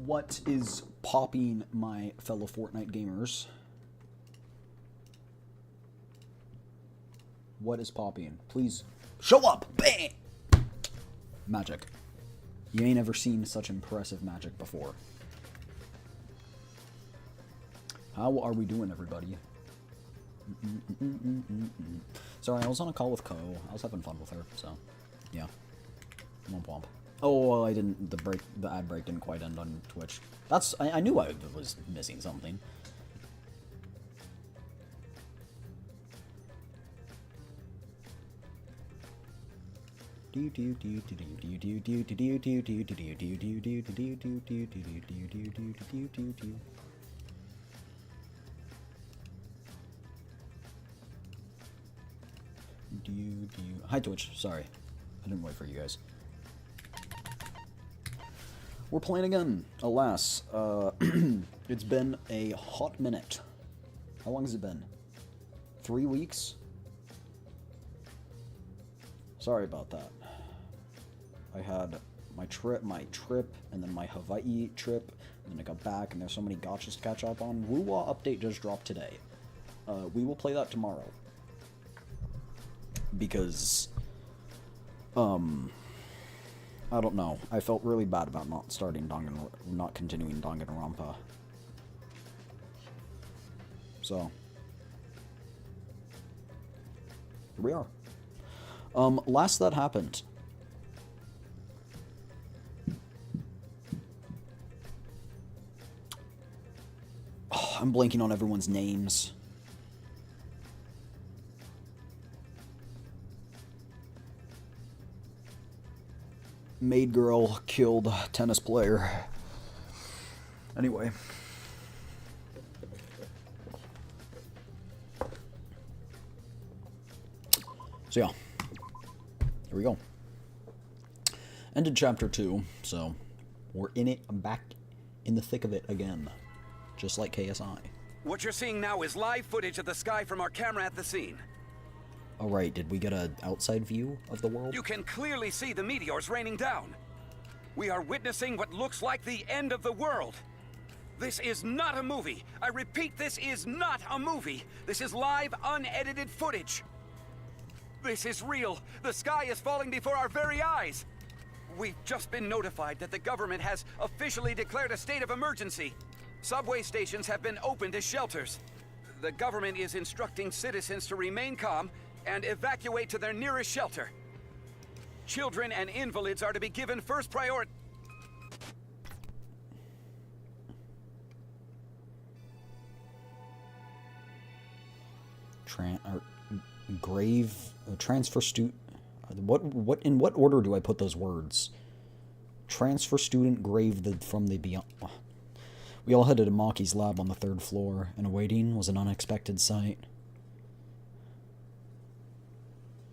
What is popping, my fellow Fortnite gamers? What is popping? Please show up! Bang! Magic. You ain't ever seen such impressive magic before. How are we doing, everybody? Sorry, I was on a call with Ko. I was having fun with her, so yeah. Womp womp. Oh, well, I didn't. The ad break didn't quite end on Twitch. That's. I knew I was missing something. Hi Twitch, sorry. I didn't wait for you guys. We're playing again, alas. It's been a hot minute. How long has it been? 3 weeks? Sorry about that. I had my trip, and then my Hawaii trip, and then I got back, and there's so many gotchas to catch up on. Woo-Wah update just dropped today. We will play that tomorrow. Because, I don't know. I felt really bad about not continuing Danganronpa. So, here we are. Last that happened. Oh, I'm blanking on everyone's names. Maid girl killed tennis player. Anyway. So yeah. Here we go. Ended chapter 2, so we're in it. I'm back in the thick of it again. Just like KSI. What you're seeing now is live footage of the sky from our camera at the scene. Alright, did we get an outside view of the world? You can clearly see the meteors raining down. We are witnessing what looks like the end of the world. This is not a movie. I repeat, this is not a movie. This is live, unedited footage. This is real. The sky is falling before our very eyes. We've just been notified that the government has officially declared a state of emergency. Subway stations have been opened as shelters. The government is instructing citizens to remain calm and evacuate to their nearest shelter. Children and invalids are to be given first priority. Transfer student. In what order do I put those words? Transfer student grave from the beyond. We all headed to Maki's lab on the 3rd floor, and awaiting was an unexpected sight.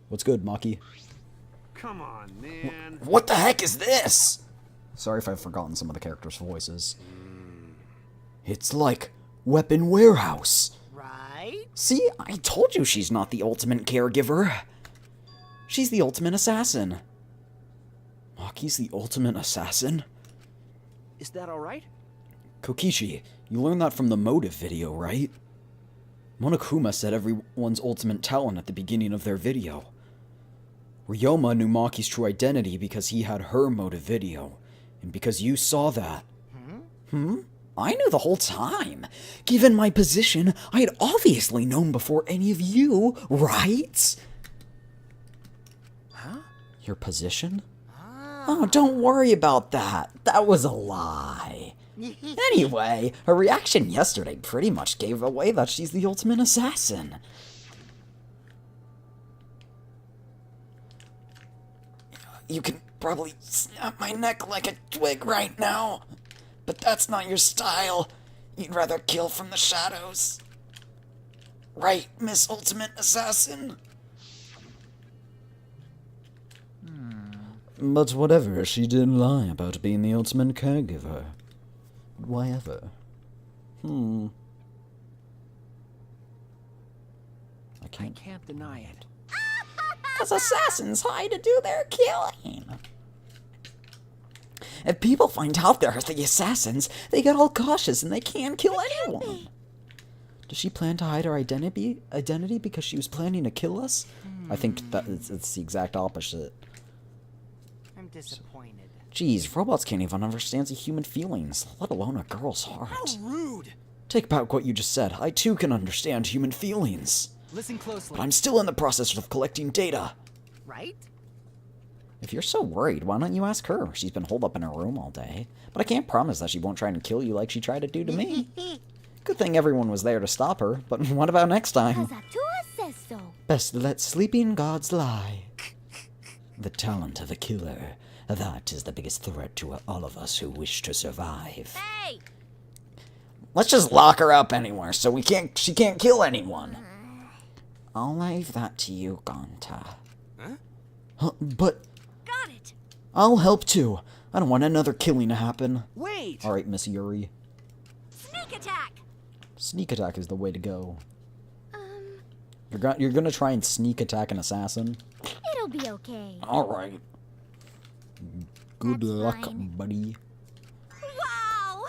What's good, Maki? Come on, man. What the heck is this? Sorry if I've forgotten some of the characters' voices. It's like Weapon Warehouse. Right? See, I told you she's not the ultimate caregiver. She's the ultimate assassin. Maki's the ultimate assassin? Is that alright? Kokichi, you learned that from the motive video, right? Monokuma said everyone's ultimate talent at the beginning of their video. Ryoma knew Maki's true identity because he had her motive video, and because you saw that. I knew the whole time. Given my position, I had obviously known before any of you, right? Huh? Your position? Oh, don't worry about that. That was a lie. Anyway, her reaction yesterday pretty much gave away that she's the ultimate assassin. You can probably snap my neck like a twig right now, but that's not your style. You'd rather kill from the shadows. Right, Miss Ultimate Assassin? But whatever, she didn't lie about being the ultimate caregiver. Why ever? I Can't deny it. Because assassins hide to do their killing. If people find out they're the assassins, they get all cautious and they can't kill anyone. Does she plan to hide her identity because she was planning to kill us? I think that it's the exact opposite. I'm disappointed. Jeez, robots can't even understand the human feelings, let alone a girl's How heart. rude! Take back what you just said. I too can understand human feelings. Listen closely. But I'm still in the process of collecting data. Right? If you're so worried, why don't you ask her? She's been holed up in her room all day. But I can't promise that she won't try and kill you like she tried to do to me. Good thing everyone was there to stop her, but what about next time? Azatua says so. Best let sleeping gods lie. The talent of a killer. That is the biggest threat to all of us who wish to survive. Hey! Let's just lock her up anywhere so she can't kill anyone. I'll leave that to you, Gonta. Huh? But Got it! I'll help too. I don't want another killing to happen. Wait! Alright, Miss Yuri. Sneak attack! Sneak attack is the way to go. You're gonna try and sneak attack an assassin? It'll be okay. Alright. Good That's luck, fine. buddy. Wow!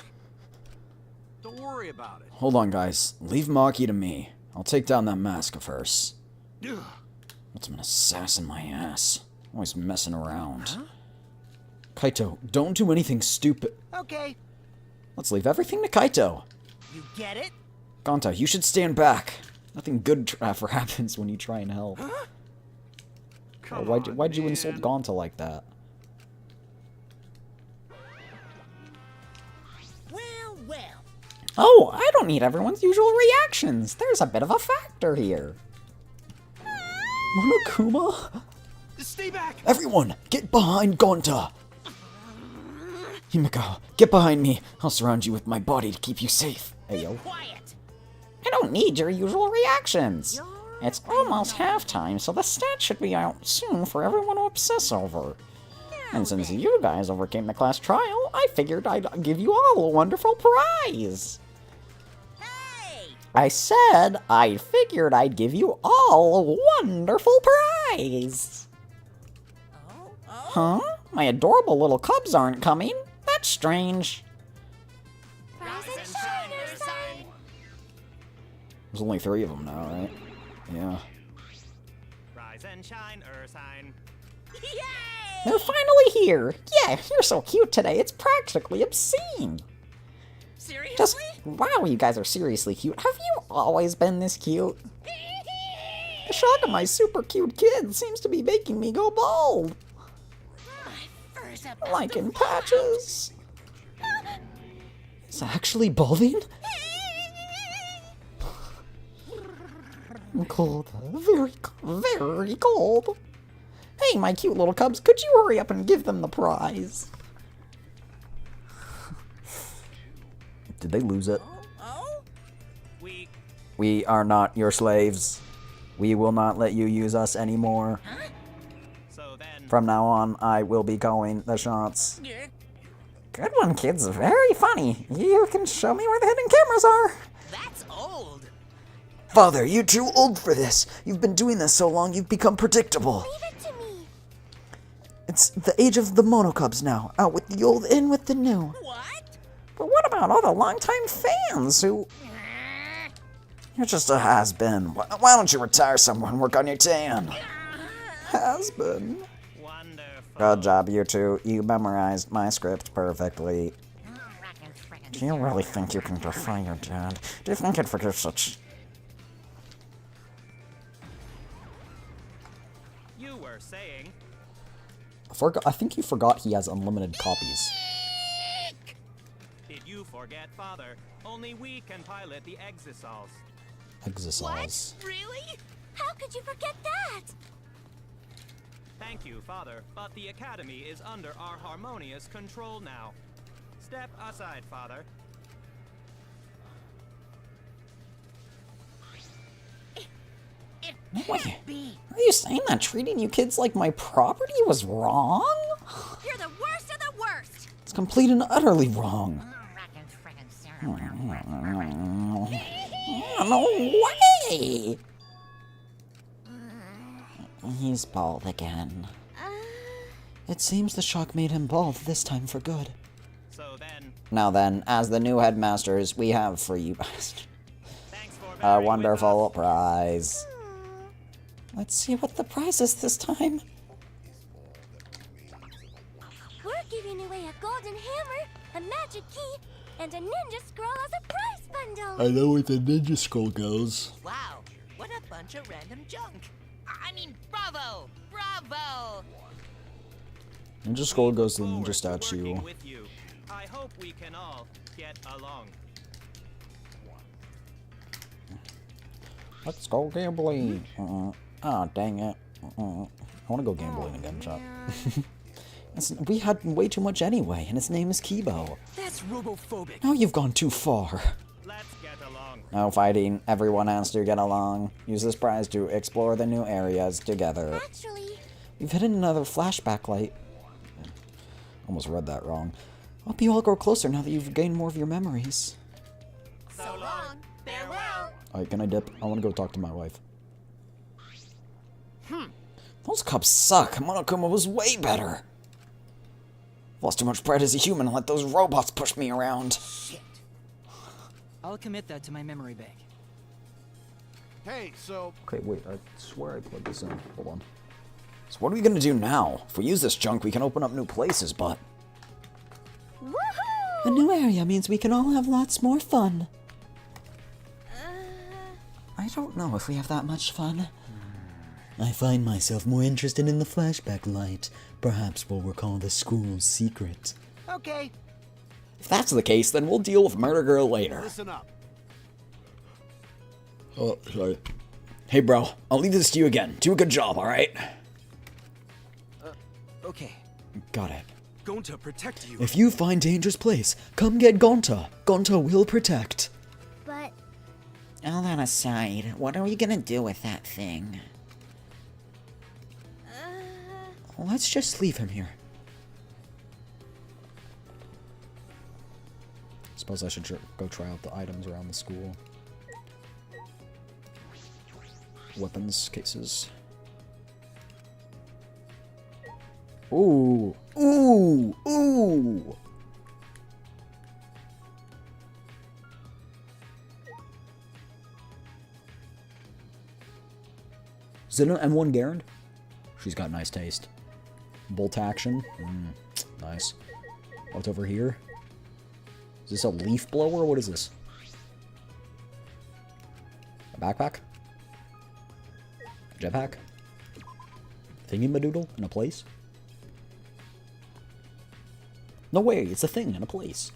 Don't worry about it. Hold on, guys. Leave Maki to me. I'll take down that mask of hers. Ugh. What's an assassin my ass? Always messing around. Kaito, don't do anything stupid. Okay. Let's leave everything to Kaito. You get it? Gonta, you should stand back. Nothing good ever happens when you try and help. Come Why'd you on, insult man. Gonta like that? Well. Oh, I don't need everyone's usual reactions. There's a bit of a factor here. Monokuma? Stay back! Everyone, get behind Gonta! Himiko, get behind me. I'll surround you with my body to keep you safe. Hey, yo. Quiet! I don't need your usual reactions. It's almost halftime, so the stats should be out soon for everyone to obsess over. And since you guys overcame the class trial, I figured I'd give you all a wonderful prize. Hey! I said I figured I'd give you all a wonderful prize. Huh? My adorable little cubs aren't coming? That's strange. Rise and shine, Ursine! There's only 3 of them now, right? Yeah. Rise and shine, Ursine. Yay! They're finally here! Yeah, you're so cute today, it's practically obscene! Seriously? Just, wow, you guys are seriously cute. Have you always been this cute? The shock of my super cute kid seems to be making me go bald. First up, Like in patches. Is it actually balding? I'm cold. Very, very cold. Hey, my cute little cubs, could you hurry up and give them the prize? Did they lose it? We are not your slaves. We will not let you use us anymore. So then, From now on, I will be calling the shots. Good one, kids. Very funny. You can show me where the hidden cameras are. That's old. Father, you're too old for this. You've been doing this so long, you've become predictable. Leave it to me. It's the age of the monocubs now. Out with the old, in with the new. What? But what about all the longtime fans who... You're just a has-been. Why don't you retire somewhere and work on your tan? Has-been. wonderful. Good job, you two. You memorized my script perfectly. Do you really think you can defy your dad? Do you think he'd forgive such... You were saying, I think you forgot he has unlimited copies. did you forget, Father? Only we can pilot the Exosols. Exosols. Really? How could you forget that? Thank you, Father, but the Academy is under our harmonious control now. Step aside, Father. Wait, are you saying that treating you kids like my property was wrong? You're the worst of the worst. It's complete and utterly wrong. No way! He's bald again. It seems the shock made him bald, this time for good. So then, Now then, as the new headmasters, we have for you thanks for a bearing with wonderful us. prize. Let's see what the prize is this time. We're giving away a golden hammer, a magic key, and a ninja scroll as a prize bundle. know where the ninja scroll goes. Wow, what a bunch of random junk. I mean, bravo! Bravo! Ninja scroll goes to the Forward ninja to statue. working with you. I hope we can all get along. Let's go gambling. Ah, dang it. I want to go gambling again, chat. We had way too much anyway, and his name is Kibo. That's robophobic. Now you've gone too far. Let's get along. No fighting. Everyone has to get along. Use this prize to explore the new areas together. Actually, We've hidden another flashback light. Almost read that wrong. Hope you all grow closer now that you've gained more of your memories. So long. Farewell. Alright, can I dip? I want to go talk to my wife. Those cups suck. Monokuma was way better. Lost too much pride as a human and let those robots push me around. Shit. I'll commit that to my memory bank. Hey, so Okay, wait, I swear I plugged this in. Hold on. So what are we gonna do now? If we use this junk, we can open up new places, but... woohoo! A new area means we can all have lots more fun. I don't know if we have that much fun. I find myself more interested in the flashback light. Perhaps we'll recall the school's secret. Okay. If that's the case, then we'll deal with Murder Girl later. listen up. Oh, sorry. Hey, bro. I'll leave this to you again. Do a good job, alright? Okay, Got it. going to protect you. If you find dangerous place, come get Gonta. Gonta will protect. But All that aside, what are we gonna do with that thing? Let's just leave him here. Suppose I should go try out the items around the school. Weapons cases. Ooh! Ooh! Ooh! Is it an M1 Garand? She's got nice taste. Bolt action. Nice. What's over here? Is this a leaf blower? What is this? A backpack? A jetpack? Thingy-madoodle in a place? No way, it's a thing in a place.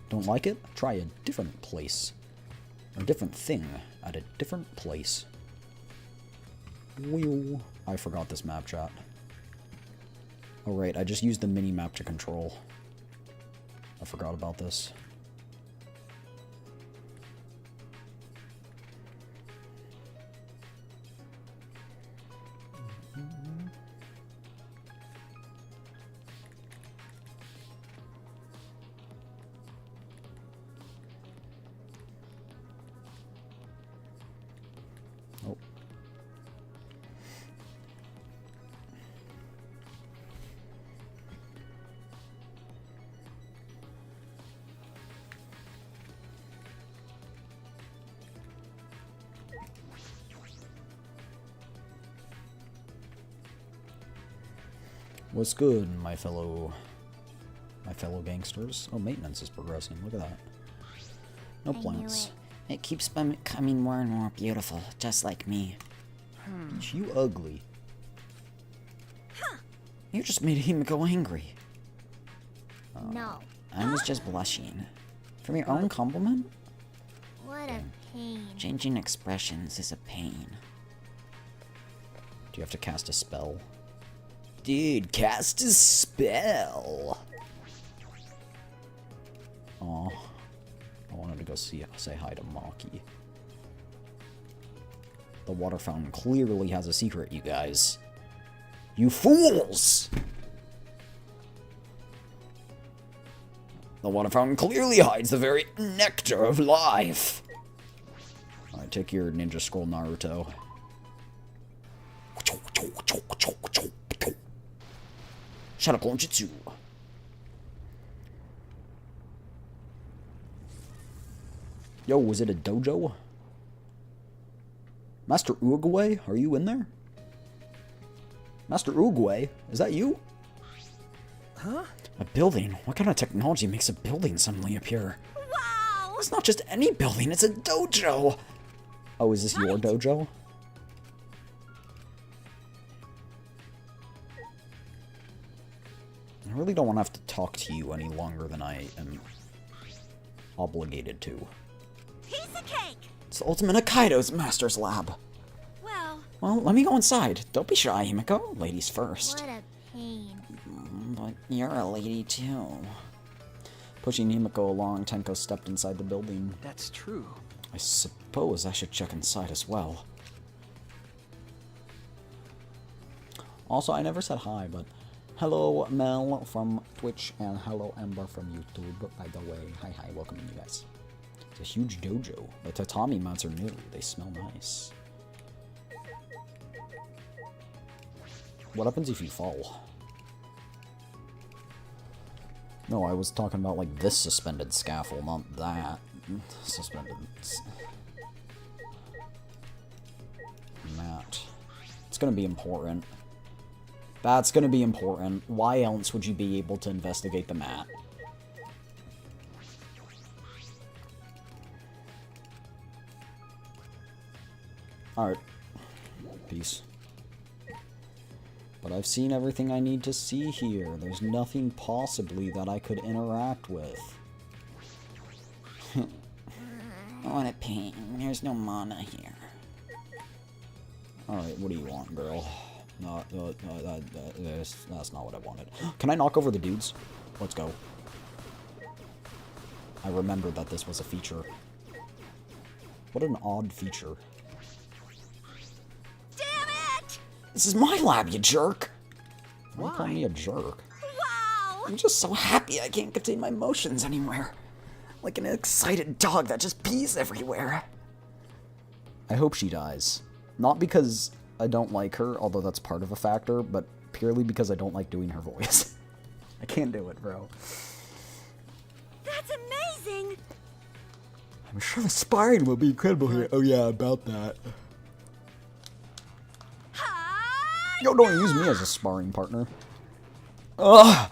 Don't like it? Try a different place. Or a different thing at a different place. Wheel. I forgot this map, chat. Oh right, I just used the mini-map to control. I forgot about this. Oh. What's good, my fellow gangsters? Oh, maintenance is progressing. Look at that. No plants. It keeps becoming more and more beautiful, just like me. You ugly. You just made him go angry. no. I was just blushing. From your own compliment? What a pain. Changing expressions is a pain. Do you have to cast a spell? Dude, cast a spell! Aw. I wanted to go say hi to Maki. The water fountain clearly has a secret, you guys. You fools! The water fountain clearly hides the very nectar of life! Alright, take your ninja scroll, Naruto. Shadow Clone Jutsu. Yo, was it a dojo? Master Uruguay, are you in there? Master Uruguay, is that you? Huh? A building? What kind of technology makes a building suddenly appear? Wow! It's not just any building, it's a dojo! Oh, is this your dojo? I really don't want to have to talk to you any longer than I am obligated to. Piece of cake! It's the ultimate Hokkaido's Master's Lab. Well, Let me go inside. Don't be shy, Himiko. Ladies first. what a pain. But you're a lady too. Pushing Himiko along, Tenko stepped inside the building. That's true. I suppose I should check inside as well. Also, I never said hi, but hello Mel from Twitch and hello Ember from YouTube, by the way. Hi, welcome you guys. It's a huge dojo. The tatami mats are new. They smell nice. What happens if you fall? No, I was talking about like this suspended scaffold, not that. Suspended mat. It's gonna be important. That's gonna be important. Why else would you be able to investigate the mat? Alright. Peace. But I've seen everything I need to see here. There's nothing possibly that I could interact with. What a pain. There's no mana here. Alright, what do you want, girl? No, that's not what I wanted. Can I knock over the dudes? Let's go. I remembered that this was a feature. What an odd feature. Damn it! This is my lab, you jerk! Why Why? call me a jerk? Wow! I'm just so happy I can't contain my emotions anywhere. Like an excited dog that just pees everywhere. I hope she dies. Not because I don't like her, although that's part of a factor, but purely because I don't like doing her voice. I can't do it, bro. That's amazing! I'm sure the sparring will be incredible here. Oh yeah, about that. Hi! Yo, don't use me as a sparring partner. Ugh!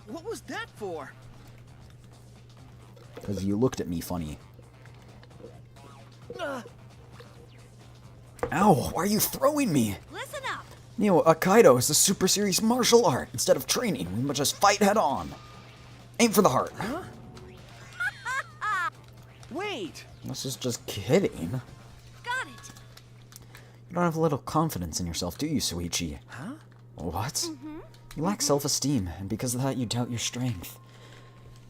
What was that for? Because you looked at me funny. Ow, why are you throwing me? Listen up! Neo, Hokkaido is a super serious martial art. Instead of training, we must just fight head on. Aim for the heart. Huh? Wait! This is just kidding. Got it! You don't have a little confidence in yourself, do you, Suichi? Huh? What? You lack self-esteem, and because of that, you doubt your strength.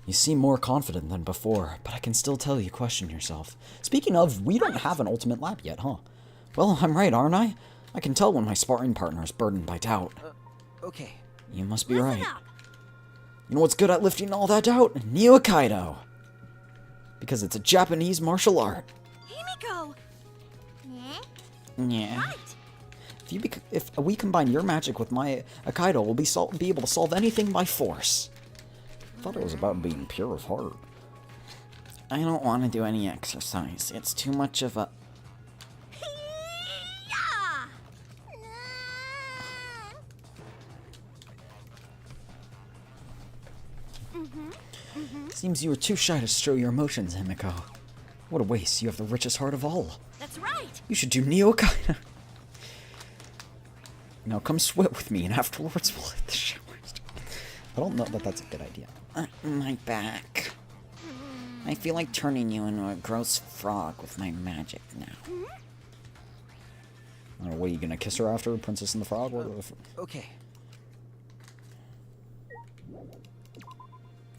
You seem more confident than before, but I can still tell you question yourself. Speaking of, we don't have an ultimate lab yet, huh? Well, I'm right, aren't I? I can tell when my sparring partner is burdened by doubt. Okay. You must be Listen right. up! You know what's good at lifting all that doubt? Neo Hokkaido. Because it's a Japanese martial art. Himiko! Yeah. Right! If we combine your magic with my Hokkaido, we'll be able to solve anything by force. I thought it was about being pure of heart. I don't want to do any exercise. It's too much of a... Hee-yah! Seems you were too shy to show your emotions, Himiko. What a waste. You have the richest heart of all. That's right! You should do Neo Hokkaido. Now come sweat with me, and afterwards we'll hit the showers. I don't know that that's a good idea. my back. I feel like turning you into a gross frog with my magic now. I don't know, what, are you gonna kiss her after, Princess and the Frog? Okay.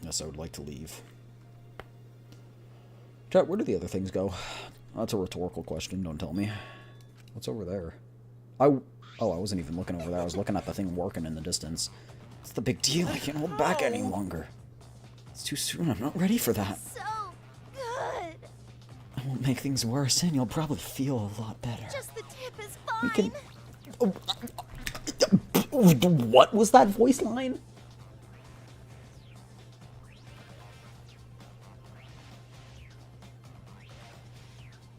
Yes, I would like to leave. Chat, where do the other things go? That's a rhetorical question, don't tell me. What's over there? Oh, I wasn't even looking over there. I was looking at the thing working in the distance. What's the big deal? I can't hold back any longer. It's too soon. I'm not ready for that. So good! I won't make things worse, and you'll probably feel a lot better. Just the tip is We fine! can... What was that voice line?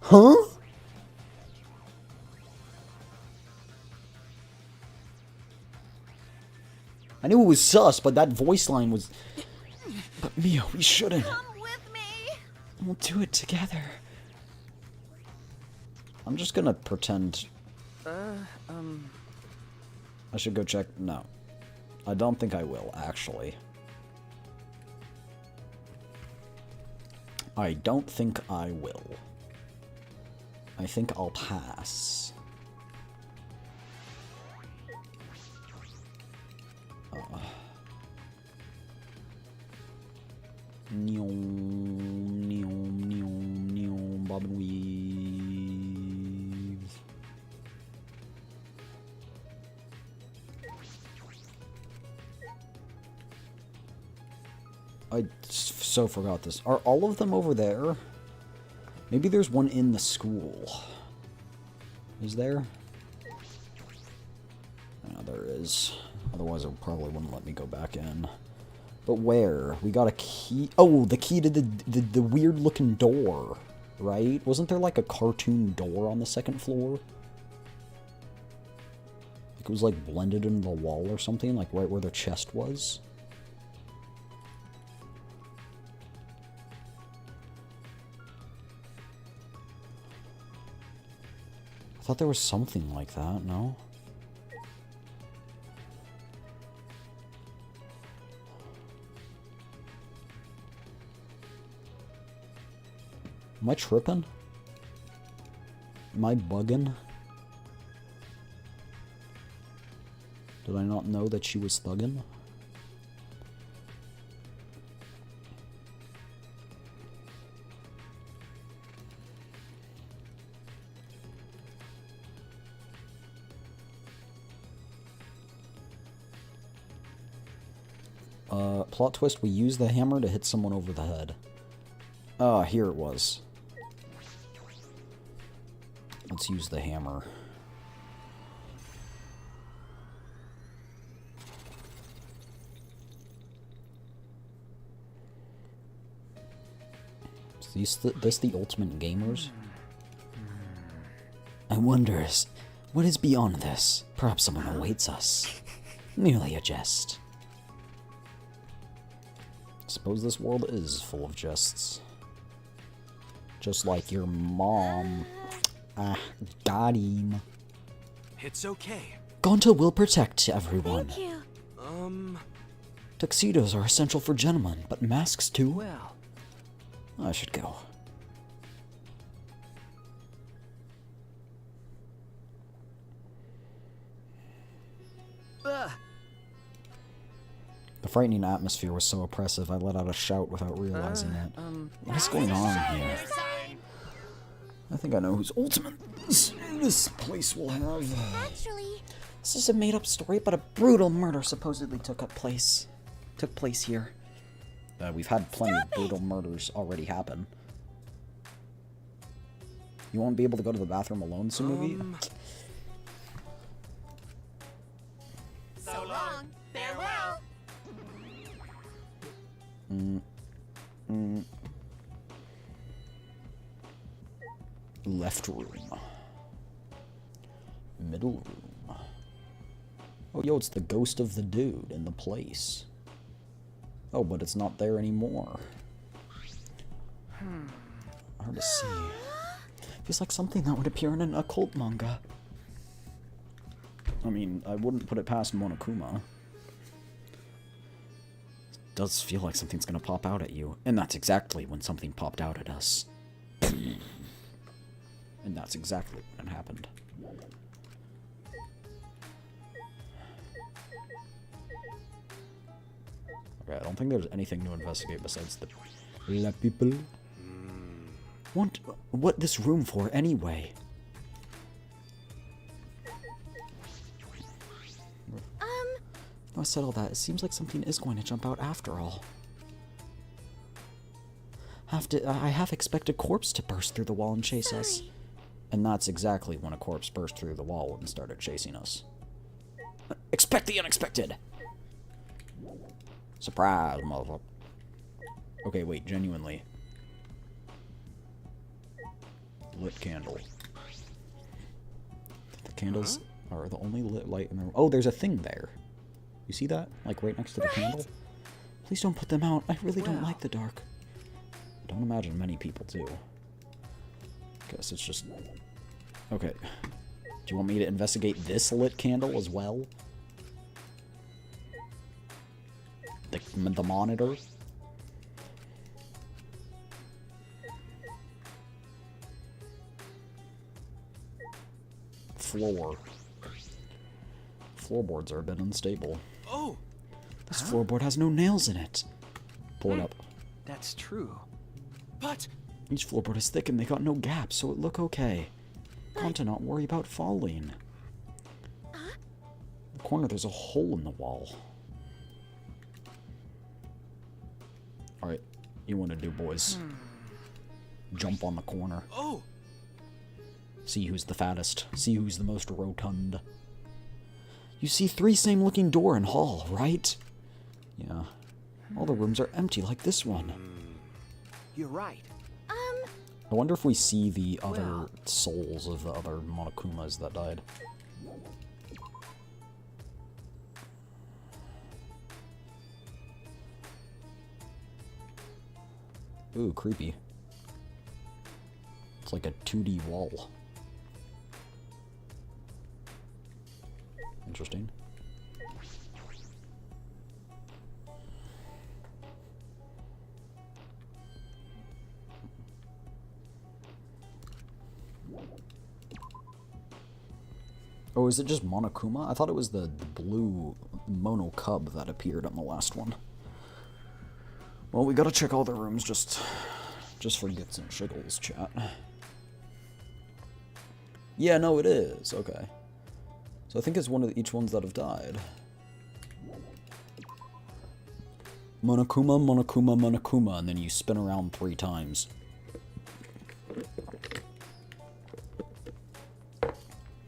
Huh? I knew it was sus, but that voice line was... But Mia, we shouldn't. Come with me. We'll do it together. I'm just gonna pretend... I should go check... No. I don't think I will, actually. I don't think I will. I think I'll pass. Bob and weave. I so forgot this. Are all of them over there? Maybe there's one in the school. Is there? Yeah, there is. Otherwise, it probably wouldn't let me go back in. But where? We got a key. Oh, the key to the weird looking door, right? Wasn't there like a cartoon door on the second floor? Like it was like blended into the wall or something, like right where the chest was. I thought there was something like that, no? Am I tripping? Am I bugging? Did I not know that she was thugging? Plot twist, we use the hammer to hit someone over the head. Ah, here it was. Let's use the hammer. Is this the ultimate gamers? I wonder, what is beyond this? Perhaps someone awaits us. Merely a jest. Suppose this world is full of jests. Just like your mom. Ah, got him. It's okay. Gonta will protect everyone. Thank you. Tuxedos are essential for gentlemen, but masks too? Well. I should go. The frightening atmosphere was so oppressive, I let out a shout without realizing it. What is going on here? I think I know whose ultimate this place will have. Actually, This is a made-up story, but a brutal murder supposedly took place here. We've had plenty of brutal murders already happen. You won't be able to go to the bathroom alone, Tsumugi? So long. Farewell. Left room. Middle room. Oh, yo, it's the ghost of the dude in the place. Oh, but it's not there anymore. Hard to see. Feels like something that would appear in an occult manga. I mean, I wouldn't put it past Monokuma. It does feel like something's gonna pop out at you. And that's exactly when something popped out at us. And that's exactly when it happened. Okay, I don't think there's anything to investigate besides the La people. What this room for anyway? I said all that. It seems like something is going to jump out after all. I half expect a corpse to burst through the wall and chase us. And that's exactly when a corpse burst through the wall and started chasing us. Expect the unexpected. Surprise, motherfucker. Okay, wait, genuinely. Lit candle. The candles are the only lit light in the room. Oh, there's a thing there. You see that? Like right next to the candle? Please don't put them out. I really don't like the dark. I don't imagine many people do. Guess it's just... Okay. Do you want me to investigate this lit candle as well? The monitor? Floor. Floorboards are a bit unstable. Oh! This floorboard has no nails in it. Pull it up. That's true. But... Each floorboard is thick and they got no gaps, so it look okay. Got to not worry about falling. In the corner, there's a hole in the wall. Alright, you want to do, boys? Jump on the corner. Oh! See who's the fattest. See who's the most rotund. You see 3 same-looking door and hall, right? Yeah. All the rooms are empty like this one. You're right. I wonder if we see the other souls of the other Monokumas that died. Ooh, creepy. It's like a 2D wall. Interesting. Oh, is it just Monokuma? I thought it was the blue mono cub that appeared on the last one. Well, we gotta check all the rooms just for gits and shiggles, chat. Yeah, no, it is. Okay. So I think it's one of each ones that have died. Monokuma, Monokuma, Monokuma, and then you spin around 3 times.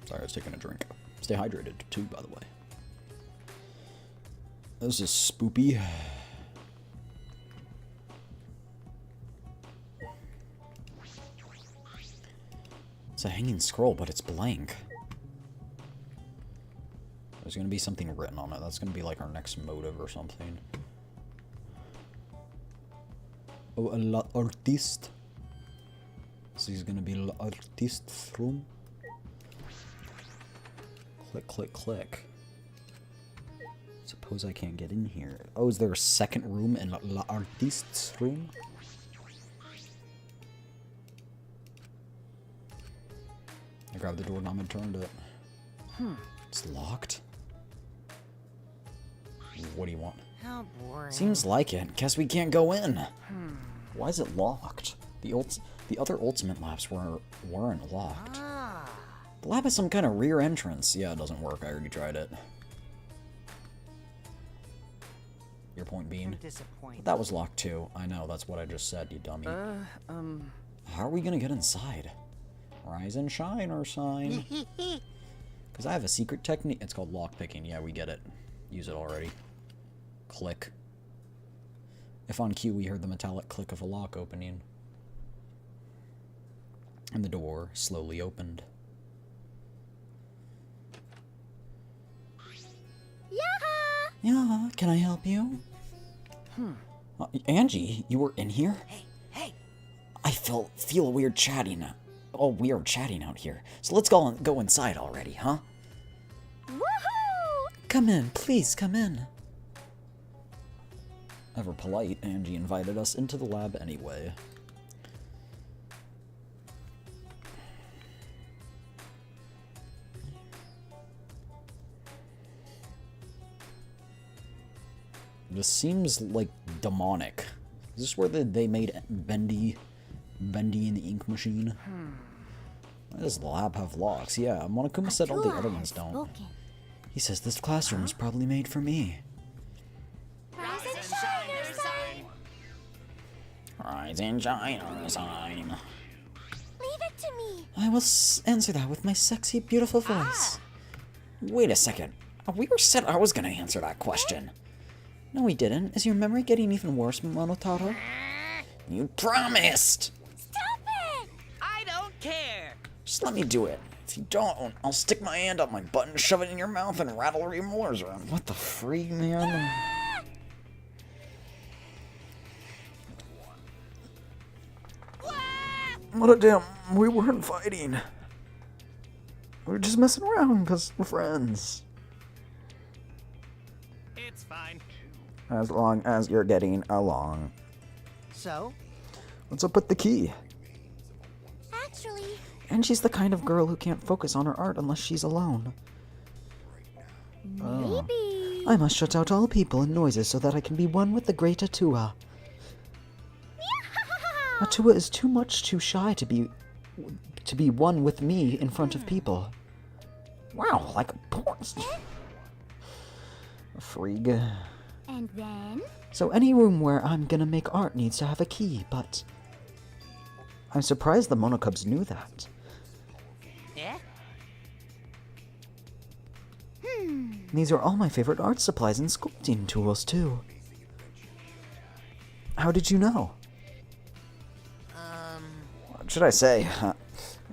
Sorry, I was taking a drink. Stay hydrated, too, by the way. This is spoopy. It's a hanging scroll, but it's blank. There's gonna be something written on it. That's gonna be like our next motive or something. Oh, l'artiste. This is gonna be l'artiste's room. Click, click, click. Suppose I can't get in here. Oh, is there a second room in l'artiste's room? I grabbed the doorknob and turned it. It's locked. What do you want? How boring. Seems like it. Guess we can't go in. Why is it locked? The other Ultimate labs weren't locked. The lab has some kind of rear entrance. Yeah, it doesn't work. I already tried it. Your point being? Disappointed. That was locked too. I know, that's what I just said, you dummy. How are we gonna get inside? Rise and shine or sign? Because I have a secret technique. It's called lockpicking. Yeah, we get it. Use it already. Click. If on cue we heard the metallic click of a lock opening. And the door slowly opened. Yeah, can I help you? Angie, you were in here? Hey. I feel weird chatting. Oh, weird chatting out here. So let's go inside already, huh? Woohoo! Come in, please come in. Ever polite, Angie invited us into the lab anyway. This seems like demonic. Is this where they made Bendy in the ink machine? Why does the lab have locks? Yeah, Monokuma said all the other ones don't. He says this classroom is probably made for me. Rise and shine, or sign. Rise and shine, or sign. Leave it to me. I will answer that with my sexy, beautiful voice. Wait a second. Oh, we were said I was gonna answer that question. No, we didn't. Is your memory getting even worse, Monotaro? You promised! Stop it! I don't care. Just let me do it. If you don't, I'll stick my hand up my butt and shove it in your mouth and rattle your molars around. What the freak, man? What a damn, we weren't fighting. We were just messing around because we're friends. It's fine. As long as you're getting along. So? What's up with the key? Actually, And she's the kind of girl who can't focus on her art unless she's alone. maybe. I must shut out all people and noises so that I can be one with the great Atua. Atua is too much too shy to be one with me in front of people. Wow, like a porn star. A freak. And then? So any room where I'm gonna make art needs to have a key, but I'm surprised the Monocubs knew that. Yeah? These are all my favorite art supplies and sculpting tools, too. How did you know? What should I say?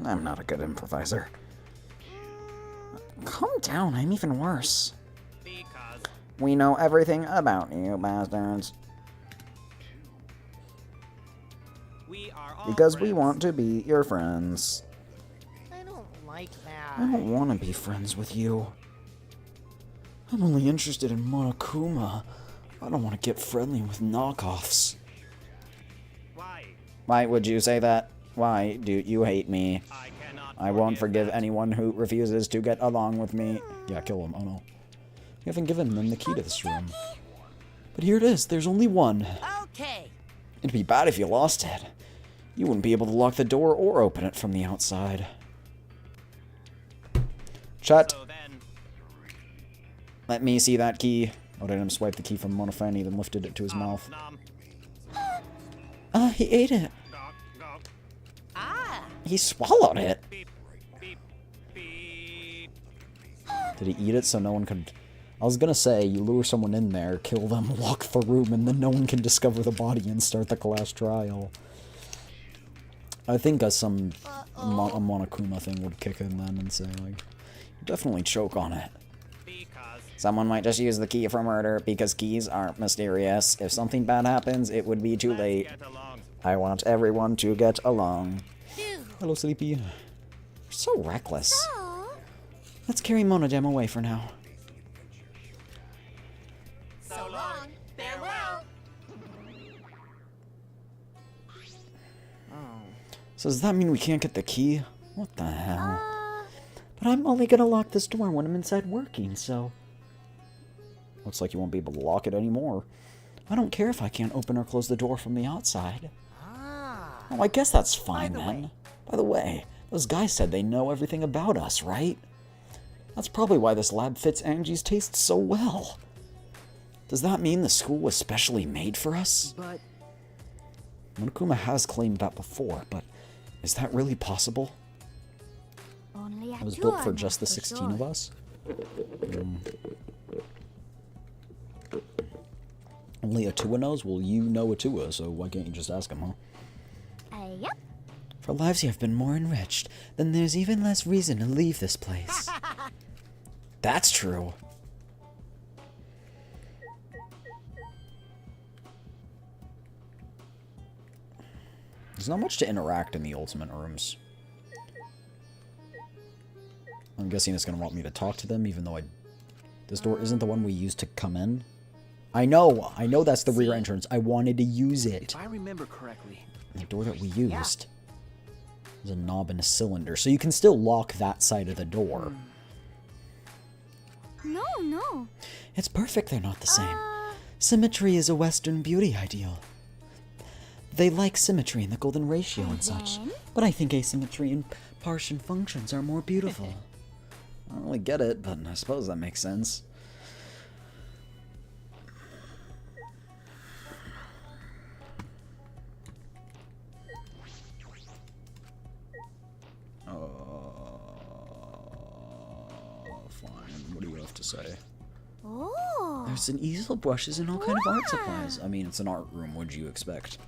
I'm not a good improviser. Calm down, I'm even worse. Because We know everything about you, bastards. we are all Because we friends. want to be your friends. I don't like I that. don't want to be friends with you. I'm only interested in Monokuma. I don't want to get friendly with knockoffs. Why? Why would you say that? Why do you hate me? I cannot. I won't forgive that. anyone who refuses to get along with me. Yeah, kill him. Oh no. You haven't given them the key to this room. But here it is. There's only one. Okay. It'd be bad if you lost it. You wouldn't be able to lock the door or open it from the outside. Shut. So then, Let me see that key. Oh, did him swipe the key from Monofani, then lifted it to his mouth. nom, He ate it. gawk, gawk, Ah. He swallowed it. beep, beep, beep. Did he eat it so no one could... I was gonna say, you lure someone in there, kill them, lock the room, and then no one can discover the body and start the class trial. I think a Monokuma thing would kick in then and say, like, definitely choke on it. Because Someone might just use the key for murder because keys aren't mysterious. If something bad happens, it would be too late. get along. I want everyone to get along. Phew. Hello, Sleepy. You're so reckless. Oh, Let's carry Monodem away for now. So long. Farewell. So does that mean we can't get the key? What the hell? But I'm only gonna lock this door when I'm inside working, so... Looks like you won't be able to lock it anymore. I don't care if I can't open or close the door from the outside. Ah. Oh, I guess that's fine By the then. way- By the way, those guys said they know everything about us, right? That's probably why this lab fits Angie's taste so well. Does that mean the school was specially made for us? But Monokuma has claimed that before, but is that really possible? only a It was two built are for not just the for 16 sure. of us? Only Atua knows? Well, you know Atua, so why can't you just ask him, huh? Yep. For lives you have been more enriched, then there's even less reason to leave this place. That's true. There's not much to interact in the ultimate rooms. I'm guessing it's going to want me to talk to them, even though this door isn't the one we used to come in. I know that's the rear entrance. I wanted to use it. if I remember correctly, The door that we used is a knob and a cylinder, so you can still lock that side of the door. No. It's perfect they're not the same. Symmetry is a Western beauty ideal. They like symmetry and the golden ratio and such, then? but I think asymmetry and partial functions are more beautiful. I don't really get it, but I suppose that makes sense. Fine. What do you have to say? Oh. There's an easel, brushes, and all kind of art supplies. I mean, it's an art room. What'd you expect?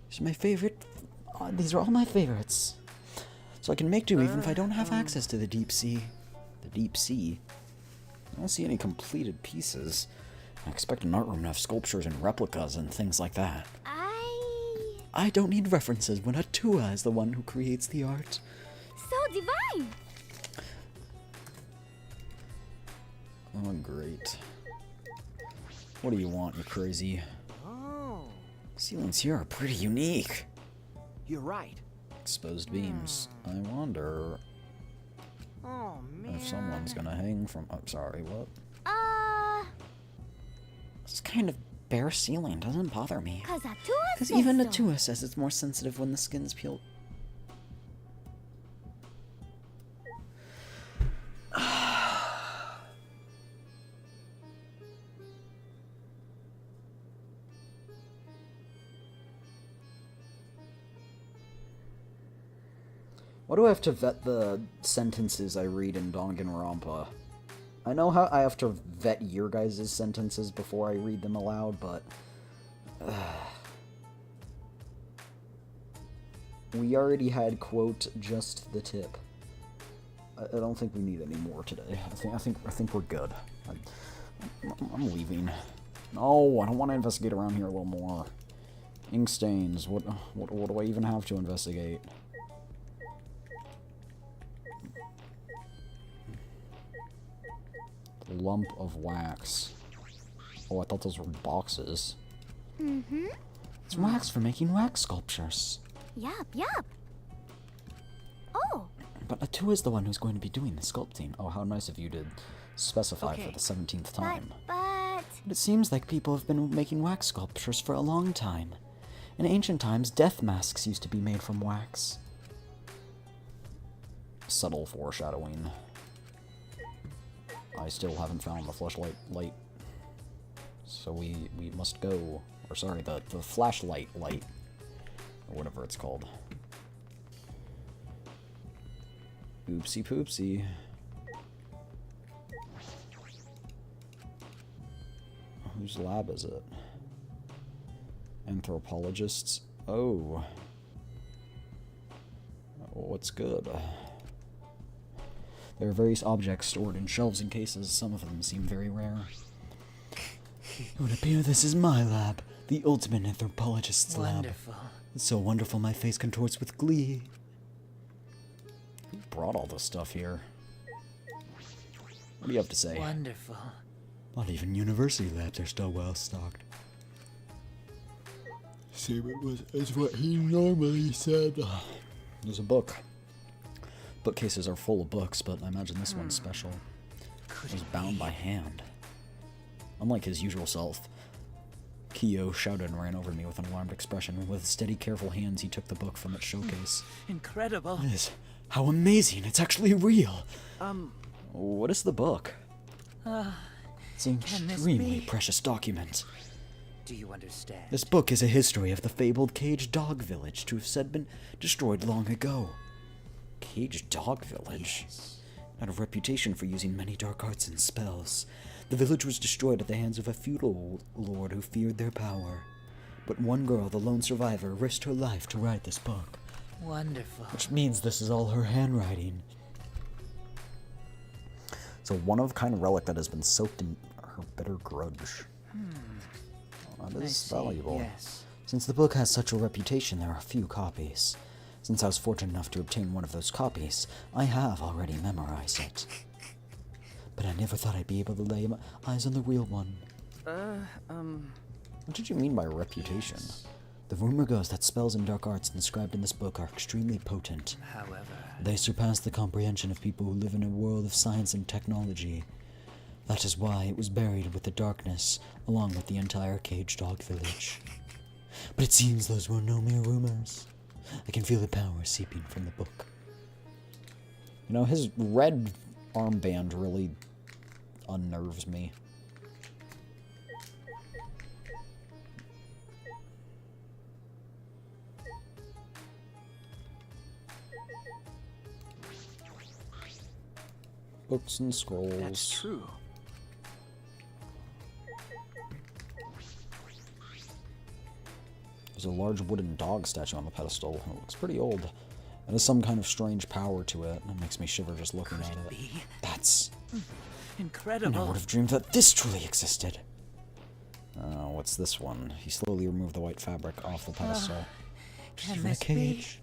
These are my favorite. These are all my favorites. So I can make do even if I don't have access to the deep sea. The deep sea? I don't see any completed pieces. I expect an art room to have sculptures and replicas and things like that. I don't need references when Atua is the one who creates the art. So divine. Oh, great. What do you want, you crazy? Oh, Ceilings here are pretty unique. you're right. Exposed beams. I wonder Oh, man. if someone's gonna hang from... Oh, sorry, what? This kind of bare ceiling doesn't bother me. Cause Atua Because says even so. Atua says it's more sensitive when the skin's peeled. Why do I have to vet the sentences I read in Danganronpa? I know how I have to vet your guys' sentences before I read them aloud, but... we already had, quote, just the tip. I don't think we need any more today. I think we're good. I'm leaving. No, I don't want to investigate around here a little more. Ink stains. What do I even have to investigate? Lump of wax. Oh, I thought those were boxes. Mm-hmm. It's wax for making wax sculptures. Yup, yup. Oh. But Atua is the one who's going to be doing the sculpting. Oh, how nice of you to specify for Okay. the 17th time. But... But it seems like people have been making wax sculptures for a long time. In ancient times, death masks used to be made from wax. Subtle foreshadowing. I still haven't found the flashlight light. So we must go. Or sorry, the flashlight light. Or whatever it's called. Oopsie poopsie. Whose lab is it? Anthropologists? Oh. What's good? There are various objects stored in shelves and cases. Some of them seem very rare. It would appear this is my lab, the ultimate anthropologist's lab. Wonderful. It's so wonderful my face contorts with glee. Who brought all this stuff here? What do you have to say? Wonderful. Not even university labs are still well stocked. Same as what he normally said. There's a book. Bookcases are full of books, but I imagine this one's special. It was bound by hand. Unlike his usual self, Kyo shouted and ran over me with an alarmed expression. With steady, careful hands, he took the book from its showcase. Incredible. Yes. How amazing! It's actually real! What is the book? It's an can this extremely be? precious document. Do you understand? This book is a history of the fabled Caged Dog Village to have said been destroyed long ago. Caged Dog Village? Yes. Had a reputation for using many dark arts and spells. The village was destroyed at the hands of a feudal lord who feared their power. But one girl, the lone survivor, risked her life to write this book. Wonderful. Which means this is all her handwriting. It's a one-of-a-kind relic that has been soaked in her bitter grudge. That I is see, valuable. yes. Since the book has such a reputation, there are few copies. Since I was fortunate enough to obtain one of those copies, I have already memorized it. But I never thought I'd be able to lay my eyes on the real one. What did you mean by reputation? The rumor goes that spells and dark arts inscribed in this book are extremely potent. However, They surpass the comprehension of people who live in a world of science and technology. That is why it was buried with the darkness, along with the entire Caged Dog Village. But it seems those were no mere rumors. I can feel the power seeping from the book. You know, his red armband really unnerves me. Books and scrolls. that's true. There's a large wooden dog statue on the pedestal. It looks pretty old. It has some kind of strange power to it. It makes me shiver just looking at it. That's... I Incredible. never would have dreamed that this truly existed. What's this one? He slowly removed the white fabric off the pedestal. Can Even a this be? cage.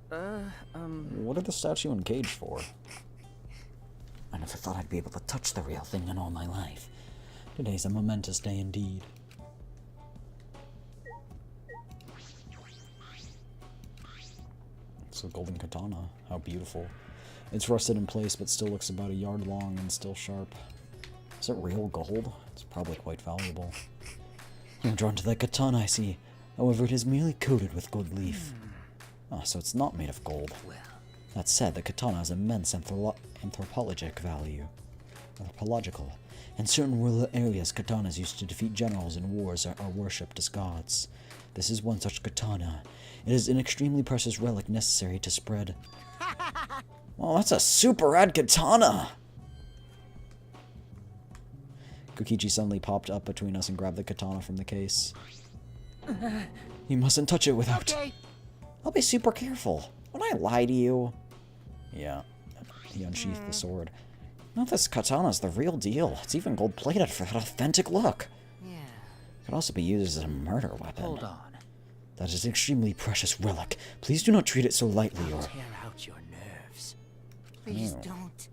What are the statue and cage for? I never thought I'd be able to touch the real thing in all my life. Today's a momentous day indeed. It's a golden katana. How beautiful. It's rusted in place, but still looks about a yard long and still sharp. Is it real gold? It's probably quite valuable. I'm drawn to that katana, I see. However, it is merely coated with gold leaf. Ah, so it's not made of gold. That said, the katana has immense anthropologic value. Anthropological. In certain rural areas, katanas used to defeat generals in wars are worshipped as gods. This is one such katana. It is an extremely precious relic necessary to spread. Well, that's a super rad katana! Kokichi suddenly popped up between us and grabbed the katana from the case. You mustn't touch it without... Okay. I'll be super careful. Would I lie to you? Yeah. He unsheathed the sword. No, this katana's the real deal. It's even gold-plated for that authentic look. Yeah. It could also be used as a murder weapon. Hold on. That is an extremely precious relic. Please do not treat it so lightly, or... Tear out your nerves. Please No. don't.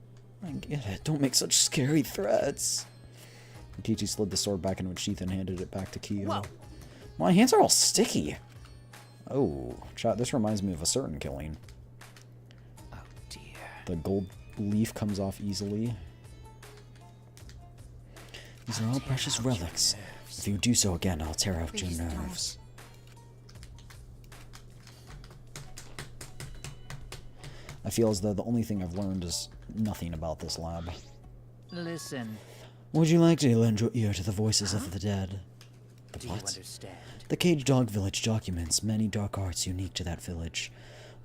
I get it. Don't make such scary threats. Kokichi slid the sword back into its sheath and handed it back to Kiyo. Whoa. My hands are all sticky. Oh, chat, this reminds me of a certain killing. Oh dear. The gold leaf comes off easily. These are all precious relics. If you do so again, I'll tear out Please your don't. nerves. I feel as though the only thing I've learned is nothing about this lab. Listen. Would you like to lend your ear to the voices of the dead? The Do you what? understand? The Cage Dog Village documents many dark arts unique to that village.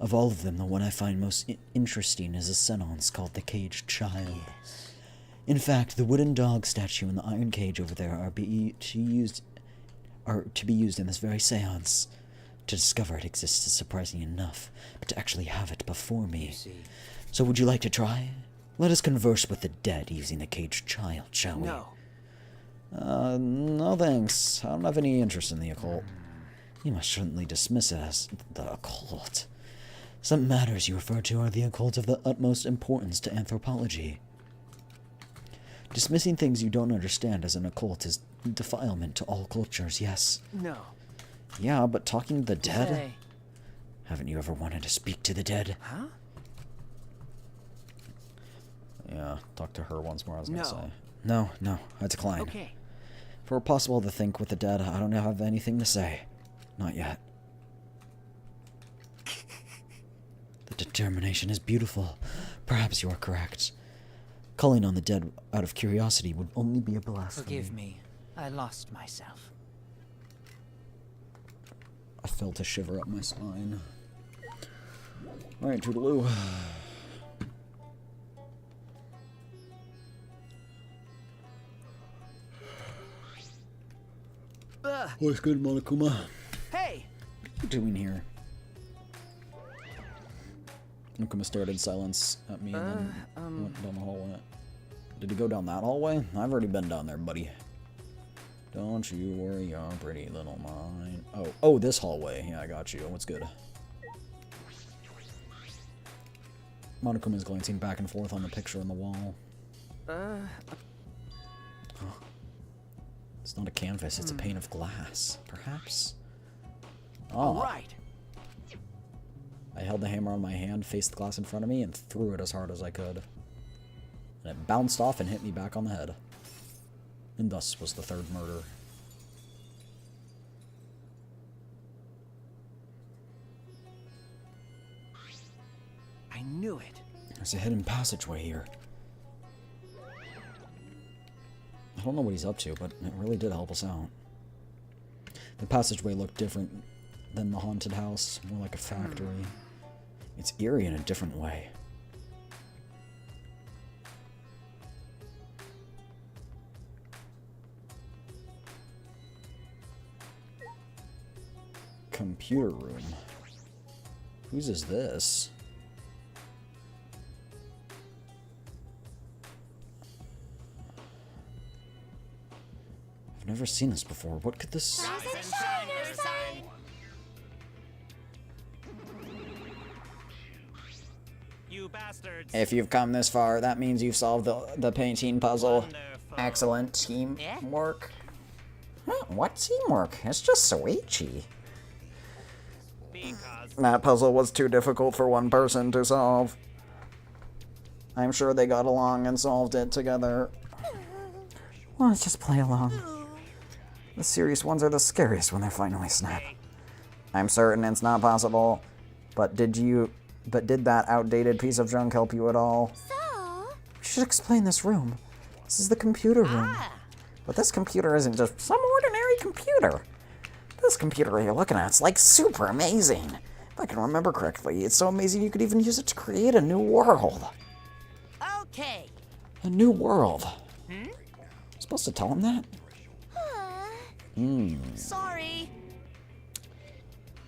Of all of them, the one I find most interesting is a sentence called the Caged Child. Yes. In fact, the wooden dog statue and the iron cage over there are to be used in this very seance. To discover it exists is surprising enough, but to actually have it before me. You see. So would you like to try? Let us converse with the dead using the Caged Child, shall we? No. No thanks. I don't have any interest in the occult. You must certainly dismiss it as the occult. Some matters you refer to are the occult of the utmost importance to anthropology. Dismissing things you don't understand as an occult is defilement to all cultures, yes. No. Yeah, but talking to the dead? Say. Haven't you ever wanted to speak to the dead? Huh? Yeah, talk to her once more, I was gonna No. say. No, I decline. Okay. If it were possible to think with the dead, I don't have anything to say. Not yet. The determination is beautiful. Perhaps you are correct. Calling on the dead out of curiosity would only be a blasphemy. Forgive me. I lost myself. I felt a shiver up my spine. Alright, toodaloo. What's good, Monokuma? Hey! What are you doing here? Monokuma stared in silence at me and then went down the hallway. Did he go down that hallway? I've already been down there, buddy. Don't you worry your pretty little mind. Oh, this hallway. Yeah, I got you. What's good? Monokuma is glancing back and forth on the picture on the wall. It's not a canvas, it's a pane of glass. Perhaps? All Ah. right. I held the hammer on my hand, faced the glass in front of me, and threw it as hard as I could. And it bounced off and hit me back on the head. And thus was the third murder. I knew it. There's a hidden passageway here. I don't know what he's up to, but it really did help us out. The passageway looked different than the haunted house, more like a factory. It's eerie in a different way. computer room. Whose is this? I've never seen this before. What could this... Rise and shine, Earthside! You bastards. If you've come this far, that means you've solved the painting puzzle. Wonderful. Excellent teamwork. Huh, what teamwork? It's just Soichi. Because That puzzle was too difficult for one person to solve. I'm sure they got along and solved it together. Well, let's just play along. The serious ones are the scariest when they finally snap. I'm certain it's not possible, but did that outdated piece of junk help you at all? So, You should explain this room. This is the computer room. But this computer isn't just some ordinary computer. This computer you're looking at is like super amazing. If I can remember correctly, it's so amazing you could even use it to create a new world. Okay. A new world. Supposed to tell him that? Sorry.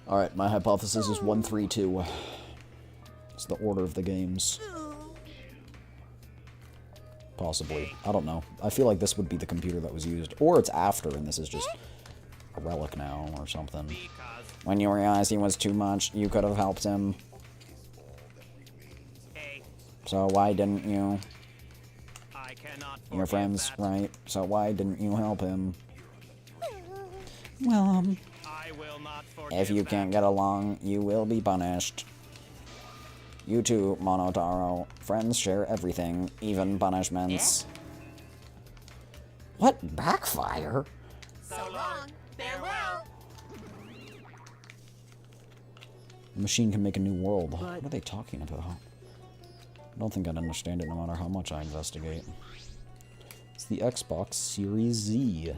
Alright, my hypothesis is 1, 3, 2. It's the order of the games. Possibly. I don't know. I feel like this would be the computer that was used. Or it's after, and this is just a relic now, or something. When you realized he was too much, you could have helped him. hey, So why didn't you? I cannot Your forgive friends, that. right? So why didn't you help him? Well, I will not forgive if you that. can't get along, you will be punished. You too, Monotaro. Friends share everything, even punishments. What? Backfire? So long. Farewell. The machine can make a new world. What are they talking about? I don't think I'd understand it no matter how much I investigate. It's the Xbox Series Z.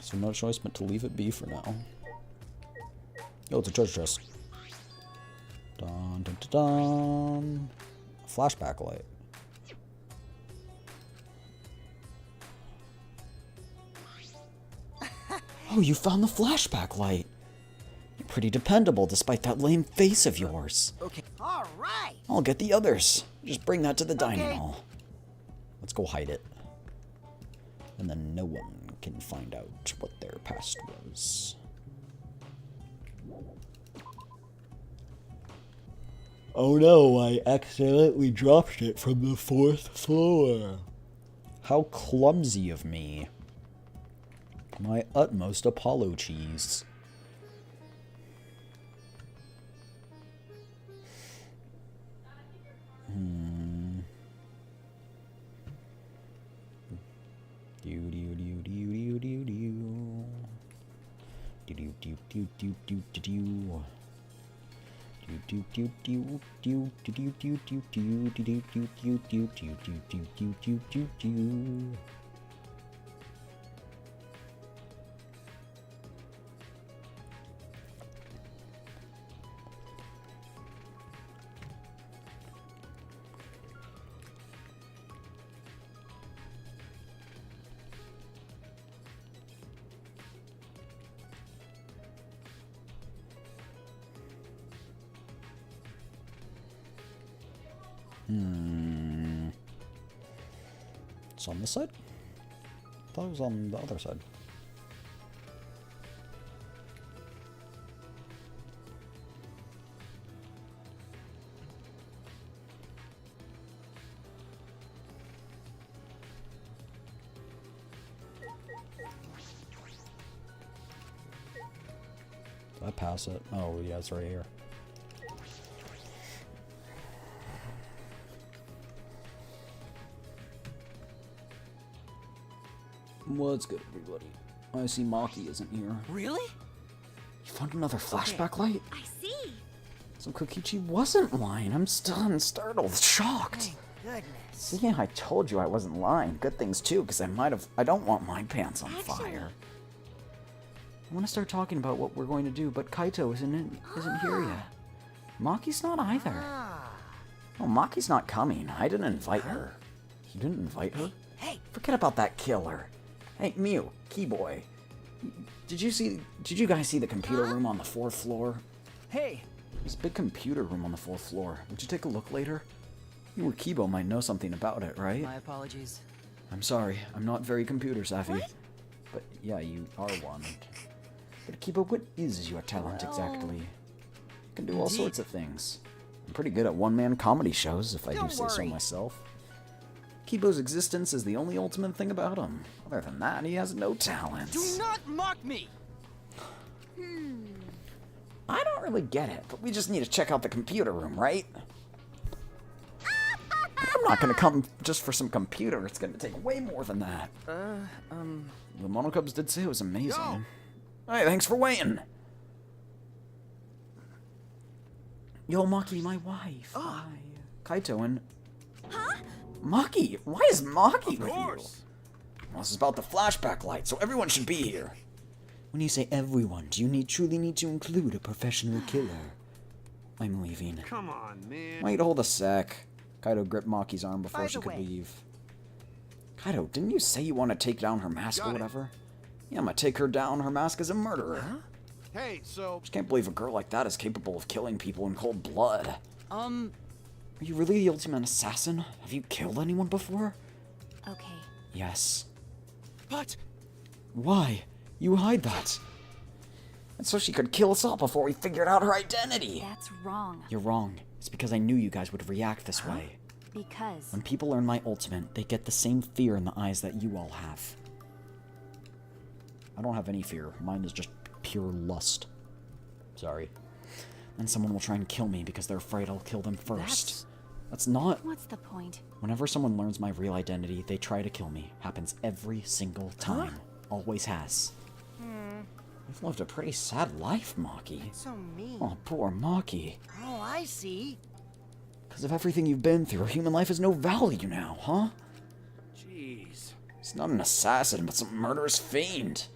So no choice but to leave it be for now. Oh, it's a treasure chest. Dun dun dun dun. A flashback light. Oh, you found the flashback light. You're pretty dependable despite that lame face of yours. Okay. All right. I'll get the others. Just bring that to the dining hall. Let's go hide it. And then no one can find out what their past was. Oh no, I accidentally dropped it from the 4th floor. How clumsy of me. My utmost apologies. It's on this side? I thought it was on the other side. Did I pass it? Oh, yeah, it's right here. What's good, everybody? I see Maki isn't here. Really? You found another flashback light? I see. So Kokichi wasn't lying. I'm stunned, startled, shocked. Goodness. Yeah, I told you I wasn't lying. Good things too, because I don't want my pants on fire. I want to start talking about what we're going to do, but Kaito isn't here yet. Maki's not either. Oh, Maki's not coming. I didn't invite her. You didn't invite her? Hey. Forget about that killer. Hey, Mew, Keyboy. Did you guys see the computer room on the 4th floor? Hey, There's a big computer room on the 4th floor. Would you take a look later? You or Kibo might know something about it, right? my apologies. I'm sorry, I'm not very computer savvy. But yeah, you are one. But Kibo, what is your talent exactly? You can do all sorts of things. I'm pretty good at one-man comedy shows, if I do say so myself. Kibo's existence is the only ultimate thing about him. Other than that, he has no talents. Do not mock me! I don't really get it, but we just need to check out the computer room, right? I'm not gonna come just for some computer. It's gonna take way more than that. The Monocubs did say it was amazing. Hey, thanks for waiting. Yo, Maki, my wife. Hi. Kaito and... Huh? Maki! Why is Maki with you? Well, this is about the flashback light, so everyone should be here. When you say everyone, do you truly need to include a professional killer? I'm leaving. Come on, man. Wait, hold a sec. Kaito gripped Maki's arm before she could leave. Kaito, didn't you say you want to take down her mask or whatever? Yeah, I'm gonna take her down. Her mask is a murderer. Hey, so... Just can't believe a girl like that is capable of killing people in cold blood. Are Are you really the ultimate assassin? Have you killed anyone before? Okay. Yes. What? Why? You hide that. And so she could kill us all before we figured out her identity. That's wrong. You're wrong. It's because I knew you guys would react this way. Because... When people learn my ultimate, they get the same fear in the eyes that you all have. I don't have any fear. Mine is just pure lust. Sorry. Then someone will try and kill me because they're afraid I'll kill them first. That's not... What's the point? Whenever someone learns my real identity, they try to kill me. Happens every single time. Always has. You've lived a pretty sad life, Maki. So mean. Oh, poor Maki. Oh, I see. Because of everything you've been through, human life has no value now, huh? Jeez. He's not an assassin, but some murderous fiend.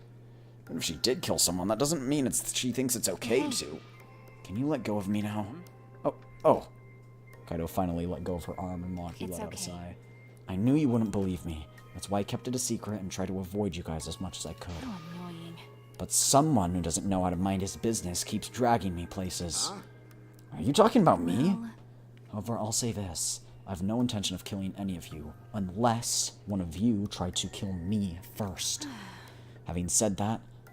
Even if she did kill someone, that doesn't mean she thinks it's okay to. Can you let go of me now? Oh. Kaito finally let go of her arm and Maki let out a sigh. I knew you wouldn't believe me. That's why I kept it a secret and tried to avoid you guys as much as I could. How annoying. But someone who doesn't know how to mind his business keeps dragging me places. Are you talking about me? Well... However, I'll say this. I have no intention of killing any of you, unless one of you tried to kill me first. Having said that, you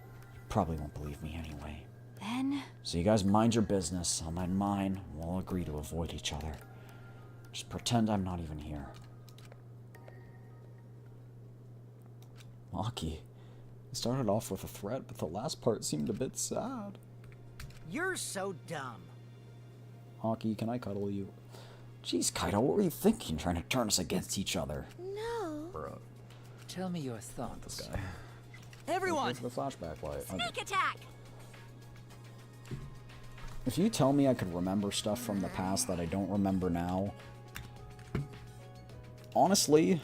probably won't believe me anyway. Then... So you guys mind your business, I'll mind mine, and we'll agree to avoid each other. Just pretend I'm not even here. Maki, it started off with a threat, but the last part seemed a bit sad. You're so dumb. Maki, can I cuddle you? Jeez, Kaito, what were you thinking, trying to turn us against each other? No. Bro, Tell me your thoughts. this guy. Everyone! For the flashback light. Sneak attack! If you tell me I could remember stuff from the past that I don't remember now, honestly,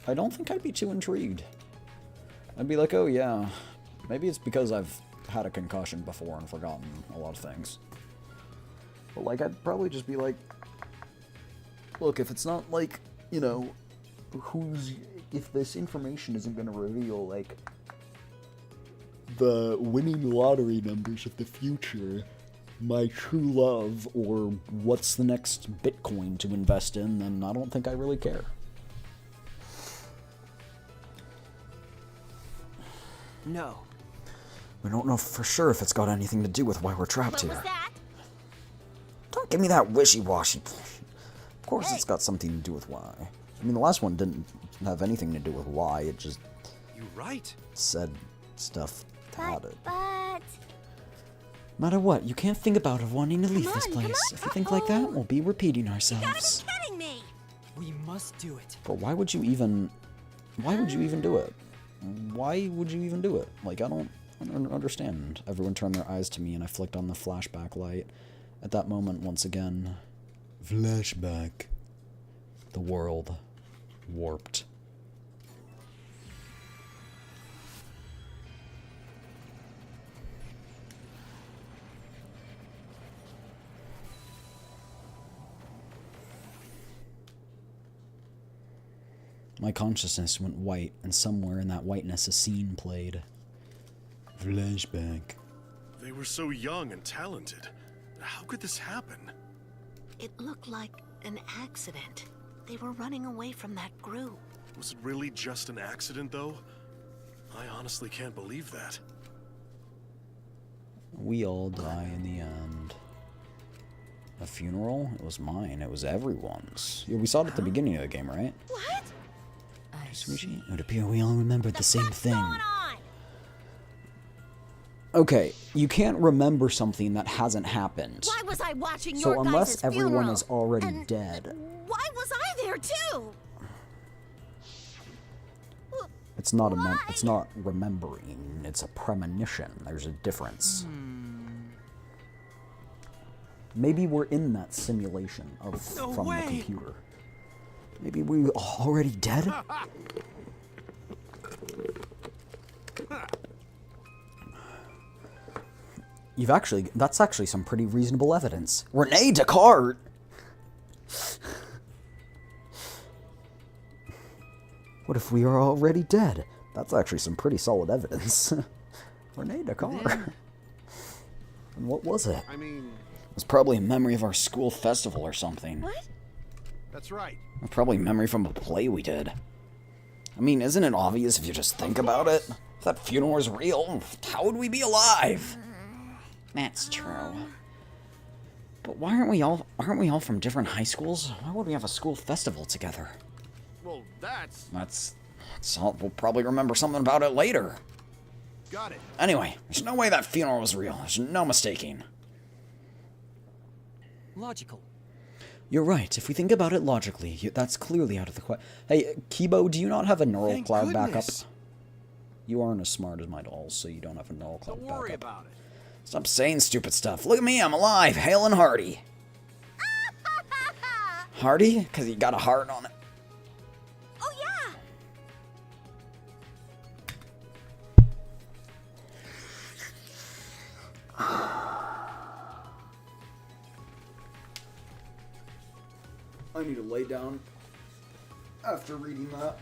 I don't think I'd be too intrigued. I'd be like, oh yeah, maybe it's because I've had a concussion before and forgotten a lot of things. But like, I'd probably just be like, look, if it's not like, you know, if this information isn't going to reveal, like, the winning lottery numbers of the future, my true love, or what's the next Bitcoin to invest in, then I don't think I really care. No. We don't know for sure if it's got anything to do with why we're trapped What was here. that? Don't give me that wishy-washy. Of course it's got something to do with why. I mean, the last one didn't have anything to do with why, it just You right. said stuff about it. But... No matter what, you can't think about wanting to leave Come this on, place. come on. If you think like that, we'll be repeating You gotta ourselves. be kidding me! We must do it. But why would you even do it? Why would you even do it? Like, I don't understand. Everyone turned their eyes to me and I flicked on the flashback light. At that moment, once again, flashback. The world warped. My consciousness went white, and somewhere in that whiteness a scene played. Flashback. They were so young and talented. How could this happen? It looked like an accident. They were running away from that group. Was it really just an accident, though? I honestly can't believe that. We all die in the end. A funeral? It was mine. It was everyone's. Yeah, we saw it at the beginning of the game, right? What? It would appear we all remembered the same thing. Going on? Okay, you can't remember something that hasn't happened. Why was I watching So your unless guys' everyone funeral? is already And dead, Why was I there too? it's not it's not remembering. It's a premonition. There's a difference. Maybe we're in that simulation from the computer. Maybe we already dead. That's actually some pretty reasonable evidence. Rene Descartes! What if we are already dead? That's actually some pretty solid evidence. Rene Descartes. And what was it? I mean, It was probably a memory of our school festival or something. What? that's right. It was probably a memory from a play we did. I mean, isn't it obvious if you just think about it? If that funeral was real, how would we be alive? That's true. But why aren't we all from different high schools? Why would we have a school festival together? Well, that's... That's all. We'll probably remember something about it later. Got it. Anyway, there's no way that funeral was real. There's no mistaking. Logical. You're right. If we think about it logically, that's clearly out of the question. Hey, Kibo, do you not have a neural Thank cloud backup? goodness. You aren't as smart as my dolls, so you don't have a neural cloud Don't worry backup. about it. Stop saying stupid stuff. Look at me, I'm alive, hale and hearty. Hearty? Because you got a heart on it. Oh yeah. I need to lay down after reading that.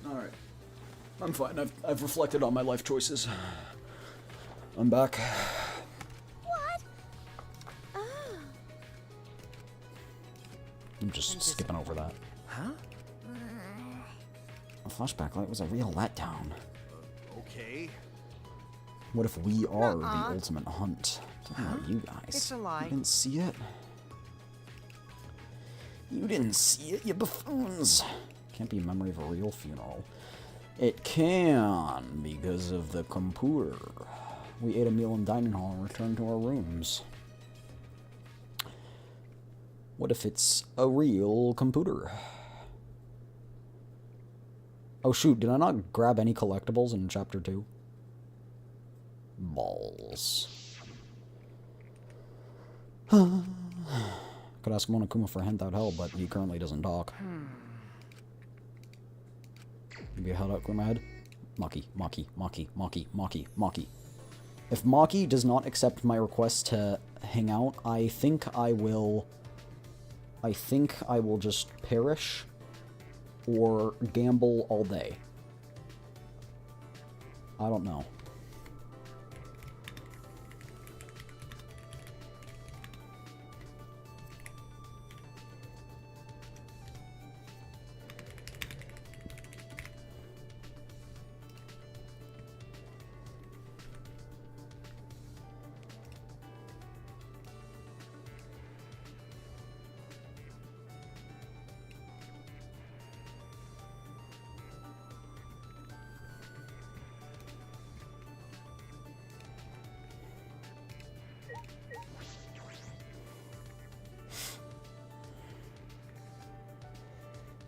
Alright. I'm fine. I've reflected on my life choices. I'm back. What? Oh. I'm just skipping over that. Huh? A flashback light was a real letdown. Okay. What if we are the ultimate hunt? Talking about you guys. It's a lie. You didn't see it? You didn't see it, you buffoons! Can't be a memory of a real funeral. It can, because of the computer. We ate a meal in dining hall and returned to our rooms. What if it's a real computer? Oh shoot, did I not grab any collectibles in chapter 2? Balls. Could ask Monokuma for a hint, that would help, but he currently doesn't talk. Maybe I held out, clear my head. Maki, Maki, Maki, Maki, Maki, Maki. If Maki does not accept my request to hang out, I think I will just perish or gamble all day. I don't know.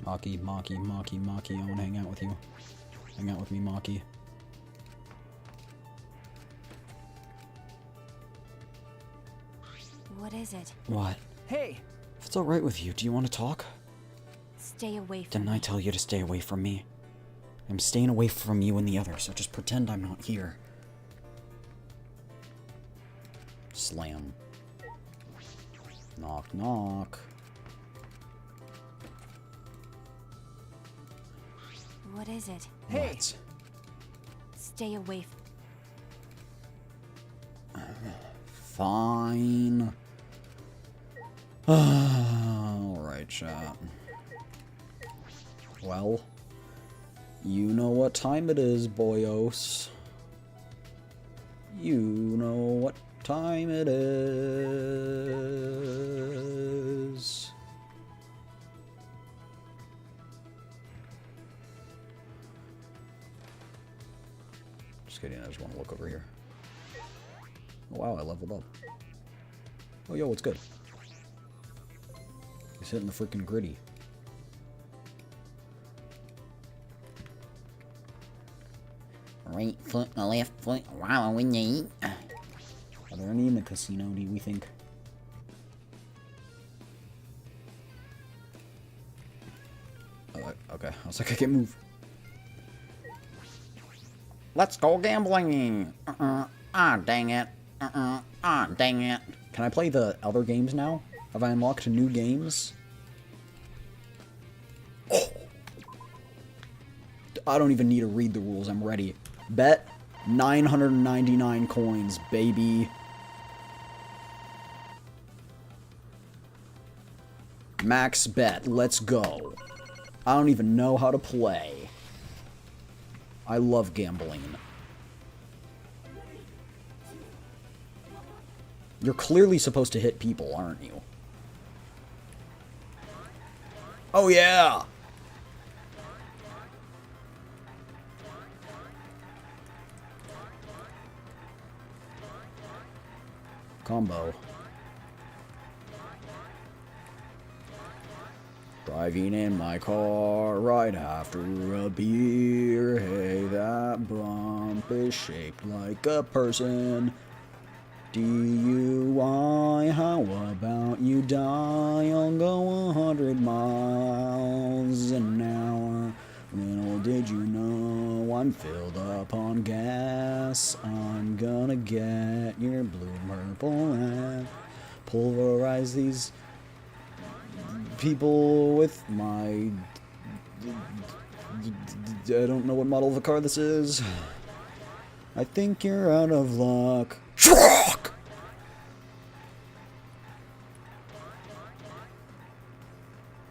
Maki, Maki, Maki, Maki, I want to hang out with you. Hang out with me, Maki. is it? What? Hey! If it's alright with you, do you want to talk? Stay away from Didn't I tell you to stay away from me? I'm staying away from you and the others, so just pretend I'm not here. Slam. Knock, knock. What is it? Hey! What? Stay away Fine. Alright, chat. Well, you know what time it is, boyos. You know what time it is. Just kidding, I just want to look over here. Oh, wow, I leveled up. Oh, yo, what's good? He's hitting the freaking gritty. Right foot, left foot, wow, when you eat. Are there any in the casino, do we think? Okay, I was like, I can't move. Let's go gambling. Ah, dang it. Ah, dang it. Can I play the other games now? Have I unlocked new games? Oh. I don't even need to read the rules, I'm ready. Bet 999 coins, baby. Max bet, let's go. I don't even know how to play. I love gambling. You're clearly supposed to hit people, aren't you? Oh yeah! Combo. Driving in my car right after a beer. Hey, that bump is shaped like a person. DUI, how about you die? I'll go 100 miles an hour. Little did you know I'm filled up on gas. I'm gonna get your blue, purple, and pulverize these people with my... I don't know what model of a car this is. I think you're out of luck. Truck!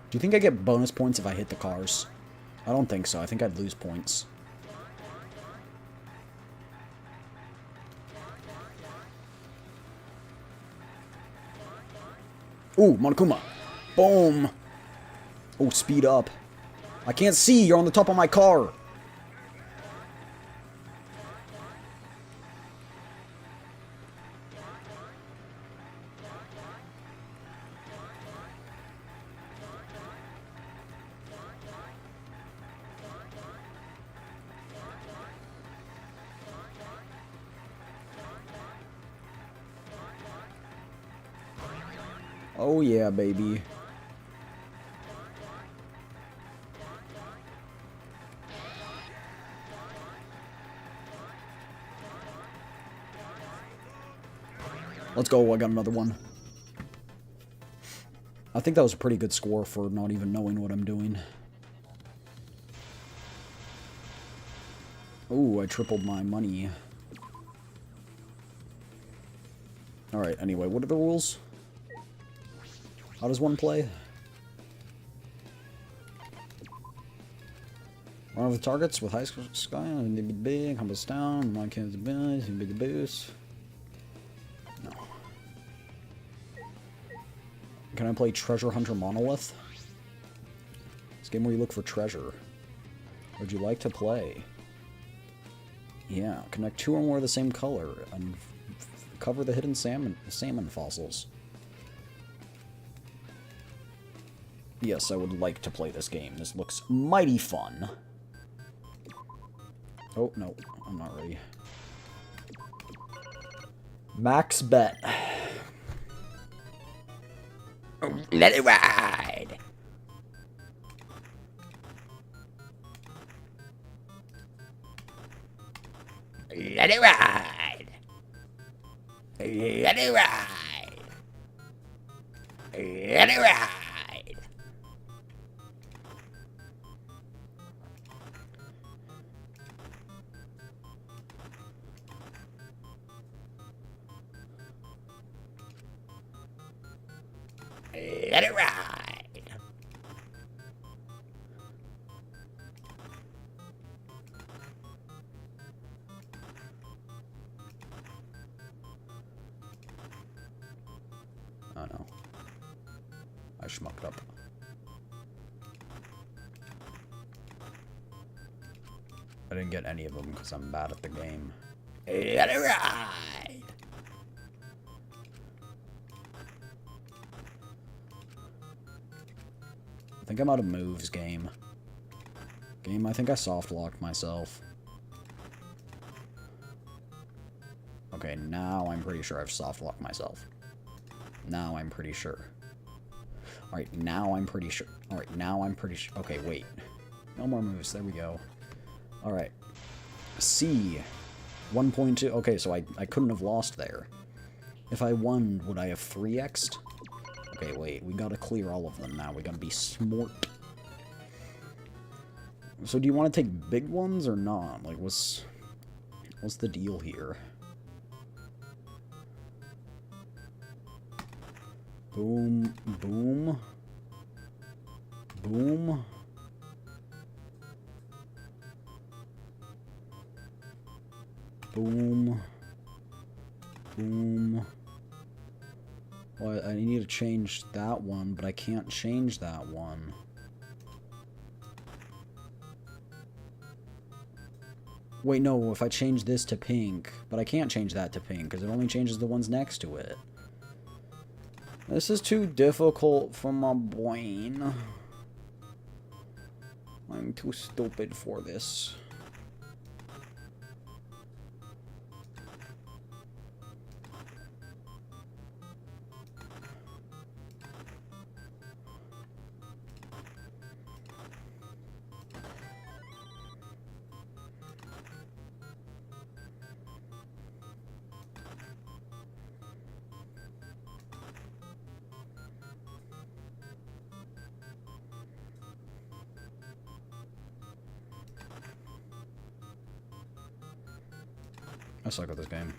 Do you think I get bonus points if I hit the cars? I don't think so. I think I'd lose points. Ooh, Monokuma. Boom. Oh, speed up. I can't see. You're on the top of my car. Oh yeah, baby. Let's go, I got another one. I think that was a pretty good score for not even knowing what I'm doing. Ooh, I tripled my money. Alright, anyway, what are the rules? How does one play? One of the targets with high sky and they be big, humbles down, one can the boost, and be the boost. No. Can I play Treasure Hunter Monolith? This game where you look for treasure. Would you like to play? Yeah, connect 2 or more of the same color and cover the hidden salmon fossils. Yes, I would like to play this game. This looks mighty fun. Oh, no. I'm not ready. Max bet. Let it ride. Let it ride. Let it ride. Let it ride. Let it ride. Oh no. I schmucked up. I didn't get any of them because I'm bad at the game. Let it ride. I think I'm out of moves, game. Game, I think I soft locked myself. Okay, now I'm pretty sure I've soft locked myself. Now I'm pretty sure. Alright, now I'm pretty sure. Alright, now I'm pretty sure. Okay, wait. No more moves. There we go. Alright. C. 1.2. Okay, so I couldn't have lost there. If I won, would I have 3x'd? Okay, wait. We gotta clear all of them now. We gotta be smart. So do you want to take big ones or not? Like, what's the deal here? Boom, boom, boom. Boom, boom. Well, I need to change that one, but I can't change that one. Wait, no, if I change this to pink, but I can't change that to pink, because it only changes the ones next to it. This is too difficult for my brain. I'm too stupid for this. I suck at this game.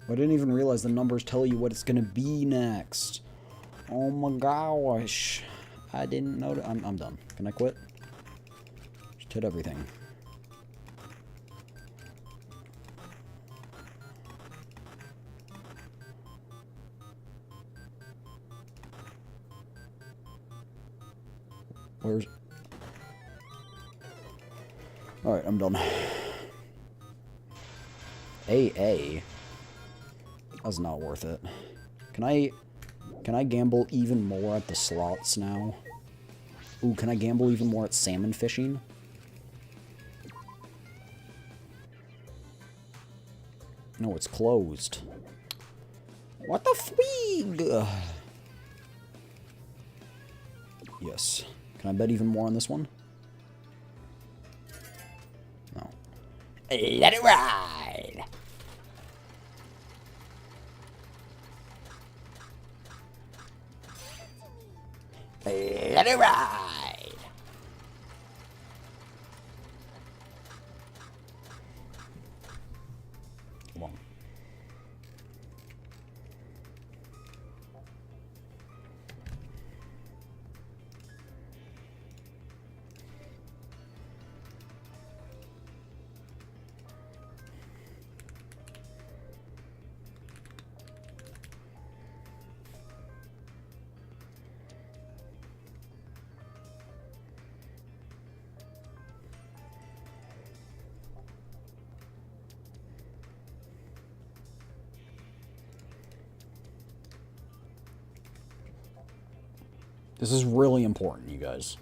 I didn't even realize the numbers tell you what it's gonna be next. Oh my gosh. I didn't know that. I'm done. Can I quit? Just hit everything. Where's... Alright, I'm done. AA? That's not worth it. Can I gamble even more at the slots now? Ooh, can I gamble even more at salmon fishing? No, it's closed. What the fweeg? Yes. Can I bet even more on this one? No. Let it ride. Let it ride. Come on. This is really important, you guys.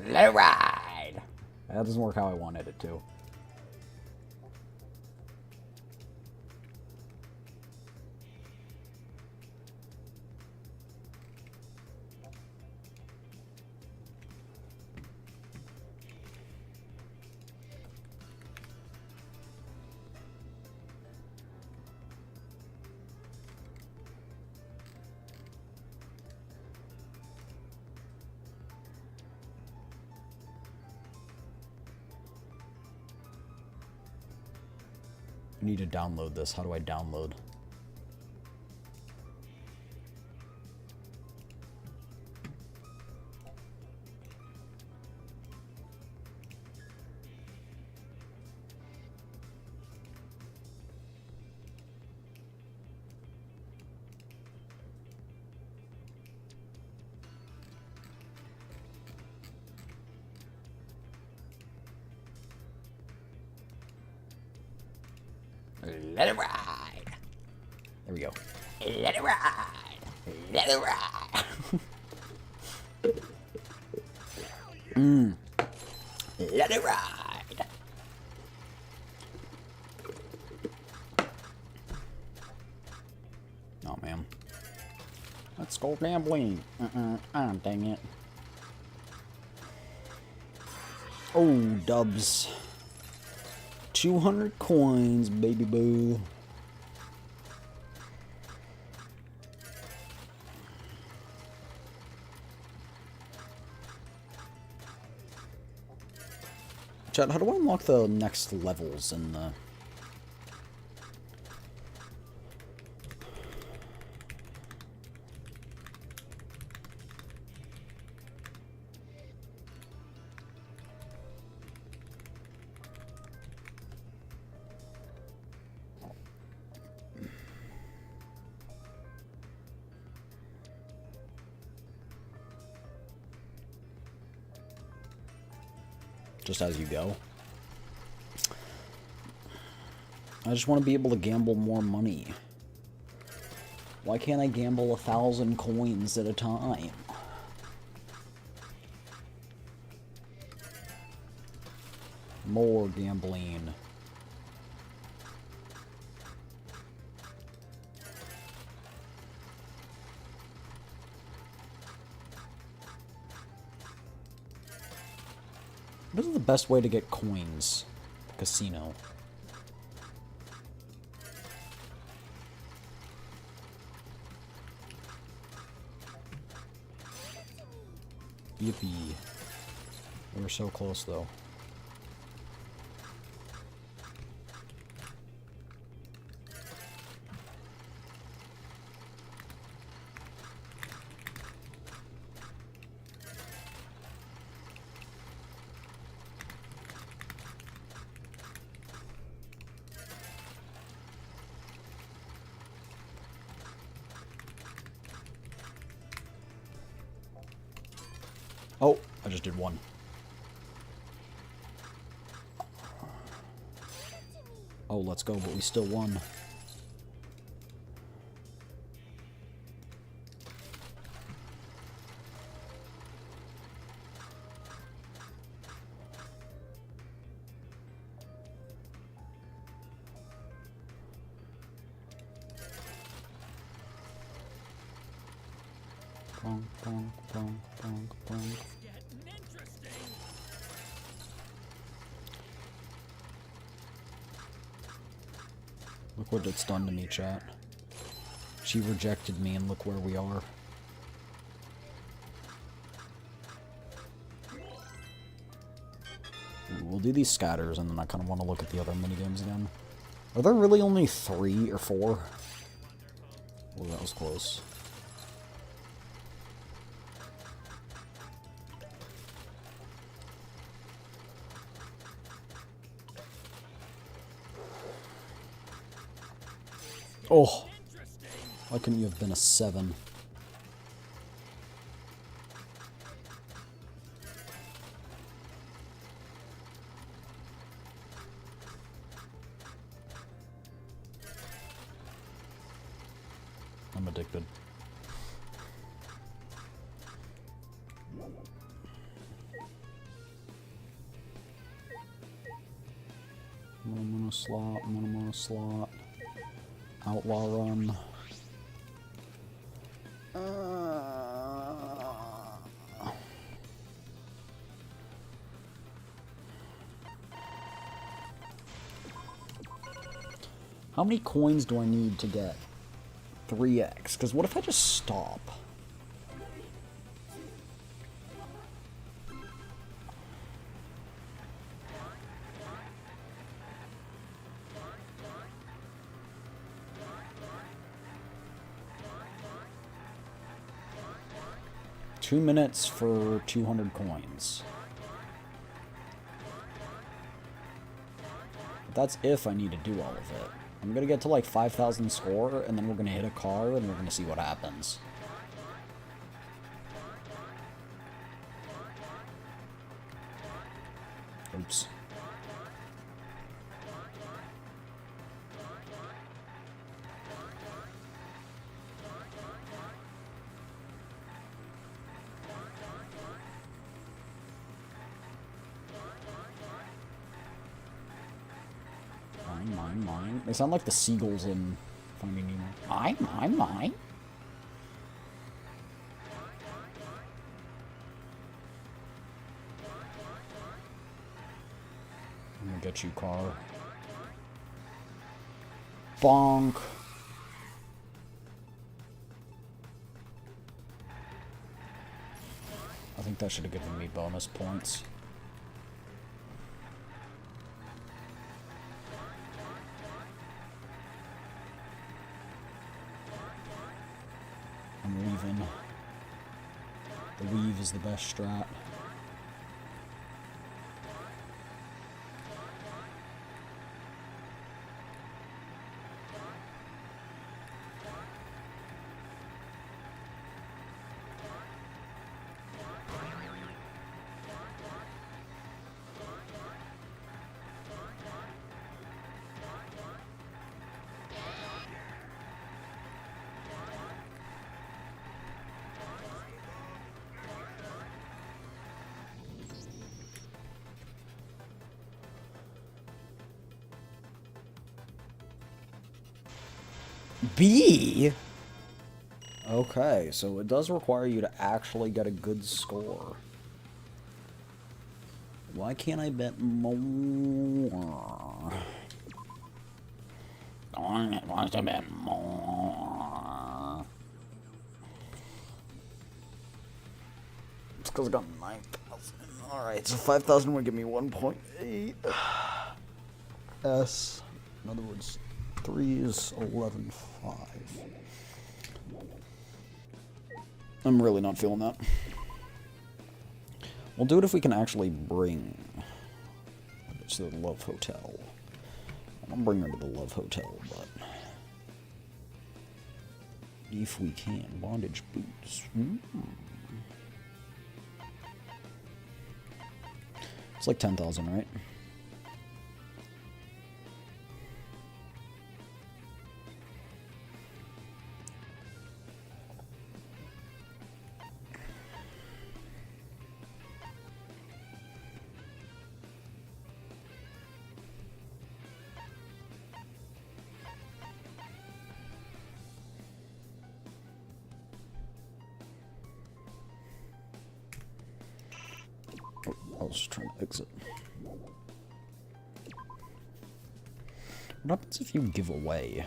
Let it ride. That doesn't work how I wanted it to. I need to download this. How do I download? Let it ride. There we go. Let it ride. Let it ride. Let it ride. Oh, man. Let's go gambling. Ah, dang it. Oh, dubs. 200 coins, baby boo. Chad, how do I unlock the next levels in the... Just as you go? I just want to be able to gamble more money. Why can't I gamble 1,000 coins at a time? More gambling. What is the best way to get coins? Casino. Yippee. We were so close, though. Oh, I just did one. Oh, let's go, but we still won. Bonk, bonk, bonk, bonk, bonk. Look what it's done to me, chat. She rejected me, and look where we are. Ooh, we'll do these scatters, and then I kind of want to look at the other minigames again. Are there really only 3 or 4? Oh, that was close. Oh, why couldn't you have been a 7? I'm addicted. slot. Outlaw run. How many coins do I need to get 3x? Because what if I just stop? Two minutes for 200 coins. But that's if I need to do all of it. I'm gonna get to like 5,000 score, and then we're gonna hit a car, and we're gonna see what happens. Oops. Mine. They sound like the seagulls in Finding Nemo. Mine. I'm gonna get you, car. Bonk. I think that should have given me bonus points. I'm leaving. The weave is the best strat. B? Okay, so it does require you to actually get a good score. Why can't I bet more? I want to bet more. It's because I got 9,000. Alright, so 5,000 would give me 1.8. S. In other words, 3 is 11.5. I'm really not feeling that. We'll do it if we can actually bring it to the Love Hotel. I won't bring her to the Love Hotel, but if we can. Bondage boots. It's like 10,000, right? I was just trying to exit. What happens if you give away?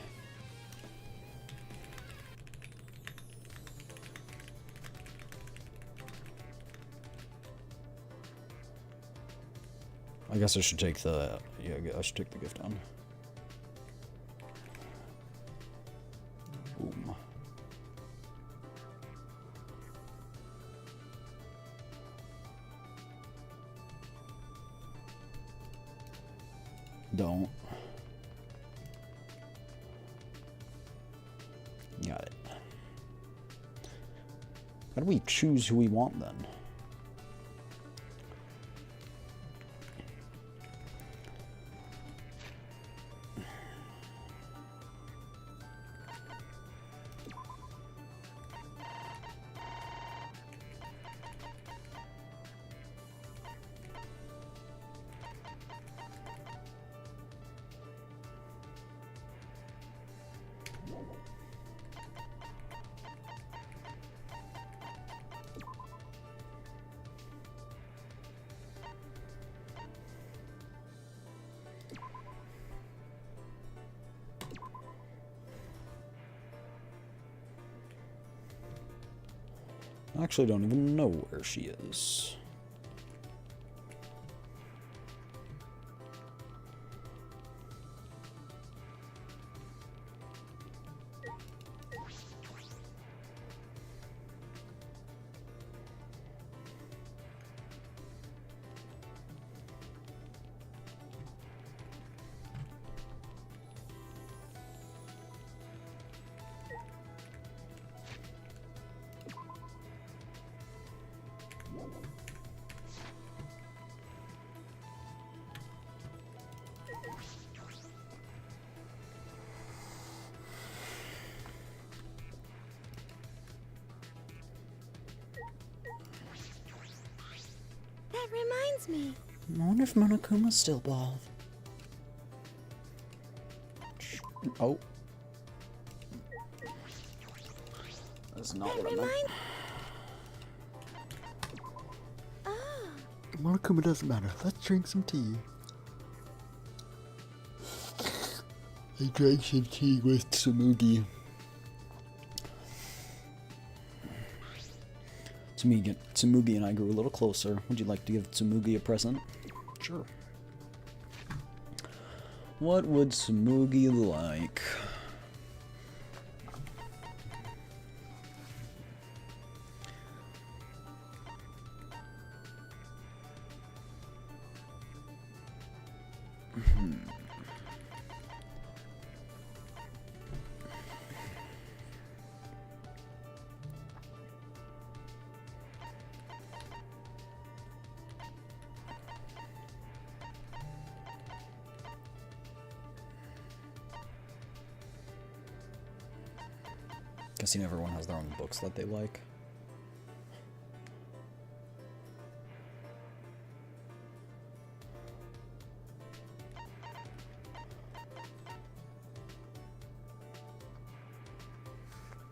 I guess I should take the... yeah, I should take the gift on. Boom. Don't. Got it. How do we choose who we want then? I actually don't even know where she is. That reminds me. I wonder if Monokuma's still bald. Oh. That's not what I meant. Oh. Monokuma doesn't matter. Let's drink some tea. I drank some tea with Tsumugi. Tsumugi and I grew a little closer. Would you like to give Tsumugi a present? Sure. What would Tsumugi like? Guessing everyone has their own books that they like.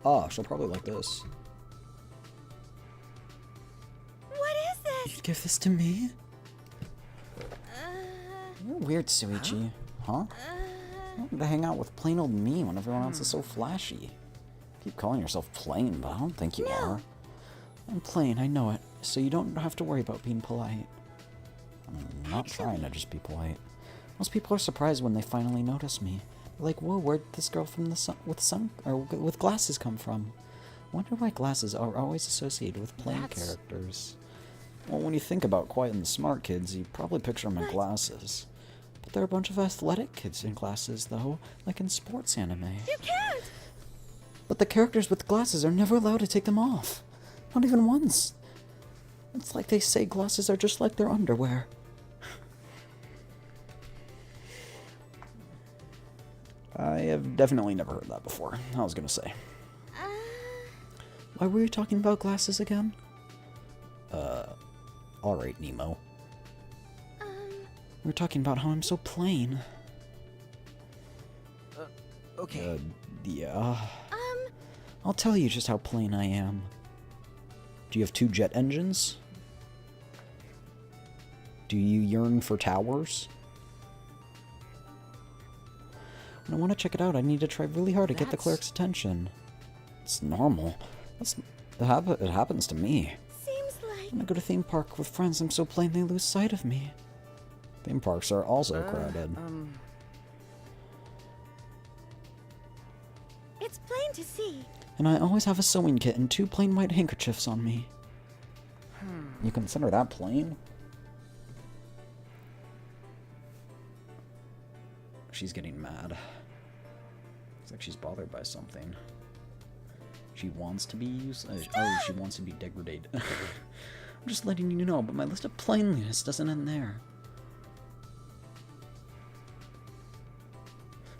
Ah, she'll probably like this. What is this? You'd give this to me? You're weird, Suichi. Huh? You want to hang out with plain old me when everyone else is so flashy. Keep calling yourself plain, but I don't think you are. I'm plain, I know it, so you don't have to worry about being polite. I'm not trying to just be polite. Most people are surprised when they finally notice me. They're like, whoa, where'd this girl from the with glasses come from? Wonder why glasses are always associated with plain characters. Well, when you think about quiet and the smart kids, you probably picture them in glasses. But there are a bunch of athletic kids in glasses, though, like in sports anime. You can't! But the characters with glasses are never allowed to take them off. Not even once. It's like they say glasses are just like their underwear. I have definitely never heard that before. I was gonna say. Why were you talking about glasses again? Alright, Nemo. We were talking about how I'm so plain. Okay. Yeah. I'll tell you just how plain I am. Do you have 2 jet engines? Do you yearn for towers? When I want to check it out, I need to try really hard to get the cleric's attention. It's normal. It happens to me. Seems like... When I go to theme park with friends, I'm so plain they lose sight of me. Theme parks are also crowded. It's plain to see. And I always have a sewing kit and 2 plain white handkerchiefs on me. You consider that plain? She's getting mad. Looks like she's bothered by something. She wants to be used. Oh, she wants to be degraded. I'm just letting you know, but my list of plainness doesn't end there.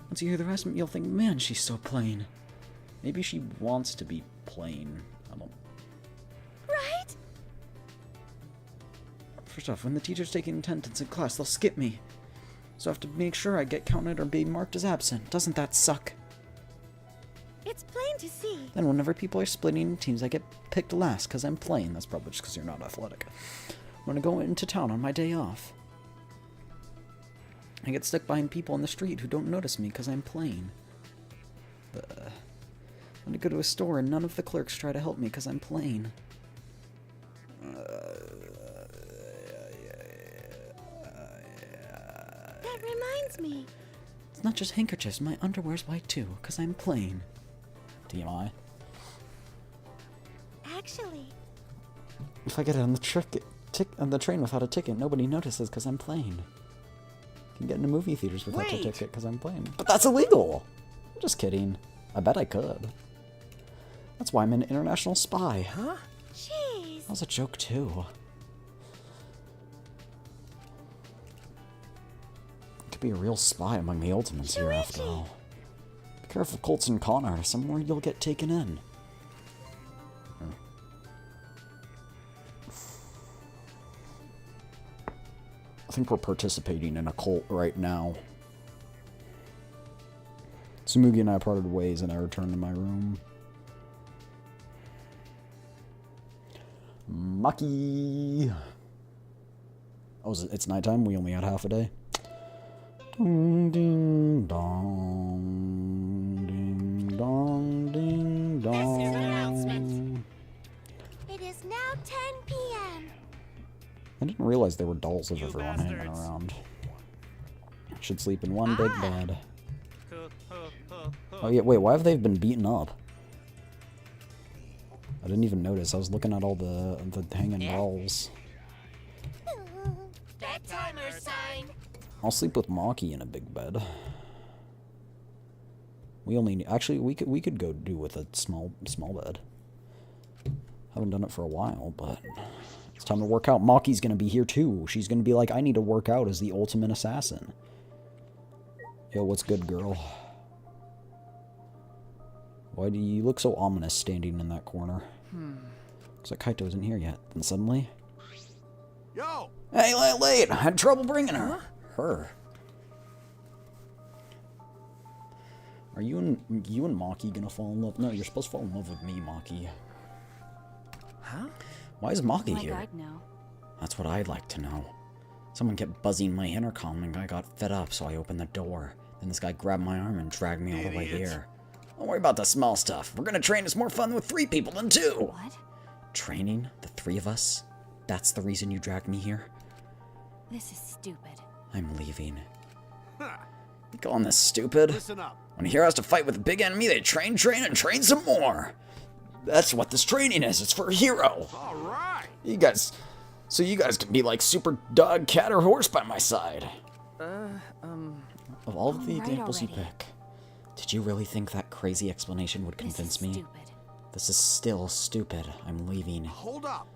Once you hear the rest, you'll think, man, she's so plain. Maybe she wants to be plain. I don't... Right? First off, when the teacher's taking attendance in class, they'll skip me. So I have to make sure I get counted or be marked as absent. Doesn't that suck? It's plain to see. Then whenever people are splitting in teams, I get picked last because I'm plain. That's probably just because you're not athletic. When I go into town on my day off, I get stuck behind people on the street who don't notice me because I'm plain. When I go to a store and none of the clerks try to help me because I'm plain. It's not just handkerchiefs, my underwear's white too, because I'm plain. TMI. Actually, If I get on the train without a ticket, nobody notices because I'm plain. I can get into movie theaters without a ticket because I'm plain. But that's illegal! I'm just kidding. I bet I could. That's why I'm an international spy. Huh? jeez. That was a joke too. Could be a real spy among the Ultimates here after all. Be careful, Colts and con artists. Somewhere you'll get taken in. I think we're participating in a cult right now. Tsumugi and I parted ways and I returned to my room. Maki! Oh, it's nighttime? We only had half a day? Ding, ding, dong. Ding, dong, ding, dong. This is an announcement. It is now 10 p.m. I didn't realize there were dolls of everyone hanging around. Should sleep in one big bed. Oh yeah, wait, why have they been beaten up? I didn't even notice. I was looking at all the hanging dolls. Bedtimer sign. I'll sleep with Maki in a big bed. Actually we could go do with a small bed. Haven't done it for a while, but it's time to work out. Maki's gonna be here too. She's gonna be like, I need to work out as the ultimate assassin. Yo, what's good, girl? Why do you look so ominous standing in that corner? Looks like Kaito isn't here yet. Then suddenly... Yo! Hey, late! I had trouble bringing her. Her. Are you and Maki gonna fall in love? No, you're supposed to fall in love with me, Maki. Huh? Why is Maki here? I'd know. That's what I'd like to know. Someone kept buzzing my intercom and I got fed up, so I opened the door. Then this guy grabbed my arm and dragged me all the way here. Don't worry about the small stuff. We're gonna train. It's more fun with 3 people than 2. What? Training? The 3 of us? That's the reason you dragged me here? This is stupid. I'm leaving. You calling this stupid? Listen up. When a hero has to fight with a big enemy, they train, and train some more. That's what this training is. It's for a hero. All right. So you guys can be like super dog, cat, or horse by my side. Of all of the examples you pick, did you really think that crazy explanation would convince me? Stupid. This is still stupid. I'm leaving. Hold up.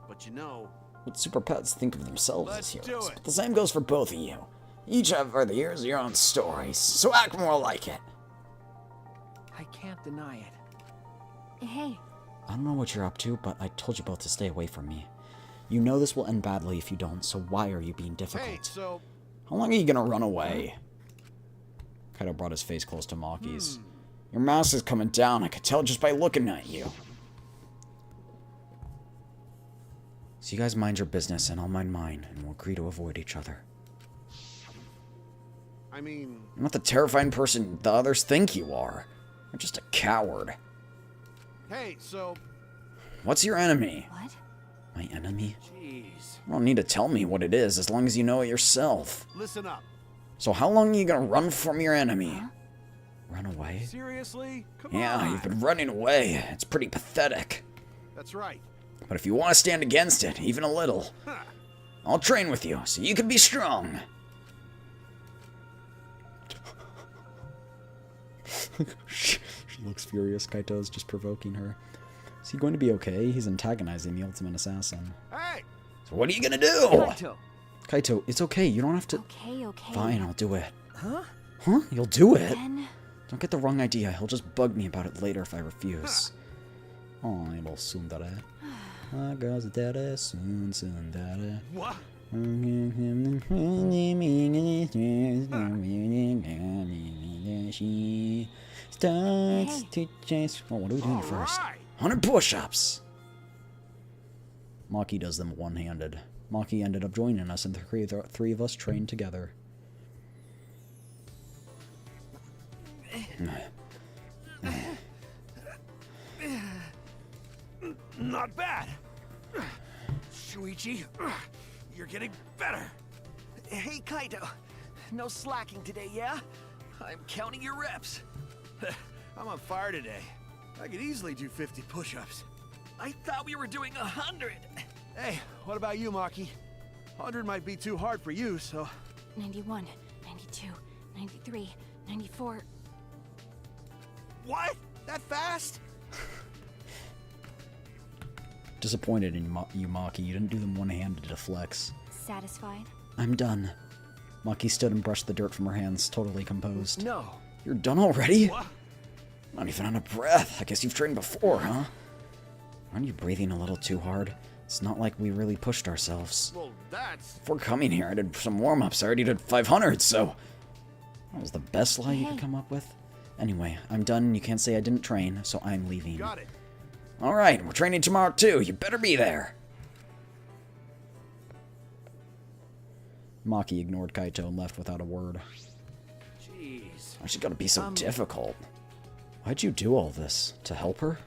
But you know... What super pets think of themselves Let's as do heroes. it. But the same goes for both of you. Each have over the years your own stories, so act more like it. I can't deny it. Hey, I don't know what you're up to, but I told you both to stay away from me. You know this will end badly if you don't, so why are you being difficult? Hey, so... How long are you gonna run away? Kaito brought his face close to Maki's. Your mask is coming down, I could tell just by looking at you. So you guys mind your business and I'll mind mine, and we'll agree to avoid each other. I mean... You're not the terrifying person the others think you are. You're just a coward. Hey, so... What's your enemy? what? My enemy? Jeez. You don't need to tell me what it is, as long as you know it yourself. Listen up. So how long are you gonna run from your enemy? Run away? Seriously? Come Yeah, on. you've been running away. It's pretty pathetic. That's right. But if you want to stand against it, even a little, Huh. I'll train with you, so you can be strong. She looks furious. Kaito's just provoking her. Is he going to be okay? He's antagonizing the ultimate assassin. Hey! So what are you gonna do? Kaito. Kaito, it's okay. You don't have to... Okay, okay. Fine, I'll do it. Huh? Huh? You'll do it? Then, Don't get the wrong idea. He'll just bug me about it later if I refuse. Oh, little tsundere. My girl's a daddy, tsundere. What? She starts to chase. Oh, what are we doing first? Right. 100 push-ups. Maki does them one-handed. Maki ended up joining us, and the 3 of us trained together. Not bad. Shuichi, you're getting better. Hey, Kaito. No slacking today, yeah? I'm counting your reps. I'm on fire today. I could easily do 50 push-ups. I thought we were doing 100. Hey, what about you, Maki? 100 might be too hard for you, so... 91, 92, 93, 94. What? That fast? Disappointed in you, Maki. You didn't do them one-handed to flex. Satisfied? I'm done. Maki stood and brushed the dirt from her hands, totally composed. No. You're done already? What? Not even out of breath. I guess you've trained before, huh? Aren't you breathing a little too hard? It's not like we really pushed ourselves. Well, that's... Before coming here, I did some warm-ups. I already did 500, so... That was the best lie you could come up with? Anyway, I'm done. You can't say I didn't train, so I'm leaving. Got it. Alright, we're training tomorrow too. You better be there. Maki ignored Kaito and left without a word. Jeez. Why's she gotta be so difficult? Why'd you do all this? To help her?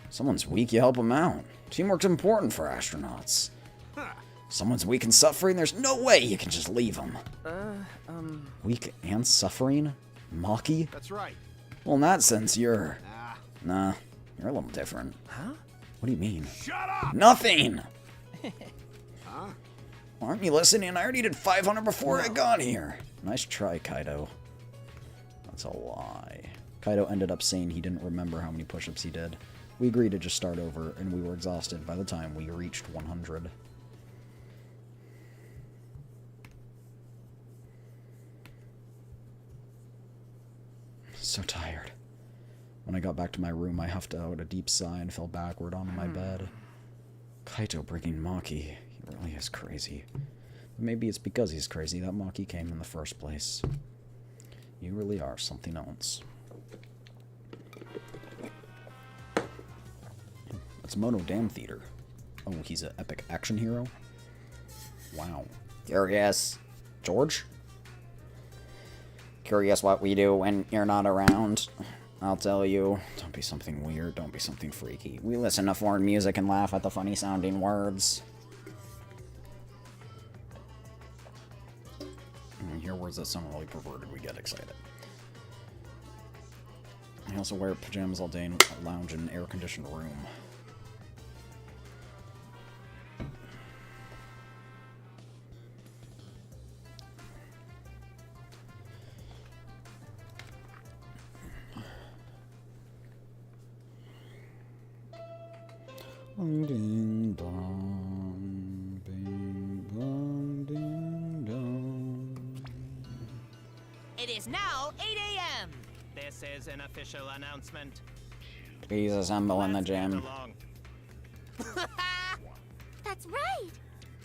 Someone's weak, you help them out. Teamwork's important for astronauts. Someone's weak and suffering, there's no way you can just leave them. Weak and suffering? Maki? That's right. Well, in that sense, you're... Nah. Nah, you're a little different. Huh? What do you mean? Shut up! Nothing! Huh? Aren't you listening? I already did 500 before I got here. Nice try, Kaito. That's a lie. Kaito ended up saying he didn't remember how many push-ups he did. We agreed to just start over, and we were exhausted by the time we reached 100. So tired. When I got back to my room, I huffed out a deep sigh and fell backward onto my bed. Kaito bringing Maki. He really is crazy. But maybe it's because he's crazy that Maki came in the first place. You really are something else. That's Mono Dam Theater. Oh, he's an epic action hero? Wow. Curious. George? Curious what we do when you're not around. I'll tell you. Don't be something weird. Don't be something freaky. We listen to foreign music and laugh at the funny sounding words. When we hear words that sound really perverted, we get excited. I also wear pajamas all day and lounge in an air-conditioned room. Ding dong, ding dong, ding dong. It is now 8 a.m. This is an official announcement. Please assemble in the Let's get gym. along. That's right!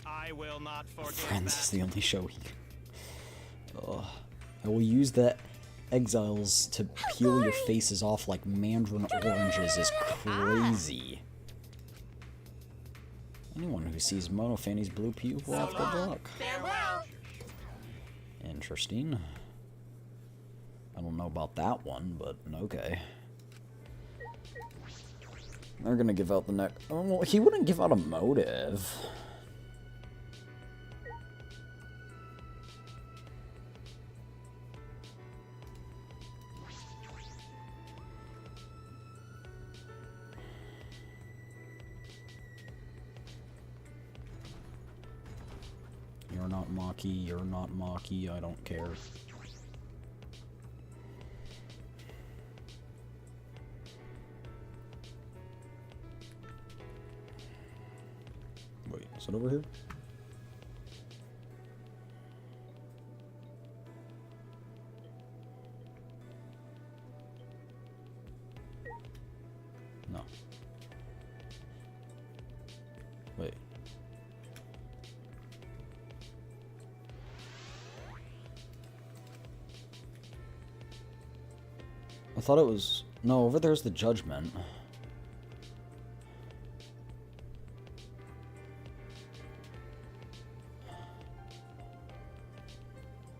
I will not forget Friends is that. the only show he... Ugh. I will use the exiles to peel your faces off like mandarin oranges is crazy. Anyone who sees Mono Fanny's blue pube will have the book. Farewell. Interesting. I don't know about that one, but okay. They're gonna give out the neck. Oh, well, he wouldn't give out a motive. You're not Maki, you're not Maki, I don't care. Wait, is it over here? No. Wait. I thought it was... No, over there's the judgment.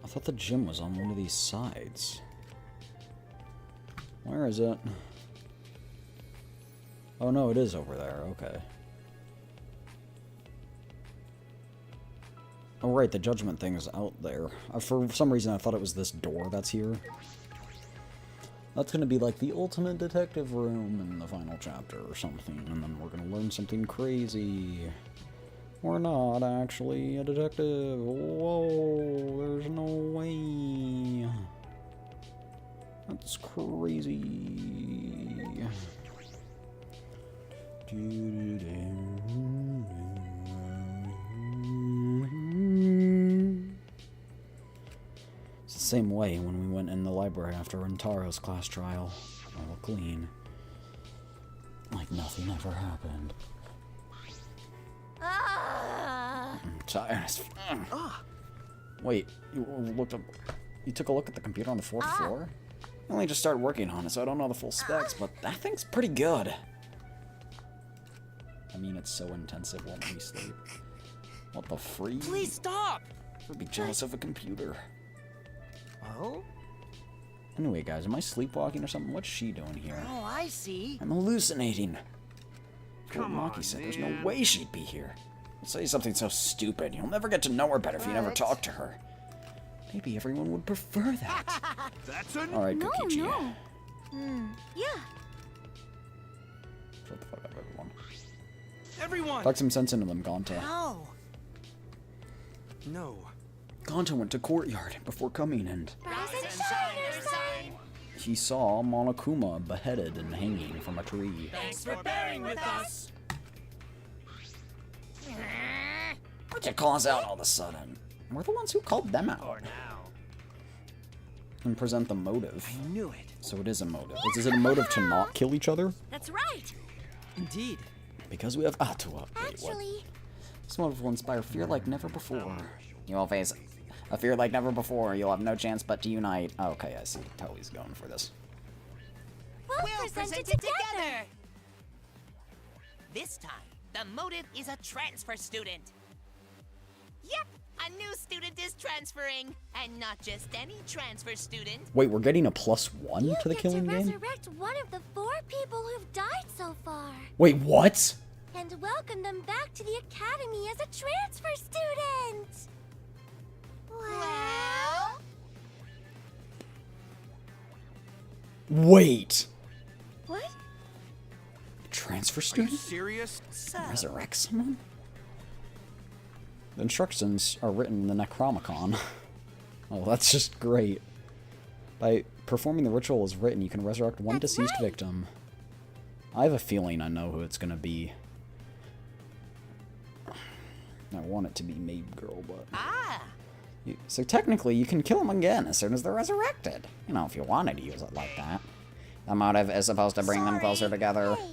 I thought the gym was on one of these sides. Where is it? Oh no, it is over there, okay. Oh, right, the judgment thing is out there. For some reason, I thought it was this door that's here. That's gonna be like the ultimate detective room in the final chapter or something, and then we're gonna learn something crazy. We're not actually a detective. Whoa, there's no way. That's crazy. It's the same way when we went in the library after Rintaro's class trial. All clean. Like nothing ever happened. I'm tired as fuck. Wait, you took a look at the computer on the 4th floor? I only just started working on it, so I don't know the full specs, but that thing's pretty good. I mean, it's so intense it won't let me sleep. What the freak? Please stop! I'd be jealous of a computer. Oh? Anyway, guys, am I sleepwalking or something? What's she doing here? Oh, I see. I'm hallucinating. Come Maki on, said there's no man. way she'd be here. I'll say something so stupid. You'll never get to know her better if you never What? talk to her. Maybe everyone would prefer that. That's a Alright, No, Kokichi. no. Yeah. Shut the fuck up, everyone. Everyone! Talk some sense into them, Gonta. No. No. Gonta went to courtyard before coming, and Rise and shine, your sign. he saw Monokuma beheaded and hanging from a tree. Thanks for bearing with us. What'd you call us out all of a sudden? We're the ones who called them out. For now. And present the motive. I knew it. So it is a motive. Is it a motive to not kill each other? That's right. Indeed. Because we have Atua. Wait, what? Actually, This motive will inspire fear like never before. You will face a fear like never before. You'll have no chance but to unite. Okay, I see. Toei's going for this. we'll present it together. This time, the motive is a transfer student. Yep, a new student is transferring. And not just any transfer student. Wait, we're getting a +1 You to the get killing to game? resurrect one of the 4 people who've died so far. Wait, what? And welcome them back to the academy as a transfer student. Well, Wait! what? Transfer Are you student? serious? Resurrect someone? The instructions are written in the Necronomicon. Oh, that's just great. By performing the ritual as written, you can resurrect one That's deceased right. victim. I have a feeling I know who it's gonna be. I want it to be Maid Girl, but... Ah, So technically, you can kill them again as soon as they're resurrected. You know, if you wanted to use it like that. The motive is supposed to bring them closer together. Hey,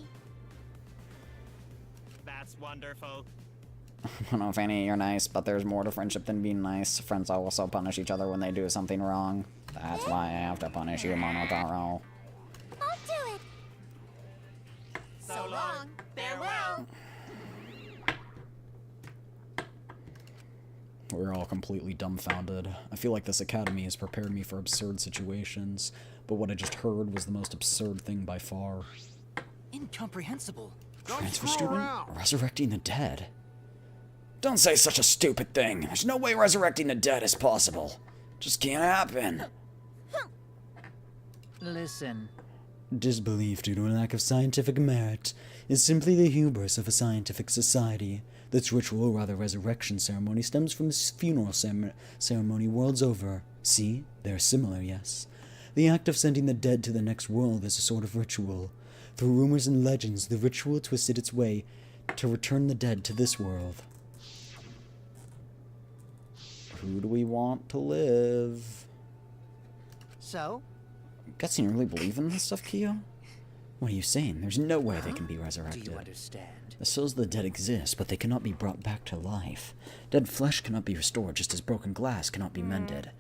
That's wonderful. I don't know if any you're nice, but there's more to friendship than being nice. Friends also punish each other when they do something wrong. That's why I have to punish you, Monotaro. I'll do it. so long. Farewell. We're all completely dumbfounded. I feel like this academy has prepared me for absurd situations, but what I just heard was the most absurd thing by far. Incomprehensible. Don't Transfer screw student? around. Resurrecting the dead? Don't say such a stupid thing. There's no way resurrecting the dead is possible. Just can't happen. Listen. Disbelief due to a lack of scientific merit is simply the hubris of a scientific society. This ritual, or rather resurrection ceremony, stems from this funeral ceremony worlds over. See? They're similar, yes. The act of sending the dead to the next world is a sort of ritual. Through rumors and legends, the ritual twisted its way to return the dead to this world. Who do we want to live? So? Guessing you really believe in this stuff, Kyo? What are you saying? There's no way they can be Do resurrected. you understand? The souls of the dead exist, but they cannot be brought back to life. Dead flesh cannot be restored, just as broken glass cannot be mended.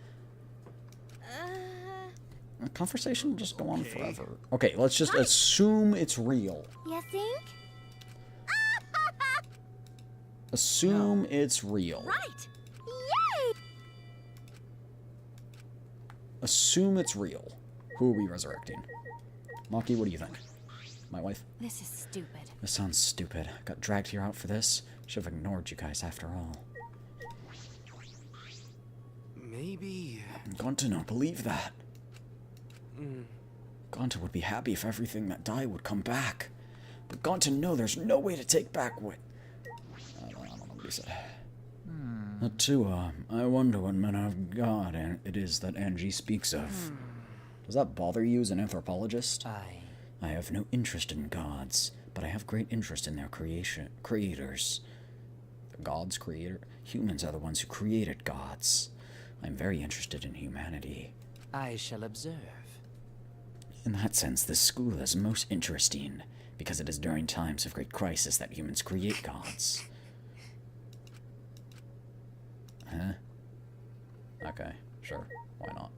A conversation will just go on forever. Okay, let's just assume it's real. You think? Assume it's real. Right. Yay! Assume it's real. Who are we resurrecting? Maki, what do you think? My wife? This is stupid. This sounds stupid. Got dragged here out for this? Should have ignored you guys after all. maybe... Gonta don't believe that. Gonta would be happy if everything that died would come back. But Gonta know there's no way to take back what... I don't know what he said. Atua, I wonder what manner of God it is that Angie speaks of. Does that bother you as an anthropologist? I have no interest in gods, but I have great interest in their creators. The gods creator? Humans are the ones who created gods. I'm very interested in humanity. I shall observe. In that sense, this school is most interesting, because it is during times of great crisis that humans create gods. Huh? Okay, sure. Why not?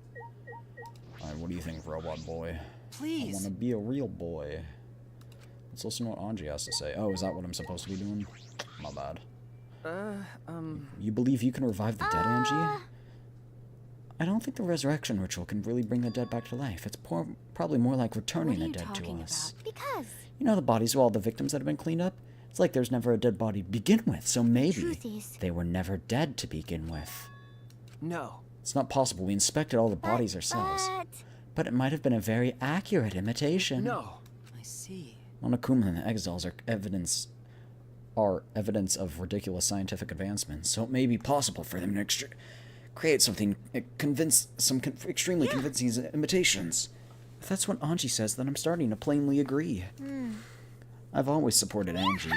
Alright, what do you think, robot boy? Please. I want to be a real boy. Let's listen to what Angie has to say. Oh, is that what I'm supposed to be doing? My bad. You believe you can revive the dead, Angie? I don't think the resurrection ritual can really bring the dead back to life. It's probably more like returning the dead to us. Because You know the bodies of all the victims that have been cleaned up? It's like there's never a dead body to begin with, so maybe they were never dead to begin with. No. It's not possible. We inspected all the bodies ourselves. But it might have been a very accurate imitation. No. I see. Monokuma and the exiles are evidence of ridiculous scientific advancements, so it may be possible for them to create something, extremely convincing imitations. If that's what Angie says, then I'm starting to plainly agree. I've always supported Angie.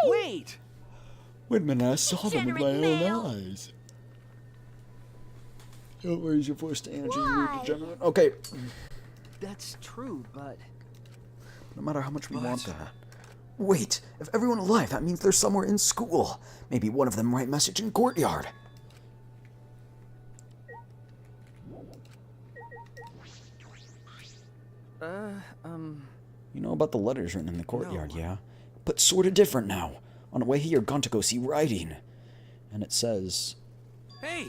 Wait! Wait a minute, I saw them with my own eyes. Don't raise your voice to Angie, you degenerate. Okay. That's true, but... No matter how much we want that. Wait, if everyone alive, that means they're somewhere in school. Maybe one of them write message in courtyard. You know about the letters written in the courtyard, yeah? But sorta different now. On the way here, gone to go see writing. And it says... Hey!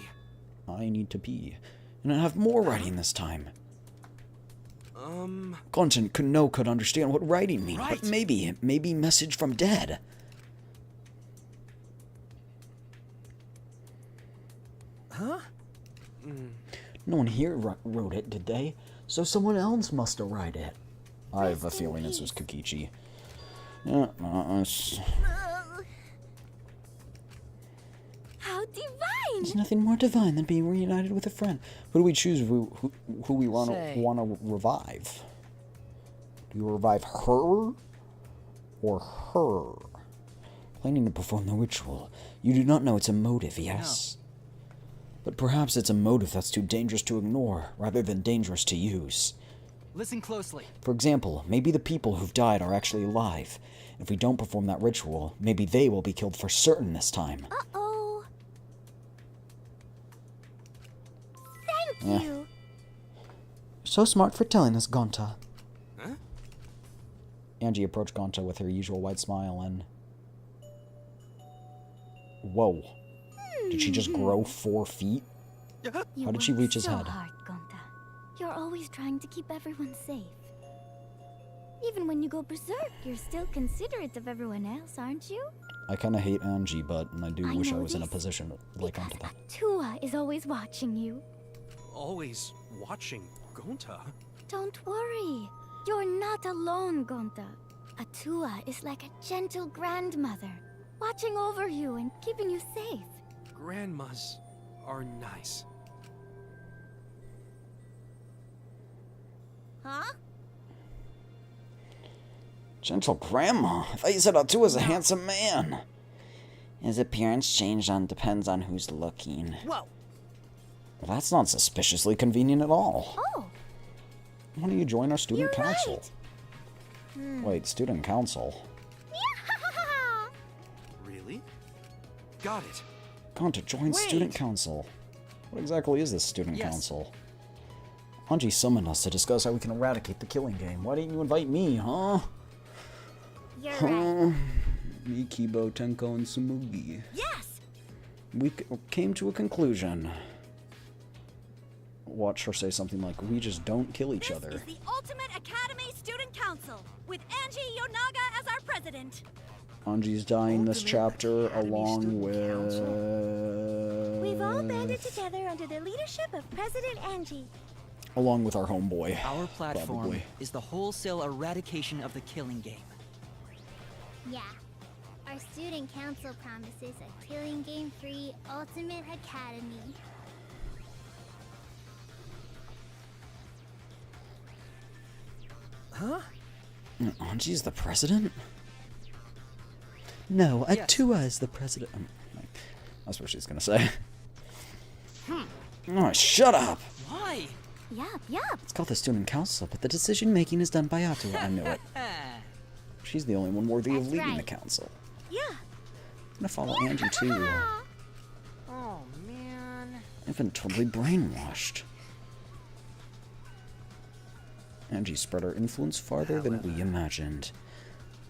I need to pee. And I have more writing this time. Gonten could understand what writing means, but maybe message from dead. Huh? No one here wrote it, did they? So someone else must have write it. I have a feeling this was Kokichi. Yeah, how divine! There's nothing more divine than being reunited with a friend. Who do we choose? Who we want to revive? Do you revive her or her? Planning to perform the ritual. You do not know it's a motive, yes? No. But perhaps it's a motive that's too dangerous to ignore, rather than dangerous to use. Listen closely. For example, maybe the people who've died are actually alive. If we don't perform that ritual, maybe they will be killed for certain this time. Uh-oh. Thank you. You're so smart for telling us, Gonta. Huh? Angie approached Gonta with her usual white smile and... Whoa. Did she just grow 4 feet? How did she reach his head? Hard, Gonta. You're always trying to keep everyone safe. Even when you go berserk, you're still considerate of everyone else, aren't you? I kind of hate Angie, but I do wish I was in a position like because Gonta. Atua is always watching you. Always watching Gonta? Don't worry. You're not alone, Gonta. Atua is like a gentle grandmother, watching over you and keeping you safe. Grandmas are nice. Huh? Gentle grandma? I thought you said Atua's a handsome man. His appearance depends on who's looking. Whoa. Well, that's not suspiciously convenient at all. Oh. Why don't you join our student You're council? right. Wait, student council? Really? Got it. Gone to join student council. What exactly is this student council? Angie summoned us to discuss how we can eradicate the killing game. Why didn't you invite me, huh? You're right. Me, Kibo, Tenko, and Sumugi. Yes! We came to a conclusion. Watch her say something like, we just don't kill each other. This is the Ultimate Academy Student Council, with Angie Yonaga as our president. Anji's dying this chapter along with... We've all banded together under the leadership of President Angie. Along with our homeboy. Our platform probably. is the wholesale eradication of the killing game. Yeah. Our student council promises a killing game-free ultimate academy. Huh? Anji's the president? No, Yes. Atua is the president. That's what she's gonna say. Oh, shut up! Why? Yup. It's called the student council, but the decision making is done by Atua. I knew it. She's the only one worthy of That's leading the right. council. Yeah. I'm gonna follow Angie too. Oh, man. I've been totally brainwashed. Angie spread her influence farther than we imagined.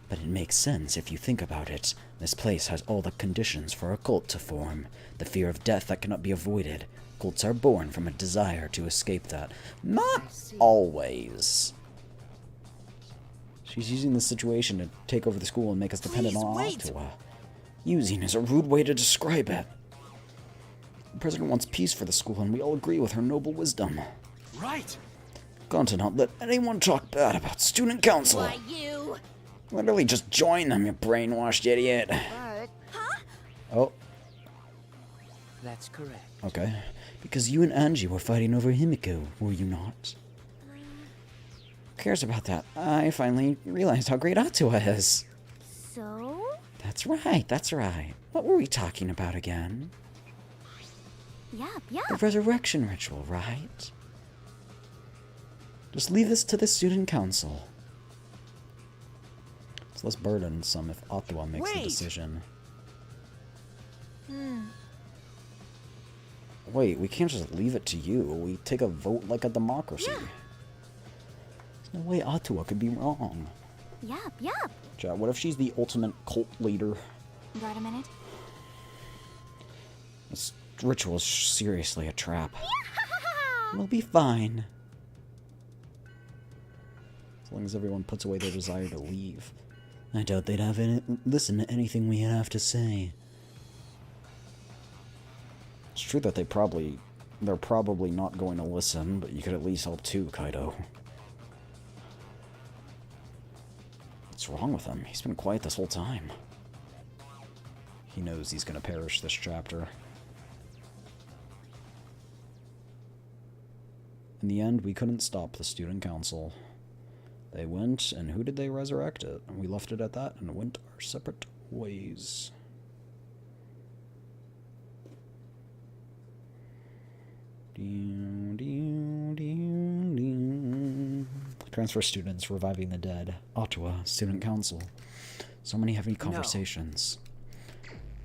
But it makes sense if you think about it. This place has all the conditions for a cult to form. The fear of death that cannot be avoided. Cults are born from a desire to escape that. Not always. She's using this situation to take over the school and make us dependent Please, on wait. Atua. Using is a rude way to describe it. The president wants peace for the school, and we all agree with her noble wisdom. Right. Gone to not let anyone talk bad about student council. Why, you? Literally just join them, you brainwashed idiot. But Oh, that's correct. okay. Because you and Angie were fighting over Himiko, were you not? Who cares about that? I finally realized how great Atua is. So? That's right. What were we talking about again? Yup. The resurrection ritual, right? Just leave this to the student council. It's less burdensome if Atua makes the Wait. decision. Wait, we can't just leave it to you. We take a vote like a democracy. There's no way Atua could be wrong. Yup. Chat, what if she's the ultimate cult leader? Got a minute? This ritual is seriously a trap. We'll be fine. As long as everyone puts away their desire to leave. I doubt they'd listen to anything we have to say. It's true that they're probably not going to listen, but you could at least help too, Kaido. What's wrong with him? He's been quiet this whole time. He knows he's gonna perish this chapter. In the end, we couldn't stop the student council. They went, and who did they resurrect it? We left it at that and went our separate ways. Transfer students reviving the dead. Atua, student council. So many heavy conversations.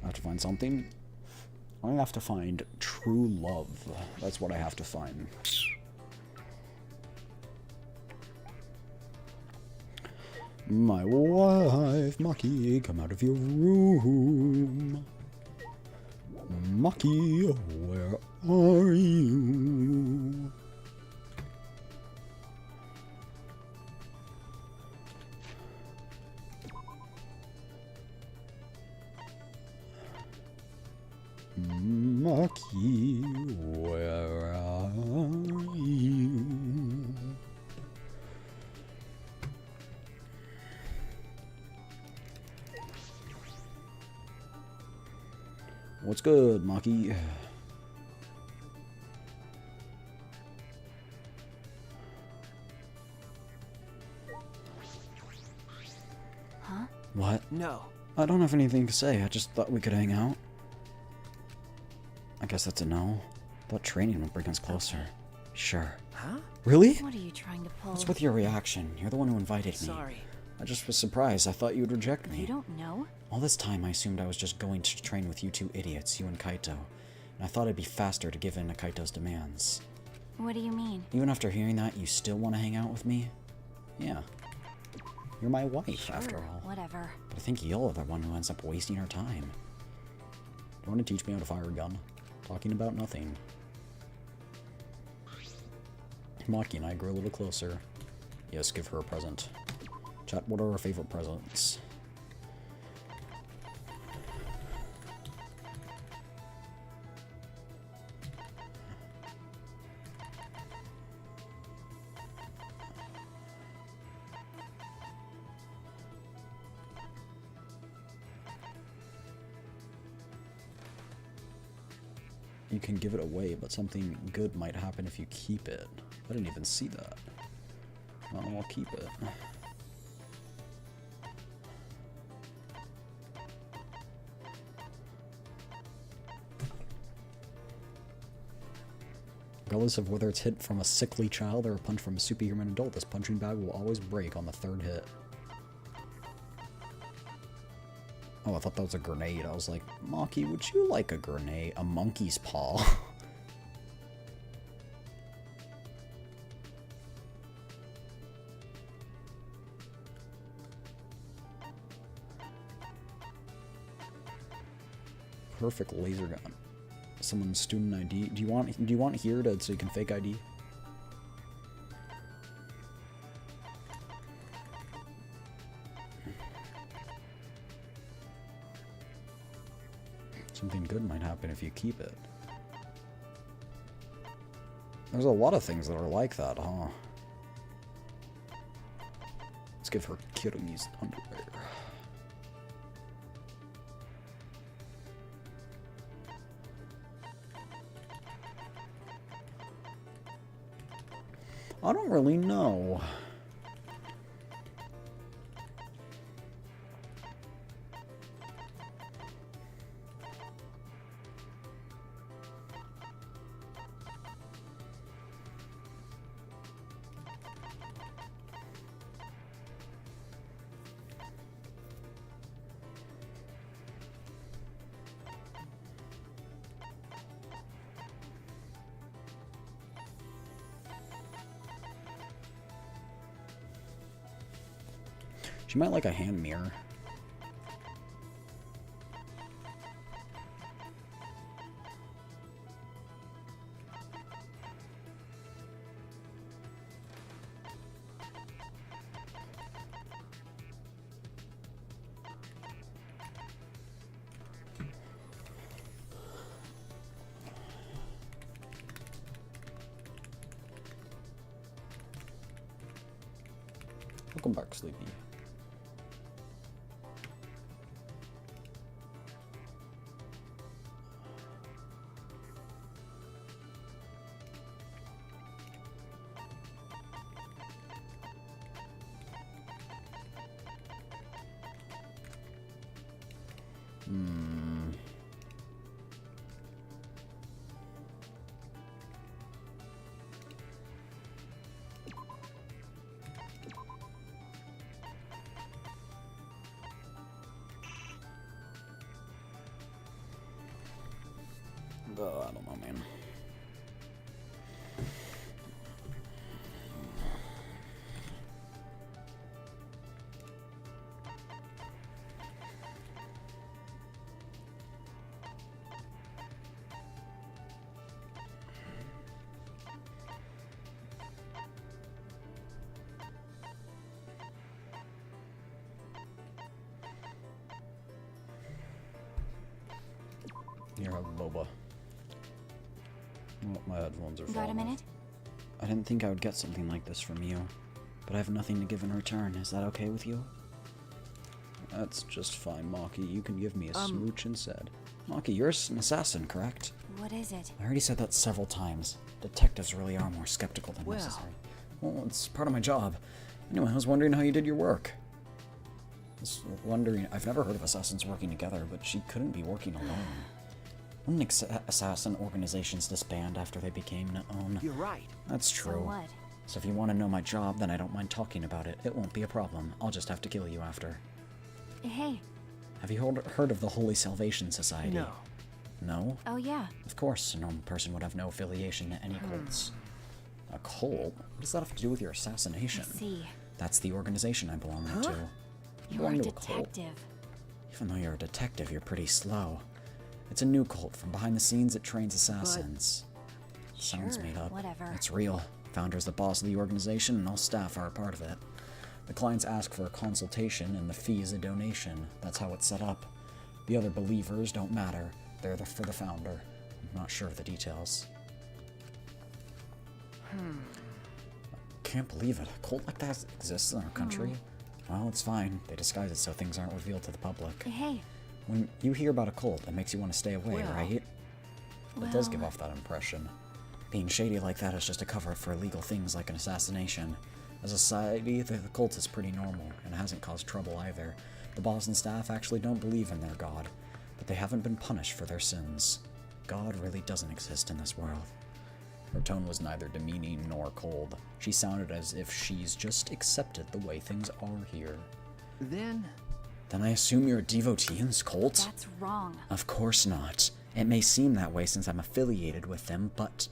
I have to find something. I have to find true love. That's what I have to find. My wife, Maki, come out of your room. Maki, where are you? Maki, where are you? What's good, Maki? Huh? What? No. I don't have anything to say. I just thought we could hang out. I guess that's a no. Thought training would bring us closer. Sure. Huh? Really? What are you trying to pull? What's with your reaction? You're the one who invited me. Sorry. I just was surprised. I thought you would reject me. You don't know? All this time, I assumed I was just going to train with you two idiots, you and Kaito. And I thought it'd be faster to give in to Kaito's demands. What do you mean? Even after hearing that, you still want to hang out with me? Yeah. You're my wife, after all. Whatever. But I think you're the one who ends up wasting her time. Do you want to teach me how to fire a gun? Talking about nothing. Maki and I grew a little closer. Yes, give her a present. Chat, what are our favorite presents? You can give it away, but something good might happen if you keep it. I didn't even see that. Well, I'll keep it. Regardless of whether it's hit from a sickly child or a punch from a superhuman adult, this punching bag will always break on the third hit. Oh, I thought that was a grenade. I was like, Maki, would you like a grenade? A monkey's paw? Perfect laser gun. Someone's student ID. Do you want here to so you can fake ID? Something good might happen if you keep it. There's a lot of things that are like that, huh? Let's give her Kirumi's underwear. I don't really know. She might like a hand mirror. Welcome back, Sleepy. I don't know, man. Here, have boba. Oh, my headphones are falling. Got a minute? I didn't think I would get something like this from you, but I have nothing to give in return. Is that okay with you? That's just fine, Maki. You can give me a smooch instead. Maki, you're an assassin, correct? What is it? I already said that several times. Detectives really are more skeptical than necessary. Well, it's part of my job. Anyway, I was wondering how you did your work. I was wondering, I've never heard of assassins working together, but she couldn't be working alone. Wouldn't assassin organizations disband after they became known? You're right. That's true. So what? So if you want to know my job, then I don't mind talking about it. It won't be a problem. I'll just have to kill you after. Hey. Have you heard of the Holy Salvation Society? No. No? Oh, yeah. Of course, a normal person would have no affiliation to any cults. A cult? What does that have to do with your assassination? I see. That's the organization I belong to. You're Belong a to a cult. detective. Even though you're a detective, you're pretty slow. It's a new cult. From behind the scenes, it trains assassins. Sounds Sure, made up. whatever. It's real. Founder's the boss of the organization, and all staff are a part of it. The clients ask for a consultation, and the fee is a donation. That's how it's set up. The other believers don't matter. They're for the founder. I'm not sure of the details. Can't believe it. A cult like that exists in our country? Well, it's fine. They disguise it so things aren't revealed to the public. Hey. When you hear about a cult, it makes you want to stay away, Well. right? It does give off that impression. Being shady like that is just a cover-up for illegal things like an assassination. As a society, the cult is pretty normal, and hasn't caused trouble either. The boss and staff actually don't believe in their god, but they haven't been punished for their sins. God really doesn't exist in this world. Her tone was neither demeaning nor cold. She sounded as if she's just accepted the way things are here. Then I assume you're a devotee in this cult? That's wrong. Of course not. It may seem that way since I'm affiliated with them, but...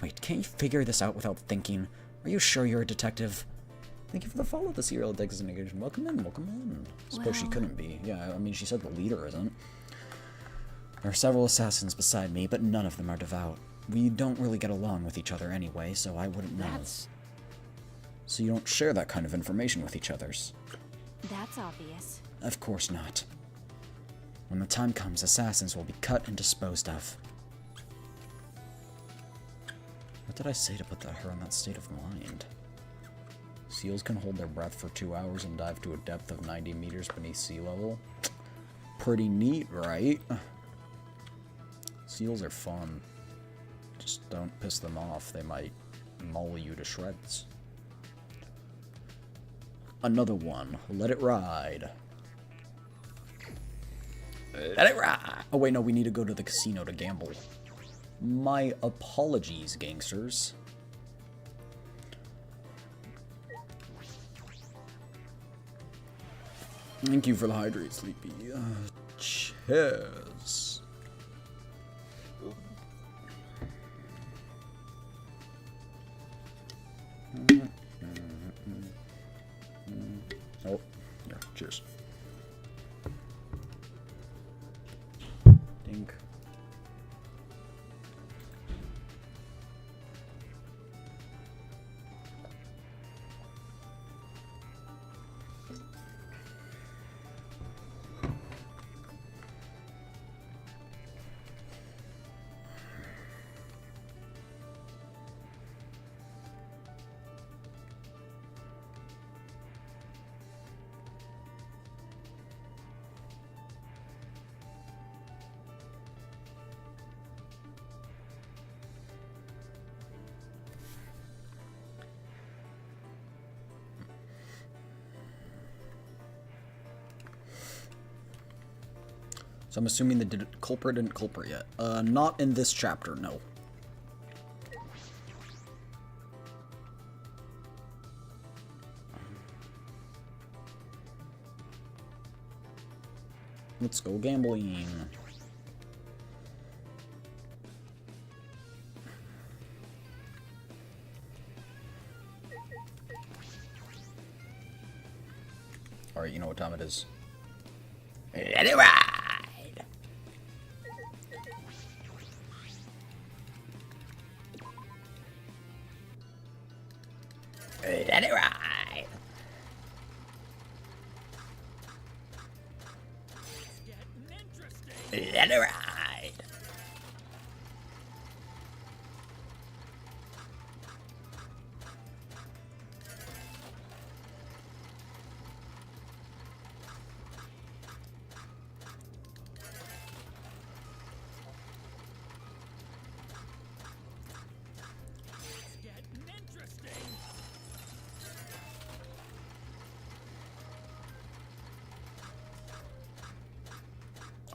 Wait, can't you figure this out without thinking? Are you sure you're a detective? Thank you for the follow, the serial designation. Welcome in, welcome in. Suppose she couldn't be. Yeah, I mean, she said the leader isn't. There are several assassins beside me, but none of them are devout. We don't really get along with each other anyway, so I wouldn't know. So you don't share that kind of information with each others? That's obvious. Of course not. When the time comes, assassins will be cut and disposed of. What did I say to put her in that state of mind? Seals can hold their breath for 2 hours and dive to a depth of 90 meters beneath sea level. Pretty neat, right? Seals are fun. Just don't piss them off. They might maul you to shreds. Another one. Let it ride. Let it ride! Oh wait, no, we need to go to the casino to gamble. My apologies, gangsters. Thank you for the hydrate, Sleepy. Cheers. Oh, yeah, cheers. Dink. So I'm assuming the culprit didn't culprit yet. Not in this chapter, no. Let's go gambling. Alright, you know what time it is. Let it ride! Let it ride! Let it ride!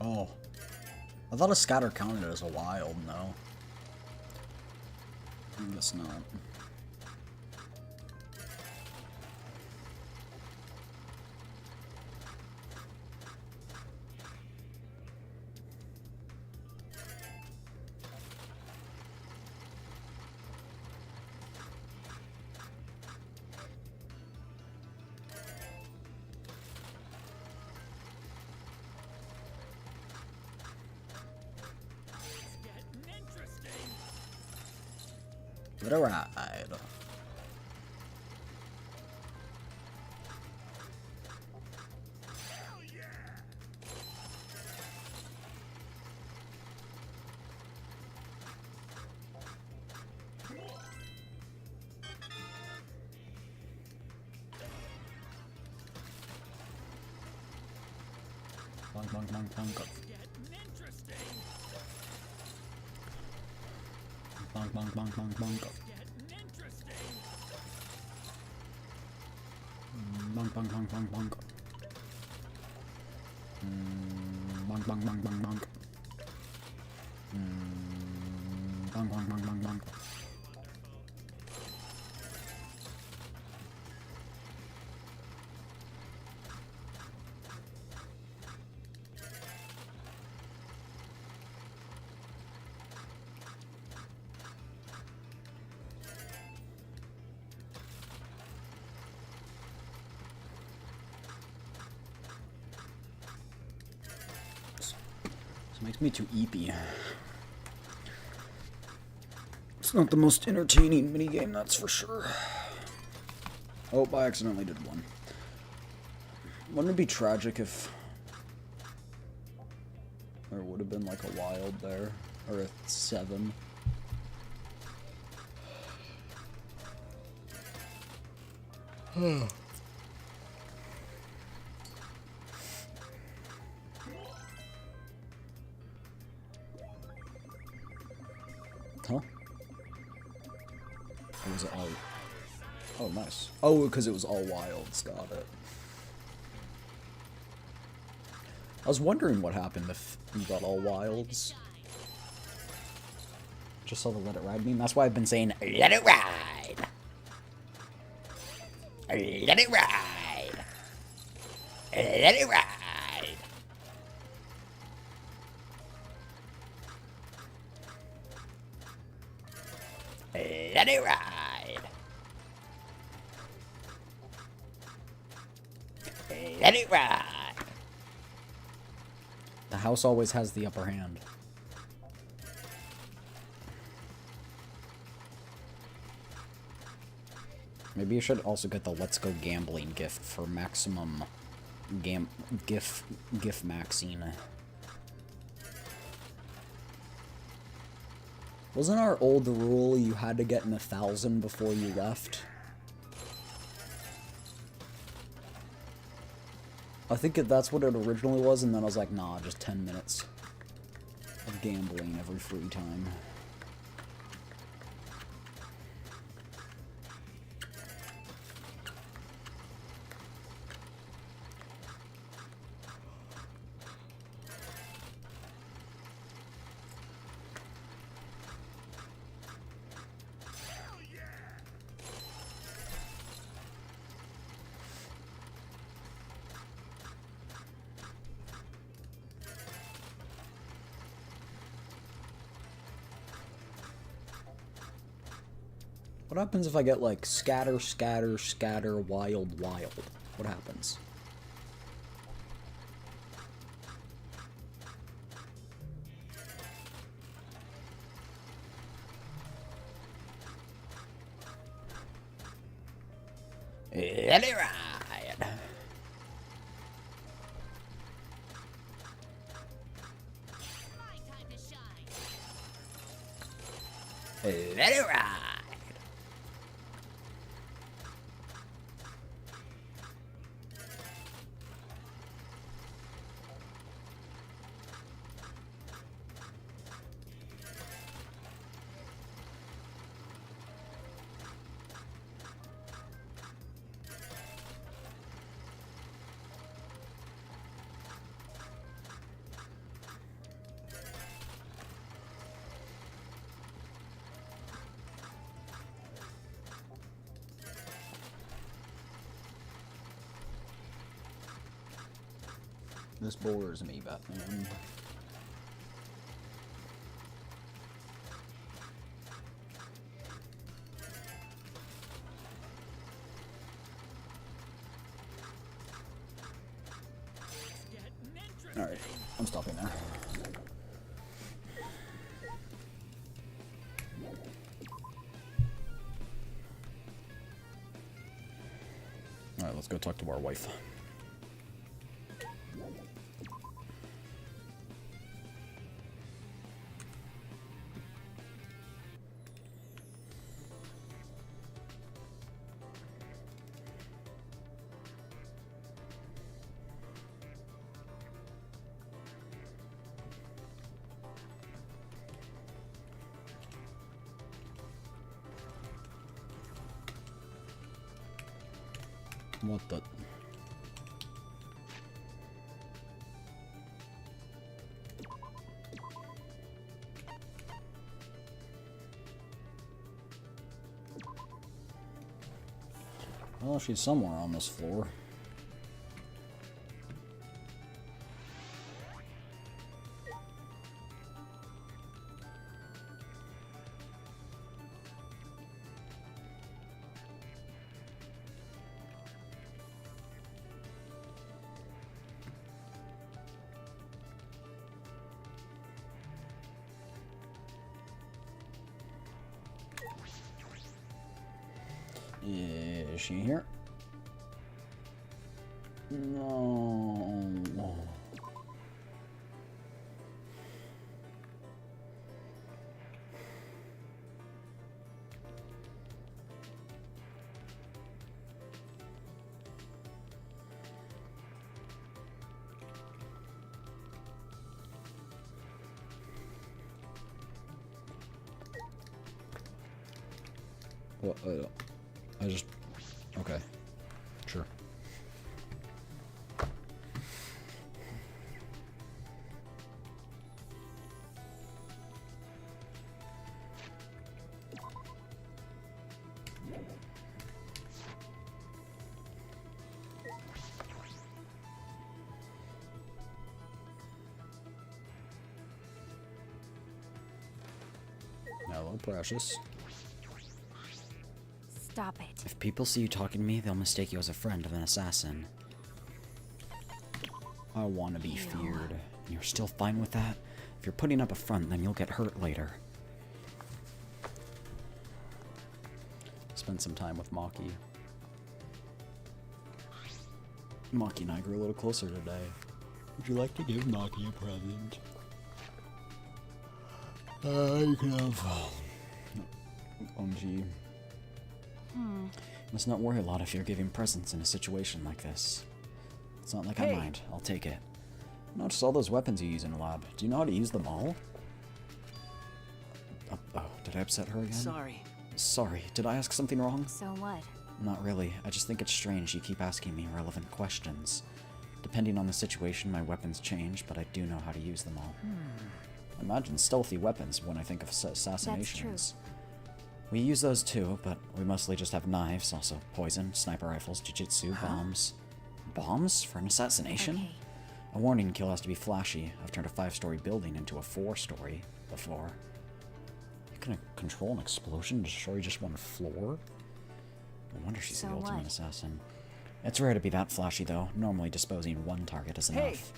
Oh. I thought a scatter counted as a wild, no. I guess not. Let it ride. Bonk, bonk, bonk, bonk. bonk, bonk, bonk, bonk, bonk. Bonk, bonk, bonk, bonk, bonk. Bonk, bonk, bonk, bonk, bonk. Bonk, bonk, bonk, bonk, bonk. This makes me too eepy. It's not the most entertaining minigame, that's for sure. Oh, I accidentally did one. Wouldn't it be tragic if there would have been like a wild there? Or a 7? Huh? Or was it all... Oh, nice. Oh, because it was all wilds. Got it. I was wondering what happened if you got all wilds. Just saw the Let It Ride meme. That's why I've been saying, let it ride! Let it ride! Let it ride! Let it ride! Let it ride! The house always has the upper hand. Maybe you should also get the Let's Go Gambling gift for maximum GIF maxing. Wasn't our old rule you had to get in 1,000 before you left? I think that's what it originally was, and then I was like, nah, just 10 minutes of gambling every free time. What happens if I get, like, scatter, scatter, scatter, wild, wild? What happens? Let it ride! Let it ride! This bores me, Batman. Alright, I'm stopping there. Alright, let's go talk to our wife. What the? Well, she's somewhere on this floor. Is she here? No. Well, I just... Okay. Sure. Hello, Precious. Stop it. If people see you talking to me, they'll mistake you as a friend of an assassin. I want to be feared. And you're still fine with that? If you're putting up a front, then you'll get hurt later. Spend some time with Maki. Maki and I grew a little closer today. Would you like to give Maki a present? You can have... Gee. Must not worry a lot if you're giving presents in a situation like this. It's not like I mind. I'll take it. Notice all those weapons you use in the lab. Do you know how to use them all? Oh, did I upset her again? Sorry. Sorry. Did I ask something wrong? So what? Not really. I just think it's strange you keep asking me irrelevant questions. Depending on the situation, my weapons change, but I do know how to use them all. I imagine stealthy weapons when I think of assassinations. That's true. We use those too, but we mostly just have knives, also poison, sniper rifles, jiu-jitsu, bombs. Bombs? For an assassination? Okay. A warning kill has to be flashy. I've turned a 5-story building into a 4-story before. You can control an explosion to destroy just one floor? No wonder she's the ultimate assassin. It's rare to be that flashy, though. Normally disposing one target is enough.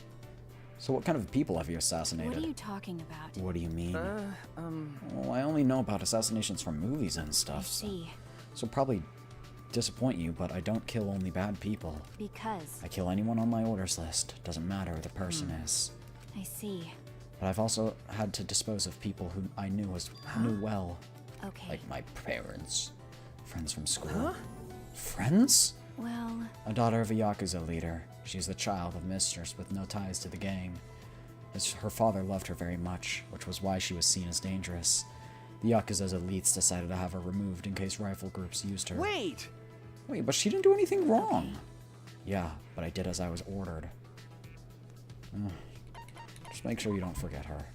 So what kind of people have you assassinated? What are you talking about? What do you mean? Well, I only know about assassinations from movies and stuff. I see. So probably disappoint you, but I don't kill only bad people. Because? I kill anyone on my orders list. Doesn't matter who the person is. I see. But I've also had to dispose of people who I knew well. Okay. Like my parents. Friends from school. Friends? Well... A daughter of a Yakuza leader. She's the child of mistress with no ties to the gang. Her father loved her very much, which was why she was seen as dangerous. The Yakuza's elites decided to have her removed in case rifle groups used her. Wait, but she didn't do anything wrong. Yeah, but I did as I was ordered. Just make sure you don't forget her.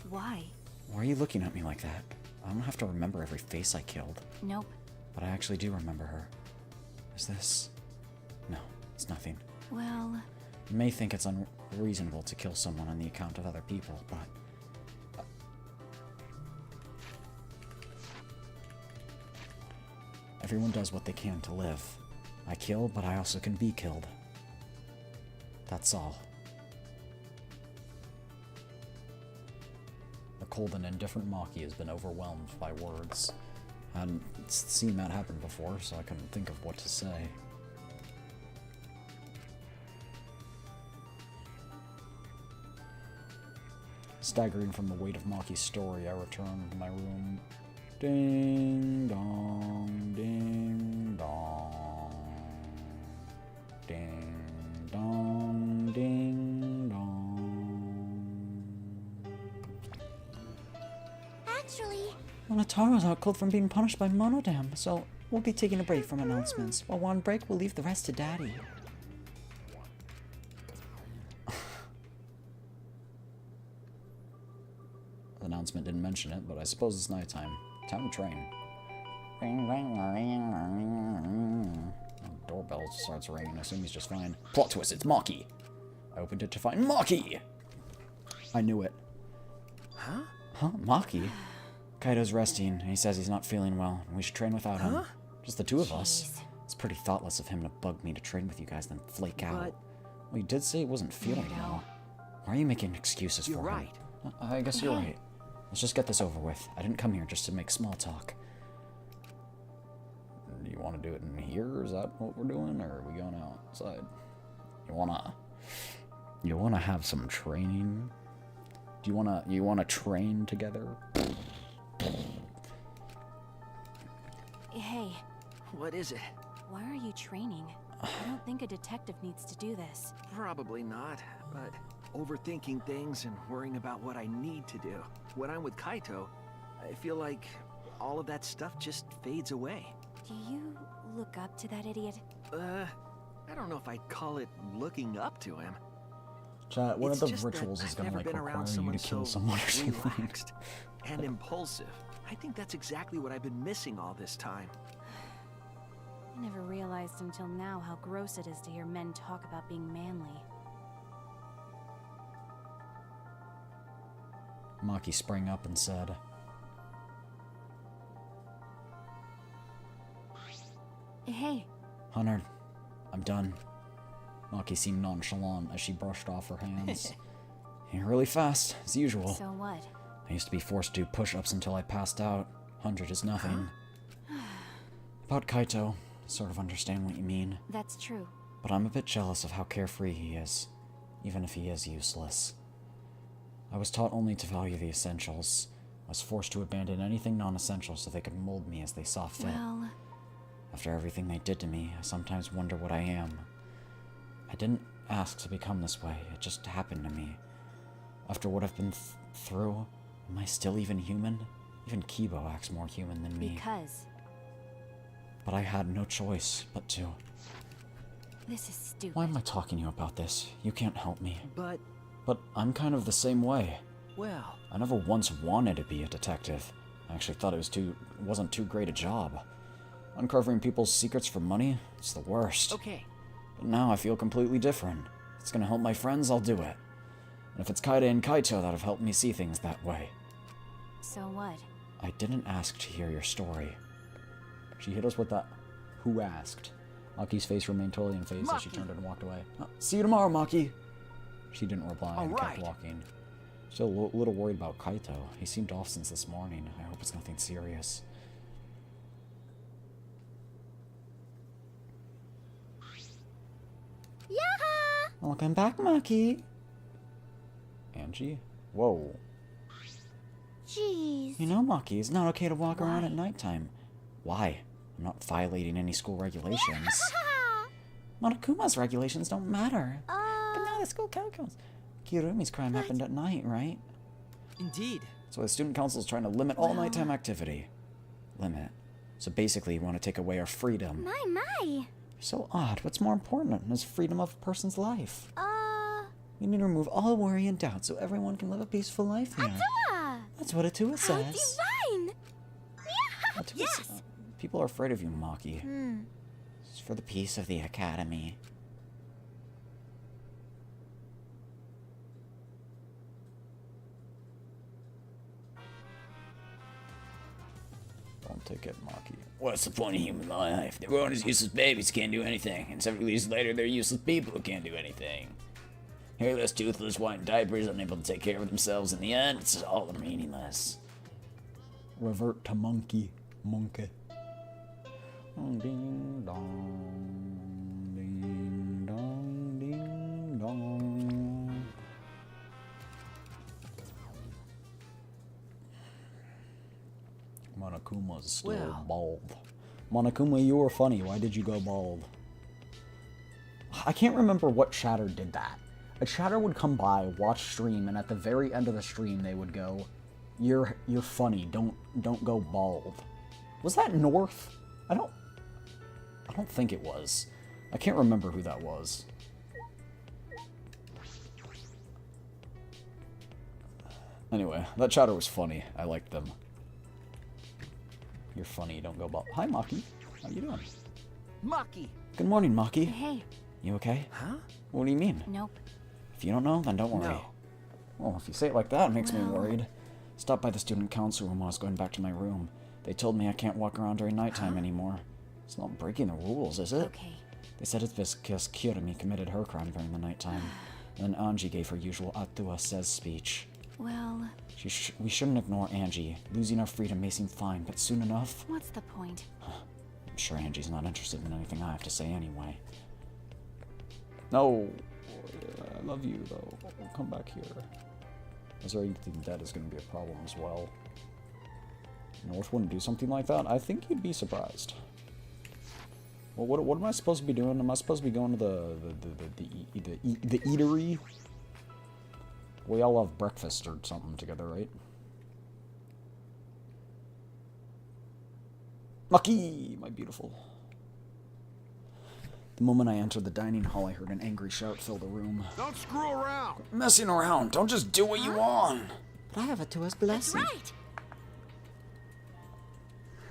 Why? Why are you looking at me like that? I don't have to remember every face I killed. Nope. But I actually do remember her. Is this... No, it's nothing. Well... You may think it's unreasonable to kill someone on the account of other people, but... Everyone does what they can to live. I kill, but I also can be killed. That's all. The cold and indifferent Maki has been overwhelmed by words. I hadn't seen that happen before, so I couldn't think of what to say. Staggering from the weight of Maki's story, I return to my room. Ding dong, ding dong. Ding dong, ding dong. Actually... Well, Ataro's out cold from being punished by Monodam, so We'll be taking a break from announcements. While we're on break, we'll leave the rest to Daddy. The announcement didn't mention it, but I suppose it's nighttime. Time to train. Doorbell starts ringing. I assume he's just fine. Plot twist, it's Maki. I opened it to find Maki! I knew it. Huh? Huh? Maki? Kaito's resting, and he says he's not feeling well, and we should train without him. Just the two of us. It's pretty thoughtless of him to bug me to train with you guys, then flake out. But- Well, he did say he wasn't feeling well. Why are you making excuses for him? You're right. I guess you're right. Let's just get this over with. I didn't come here just to make small talk. Do you want to do it in here? Is that what we're doing, or are we going outside? You wanna have some training? Do you wanna train together? Hey, What is it? why are you training? I don't think a detective needs to do this. Probably not, but overthinking things and worrying about what I need to do. When I'm with Kaito, I feel like all of that stuff just fades away. Do you look up to that idiot? I don't know if I'd call it looking up to him. Chat, one It's of the just that rituals is I've gonna never like been require around you someone to kill so someone or something. relaxed and impulsive. I think that's exactly what I've been missing all this time. I never realized until now how gross it is to hear men talk about being manly. Maki sprang up and said, Hey, "Hunter, I'm done." Maki seemed nonchalant as she brushed off her hands. You're really fast, as usual. so what? I used to be forced to do push-ups until I passed out. 100 is nothing. About Kaito, sort of understand what you mean. That's true. But I'm a bit jealous of how carefree he is, even if he is useless. I was taught only to value the essentials. I was forced to abandon anything non-essential so they could mold me as they saw fit. Well, After everything they did to me, I sometimes wonder what I am. I didn't ask to become this way, it just happened to me. After what I've been through, am I still even human? Even Kibo acts more human than me. because But I had no choice but to. this is stupid. Why am I talking to you about this? You can't help me. But, But I'm kind of the same way. well, I never once wanted to be a detective. I actually thought it wasn't too great a job. Uncovering people's secrets for money, it's the worst. okay. But now I feel completely different. If it's gonna help my friends, I'll do it. And if it's Kaide and Kaito that have helped me see things that way. So what? I didn't ask to hear your story. She hit us with that, "Who asked?" Maki's face remained totally unfazed as she Maki! turned and walked away. See you tomorrow, Maki! She didn't reply and kept Alright. walking. Still a little worried about Kaito. He seemed off since this morning. I hope it's nothing serious. Yaha! Welcome back, Maki! Angie? Whoa. Jeez. You know, Maki, it's not okay to walk around at nighttime. Why? I'm not violating any school regulations. Monokuma's regulations don't matter. But now the school code comes. Kirumi's crime happened at night, right? Indeed. So the student council is trying to limit all nighttime activity. Limit. So basically, you want to take away our freedom. My. So odd. What's more important is freedom of a person's life. We need to remove all worry and doubt so everyone can live a peaceful life here. That's what Atua How says. divine! Atua says- people are afraid of you, Maki. It's for the peace of the academy. Don't take it, Maki. What's the point of human life? They're born as useless babies who can't do anything, and several years later they're useless people who can't do anything. Hairless, toothless, white diapers, unable to take care of themselves in the end, it's all meaningless. Revert to monkey. Monkey. Ding dong. Ding dong. Ding dong. Monokuma's still Well. bald. Monokuma, you were funny. Why did you go bald? I can't remember what chatter did that. A chatter would come by, watch stream, and at the very end of the stream they would go, You're funny, don't go bald. Was that North? I don't I don't think it was. I can't remember who that was. Anyway, that chatter was funny. I liked them. You're funny, don't go about. Hi, Maki. How you doing? Maki! Good morning, Maki. Hey. You okay? Huh? What do you mean? Nope. If you don't know, then don't worry. No. Well, if you say it like that, it makes me Well- worried. Stopped by the student council room while I was going back to my room. They told me I can't walk around during nighttime anymore. It's not breaking the rules, is it? Okay. They said it's because Kirimi committed her crime during the nighttime. Then Angie gave her usual Atua says speech. Well, We shouldn't ignore Angie. Losing our freedom may seem fine, but soon enough... what's the point? I'm sure Angie's not interested in anything I have to say anyway. No! I love you, though. Come back here. Is there anything that is going to be a problem as well? North wouldn't do something like that? I think you'd be surprised. Well, what am I supposed to be doing? Am I supposed to be going to the eatery? We all have breakfast or something together, right? Maki, my beautiful. The moment I entered the dining hall, I heard an angry shout fill the room. Don't screw around! Messing around! Don't just do what you want! But I have Atua's blessing. That's right.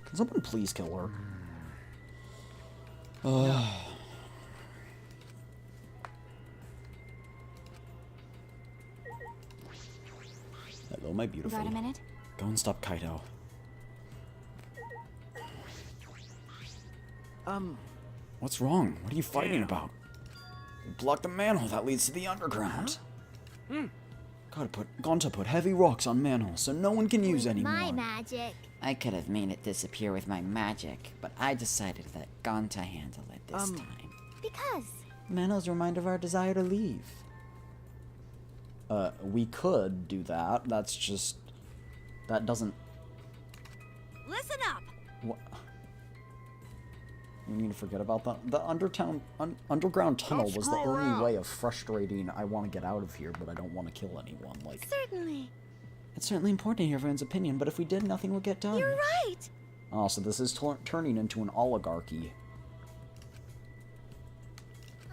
Can someone please kill her? Hello, my beautiful. Got a minute? Go and stop Kaito. What's wrong? What are you fighting about? You blocked the manhole that leads to the underground. Gonta put heavy rocks on manholes so no one can use anymore. My magic. I could have made it disappear with my magic, but I decided that Gonta handle it this time. Because. Manholes remind of our desire to leave. We could do that. That's just... That doesn't... Listen up. What? You need to forget about that? The underground tunnel was the only way of frustrating, I want to get out of here, but I don't want to kill anyone. Like, Certainly. it's certainly important to hear everyone's opinion, but if we did, nothing would get done. You're right. Oh, so this is turning into an oligarchy.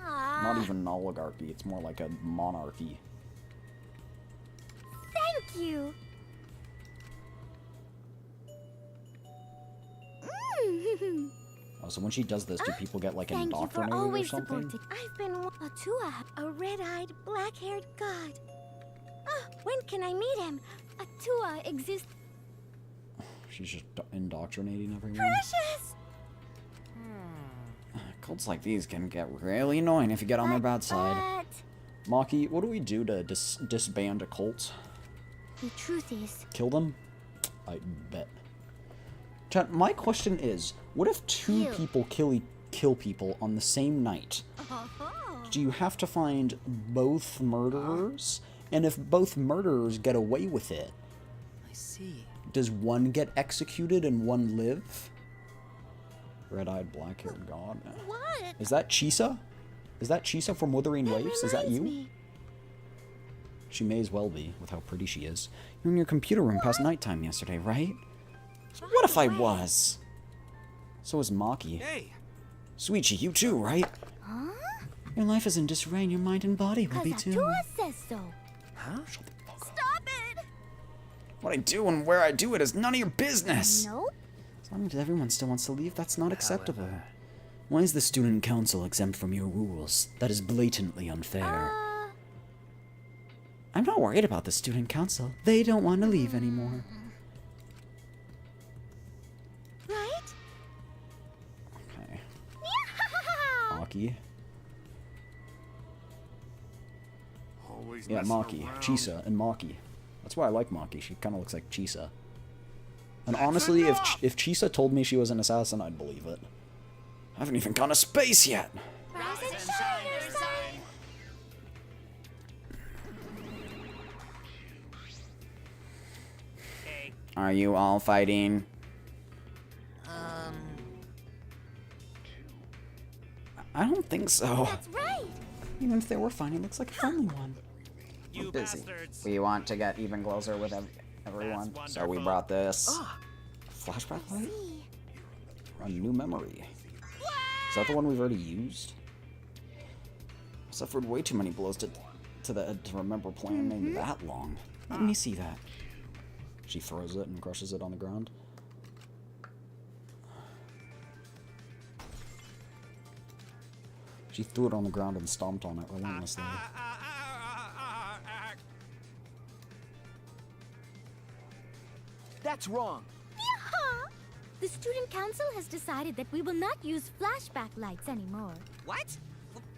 Not even an oligarchy, it's more like a monarchy. Thank you. Oh, so when she does this, do people get, like, Thank you for indoctrinated or always something? supporting. I've been Atua, a red-eyed, black-haired god. When can I meet him? Atua exists. She's just indoctrinating everyone? Precious! Cults like these can get really annoying if you get on their bad side. Maki, what do we do to disband a cult? The truth is, Kill them? I bet. Chat, my question is, what if two people kill people on the same night? Do you have to find both murderers? And if both murderers get away with it, I see. does one get executed and one live? Red-eyed, black-haired god. What? Is that Chisa? Is that Chisa from Wuthering Waves? Is that you? Me. She may as well be, with how pretty she is. You were in your computer room past nighttime yesterday, right? What if I was? So is Maki. Hey! Suichi, you too, right? huh? Your life is in disarray and your mind and body will be Because too. Atua says so. Huh? Shut the fuck up. Stop it. What I do and where I do it is none of your business. Nope. As long as everyone still wants to leave, that's not acceptable. Why is the student council exempt from your rules? That is blatantly unfair. I'm not worried about the student council. They don't want to leave anymore. Right? Okay. Maki. Always Yeah, messing Maki. around. Chisa and Maki. That's why I like Maki. She kind of looks like Chisa. And honestly, if Chisa told me she was an assassin, I'd believe it. I haven't even gone to space yet. Rise and shine, your sign. Are you all fighting? I don't think so. That's right. Even if they were fighting, it looks like a friendly one. You We're busy. bastards. We want to get even closer with everyone, That's so we wonderful. brought this flashback light. A new memory. that the one we've already used? I suffered way too many blows to the head to remember playing maybe that long. Let me see that. She throws it and crushes it on the ground. She threw it on the ground and stomped on it relentlessly. That's wrong. Yeehaw! The student council has decided that we will not use flashback lights anymore. What?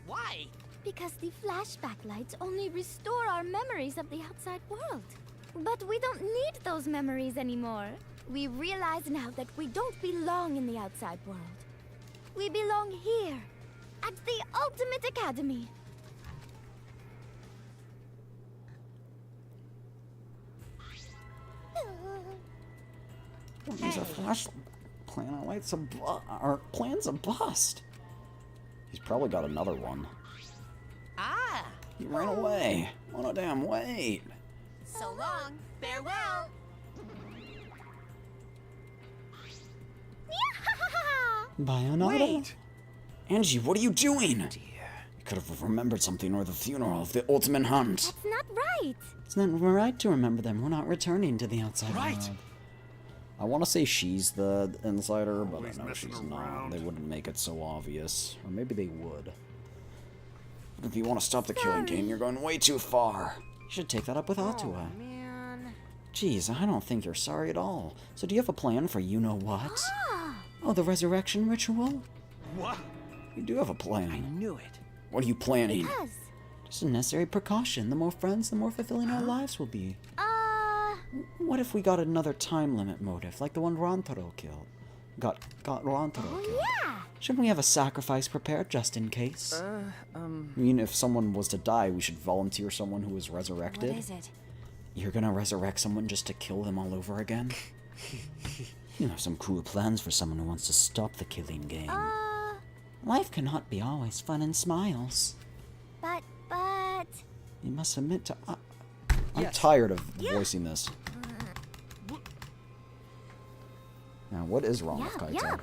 Why? Because the flashback lights only restore our memories of the outside world. But we don't need those memories anymore. We realize now that we don't belong in the outside world. We belong here, at the Ultimate Academy. These are flash plan lights our plan's a bust. He's probably got another one. Ah! He ran away. Oh no, damn, wait. So long. Farewell. Bayonetta? Wait! Angie, what are you doing? You could have remembered something or the funeral of the ultimate hunt. That's not right. It's not right to remember them. We're not returning to the outside world. I want to say she's the insider, but I know she's not. They wouldn't make it so obvious. Or maybe they would. But if you want to stop the killing game, you're going way too far. You should take that up with Atua. Man. Jeez, I don't think you're sorry at all. So do you have a plan for you-know-what? Oh, the resurrection ritual? What? You do have a plan. I knew it. What are you planning? Because, Just a necessary precaution. The more friends, the more fulfilling our lives will be. What if we got another time limit motive, like the one Rantaro killed? Got Rantaro killed. yeah. Shouldn't we have a sacrifice prepared just in case? I mean, if someone was to die, we should volunteer someone who was resurrected. What is it? You're gonna resurrect someone just to kill them all over again? You have some cruel plans for someone who wants to stop the killing game. Life cannot be always fun and smiles. But, You must admit to... I'm Yes. tired of voicing this. Now, what is wrong with Kaito? yeah.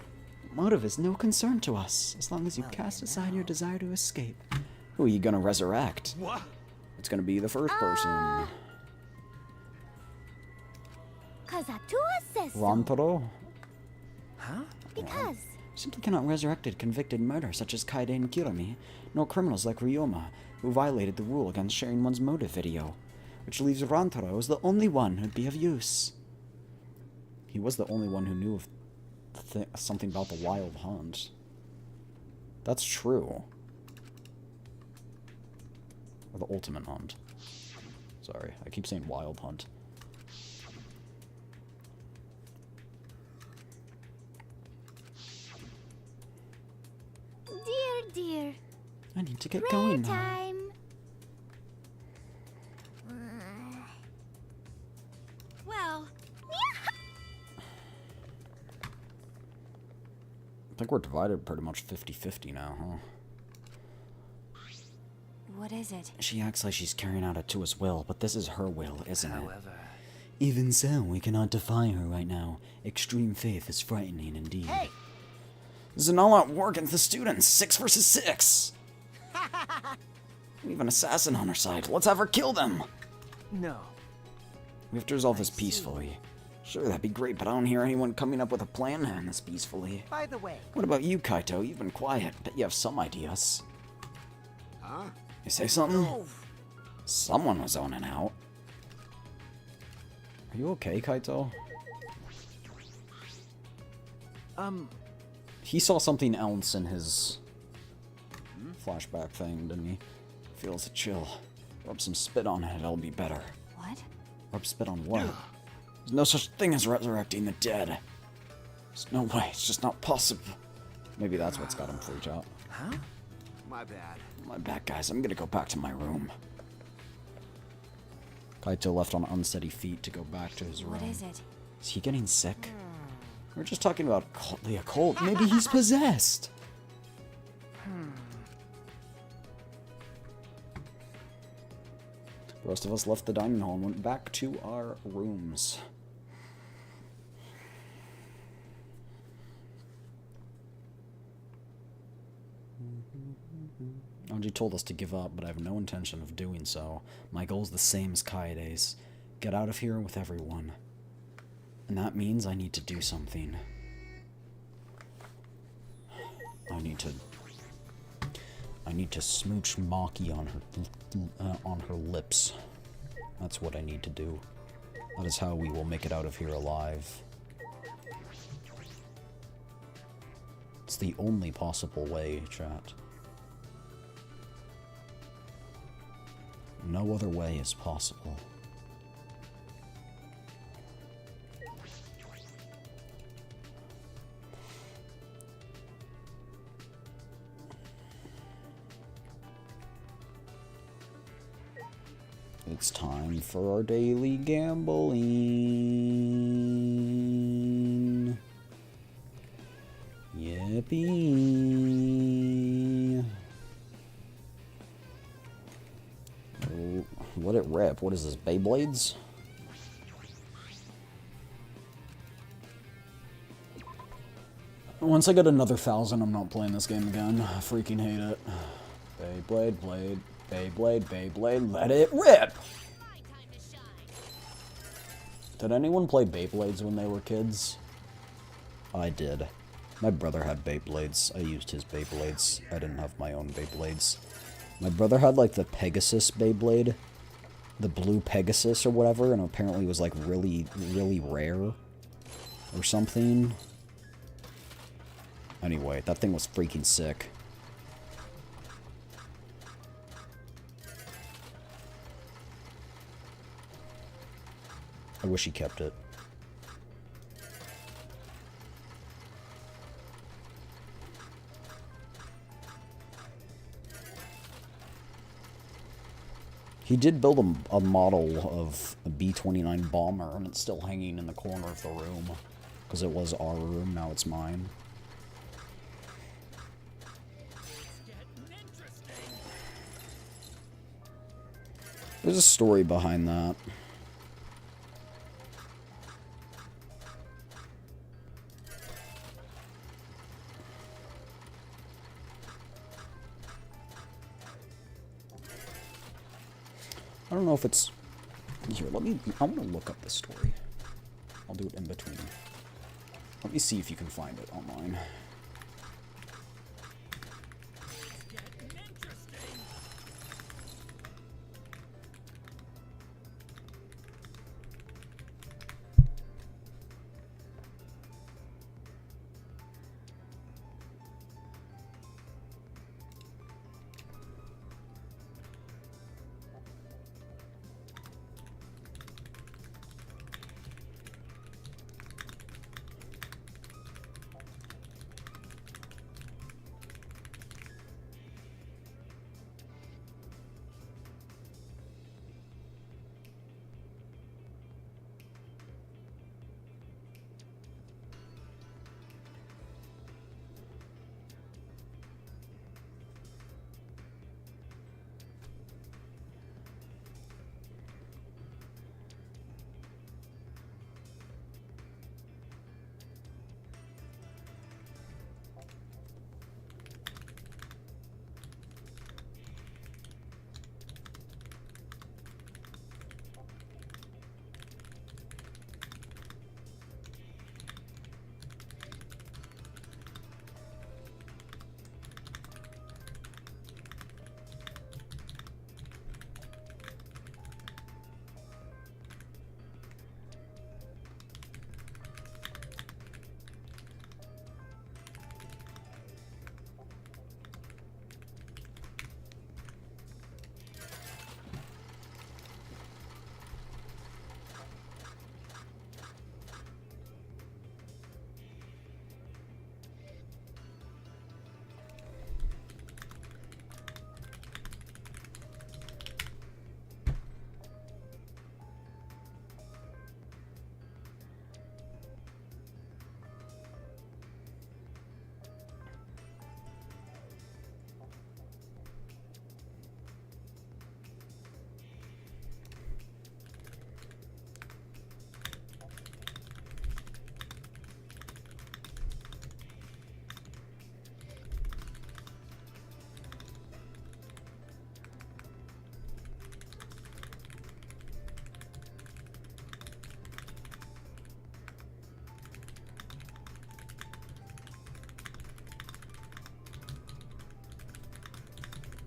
Motive is no concern to us, as long as you cast aside your desire to escape. Who are you gonna resurrect? What? It's gonna be the first person. cause Atua says so. Rantaro? Huh? Because, Simply cannot resurrect a convicted murder such as Kaide and Kirami, nor criminals like Ryoma, who violated the rule against sharing one's motive video, which leaves Rantaro as the only one who'd be of use. He was the only one who knew of something about the wild hunt. That's true. Or the ultimate hunt. Sorry, I keep saying wild hunt. dear, I need to get prayer going now. time. Well, I think we're divided pretty much 50-50 now, huh? what is it? She acts like she's carrying out Atua's will, but this is her will, isn't it? However... Even so, we cannot defy her right now. Extreme faith is frightening indeed. Hey! This is an all-out war against the students, 6 versus 6! We have an assassin on our side. Let's have her kill them! No. We have to resolve this peacefully. Sure, that'd be great, but I don't hear anyone coming up with a plan to end this peacefully. By the way, What about you, Kaito? You've been quiet. Bet you have some ideas. Huh? You say something? Someone was zoning out. Are you okay, Kaito? He saw something else in his flashback thing, didn't he? Feels a chill. Rub some spit on it, it'll be better. What? Rub spit on what? There's no such thing as resurrecting the dead. There's no way, it's just not possible. Maybe that's what's got him freaked out. Huh? My bad. My bad, guys. I'm gonna go back to my room. Kaito left on unsteady feet to go back to his room. What is it? Is he getting sick? We're just talking about the occult. Maybe he's possessed. The rest of us left the dining hall and went back to our rooms. Anji told us to give up, but I have no intention of doing so. My goal is the same as Kaede's. Get out of here with everyone. And that means I need to do something. I need to smooch Maki on her lips. That's what I need to do. That is how we will make it out of here alive. It's the only possible way, chat. No other way is possible. It's time for our daily gambling. Yippee. Oh, let it rip. What is this, Beyblades? Once I get another 1,000, I'm not playing this game again. I freaking hate it. Beyblade, blade. Beyblade, Beyblade, let it rip! Did anyone play Beyblades when they were kids? I did. My brother had Beyblades. I used his Beyblades. I didn't have my own Beyblades. My brother had, like, the Pegasus Beyblade. The blue Pegasus or whatever, and apparently it was, like, really, really rare. Or something. Anyway, that thing was freaking sick. I wish he kept it. He did build a model of a B-29 bomber, and it's still hanging in the corner of the room. Because it was our room, now it's mine. There's a story behind that. I don't know if it's... Here, I want to look up this story. I'll do it in between. Let me see if you can find it online.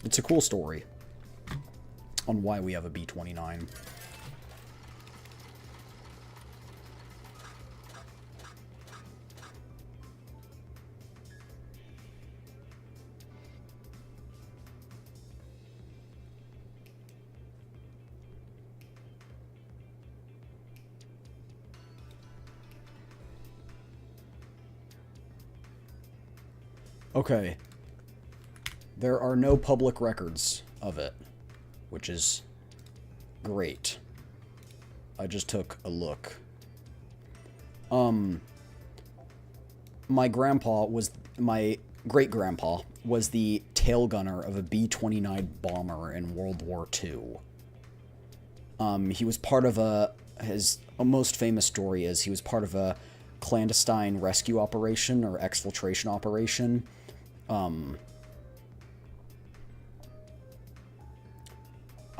It's a cool story on why we have a B-29. Okay. There are no public records of it, which is great. I just took a look. My great-grandpa was the tail gunner of a B-29 bomber in World War II. He was part of his most famous story is he was part of a clandestine rescue operation or exfiltration operation.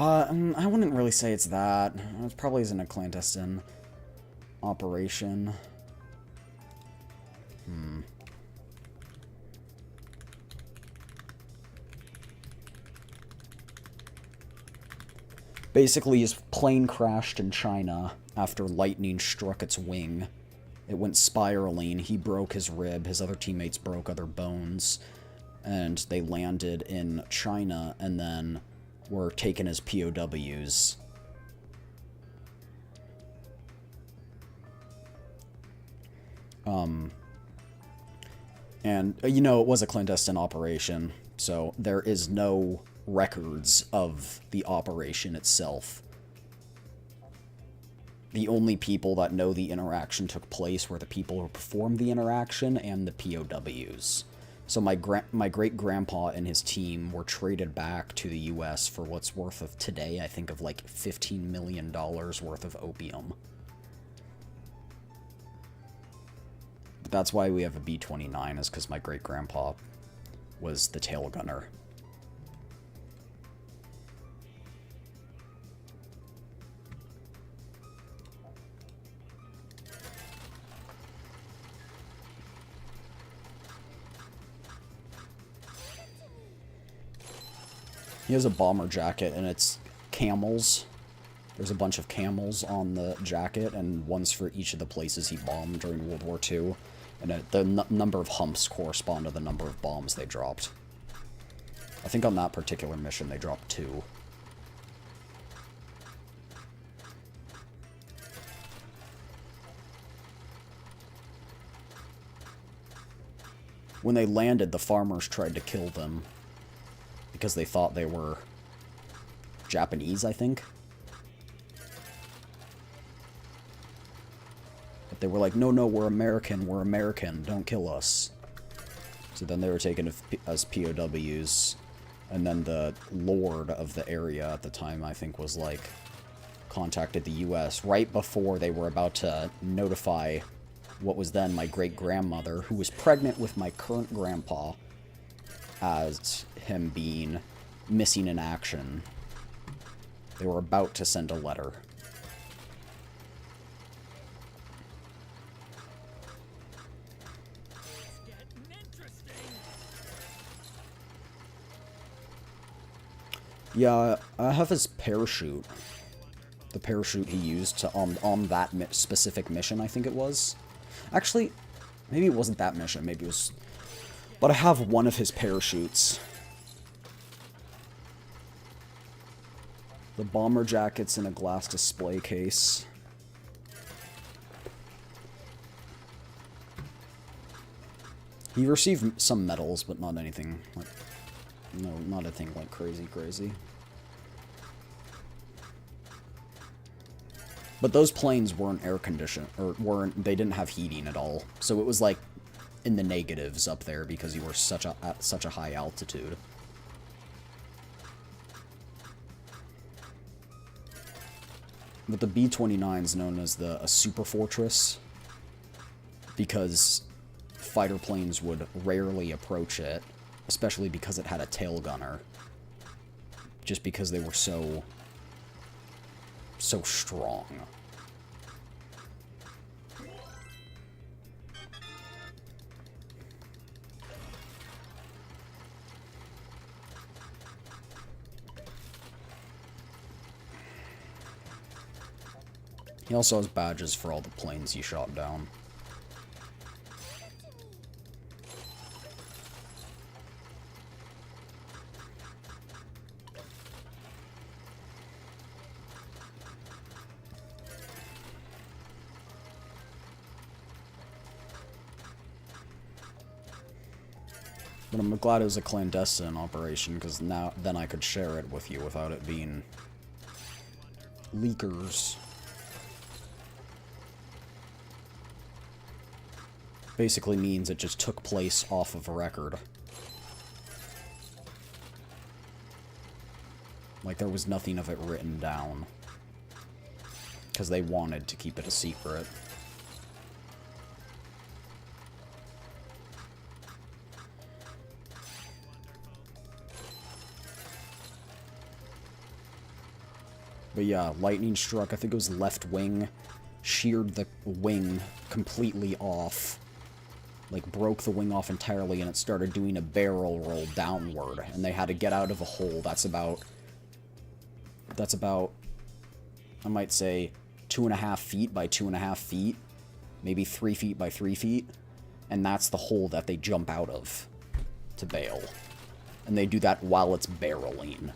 I wouldn't really say it's that. It probably isn't a clandestine operation. Basically, his plane crashed in China after lightning struck its wing. It went spiraling. He broke his rib. His other teammates broke other bones. And they landed in China and then were taken as POWs. And, you know, it was a clandestine operation, so there is no records of the operation itself. The only people that know the interaction took place were the people who performed the interaction and the POWs. So my great-grandpa and his team were traded back to the US for what's worth of today, I think of like $15 million worth of opium. But that's why we have a B-29, is because my great-grandpa was the tail gunner. He has a bomber jacket, and it's camels. There's a bunch of camels on the jacket, and one's for each of the places he bombed during World War II. And the number of humps correspond to the number of bombs they dropped. I think on that particular mission, they dropped 2. When they landed, the farmers tried to kill them because they thought they were Japanese, I think. But they were like, no, we're American, don't kill us. So then they were taken as POWs, and then the lord of the area at the time, I think, was like, contacted the US right before they were about to notify what was then my great-grandmother, who was pregnant with my current grandpa, as him being missing in action. They were about to send a letter. Yeah, I have his parachute. The parachute he used to on that specific mission, I think it was. Actually, maybe it wasn't that mission, maybe it was... But I have one of his parachutes. The bomber jacket's in a glass display case. He received some medals, but not anything like... No, not anything like crazy. But those planes weren't air conditioned, or they didn't have heating at all. So it was like in the negatives up there because you were at such a high altitude. But the B-29 is known as a super fortress because fighter planes would rarely approach it, especially because it had a tail gunner. Just because they were so strong. He also has badges for all the planes he shot down. But I'm glad it was a clandestine operation, because then I could share it with you without it being leakers. Basically means it just took place off of a record. Like, there was nothing of it written down. Because they wanted to keep it a secret. But yeah, lightning struck, I think it was left wing, sheared the wing completely off. Like, broke the wing off entirely, and it started doing a barrel roll downward, and they had to get out of a hole that's about, I might say, 2.5 feet by 2.5 feet, maybe 3 feet by 3 feet, and that's the hole that they jump out of to bail. And they do that while it's barreling.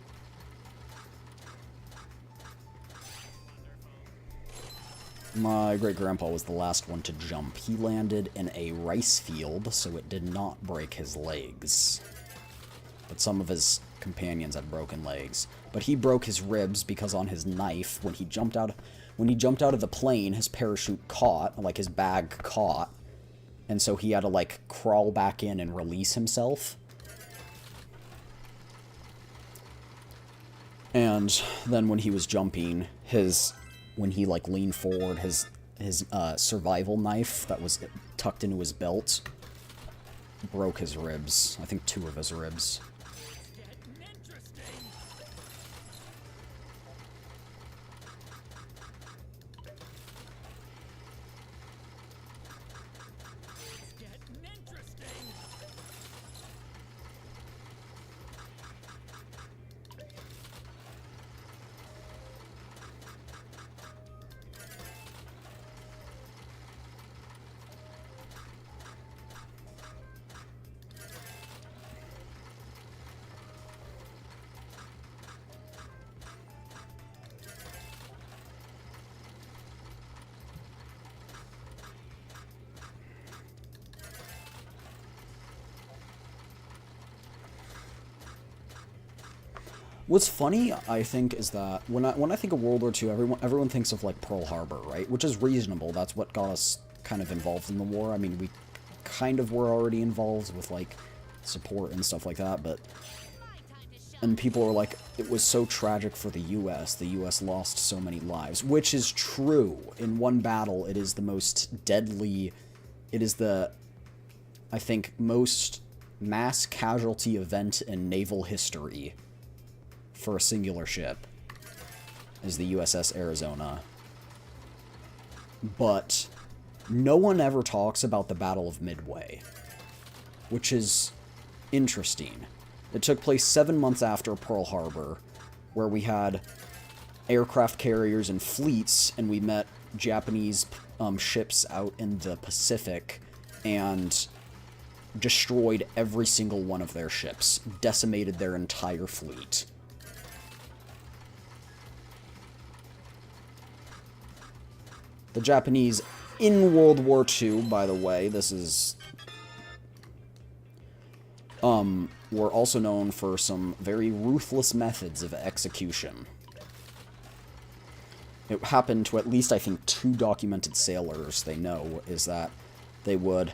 My great-grandpa was the last one to jump. He landed in a rice field, so it did not break his legs. But some of his companions had broken legs. But he broke his ribs because on his knife, when he jumped out of the plane, his parachute caught, like his bag caught, and so he had to, like, crawl back in and release himself. And then when he was jumping, when he, like, leaned forward, his survival knife that was tucked into his belt broke his ribs. I think 2 of his ribs. What's funny, I think, is that when I think of World War II, everyone thinks of, like, Pearl Harbor, right? Which is reasonable. That's what got us kind of involved in the war. I mean, we kind of were already involved with, like, support and stuff like that, but... And people were like, it was so tragic for the U.S. The U.S. lost so many lives, which is true. In one battle, it is the most deadly... It is the, I think, most mass casualty event in naval history for a singular ship, is the USS Arizona. But no one ever talks about the Battle of Midway, which is interesting. It took place 7 months after Pearl Harbor, where we had aircraft carriers and fleets, and we met Japanese ships out in the Pacific, and destroyed every single one of their ships, decimated their entire fleet. The Japanese, in World War II, by the way, this is... were also known for some very ruthless methods of execution. It happened to at least, I think, 2 documented sailors they know, is that they would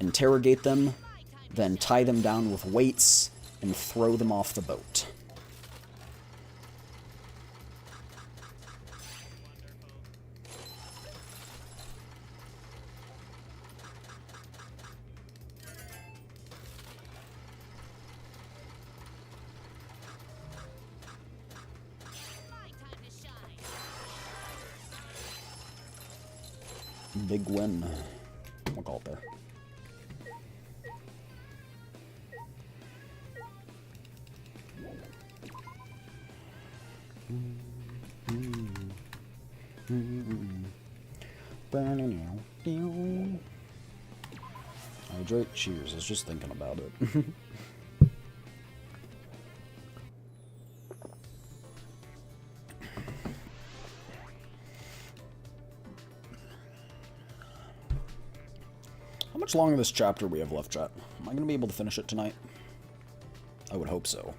interrogate them, then tie them down with weights, and throw them off the boat. Big win. We'll call it there. Hydrate, cheers. I was just thinking about it. How much longer this chapter we have left, chat? Am I going to be able to finish it tonight? I would hope so.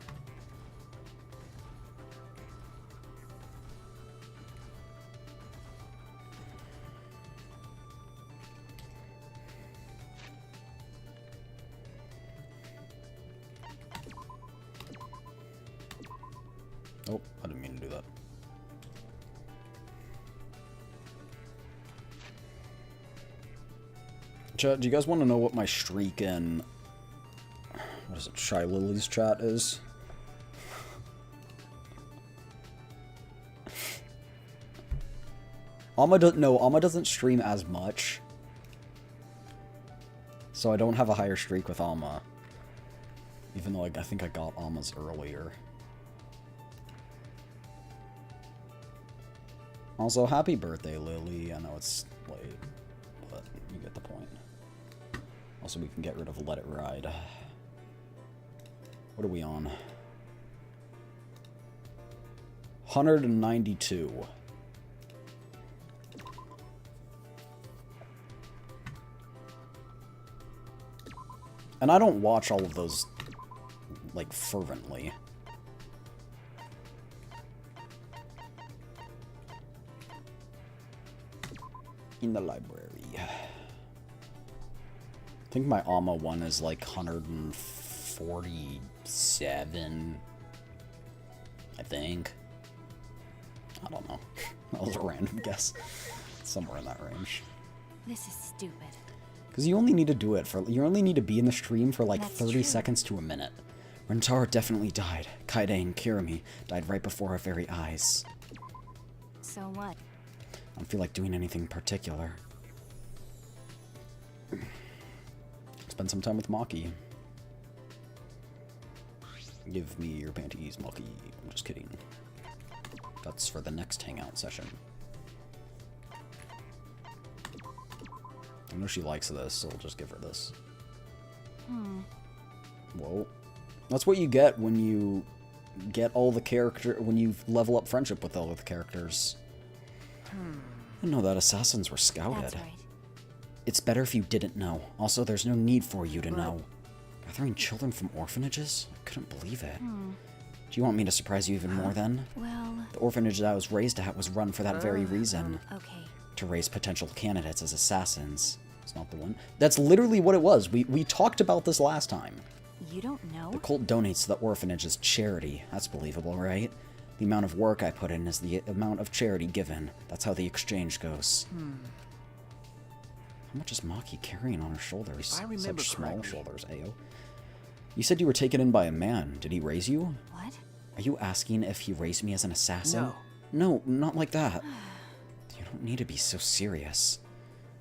Oh, I didn't mean to do that. Chat, do you guys want to know what my streak in... what is it? Shy Lily's chat is? Alma doesn't stream as much. So I don't have a higher streak with Alma. Even though I think I got Alma's earlier. Also, happy birthday, Lily. I know it's late, but you get the point. Also, we can get rid of Let It Ride. What are we on? 192. And I don't watch all of those, like, fervently. In the library. I think my Alma one is like 147. I think. I don't know. That was a random guess. Somewhere in that range. This is stupid. Because you only need to do it for... you only need to be in the stream for like That's 30 true. seconds to a minute. Rentaro definitely died. Kaide and Kirimi died right before our very eyes. So what? I don't feel like doing anything particular. Spend some time with Maki. Give me your panties, Maki. I'm just kidding. That's for the next hangout session. I know she likes this, so I'll just give her this. Whoa. That's what you get when you get all the when you level up friendship with all of the characters. I didn't know that assassins were scouted. That's right. It's better if you didn't know. Also, there's no need for you to know. Gathering children from orphanages? I couldn't believe it. Do you want me to surprise you even more then? Well... The orphanage that I was raised at was run for that very reason. Okay. To raise potential candidates as assassins. It's not the one. That's literally what it was. We talked about this last time. You don't know? The cult donates to the orphanage as charity. That's believable, right? The amount of work I put in is the amount of charity given. That's how the exchange goes. How much is Maki carrying on her shoulders? If I remember Such small correctly. shoulders, Ayo. You said you were taken in by a man. Did he raise you? What? Are you asking if he raised me as an assassin? No. No, not like that. You don't need to be so serious.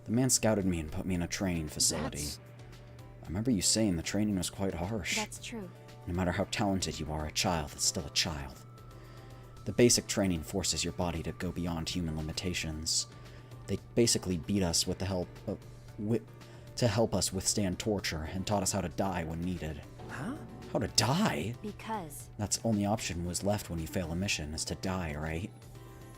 The man scouted me and put me in a training facility. I remember you saying the training was quite harsh. That's true. No matter how talented you are, a child is still a child. The basic training forces your body to go beyond human limitations. They basically beat us with the help of, to help us withstand torture and taught us how to die when needed. Huh? How to die? Because... That's the only option was left when you fail a mission, is to die, right?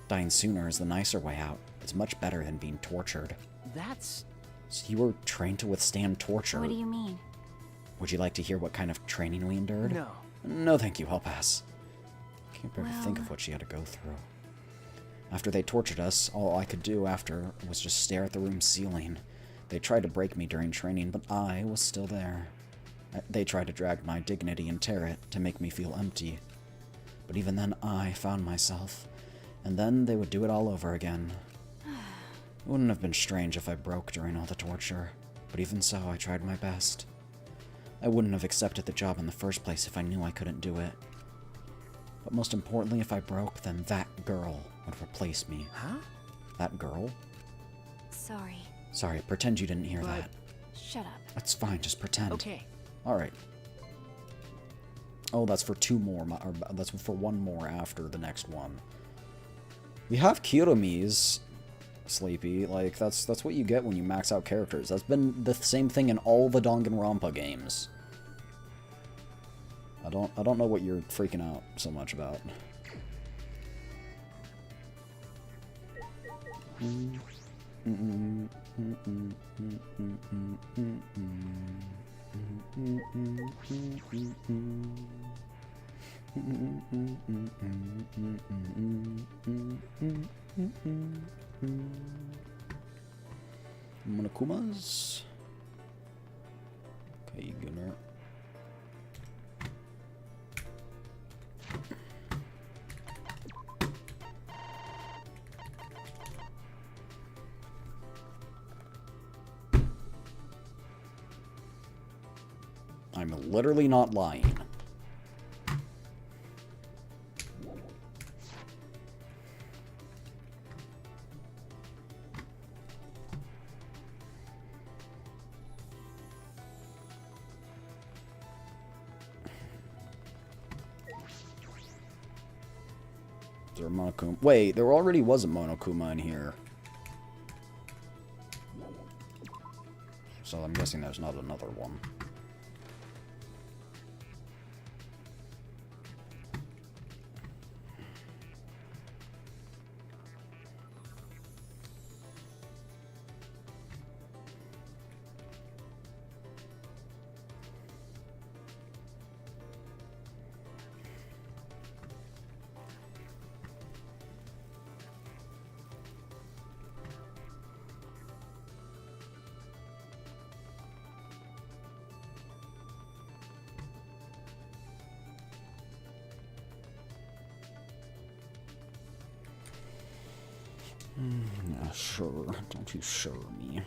Dying sooner is the nicer way out. It's much better than being tortured. That's... So you were trained to withstand torture. What do you mean? Would you like to hear what kind of training we endured? No. No, thank you. I'll pass. Can't bear to think Well- of what she had to go through. After they tortured us, all I could do after was just stare at the room's ceiling. They tried to break me during training, but I was still there. They tried to drag my dignity and tear it to make me feel empty. But even then, I found myself. And then they would do it all over again. It wouldn't have been strange if I broke during all the torture, but even so, I tried my best. I wouldn't have accepted the job in the first place if I knew I couldn't do it. But most importantly, if I broke, then that girl would replace me. Huh? That girl? Sorry. Sorry, pretend you didn't hear But- that. Shut up. That's fine, just pretend. Okay. Alright. Oh, that's for two more, or that's for one more after the next one. We have Kiromis, Sleepy. Like, that's what you get when you max out characters. That's been the same thing in all the Danganronpa games. I don't know what you're freaking out so much about. Monokumas. Okay, Gunnar. I'm literally not lying. Is there a Monokuma? Wait, there already was a Monokuma in here. So I'm guessing there's not another one. Yeah, sure. Don't you sure me.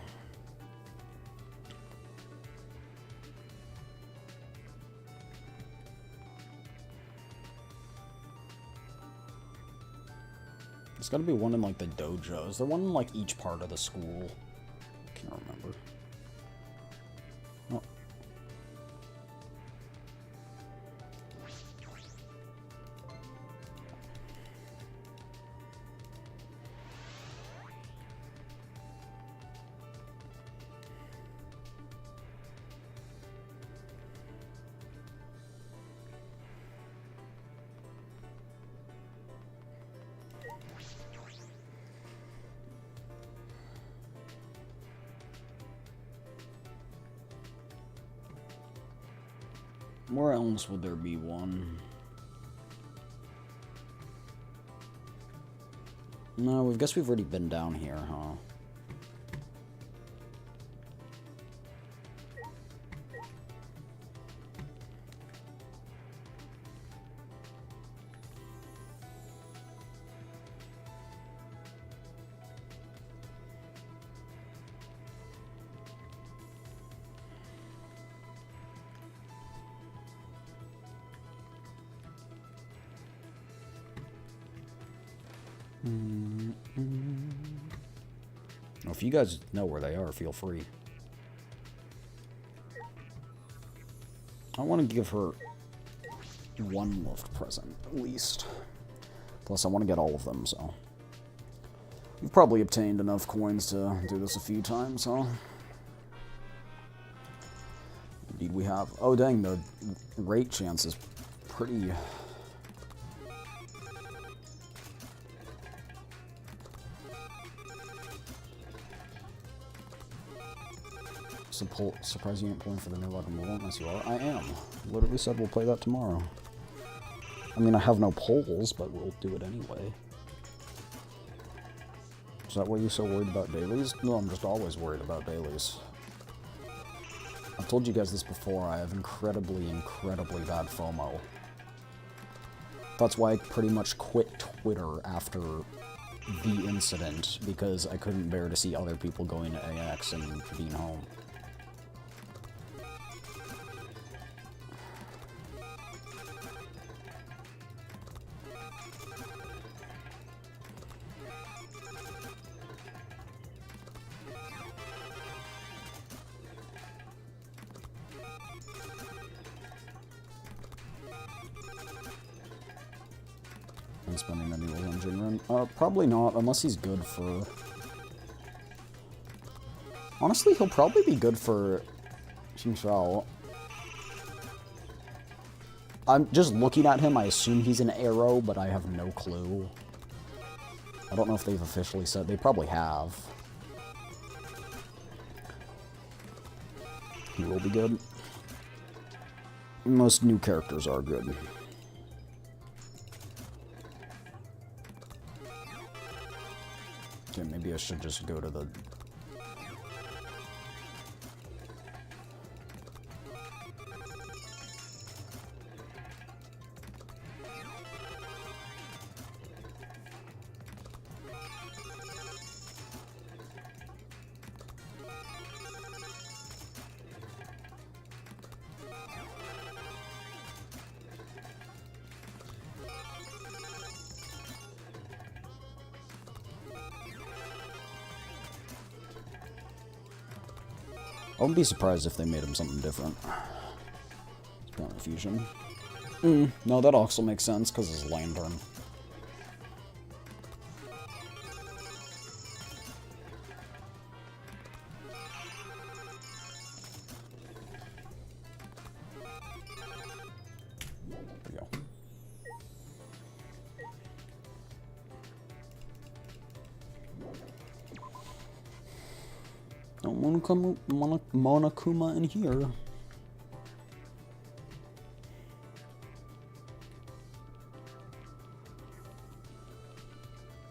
There's gotta be one in, like, the dojo. Is there one in, like, each part of the school? I can't remember. Oh. Where else would there be one? No, I guess we've already been down here, huh? Well, if you guys know where they are, feel free. I want to give her one loved present, at least. Plus, I want to get all of them, so. We've probably obtained enough coins to do this a few times, huh? Indeed we have. Oh, dang, the rate chance is pretty... Surprised you ain't pulling for the new weapon. Well, unless you are. I am. Literally said we'll play that tomorrow. I mean, I have no polls, but we'll do it anyway. Is that why you're so worried about dailies? No, I'm just always worried about dailies. I've told you guys this before, I have incredibly, incredibly bad FOMO. That's why I pretty much quit Twitter after the incident, because I couldn't bear to see other people going to AX and being home. and spending the needles on Jinren? Probably not, unless he's good for... Honestly, he'll probably be good for Xingqiao. I'm just looking at him, I assume he's an arrow, but I have no clue. I don't know if they've officially said. They probably have. He will be good. Most new characters are good. Okay, maybe I should just go to the... I wouldn't be surprised if they made him something different. Planet Fusion. No, that also makes sense, because it's Lantern. There we go. Monokuma in here.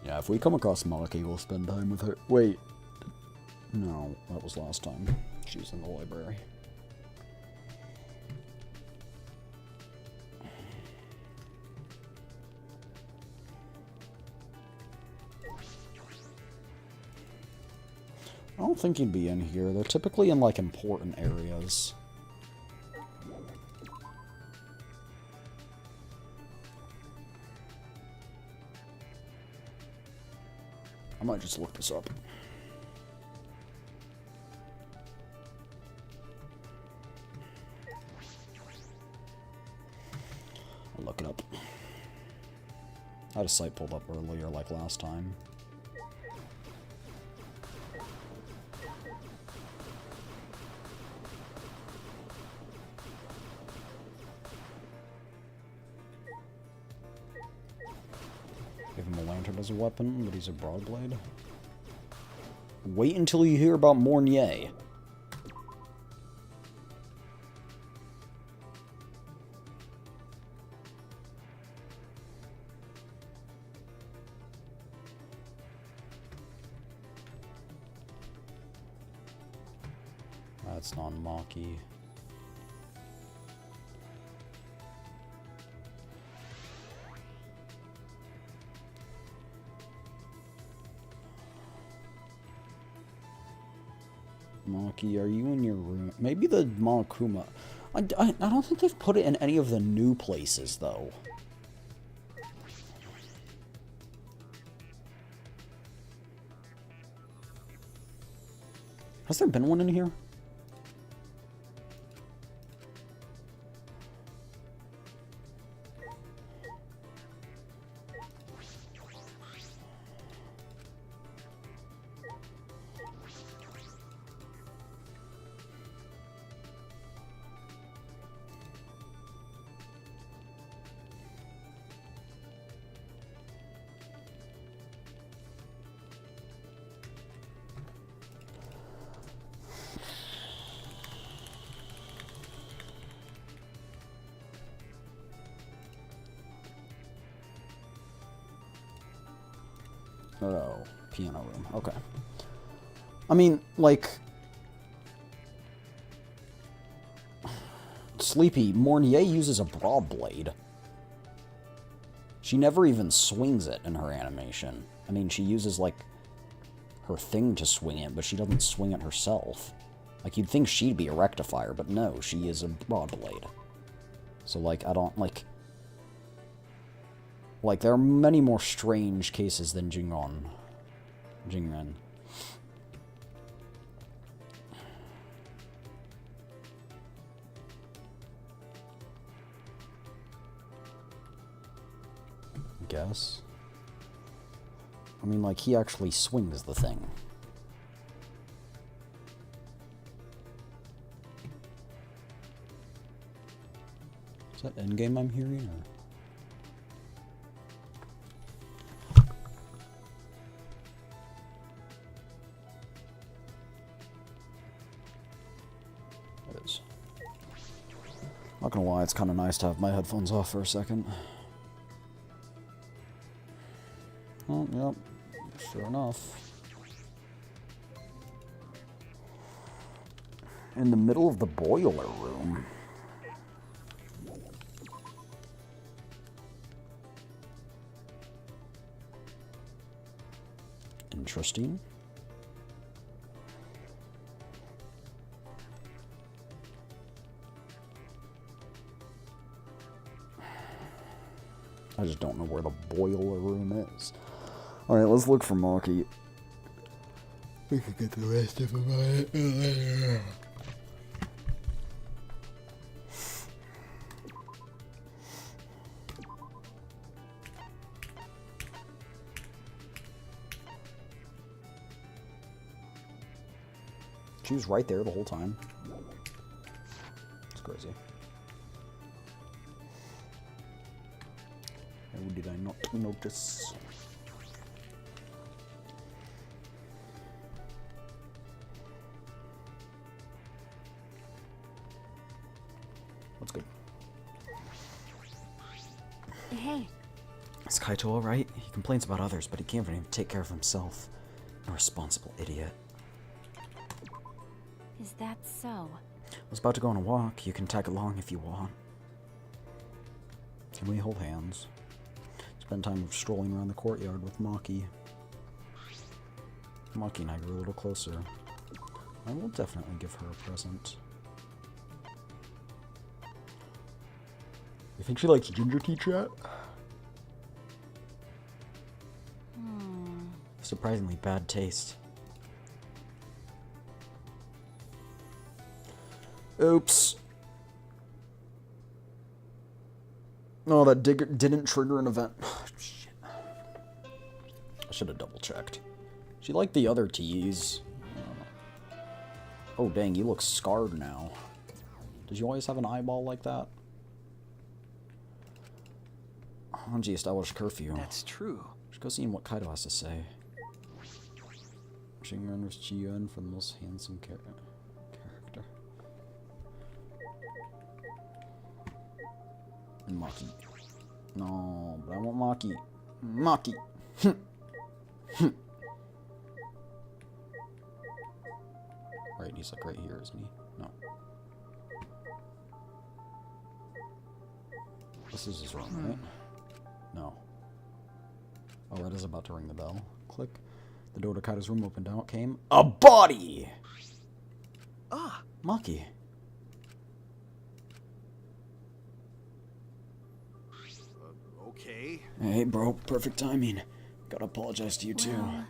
Yeah, if we come across Maki, we'll spend time with her. Wait. No, that was last time. She was in the library. I don't think he'd be in here. They're typically in, like, important areas. I might just look this up. I'll look it up. I had a site pulled up earlier, like last time. Give him a lantern as a weapon, but he's a broadblade. Wait until you hear about Mornier. That's not Maki. Maki, are you in your room? Maybe the Monokuma. I don't think they've put it in any of the new places, though. Has there been one in here? Oh, piano room. Okay. I mean, like... Sleepy, Mornier uses a broad blade. She never even swings it in her animation. I mean, she uses, like, her thing to swing it, but she doesn't swing it herself. Like, you'd think she'd be a rectifier, but no, she is a broad blade. So, like, I don't, like... Like, there are many more strange cases than Jingren. guess. I mean, like, he actually swings the thing. Is that endgame I'm hearing, or...? It is. Not gonna lie, it's kind of nice to have my headphones off for a second. Oh, yep. Sure enough. In the middle of the boiler room. Interesting. I just don't know where the boiler room is. Alright, let's look for Maki. We could get the rest of them later. She was right there the whole time. It's crazy. How did I not notice? What's good? Hey. Is Kaito alright? He complains about others, but he can't even take care of himself. Irresponsible idiot. Is that so? I was about to go on a walk. You can tag along if you want. Can we hold hands? Spend time strolling around the courtyard with Maki. Maki and I grew a little closer. I will definitely give her a present. You think she likes ginger tea, chat? Surprisingly bad taste. Oops. No, that didn't trigger an event. Shit. I should have double checked. She liked the other teas. Oh dang, you look scarred now. Did you always have an eyeball like that? Hanji established curfew. That's true. Should go see what Kaido has to say. Shinran was Chiyun for the most handsome character. And Maki. No, but I want Maki. Maki! Right, he's like right here, isn't he? No. This is his room, right? No. Oh, Red is about to ring the bell. Click. The door to Kaido's room opened. Out came a body! Ah! Maki. Okay. Hey, bro. Perfect timing. Gotta apologize to you, too. Well...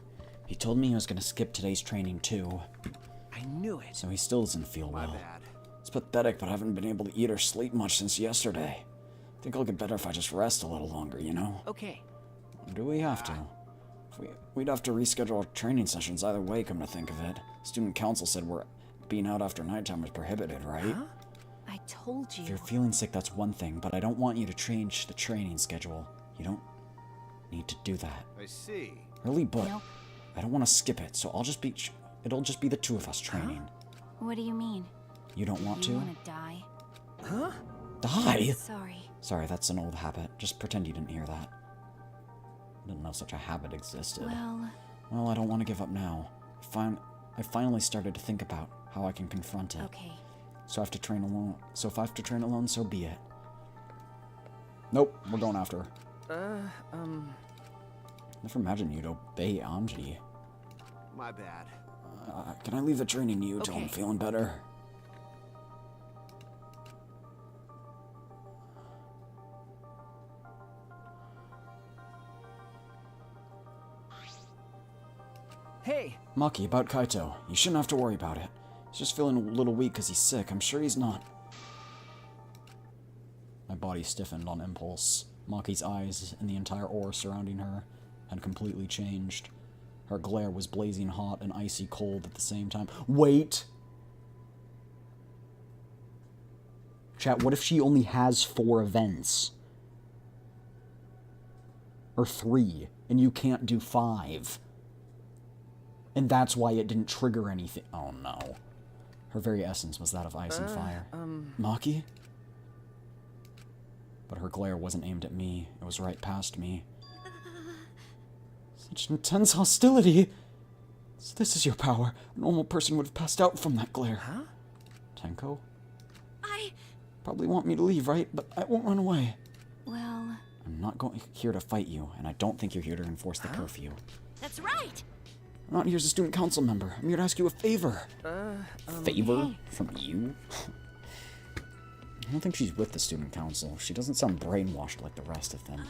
He told me he was gonna skip today's training, too. I knew it. So he still doesn't feel well. My bad. It's pathetic, but I haven't been able to eat or sleep much since yesterday. I think I'll get better if I just rest a little longer, you know? Okay. Do we have to? We'd have to reschedule our training sessions either way, come to think of it. Student council said being out after nighttime is prohibited, right? Huh? I told you. If you're feeling sick, that's one thing, but I don't want you to change the training schedule. You don't need to do that. I see. Really, but Nope. I don't want to skip it, so it'll just be the two of us training. What do you mean? You don't want You to? wanna die? Huh? Die? Sorry. Sorry, that's an old habit. Just pretend you didn't hear that. I didn't know such a habit existed. Well, I don't want to give up now. I finally started to think about how I can confront it. Okay. So I have to train alone. So if I have to train alone, so be it. Nope, we're going after her. Never imagined you'd obey Anji. My bad. Can I leave the training to you till I'm feeling better? Hey! Maki, about Kaito. You shouldn't have to worry about it. He's just feeling a little weak because he's sick. I'm sure he's not. My body stiffened on impulse. Maki's eyes and the entire aura surrounding her had completely changed. Her glare was blazing hot and icy cold at the same time. Wait! Chat, what if she only has 4 events? Or 3, and you can't do 5? And that's why it didn't trigger anything. Oh no. Her very essence was that of ice and fire. Maki? But her glare wasn't aimed at me. It was right past me. Such intense hostility. So this is your power. A normal person would have passed out from that glare. Huh? Tenko? Probably want me to leave, right? But I won't run away. Well... I'm not here to fight you, and I don't think you're here to enforce the curfew. That's right. I'm not here as a student council member. I'm here to ask you a favor. Favor? Hey. From you? I don't think she's with the student council. She doesn't sound brainwashed like the rest of them.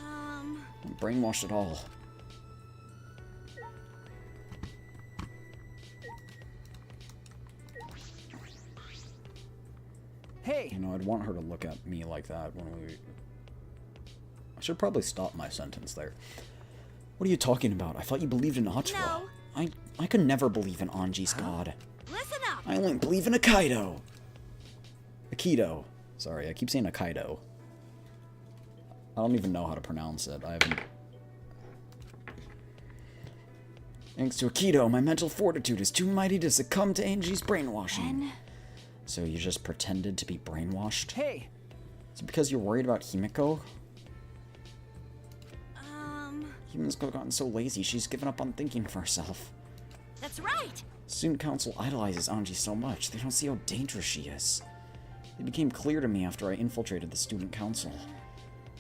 Not brainwashed at all. Hey! You know, I'd want her to look at me like that when we... I should probably stop my sentence there. What are you talking about? I thought you believed in Atua. No. I could never believe in Anji's god. Listen up. I only believe in Akaido. Aikido. Sorry, I keep saying Akaido. I don't even know how to pronounce it. I haven't... Thanks to Aikido, my mental fortitude is too mighty to succumb to Anji's brainwashing. So you just pretended to be brainwashed? Hey! Is it because you're worried about Himiko? Himiko's gotten so lazy, she's given up on thinking for herself. That's right. Student council idolizes Anji so much, they don't see how dangerous she is. It became clear to me after I infiltrated the student council.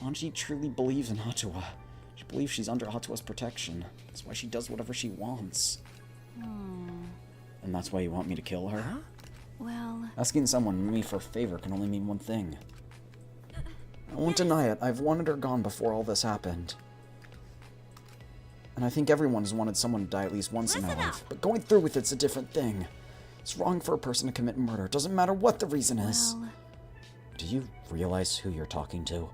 Anji truly believes in Atua. She believes she's under Atua's protection. That's why she does whatever she wants. And that's why you want me to kill her? Well... Asking someone me for a favor can only mean one thing. I won't deny it, I've wanted her gone before all this happened. And I think everyone has wanted someone to die at least once in their life. But going through with it's a different thing. It's wrong for a person to commit murder. It doesn't matter what the reason is. Well... Do you realize who you're talking to?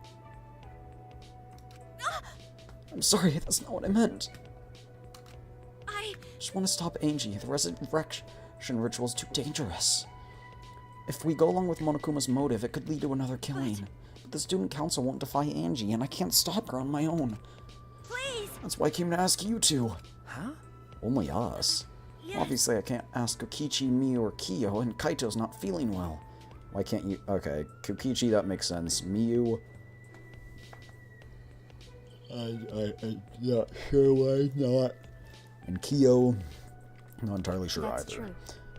I'm sorry, that's not what I meant. I just want to stop Angie. The resurrection ritual is too dangerous. If we go along with Monokuma's motive, it could lead to another killing. But the student council won't defy Angie, and I can't stop her on my own. Please. That's why I came to ask you two. Huh? Only us. Obviously, I can't ask Kokichi, Miyu, or Kiyo, and Kaito's not feeling well. Why can't you? Okay, Kokichi, that makes sense. Miyu. I'm not sure why not. And Kiyo, I'm not entirely sure That's either. true.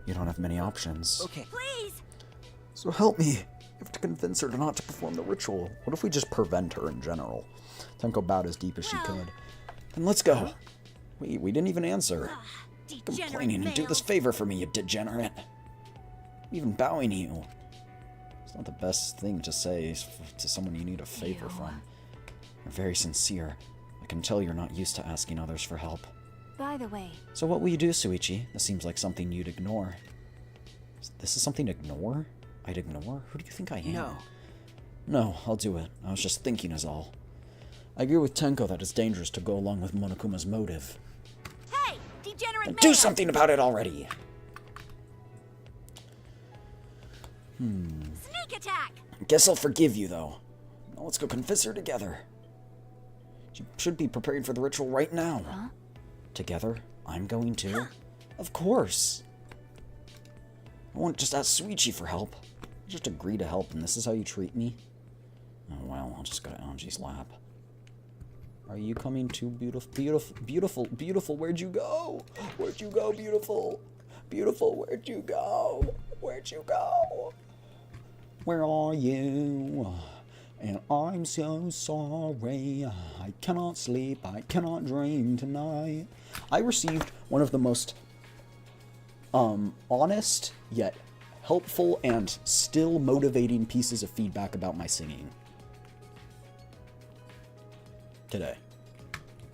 You don't have many options. Okay. Please. So help me. You have to convince her not to perform the ritual. What if we just prevent her in general? Tenko bowed as deep as she could. Then let's go. Wait, we didn't even answer. Complaining and do this favor for me, you degenerate. I'm even bowing you. It's not the best thing to say to someone you need a favor from. You're very sincere. I can tell you're not used to asking others for help. By the way... So what will you do, Suichi? This seems like something you'd ignore. This is something to ignore? I'd ignore? Who do you think I am? No. No, I'll do it. I was just thinking is all. I agree with Tenko that it's dangerous to go along with Monokuma's motive. Hey, degenerate man! Do something about it already! Sneak attack! Guess I'll forgive you, though. Now let's go confess her together. You should be preparing for the ritual right now. Huh? Together? I'm going to? Of course. I won't just ask Suichi for help. I just agree to help, and this is how you treat me? Oh, well, I'll just go to Anji's lab. Are you coming too, beautiful? Where'd you go? Where'd you go, beautiful? Beautiful, where'd you go? Where'd you go? Where are you? And I'm so sorry. I cannot sleep. I cannot dream tonight. I received one of the most honest yet helpful and still motivating pieces of feedback about my singing today.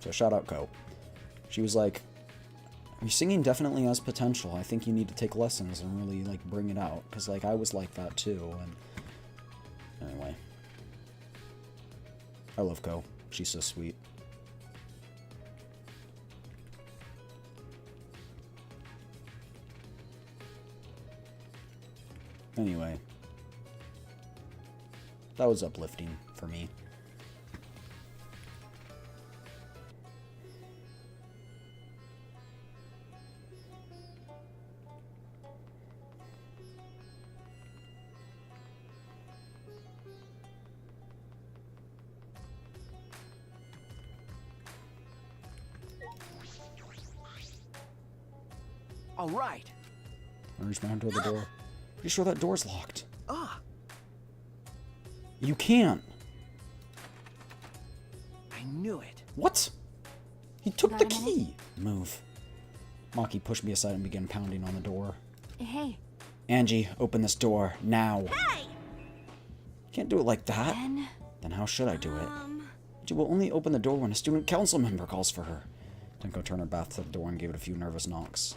So shout out Ko. She was like, your singing definitely has potential. I think you need to take lessons and really like bring it out, because like I was like that too. And anyway, I love Ko. She's so sweet. Anyway. That was uplifting for me. All right. I reach behind toward the door. Pretty sure that door's locked. Ah, You can't. I knew it. What? He took Got the a minute? key. Move. Maki pushed me aside and began pounding on the door. Hey, Angie, open this door now. Hey! Can't do it like that. Ben. Then how should I do it? She will only open the door when a student council member calls for her. Tenko turned her back to the door and gave it a few nervous knocks.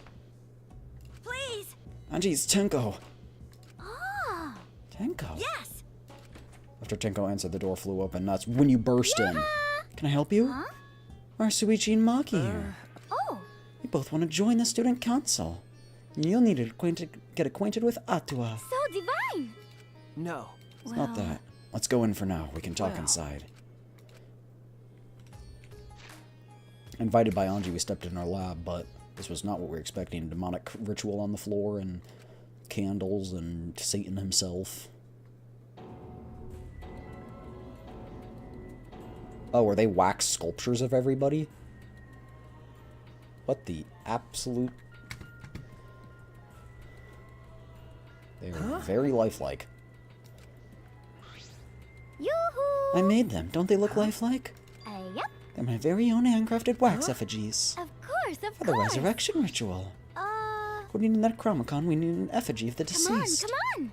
Please! Angie, it's Tenko. Ah! Tenko. Yes! After Tenko answered, the door flew open. That's when you burst in. Can I help you? Huh? Are Suichi and Maki here? Oh! We both want to join the student council. You'll need to get acquainted with Atua. So divine! No. It's not that. Let's go in for now. We can talk Well. inside. Invited by Anji, we stepped in our lab, but this was not what we were expecting. Demonic ritual on the floor and candles and Satan himself. Oh, are they wax sculptures of everybody? What the absolute... They are very lifelike. Yoo-hoo! I made them. Don't they look lifelike? Yep. They're my very own handcrafted wax effigies. Of course, of For the course. resurrection ritual. Uh, According to that Necronomicon, we need an effigy of the come on, deceased. come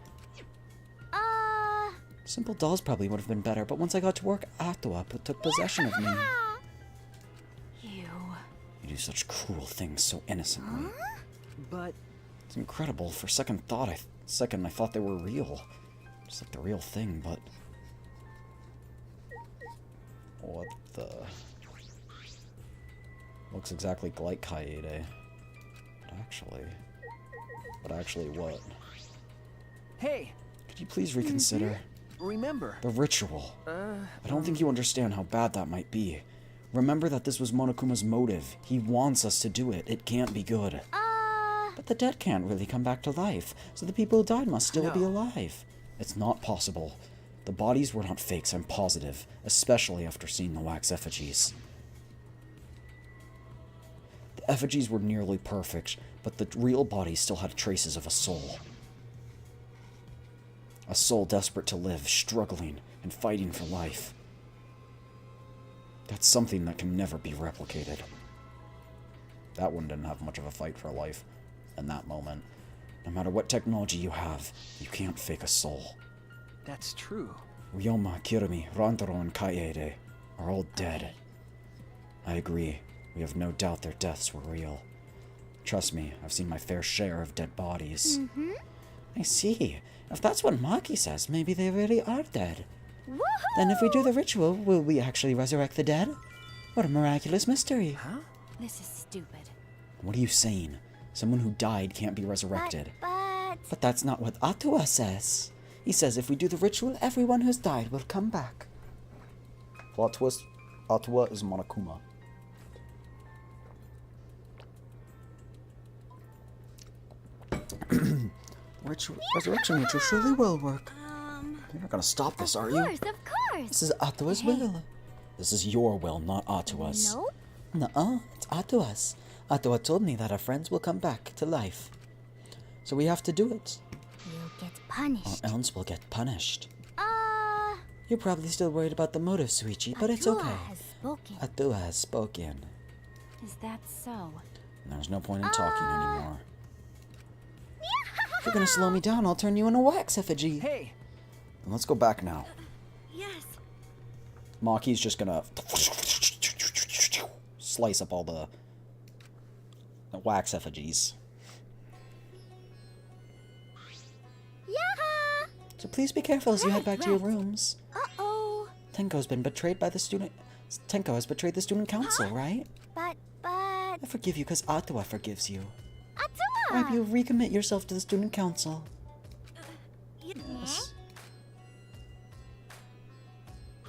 on. Simple dolls probably would have been better, but once I got to work, Atua took possession of me. You. You do such cruel things so innocently. But It's incredible. For second thought, I thought they were real. Just like the real thing, but... What the... Looks exactly like Kaede. But actually what? hey, Could you please reconsider? remember. The ritual. I don't think you understand how bad that might be. Remember that this was Monokuma's motive. He wants us to do it. It can't be good. But the dead can't really come back to life, so the people who died must still be No. alive. It's not possible. The bodies were not fakes, I'm positive, especially after seeing the wax effigies. The effigies were nearly perfect, but the real bodies still had traces of a soul. A soul desperate to live, struggling, and fighting for life. That's something that can never be replicated. That one didn't have much of a fight for life in that moment. No matter what technology you have, you can't fake a soul. That's true. Ryoma, Kirimi, Rantaro, and Kaede are all dead. I agree. We have no doubt their deaths were real. Trust me, I've seen my fair share of dead bodies. Mm-hmm. I see. If that's what Maki says, maybe they really are dead. Woohoo! Then if we do the ritual, will we actually resurrect the dead? What a miraculous mystery. Huh? This is stupid. What are you saying? Someone who died can't be resurrected. But... But that's not what Atua says. He says if we do the ritual, everyone who's died will come back. Plot twist, Atua is Monokuma. Resurrection ritual surely will work. You're not gonna stop this, are you? Of course. This is Atua's will. This is your will, not Atua's. Nope. Nuh-uh, it's Atua's. Atua told me that our friends will come back to life. So we have to do it. You'll get punished. Or else we'll get punished. Uh... You're probably still worried about the motive, Suichi, but it's Atua okay. has spoken. Atua has spoken. Is that so? And there's no point in talking anymore. If you're gonna slow me down, I'll turn you into wax effigy. Hey, And let's go back now. Yes. Maki's just gonna slice up all the wax effigies. Yeah. So please be careful as you head back to your rooms. Uh-oh. Tenko's been betrayed by the student... Tenko has betrayed the student council, right? But... I forgive you because Atua forgives you. Atua! Or have you recommit yourself to the student council? Yes.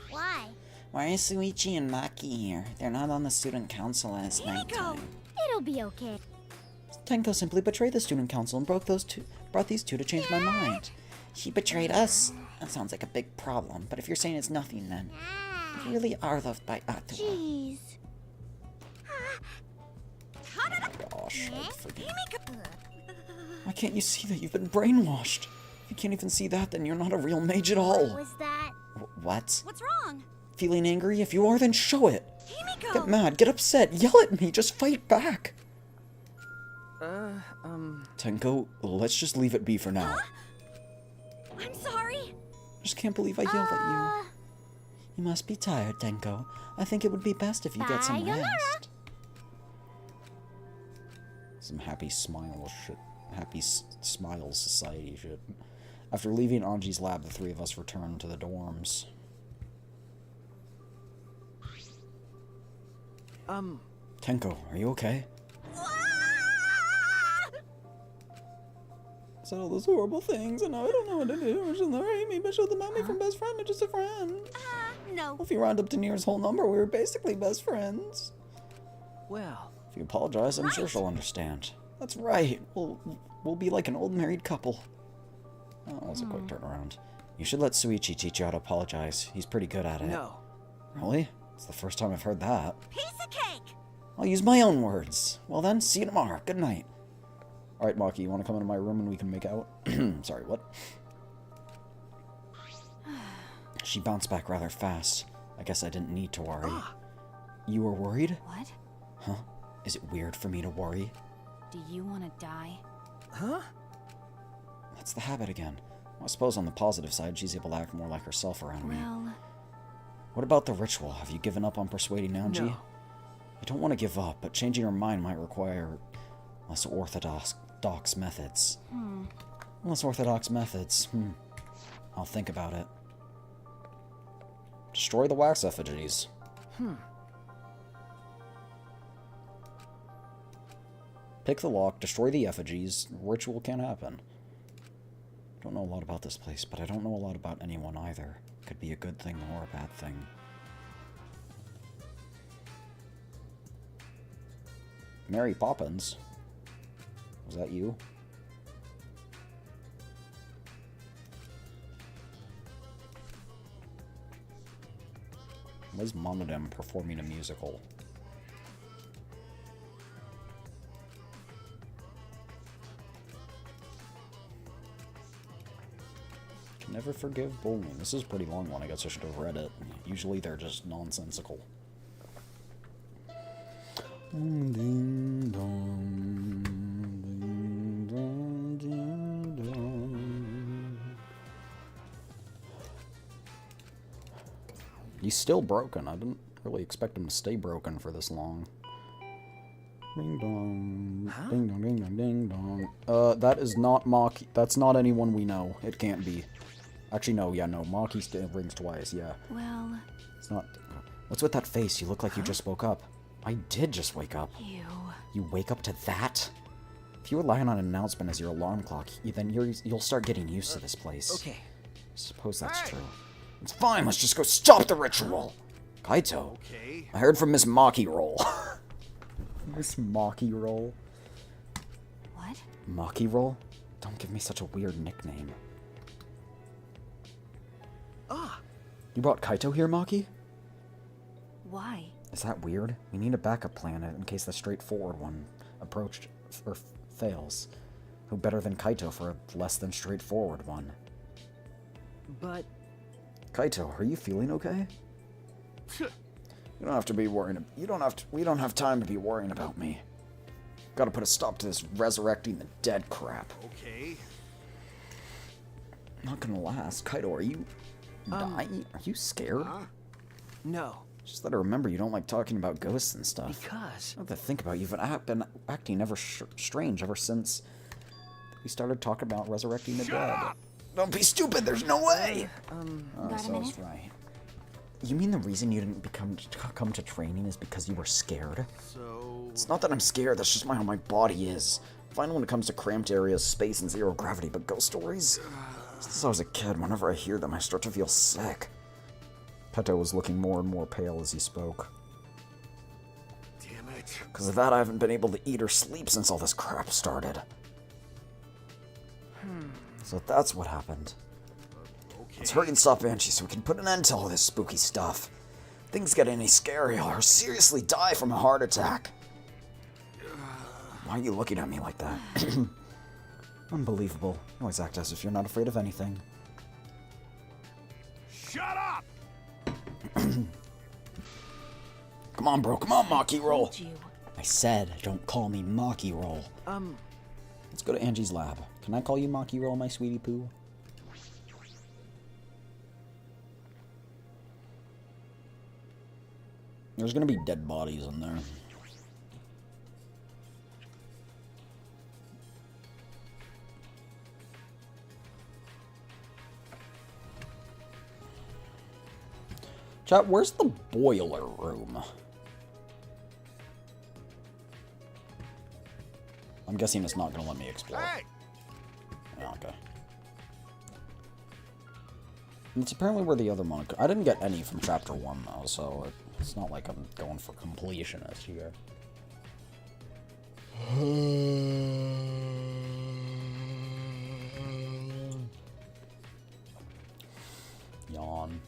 Why? Why are Suichi and Maki here? They're not on the student council last nighttime. It'll be okay. Tenko simply betrayed the student council and brought these two to change my mind. She betrayed us? That sounds like a big problem, but if you're saying it's nothing then, you really are loved by Atua. Jeez. Gosh, why can't you see that you've been brainwashed? If you can't even see that, then you're not a real mage at all. Was that? What? What's wrong? Feeling angry? If you are, then show it. Himiko! Get mad, get upset, yell at me, just fight back. Tenko, let's just leave it be for now. I'm sorry. Just can't believe I yelled at you. You must be tired, Tenko. I think it would be best if you get some rest. Some happy smile shit. Happy smiles society shit. After leaving Anji's lab, the three of us returned to the dorms. Tenko, are you okay? I said all those horrible things, and now I don't know what to do. She'll never hate me, but she'll demand me from best friend to just a friend. No. Well, if you round up to Nier's whole number, we were basically best friends. Well, If you apologize, I'm sure she'll understand. That's right. We'll be like an old married couple. Oh, that was a quick turnaround. You should let Suichi teach you how to apologize. He's pretty good at it. no. Really? It's the first time I've heard that. Piece of cake! I'll use my own words. Well then, see you tomorrow. Good night. Alright, Maki, you want to come into my room and we can make out? Sorry, what? She bounced back rather fast. I guess I didn't need to worry. You were worried? What? Huh? Is it weird for me to worry? Do you want to die? Huh? That's the habit again. I suppose on the positive side, she's able to act more like herself around me. Well... What about the ritual? Have you given up on persuading Anji? No. I don't want to give up, but changing her mind might require less orthodox methods. Less orthodox methods. I'll think about it. Destroy the wax effigies. Pick the lock, destroy the effigies. Ritual can't happen. I don't know a lot about this place, but I don't know a lot about anyone either. Could be a good thing or a bad thing. Mary Poppins? Was that you? Why is Monodem performing a musical? Can never forgive bullying. This is a pretty long one. I guess I should have read it. Usually they're just nonsensical. Ding dong, ding dong, ding dong. He's still broken. I didn't really expect him to stay broken for this long. Ding dong, ding dong, ding dong, ding dong. That is not Maki. That's not anyone we know. It can't be. Actually, no. Yeah, no. Maki still rings twice. Yeah. Well... It's not. What's with that face? You look like you just woke up. I did just wake up. Ew. You wake up to that? If you rely on an announcement as your alarm clock, then you'll start getting used to this place. Okay. I suppose that's true. It's fine, let's just go stop the ritual! Kaito, Okay. I heard from Miss Maki Roll. Miss Maki Roll? What? Maki Roll? Don't give me such a weird nickname. You brought Kaito here, Maki? Why? Is that weird? We need a backup plan in case the straightforward one approached or fails. Who better than Kaito for a less than straightforward one? But... Kaito, are you feeling okay? You don't have to be worrying. We don't have time to be worrying about me. Gotta put a stop to this resurrecting the dead crap. Okay. Not gonna last. Kaito, are you dying? Are you scared? No. Just let her remember you don't like talking about ghosts and stuff. Because... Not to think about, you've been acting ever strange ever since we started talking about resurrecting the dead. Don't be stupid, there's no way! Got a minute? right. You mean the reason you didn't come to training is because you were scared? So... It's not that I'm scared, that's just how my body is. Fine when it comes to cramped areas, space, and zero gravity, but ghost stories? Since I was a kid, whenever I hear them, I start to feel sick. Peto was looking more and more pale as he spoke. Damn it. Because of that, I haven't been able to eat or sleep since all this crap started. So that's what happened. Okay. Let's hurry and stop Banshee so we can put an end to all this spooky stuff. If things get any scarier, I'll seriously die from a heart attack. Why are you looking at me like that? Unbelievable. You always act as if you're not afraid of anything. Shut up! Come on, bro. Come on, Maki roll. Told you. I said, don't call me Maki roll. Let's go to Angie's lab. Can I call you Maki roll, my sweetie poo? There's gonna be dead bodies in there. Chat, where's the boiler room? I'm guessing it's not gonna let me explore. Hey! Yeah, okay. And it's apparently where the other monk... I didn't get any from chapter 1, though, so it's not like I'm going for completionist here. Yawn.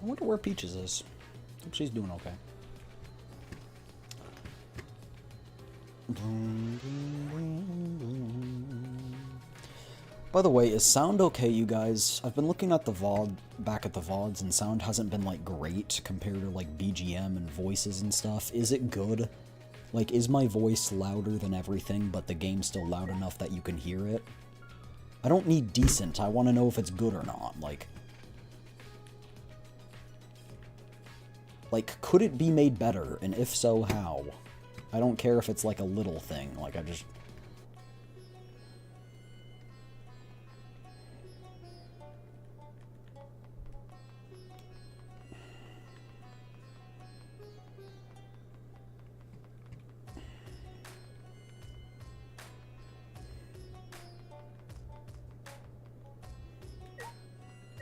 I wonder where Peaches is. Hope she's doing okay. By the way, is sound okay, you guys? I've been looking at the VOD, back at the VODs, and sound hasn't been, like, great compared to, like, BGM and voices and stuff. Is it good? Like, is my voice louder than everything, but the game's still loud enough that you can hear it? I don't need decent. I want to know if it's good or not. Like, could it be made better? And if so, how? I don't care if it's like a little thing. Like, I just...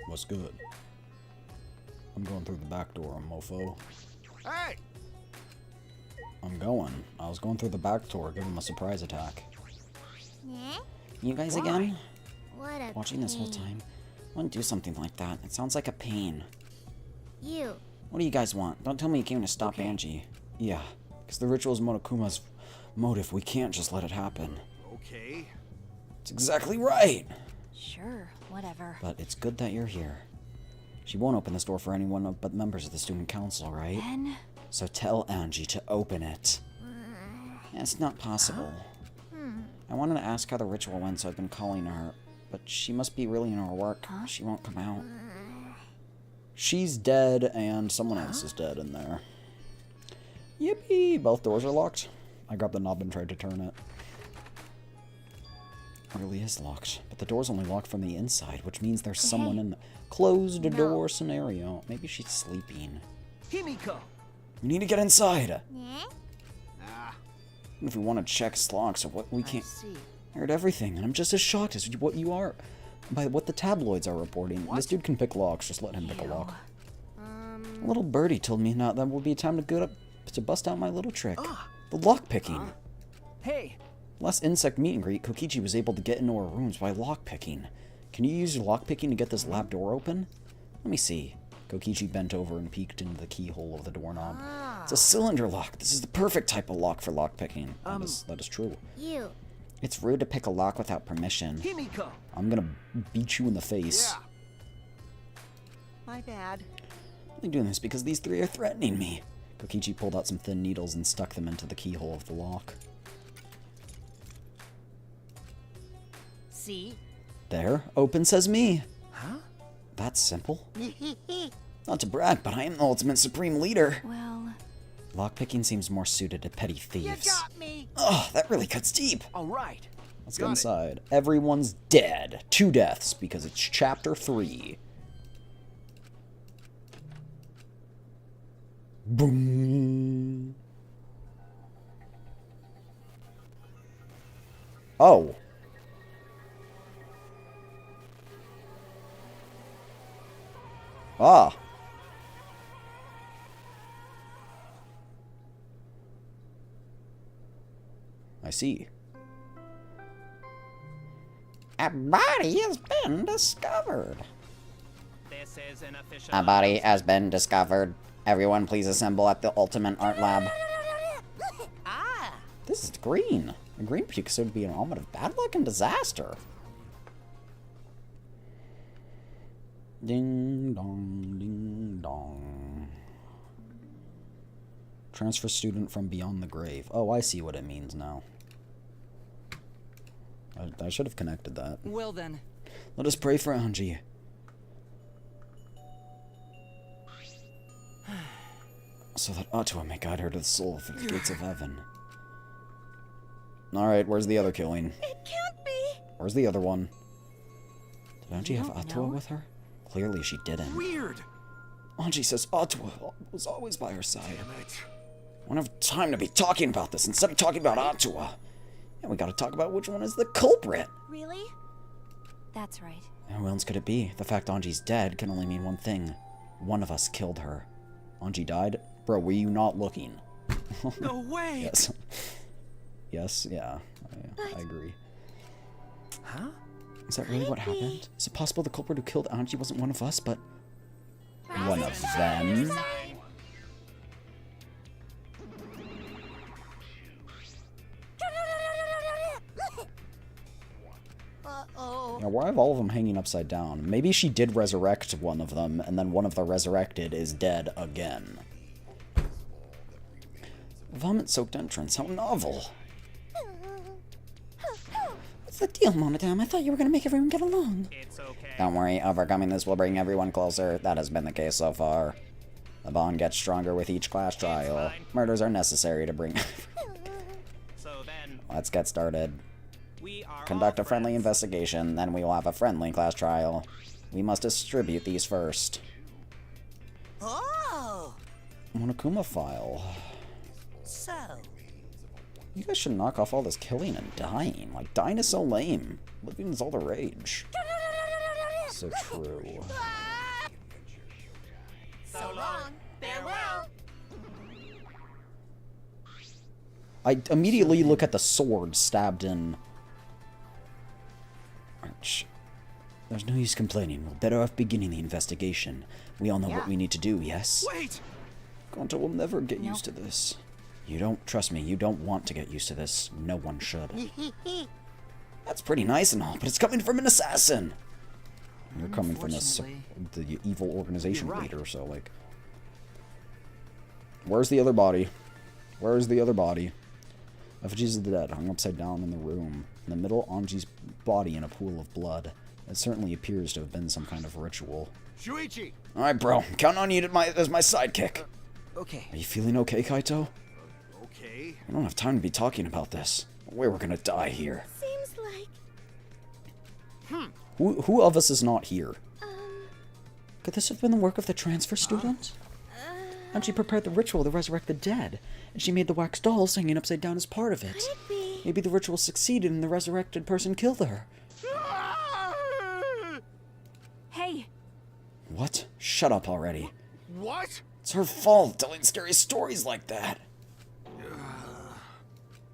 What's good? I'm going through the back door, mofo. Hey! I'm going. I was going through the back door, give him a surprise attack. Yeah? You guys again? What a Watching this whole time. I wouldn't do something like that. It sounds like a pain. You. What do you guys want? Don't tell me you came to stop Angie. Yeah, because the ritual is Monokuma's motive. We can't just let it happen. Okay. It's exactly right! Sure, whatever. But it's good that you're here. She won't open this door for anyone but members of the student council, right? Ben? So tell Angie to open it. It's not possible. I wanted to ask how the ritual went, so I've been calling her. But she must be really in her work. She won't come out. She's dead, and someone else is dead in there. Yippee! Both doors are locked. I grabbed the knob and tried to turn it. It really is locked. But the door's only locked from the inside, which means there's someone in the closed door scenario. Maybe she's sleeping. Himiko! We need to get inside! Yeah? If we want to check it's locked, so what we can't... See. I heard everything, and I'm just as shocked as what you are by what the tabloids are reporting. This dude can pick locks, just let him pick a lock. A little birdie told me now that would be time to bust out my little trick. The lock picking. Hey! Last insect meet and greet, Kokichi was able to get into our rooms by lock picking. Can you use your lock picking to get this lab door open? Let me see. Kokichi bent over and peeked into the keyhole of the doorknob. It's a cylinder lock. This is the perfect type of lock for lock picking. That is true. You. It's rude to pick a lock without permission. Himiko! I'm gonna beat you in the face. Yeah. My bad. I'm only doing this because these three are threatening me. Kokichi pulled out some thin needles and stuck them into the keyhole of the lock. See? There, open says me. Huh? That's simple. Not to brag, but I am the ultimate supreme leader. Well, Lockpicking seems more suited to petty thieves. You got me. Ugh, that really cuts deep. All right. Let's go inside. Everyone's dead. 2 deaths, because it's chapter 3. Boom. Oh. Ah. I see. A body has been discovered. This is an official A body has been discovered. Everyone please assemble at the Ultimate Art Lab. Ah! This is green. A green puke would be an omen of bad luck and disaster. Ding dong, ding dong. Transfer student from beyond the grave. Oh, I see what it means now. I should have connected that. Well then. Let us pray for Angie. So that Atua may guide her to the soul through the gates of heaven. Alright, where's the other killing? It can't be. Where's the other one? Did Angie have Atua with her? Clearly she didn't. Weird. Angie says Atua was always by her side. Damn it. I don't have time to be talking about this instead of talking about Atua. And we gotta talk about which one is the culprit. Really? That's right. And who else could it be? The fact Angie's dead can only mean one thing. One of us killed her. Angie died? Bro, were you not looking? No way. Yes. Yes, yeah. I agree. Huh? Is that really what happened? Is it possible the culprit who killed Angie wasn't one of us, but one of them? Uh-oh. Now, why have all of them hanging upside down? Maybe she did resurrect one of them, and then one of the resurrected is dead again. Vomit-soaked entrance, how novel. What's the deal, Monodam? I thought you were gonna make everyone get along. It's okay. Don't worry, overcoming this will bring everyone closer. That has been the case so far. The bond gets stronger with each class trial. Murders are necessary to bring... So then, Let's get started. we are Conduct all a friendly friends. investigation, then we will have a friendly class trial. We must distribute these first. Oh! Monokuma file. So, You guys should knock off all this killing and dying. Like, dying is so lame. Living is all the rage. So true. so long. Farewell. I immediately look at the sword stabbed in... Ouch. There's no use complaining. We're better off beginning the investigation. We all know what we need to do, yes? Wait. Gonta will never get used to this. You don't, trust me, you don't want to get used to this. No one should. That's pretty nice and all, but it's coming from an assassin! You're coming from the evil organization leader, so, like... Where's the other body? Where's the other body? Effigies of the dead hung upside down in the room. In the middle, Anji's body in a pool of blood. It certainly appears to have been some kind of ritual. Shuichi. Alright, bro. Count on you as my sidekick. Okay. Are you feeling okay, Kaito? Okay. We don't have time to be talking about this. We're gonna die here. Seems like... Who of us is not here? Could this have been the work of the transfer student? And she prepared the ritual to resurrect the dead, and she made the wax dolls hanging upside down as part of it. Could it be? Maybe the ritual succeeded and the resurrected person killed her. Hey! What? Shut up already. What? It's her fault telling scary stories like that.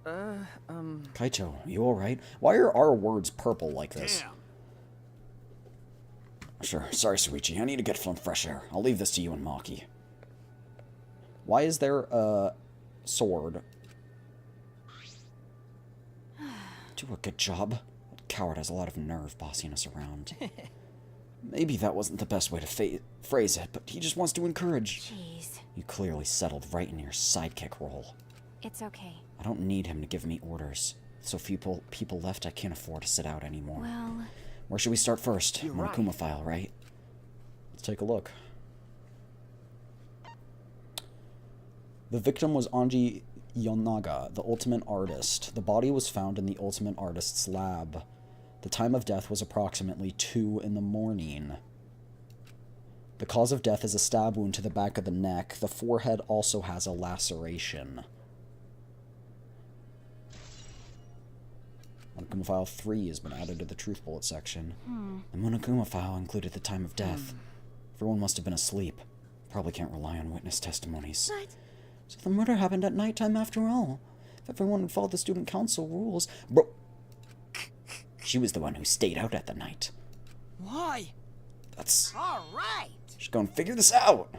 Kaito, you alright? Why are our words purple like this? Damn. Sure, sorry, Suichi. I need to get some fresh air. I'll leave this to you and Maki. Why is there a sword? Do a good job. That coward has a lot of nerve bossing us around. Maybe that wasn't the best way to phrase it, but he just wants to encourage. Jeez. You clearly settled right in your sidekick role. It's okay. I don't need him to give me orders. So few people left, I can't afford to sit out anymore. Well... Where should we start first? You're Monokuma right. file, right? Let's take a look. The victim was Anji Yonaga, the ultimate artist. The body was found in the ultimate artist's lab. The time of death was approximately 2 in the morning. The cause of death is a stab wound to the back of the neck. The forehead also has a laceration. Monokuma File 3 has been added to the Truth Bullet section. The Monokuma File included the time of death. Everyone must have been asleep. Probably can't rely on witness testimonies. What? So the murder happened at nighttime after all. If everyone had followed the student council rules... Bro... She was the one who stayed out at the night. Why? That's... All right. Just go and figure this out.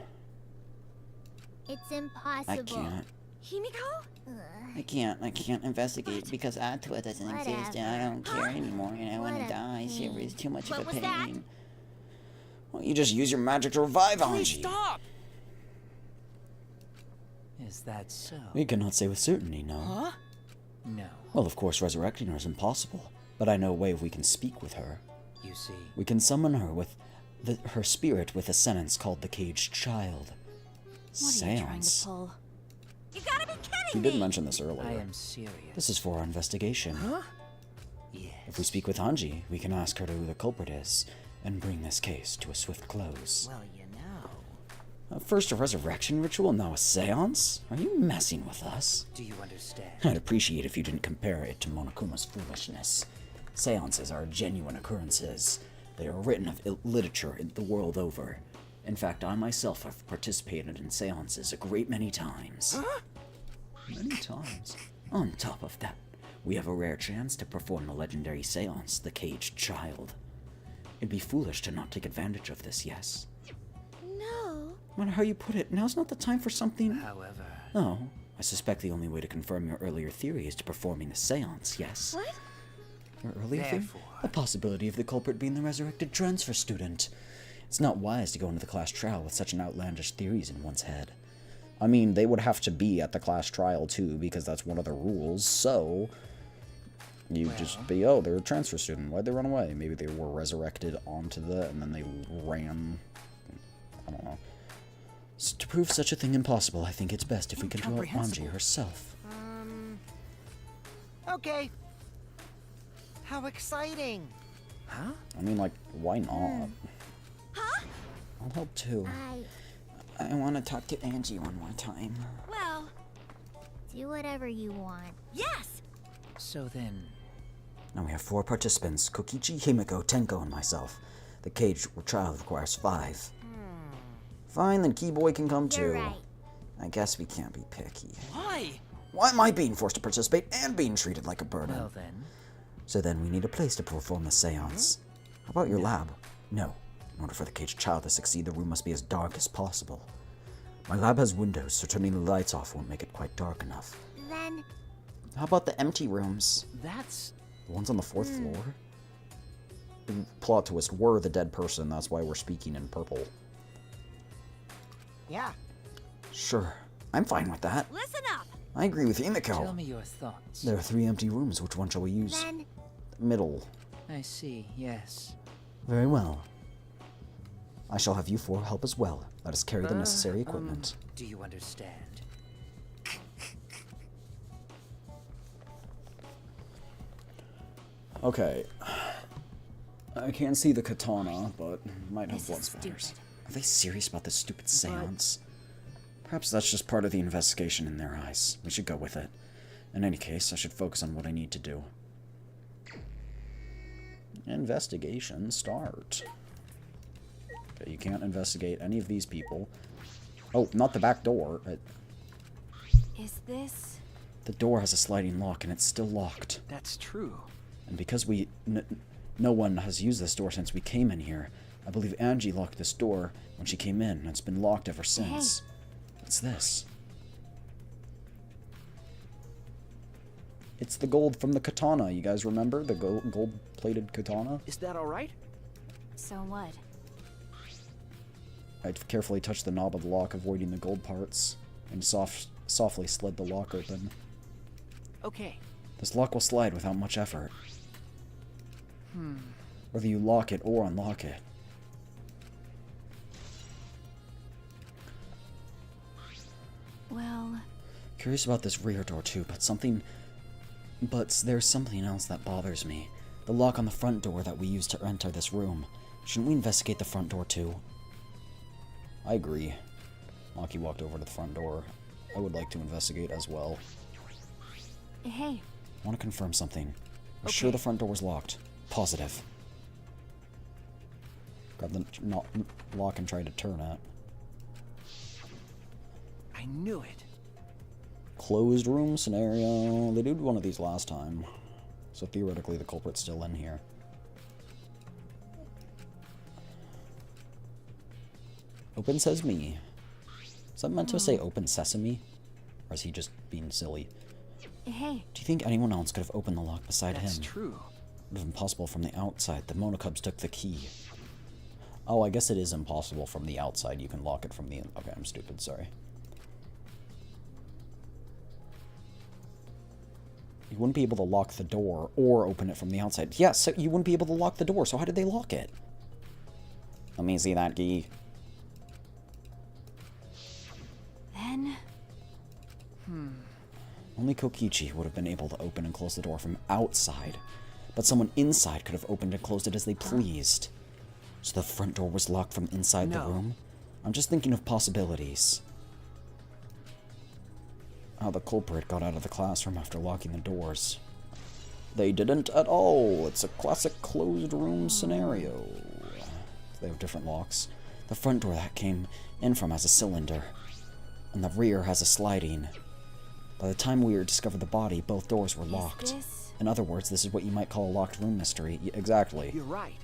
It's impossible. I can't. Himiko? I can't investigate because Atua doesn't exist and I don't care anymore and I want to die. Shivers is too much of a What was that? pain. Why don't you just use your magic to revive Please Anji? stop! Is that so? We cannot say with certainty, no. Huh? No. Well, of course, resurrecting her is impossible. But I know a way if we can speak with her. You see. We can summon her with her spirit with a sentence called the Caged Child. What are you trying to Seance. pull? You gotta be kidding She me! did mention this earlier. I am serious. This is for our investigation. Huh? Yes. If we speak with Anji, we can ask her who the culprit is, and bring this case to a swift close. Well, you know. First a resurrection ritual, now a seance? Are you messing with us? Do you understand? I'd appreciate if you didn't compare it to Monokuma's foolishness. Seances are genuine occurrences. They are written of literature the world over. In fact, I myself have participated in seances a great many times. Huh? Many times. On top of that, we have a rare chance to perform the legendary seance, the Caged Child. It'd be foolish to not take advantage of this, yes? No. No matter how you put it, now's not the time for something... However... Oh, I suspect the only way to confirm your earlier theory is to performing the seance, yes? What? Your earlier theory? Therefore... The possibility of the culprit being the resurrected transfer student. It's not wise to go into the class trial with such an outlandish theories in one's head. I mean, they would have to be at the class trial too, because that's one of the rules, so... You just be, oh, they're a transfer student. Why'd they run away? Maybe they were resurrected onto the, and then they ran... I don't know. To prove such a thing impossible, I think it's best if we control Anji herself. Okay. How exciting! Huh? I mean, like, why not? Huh? I'll help too. I want to talk to Angie one more time. Well, Do whatever you want. yes! So then... Now we have 4 participants, Kokichi, Himiko, Tenko, and myself. The caged child requires 5. Fine, then Keyboy can come too. You're right. I guess we can't be picky. Why? Why am I being forced to participate and being treated like a burden? Well then... So then we need a place to perform the seance. How about your lab? No. In order for the caged child to succeed, the room must be as dark as possible. My lab has windows, so turning the lights off won't make it quite dark enough. Then, How about the empty rooms? That's... The ones on the 4th floor? The plot twist, we're the dead person, that's why we're speaking in purple. Yeah. Sure, I'm fine with that. Listen up! I agree with Tell Himiko. me your thoughts. There are 3 empty rooms, which one shall we use? then, The middle. I see, yes. Very well. I shall have you 4 help as well. Let us carry the necessary equipment. Do you understand? Okay. I can't see the katana, but might have This blood is splatters. stupid. Are they serious about this stupid seance? Perhaps that's just part of the investigation in their eyes. We should go with it. In any case, I should focus on what I need to do. Investigation start. Okay, you can't investigate any of these people. Oh, not the back door. Is this... The door has a sliding lock, and it's still locked. That's true. And because no one has used this door since we came in here, I believe Angie locked this door when she came in, and it's been locked ever since. What's this? It's the gold from the katana. You guys remember the gold-plated katana? Is that alright? So what? I carefully touched the knob of the lock, avoiding the gold parts, and softly slid the lock open. Okay. This lock will slide without much effort. Whether you lock it or unlock it. Well... Curious about this rear door too, but there's something else that bothers me. The lock on the front door that we used to enter this room. Shouldn't we investigate the front door too? I agree. Maki walked over to the front door. I would like to investigate as well. Hey. I want to confirm something. I'm sure the front door was locked. Positive. Grab the lock and try to turn it. I knew it. Closed room scenario. They did one of these last time. So theoretically the culprit's still in here. Open sesame. Is that meant to say open sesame? Or is he just being silly? Hey. Do you think anyone else could have opened the lock beside him? That's true. It would have been possible from the outside. The Monocubs took the key. Oh, I guess it is impossible from the outside. You can lock it from the... Okay, I'm stupid. Sorry. You wouldn't be able to lock the door or open it from the outside. Yes, so you wouldn't be able to lock the door, so how did they lock it? Let me see that key. Then... Only Kokichi would have been able to open and close the door from outside, but someone inside could have opened and closed it as they pleased. So the front door was locked from inside the room? I'm just thinking of possibilities. How the culprit got out of the classroom after locking the doors. They didn't at all. It's a classic closed room scenario. They have different locks. The front door that came in from has a cylinder, and the rear has a sliding. By the time we discovered the body, both doors were locked. In other words, this is what you might call a locked room mystery. Exactly. You're right.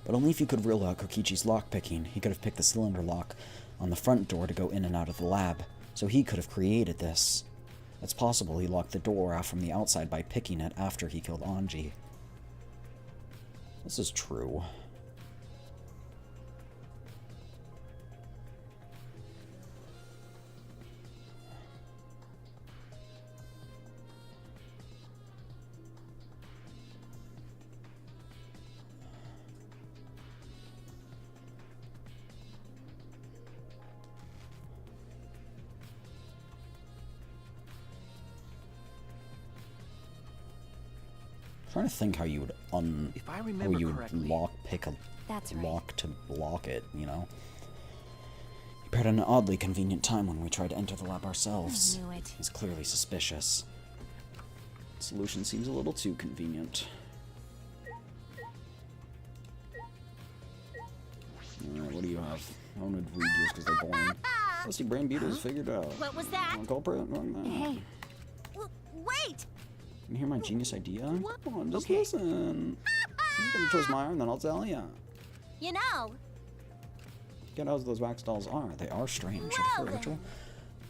But only if you could rule out Kokichi's lockpicking. He could have picked the cylinder lock on the front door to go in and out of the lab, so he could have created this. It's possible he locked the door off from the outside by picking it after he killed Anji. This is true. Trying to think how you would If I remember correctly, lock pick a That's lock to block it, you know? He appeared at an oddly convenient time when we tried to enter the lab ourselves. I knew it. He's clearly suspicious. Solution seems a little too convenient. Alright, what do you have? I want to read yours because they're boring. Rusty Brain Beatles figured out. What was that? Culprit? Hey. Wait! You hear my genius idea? Come on, just listen. You can twist my arm, then I'll tell you. You know. Get out those wax dolls are. They are strange. Well, Ritual.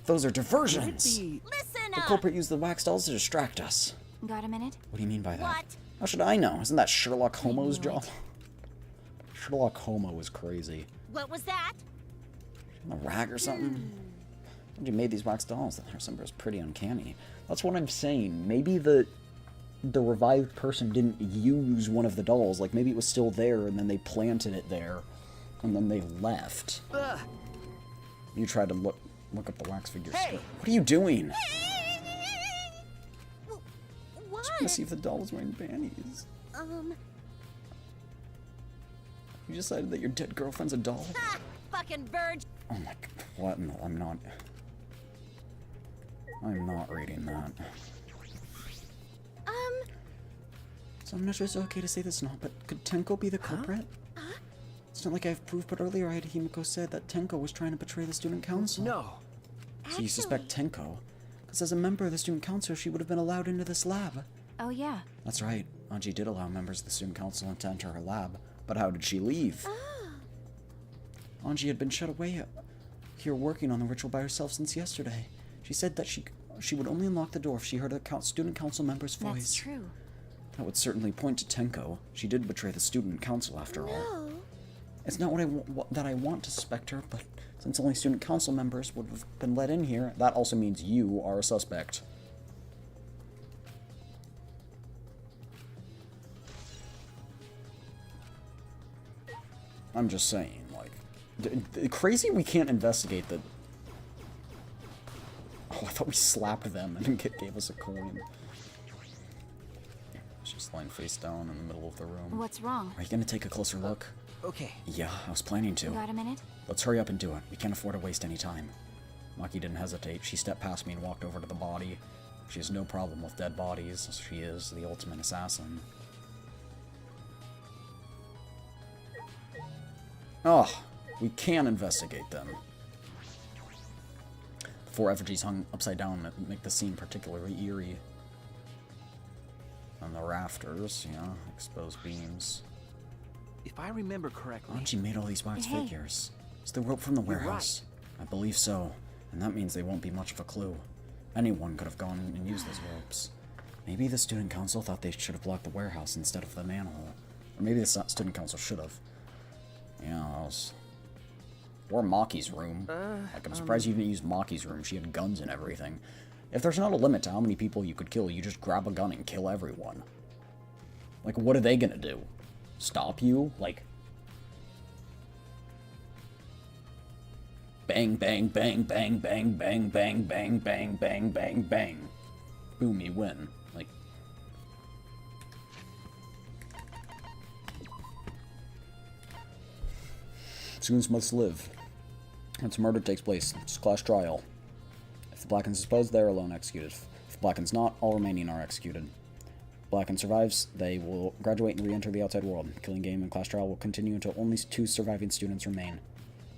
Those are diversions. Listen The up! culprit used the wax dolls to distract us. Got a minute? What do you mean by that? What? How should I know? Isn't that Sherlock Holmes' knew job? it. Sherlock Homo is crazy. What was that? A rag or something? When you made these wax dolls, that December is pretty uncanny. That's what I'm saying. Maybe the revived person didn't use one of the dolls. Like, maybe it was still there, and then they planted it there, and then they left. You tried to look up the wax figure. Hey! What are you doing? What? Trying to see if the doll was wearing panties. You decided that your dead girlfriend's a doll? Ha! Fucking virgin! Oh my god. What? No, I'm not reading that. So I'm not sure it's okay to say this now, but could Tenko be the culprit? It's not like I have proof, but earlier I had Himiko said that Tenko was trying to betray the student council. No. So you suspect Tenko? Because as a member of the student council, she would have been allowed into this lab. Oh, yeah. That's right. Anji did allow members of the student council to enter her lab. But how did she leave? Anji had been shut away here working on the ritual by herself since yesterday. She said that she would only unlock the door if she heard a student council member's voice. That's true. That would certainly point to Tenko. She did betray the student council after all. It's not that I want to suspect her, but since only student council members would have been let in here, that also means you are a suspect. I'm just saying, like, Crazy we can't investigate the... Oh, I thought we slapped them and it gave us a coin. She's lying face down in the middle of the room. What's wrong? Are you gonna take a closer look? Okay. Yeah, I was planning to. Got a minute? Let's hurry up and do it. We can't afford to waste any time. Maki didn't hesitate. She stepped past me and walked over to the body. She has no problem with dead bodies. She is the ultimate assassin. Oh, we can investigate them. The 4 effigies hung upside down make the scene particularly eerie. On the rafters, yeah, exposed beams. If I remember correctly... Anji made all these wax figures. It's the rope from the warehouse. I believe so, and that means they won't be much of a clue. Anyone could have gone and used those ropes. Maybe the student council thought they should have blocked the warehouse instead of the manhole. Or maybe the student council should have. Yeah, that was... Or Maki's room. Like, I'm surprised you didn't use Maki's room. She had guns and everything. If there's not a limit to how many people you could kill, you just grab a gun and kill everyone. Like, what are they gonna do? Stop you? Like... Bang, bang, bang, bang, bang, bang, bang, bang, bang, bang, bang, bang. Boom, you win. Like... Students must live. Once murder takes place, it's a class trial. If the Blacken's disposed, they are alone executed. If the Blacken's not, all remaining are executed. If Blacken survives, they will graduate and re-enter the outside world. Killing game and class trial will continue until only 2 surviving students remain.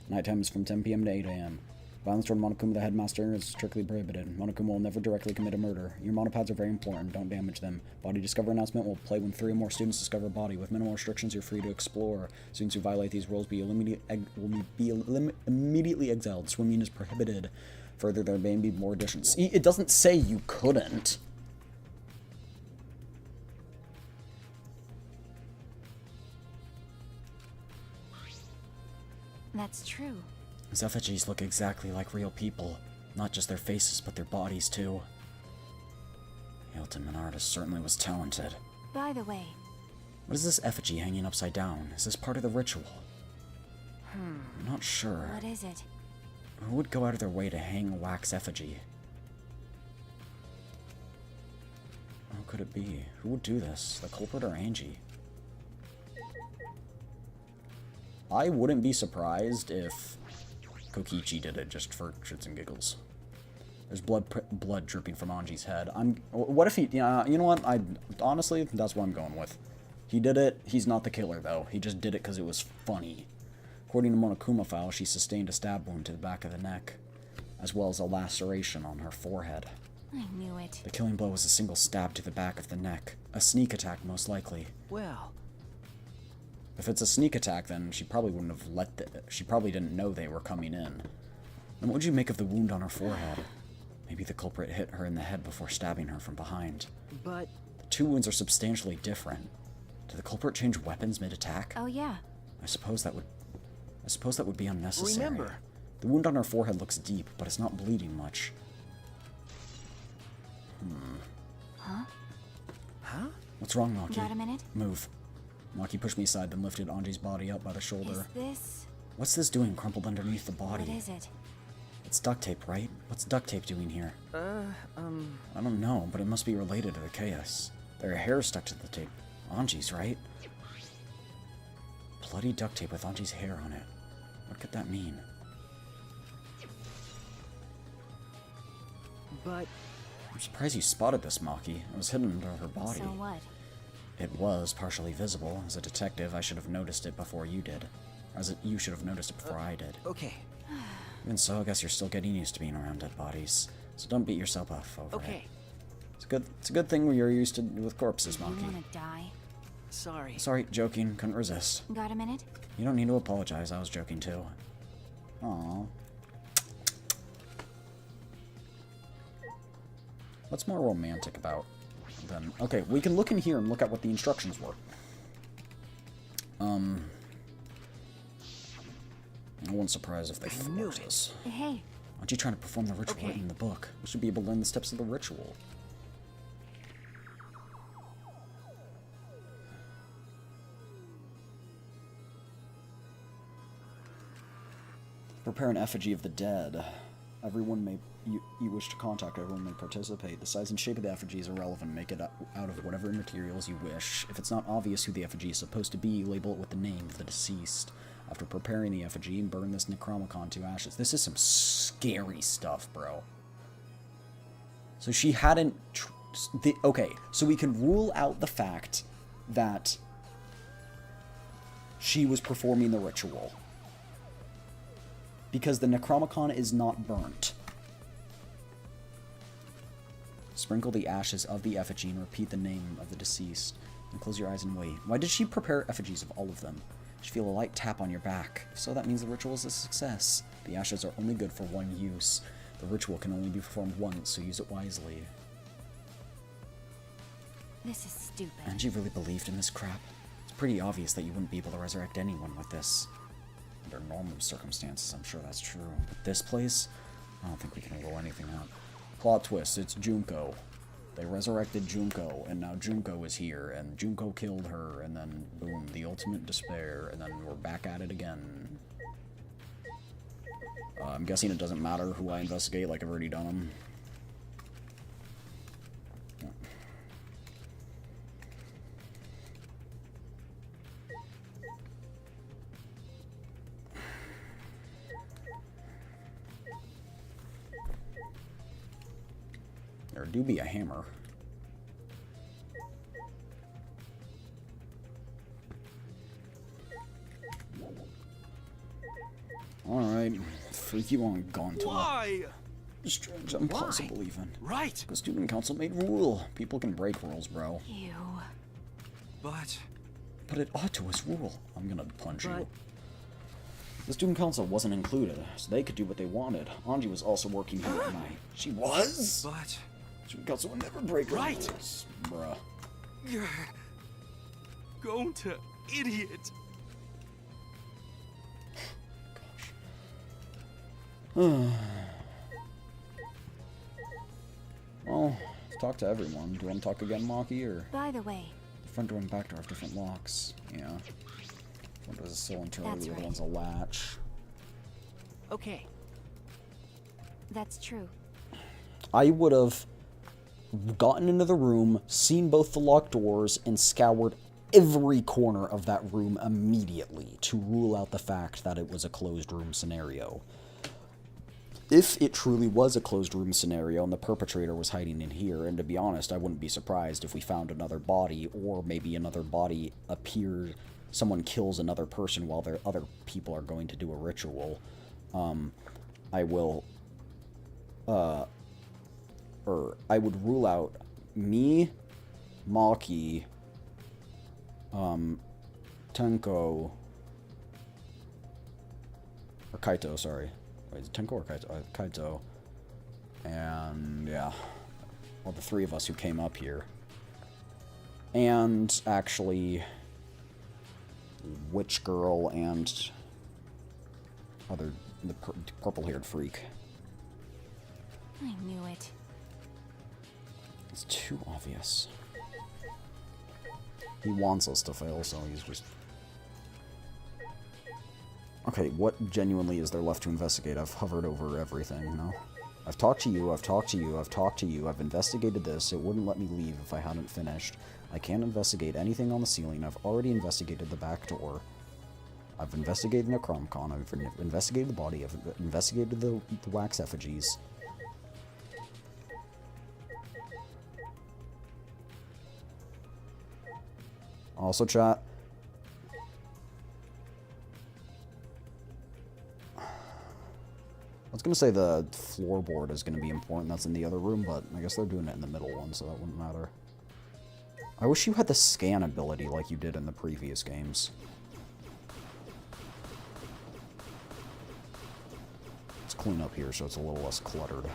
Nighttime is from 10 p.m. to 8 a.m. Violence toward Monokuma, the headmaster, is strictly prohibited. Monokuma will never directly commit a murder. Your monopads are very important. Don't damage them. Body discover announcement will play when 3 or more students discover a body. With minimal restrictions, you're free to explore. Students who violate these rules will be immediately exiled. Swimming is prohibited. Further, there may be more additions. See, it doesn't say you couldn't. That's true. These effigies look exactly like real people. Not just their faces, but their bodies, too. The ultimate artist certainly was talented. By the way... What is this effigy hanging upside down? Is this part of the ritual? I'm not sure. What is it? Who would go out of their way to hang a wax effigy? Who could it be? Who would do this? The culprit or Angie? I wouldn't be surprised if Kokichi did it just for shits and giggles. There's blood dripping from Anji's head. What if he... Yeah, you know what? Honestly, that's what I'm going with. He did it. He's not the killer, though. He just did it because it was funny. According to Monokuma file, she sustained a stab wound to the back of the neck, as well as a laceration on her forehead. I knew it. The killing blow was a single stab to the back of the neck. A sneak attack, most likely. Well... If it's a sneak attack, then she probably wouldn't have she probably didn't know they were coming in. And what would you make of the wound on her forehead? Maybe the culprit hit her in the head before stabbing her from behind. But... The 2 wounds are substantially different. Did the culprit change weapons mid-attack? Oh, yeah. I suppose that would be unnecessary. Remember... The wound on her forehead looks deep, but it's not bleeding much. Huh? Huh? What's wrong, Maki? Got a minute? Move. Maki pushed me aside, then lifted Anji's body up by the shoulder. Is this... What's this doing crumpled underneath the body? What is it? It's duct tape, right? What's duct tape doing here? I don't know, but it must be related to the chaos. There are hairs stuck to the tape. Anji's, right? Bloody duct tape with Anji's hair on it. What could that mean? But... I'm surprised you spotted this, Maki. It was hidden under her body. So what? It was partially visible. As a detective, I should have noticed it before you did. You should have noticed it before I did. Okay. Even so, I guess you're still getting used to being around dead bodies. So don't beat yourself up over it. It's a good thing you're used to with corpses, Maki. You wanna die? Sorry. Sorry, joking. Couldn't resist. Got a minute? You don't need to apologize. I was joking too. Aww. What's more romantic about then? Okay, we can look in here and look at what the instructions were. I won't surprise if they force us. Hey. Aren't you trying to perform the ritual written in the book? We should be able to learn the steps of the ritual. Prepare an effigy of the dead. Everyone may... You wish to contact, everyone may participate. The size and shape of the effigy is irrelevant. Make it out of whatever materials you wish. If it's not obvious who the effigy is supposed to be, label it with the name of the deceased. After preparing the effigy, burn this Necromicon to ashes. This is some scary stuff, bro. So she hadn't... Okay, so we can rule out the fact that she was performing the ritual. Because the Necromicon is not burnt. Sprinkle the ashes of the effigy and repeat the name of the deceased. And close your eyes and wait. Why did she prepare effigies of all of them? You feel a light tap on your back. If so, that means the ritual is a success. The ashes are only good for one use. The ritual can only be performed once, so use it wisely. This is stupid. And you really believed in this crap? It's pretty obvious that you wouldn't be able to resurrect anyone with this. Under normal circumstances, I'm sure that's true. But this place? I don't think we can roll anything out. Plot twist, it's Junko. They resurrected Junko, and now Junko is here, and Junko killed her, and then, boom, the ultimate despair, and then we're back at it again. I'm guessing it doesn't matter who I investigate, like I've already done them. There do be a hammer. Alright, freak you on Gonto. Why? Strange, impossible even. Right. The student council made rule. People can break rules, bro. Ew. But it ought to as rule. I'm gonna punch you. The student council wasn't included, so they could do what they wanted. Anji was also working here at night. She was? But student council would never break rules. Bruh. Gonta, idiot. Well, talk to everyone. Do you want to talk again, Maki, or? By the way, The front door and back door have different locks. Yeah. One door's a sill internal, That's the other right. one's a latch. okay. That's true. I would have gotten into the room, seen both the locked doors, and scoured every corner of that room immediately to rule out the fact that it was a closed room scenario. If it truly was a closed room scenario and the perpetrator was hiding in here, and to be honest, I wouldn't be surprised if we found another body, or maybe another body appeared, someone kills another person while their other people are going to do a ritual. I would rule out me, Maki, Tenko, or Kaito, sorry. Wait, is it Tenko or Kaito? Kaito. And, yeah. Well, the three of us who came up here. And, actually, Witch Girl and the purple-haired freak. I knew it. It's too obvious. He wants us to fail, so he's just... Okay, what genuinely is there left to investigate? I've hovered over everything, you know? I've talked to you, I've talked to you, I've talked to you, I've investigated this, it wouldn't let me leave if I hadn't finished. I can't investigate anything on the ceiling, I've already investigated the back door. I've investigated Necromicon, I've investigated the body, I've investigated the wax effigies. Also, chat. I was going to say the floorboard is going to be important. That's in the other room, but I guess they're doing it in the middle one, so that wouldn't matter. I wish you had the scan ability like you did in the previous games. Let's clean up here so it's a little less cluttered.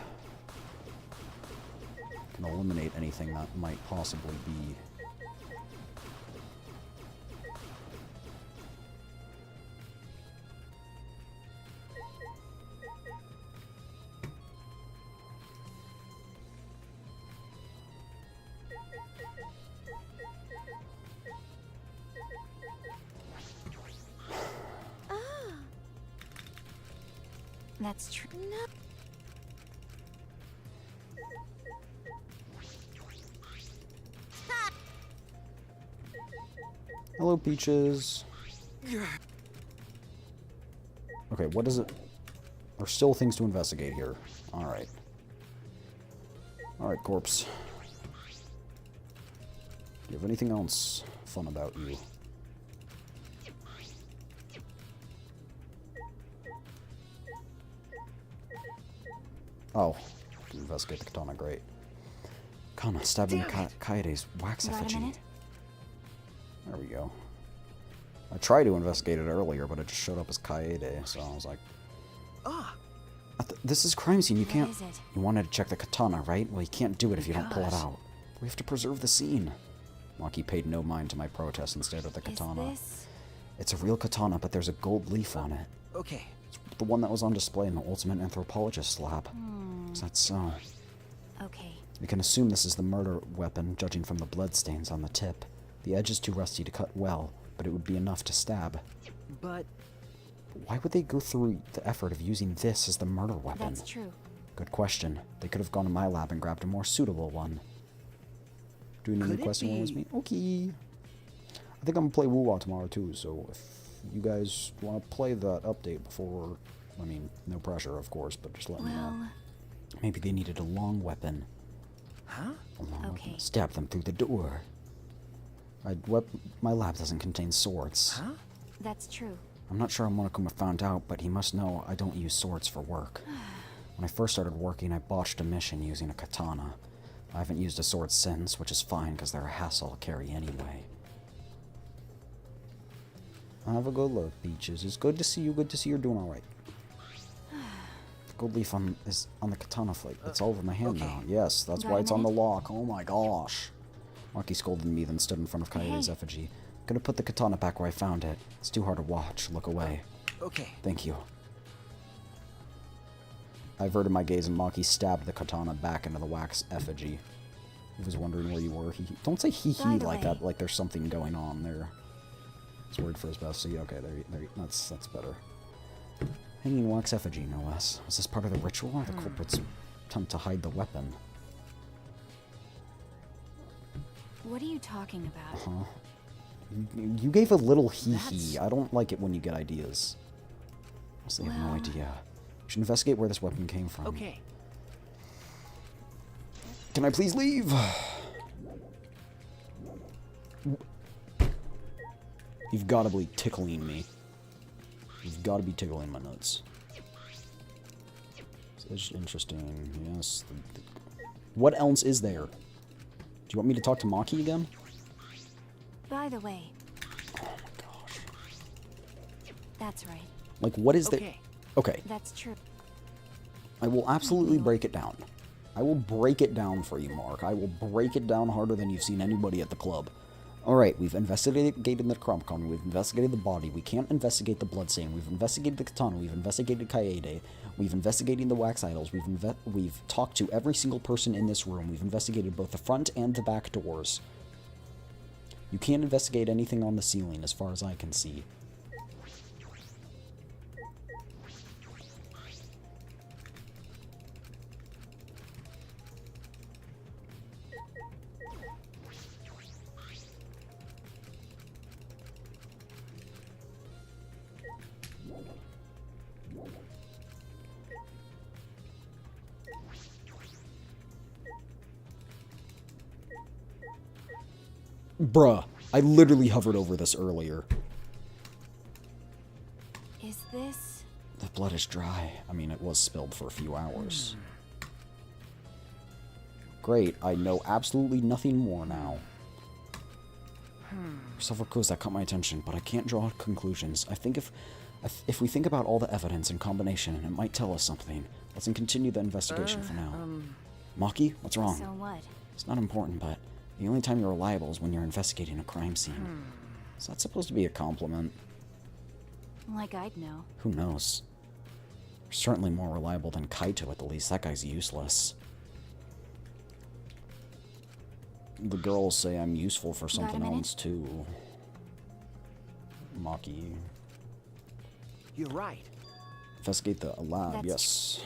Can eliminate anything that might possibly be... That's true. No. Hello, Peaches. Okay, what is it? There's still things to investigate here. Alright. Alright, corpse. Do you have anything else fun about you? Oh, to investigate the katana, great. Kana stabbing Kaede's wax effigy. There we go. I tried to investigate it earlier, but it just showed up as Kaede, so I was like... Ah! This is crime scene, you can't... What is it? You wanted to check the katana, right? Well, you can't do it if you don't pull it out. We have to preserve the scene. Maki paid no mind to my protest and stared at the katana. It's a real katana, but there's a gold leaf on it. Okay. It's the one that was on display in the Ultimate Anthropologist lab. Is that so? Okay. We can assume this is the murder weapon, judging from the bloodstains on the tip. The edge is too rusty to cut well, but it would be enough to stab. But... Why would they go through the effort of using this as the murder weapon? That's true. Good question. They could have gone to my lab and grabbed a more suitable one. Doing any questing one with me? Okay. I think I'm gonna play Wuwa tomorrow too, so if you guys want to play that update before... I mean, no pressure, of course, but just let me know. Maybe they needed a long weapon. Huh? A long weapon. Stab them through the door. My lab doesn't contain swords. Huh? That's true. I'm not sure how Monokuma found out, but he must know I don't use swords for work. When I first started working, I botched a mission using a katana. I haven't used a sword since, which is fine because they're a hassle to carry anyway. Have a good look, Peaches. It's good to see you. Good to see you're doing alright. The gold leaf is on the katana flake. It's all over my hand now. Yes, that's why it's on the lock. Oh my gosh. Maki scolded me, then stood in front of Kaede's effigy. Gonna put the katana back where I found it. It's too hard to watch. Look away. Okay. Thank you. I averted my gaze and Maki stabbed the katana back into the wax effigy. He was wondering where you were. Don't say hee-hee like that, like there's something going on there. It's worried for his best. See, okay, that's better. Hanging wax effigy, no less. Was this part of the ritual or the culprit's attempt to hide the weapon? What are you talking about? Huh? You gave a little hee-hee. I don't like it when you get ideas. Honestly, I have no idea. We should investigate where this weapon came from. Okay. Can I please leave? You've got to be tickling me. You've got to be tickling my nuts. It's interesting. Yes. What else is there? Do you want me to talk to Maki again? By the way. Oh my gosh. That's right. Like, what is there? Okay. That's true. I will absolutely break it down. I will break it down for you, Mark. I will break it down harder than you've seen anybody at the club. Alright, we've investigated the Crumpcon, we've investigated the body, we can't investigate the bloodstain, we've investigated the katana, we've investigated Kaede, we've investigated the wax idols, we've talked to every single person in this room, we've investigated both the front and the back doors. You can't investigate anything on the ceiling as far as I can see. Bruh, I literally hovered over this earlier. Is this... The blood is dry. I mean, it was spilled for a few hours. Great, I know absolutely nothing more now. Several clues that caught my attention, but I can't draw conclusions. I think if we think about all the evidence in combination, it might tell us something. Let's continue the investigation for now. Maki, what's wrong? So what? It's not important, but the only time you're reliable is when you're investigating a crime scene. Is that supposed to be a compliment? Like I'd know. Who knows? You're certainly more reliable than Kaito at the least. That guy's useless. The girls say I'm useful for something else too. Maki. You're right. Investigate the lab, That's yes.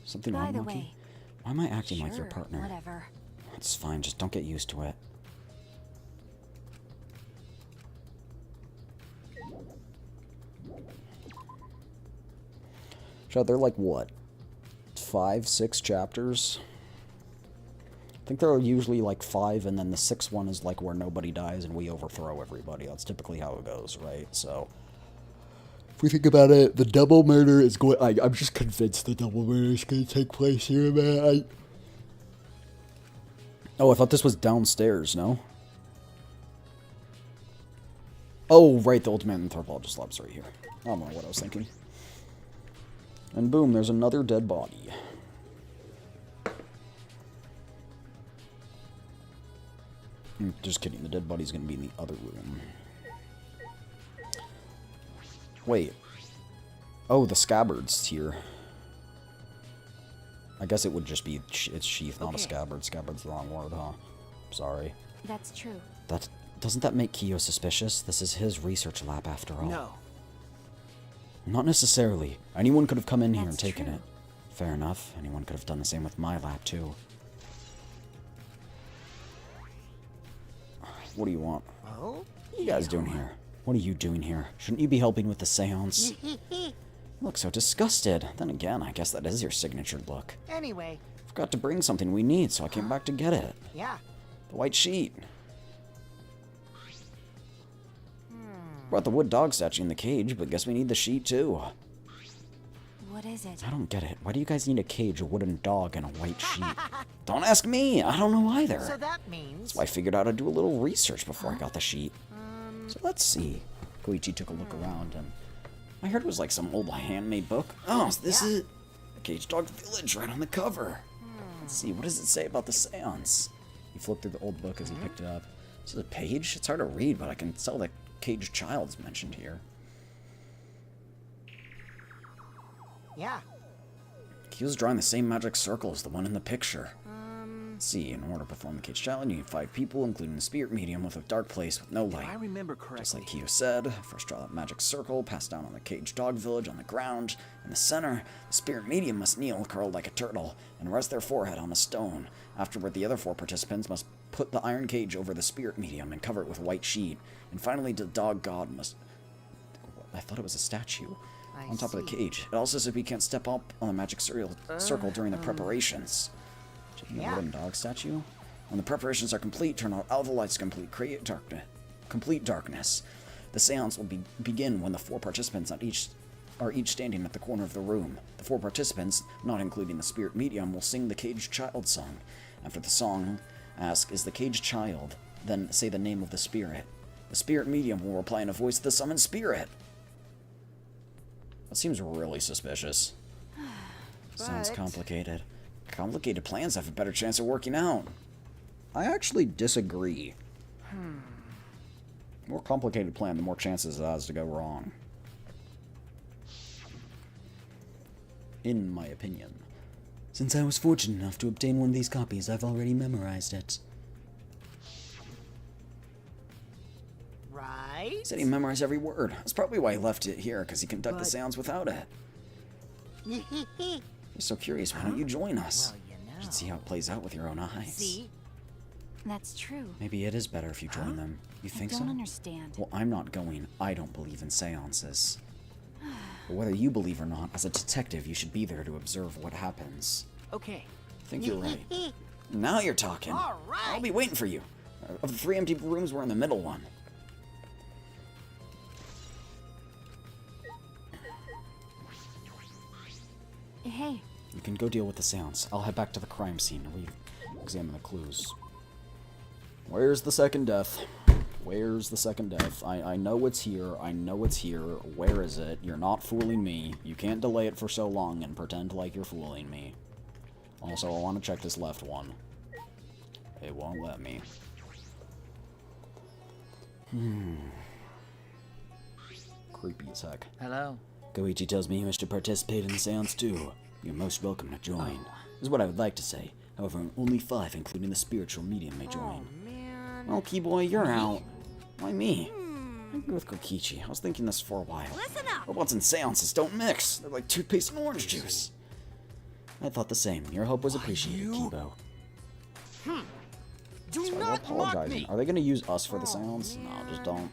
Something By wrong, the Maki? way, Why am I acting like your sure, partner? whatever. It's fine, just don't get used to it. So they're like, what? 5, 6 chapters? I think there are usually like 5, and then the 6th one is like where nobody dies and we overthrow everybody. That's typically how it goes, right? So, if we think about it, the double murder is going... I'm just convinced the double murder is going to take place here, man. Oh, I thought this was downstairs, no? Oh, right, the ultimate anthropologist lab's right here. I don't know what I was thinking. And boom, there's another dead body. Just kidding, the dead body's gonna be in the other room. Wait. Oh, the scabbard's here. I guess it would just be, it's sheath, not a scabbard. Scabbard's the wrong word, huh? Sorry. That's true. Doesn't that make Kyo suspicious? This is his research lab after all. No. Not necessarily. Anyone could have come in here and That's taken true. it. Fair enough. Anyone could have done the same with my lab, too. What do you want? Oh? What are you guys doing here? What are you doing here? Shouldn't you be helping with the seance? You look so disgusted. Then again, I guess that is your signature look. Anyway. Forgot to bring something we need, so I came back to get it. Yeah. The white sheet. Brought the wood dog statue in the cage, but guess we need the sheet too. What is it? I don't get it. Why do you guys need a cage, a wooden dog, and a white sheet? Don't ask me. I don't know either. So that means... That's why I figured out I'd do a little research before I got the sheet. So let's see. Koichi took a look around, and I heard it was like some old handmade book. Oh, so this is the Cage Dog Village right on the cover. Let's see. What does it say about the seance? He flipped through the old book as he picked it up. This is a page. It's hard to read, but I can tell that Caged Child's mentioned here. Yeah. He was drawing the same magic circle as the one in the picture. Let's see, in order to perform the Caged Child, you need 5 people, including the spirit medium with a dark place with no light. I remember correctly. Just like Kyo said, first draw that magic circle, passed down on the Caged Dog Village on the ground. In the center, the spirit medium must kneel, curled like a turtle, and rest their forehead on a stone. Afterward, the other 4 participants must put the iron cage over the spirit medium and cover it with a white sheet. And finally, the dog god must... I thought it was a statue. On top of the cage. It also says we can't step up on the magic circle during the preparations. Checking the wooden dog statue. When the preparations are complete, turn out all the lights to complete darkness. The seance will begin when the 4 participants are each standing at the corner of the room. The 4 participants, not including the spirit medium, will sing the Caged Child song. After the song, ask, "Is the Caged Child?" Then say the name of the spirit. The spirit medium will reply in a voice of the summoned spirit. That seems really suspicious. Sounds complicated. Complicated plans have a better chance of working out. I actually disagree. The more complicated plan, the more chances it has to go wrong. In my opinion. Since I was fortunate enough to obtain one of these copies, I've already memorized it. Right? Said he memorized every word. That's probably why he left it here, because he conducted the sounds without it. You're so curious, why don't you join us? Well, you know. You should see how it plays out with your own eyes. See? That's true. Maybe it is better if you join them. You think I so? don't understand. Well, I'm not going. I don't believe in seances. But whether you believe or not, as a detective, you should be there to observe what happens. Okay. I think you're right. Now you're talking. All right. I'll be waiting for you. Of the 3 empty rooms, we're in the middle one. Hey. You can go deal with the seance. I'll head back to the crime scene and re-examine the clues. Where's the second death? Where's the second death? I know it's here. I know it's here. Where is it? You're not fooling me. You can't delay it for so long and pretend like you're fooling me. Also, I want to check this left one. It won't let me. Creepy as heck. Hello. Koichi tells me you wish to participate in the seance too. You're most welcome to join. Is what I would like to say. However, only 5, including the spiritual medium, may join. Man. Well, Keyboy, you're out. Why me? I agree with Kokichi. I was thinking this for a while. Listen up. Robots and seances don't mix. They're like toothpaste and orange juice. I thought the same. Your help was appreciated, Kibo. Do So we're not mock apologizing. me. Are they going to use us for the sounds? No, just don't.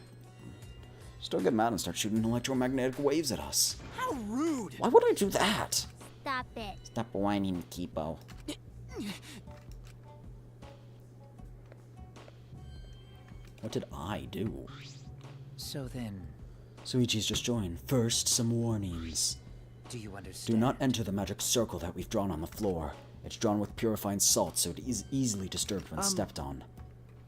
Just don't get mad and start shooting electromagnetic waves at us. How rude. Why would I do that? Stop it. Stop whining, Kibo. What did I do? So then, Suichi's just joined. First, some warnings. do you understand? Do not enter the magic circle that we've drawn on the floor. It's drawn with purifying salt, so it is easily disturbed when stepped on.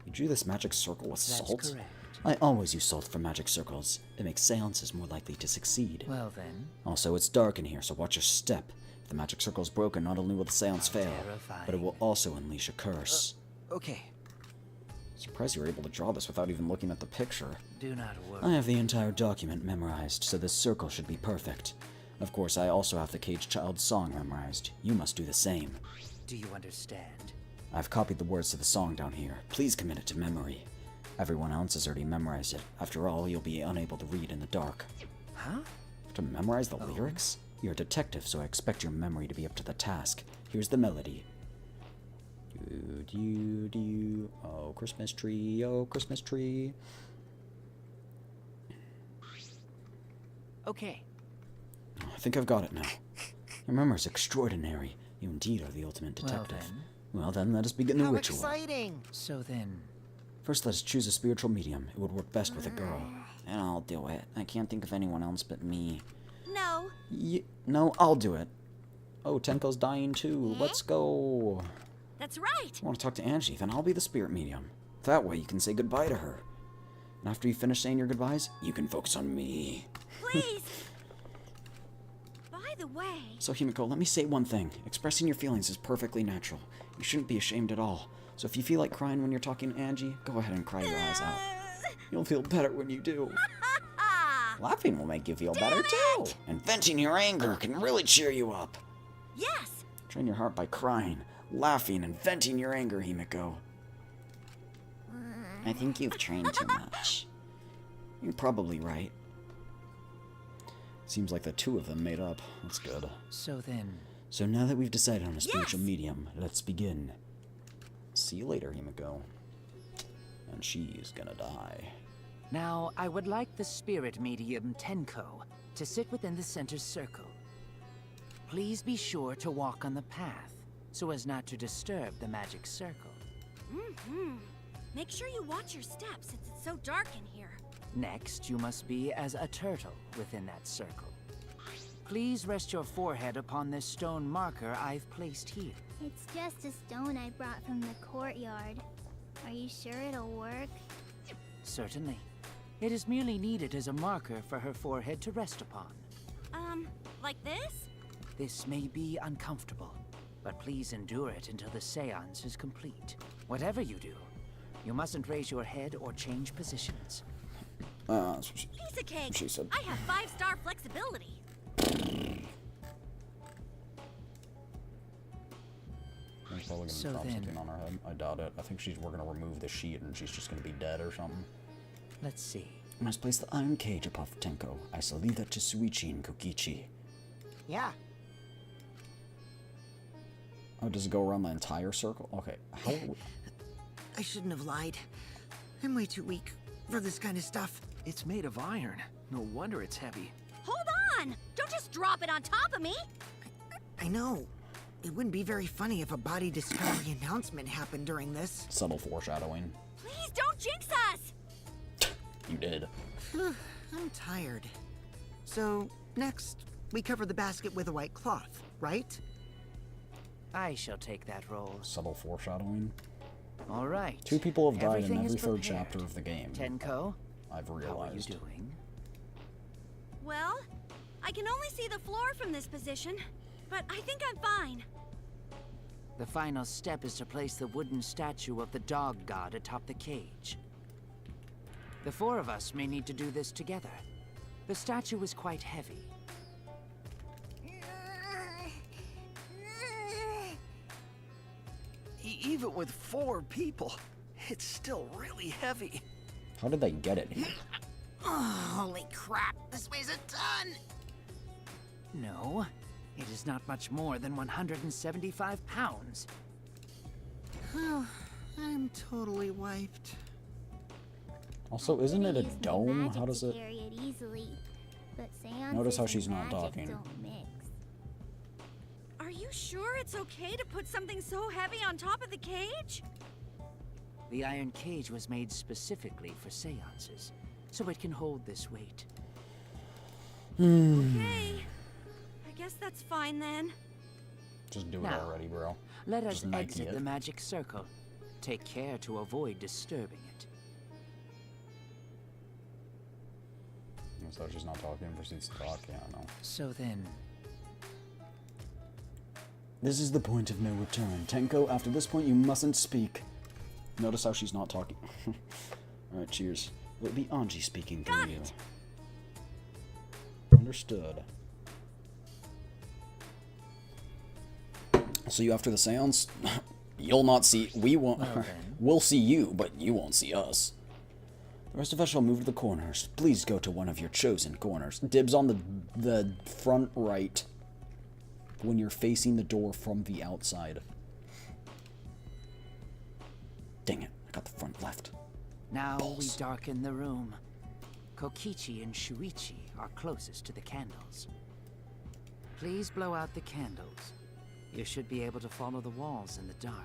You drew this magic circle with That's salt? correct. I always use salt for magic circles. It makes seances more likely to succeed. Well then, Also, it's dark in here, so watch your step. If the magic circle is broken, not only will the seance fail, but it will also unleash a curse. okay. Surprised you were able to draw this without even looking at the picture. Do not worry. I have the entire document memorized, so this circle should be perfect. Of course, I also have the Caged Child's song memorized. You must do the same. Do you understand? I've copied the words to the song down here. Please commit it to memory. Everyone else has already memorized it. After all, you'll be unable to read in the dark. Huh? To memorize the lyrics? You're a detective, so I expect your memory to be up to the task. Here's the melody. Do, do, do. Oh, Christmas tree, oh, Christmas tree. Okay. I think I've got it now. Your memory is extraordinary. You indeed are the ultimate detective. Well then, let us begin the How ritual. exciting. So then, First, let us choose a spiritual medium. It would work best with a girl. And I'll do it. I can't think of anyone else but me. No. No, I'll do it. Oh, Tenko's dying too. Let's go. That's right. I want to talk to Angie, then I'll be the spirit medium. That way you can say goodbye to her. And after you finish saying your goodbyes, you can focus on me. Please. By the way. So, Himiko, let me say one thing. Expressing your feelings is perfectly natural. You shouldn't be ashamed at all. So if you feel like crying when you're talking to Angie, go ahead and cry your eyes out. You'll feel better when you do. Laughing will make you feel better too. And venting your anger can really cheer you up. Yes. Train your heart by crying, laughing, and venting your anger, Himiko. I think you've trained too much. You're probably right. Seems like the two of them made up. That's good. so then, So now that we've decided on a spiritual medium, let's begin. See you later, Himiko. And she's gonna die. now I would like the spirit medium Tenko to sit within the center circle. Please be sure to walk on the path so as not to disturb the magic circle. Make sure you watch your steps since it's so dark in here. Next, you must be as a turtle within that circle. Please rest your forehead upon this stone marker I've placed here. It's just a stone I brought from the courtyard. Are you sure it'll work? Certainly. It is merely needed as a marker for her forehead to rest upon. Like this? This may be uncomfortable, but please endure it until the seance is complete. Whatever you do, you mustn't raise your head or change positions. Piece of cake. she said. I have 5-star flexibility. She's probably gonna So drop then- something on her head. I doubt it. I think we're gonna remove the sheet and she's just gonna be dead or something. Let's see. You must place the iron cage above Tenko. I shall leave that to Suichi and Kokichi. Yeah. Oh, does it go around the entire circle? Okay. How? I shouldn't have lied. I'm way too weak for this kind of stuff. It's made of iron. No wonder it's heavy. Hold on! Don't just drop it on top of me! I know. It wouldn't be very funny if a body discovery announcement happened during this. Subtle foreshadowing. Please don't jinx us! You did. I'm tired. So, next, we cover the basket with a white cloth, right? I shall take that role. Subtle foreshadowing. All right. 2 people have died Everything in is every third prepared. chapter of the game. Tenko, I've how are you realized. doing? Well, I can only see the floor from this position, but I think I'm fine. The final step is to place the wooden statue of the dog god atop the cage. The 4 of us may need to do this together. The statue is quite heavy. Even with 4 people, it's still really heavy. How did they get it here? Oh, holy crap, this weighs a ton! No, it is not much more than 175 pounds. Oh, I'm totally wiped. Also, isn't it a Use my dome? magic How does to it... carry it easily, but Notice how seances she's and not magic talking. don't mix. Are you sure it's okay to put something so heavy on top of the cage? The iron cage was made specifically for seances, so it can hold this weight. Okay. I guess that's fine then. Just do it Now, already, bro. Let us Just Nike exit it. the magic circle. Take care to avoid disturbing it. So she's not talking, proceeds to talk. Yeah, I know. So then, This is the point of no return. Tenko, after this point, you mustn't speak. Notice how she's not talking. Alright, cheers. It'll be Anji speaking through you. Understood. See you after the seance? You'll not see... We won't... Well then. We'll see you, but you won't see us. The rest of us shall move to the corners. Please go to one of your chosen corners. Dibs on the front right when you're facing the door from the outside. Dang it, I got the front left. now Balls. we darken the room. Kokichi and Shuichi are closest to the candles. Please blow out the candles. You should be able to follow the walls in the dark.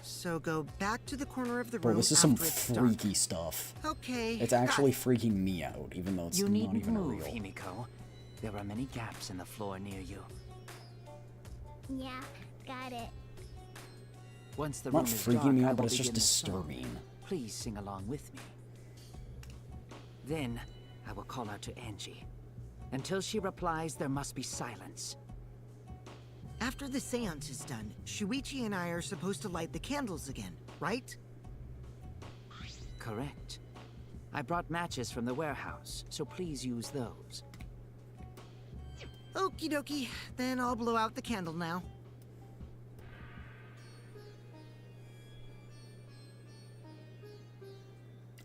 So go back to the corner of the Bro, room this is some after it's dark. freaky stuff. Okay. It's actually freaking me out, even though it's You not needn't even move, real. Himiko. There are many gaps in the floor near you. Yeah, got it. Once the Not room is freaking dark, me I out, but will it's just begin the song. disturbing. Please sing along with me. Then, I will call out to Angie. Until she replies, there must be silence. After the seance is done, Shuichi and I are supposed to light the candles again, right? Correct. I brought matches from the warehouse, so please use those. Okie dokie, then I'll blow out the candle now.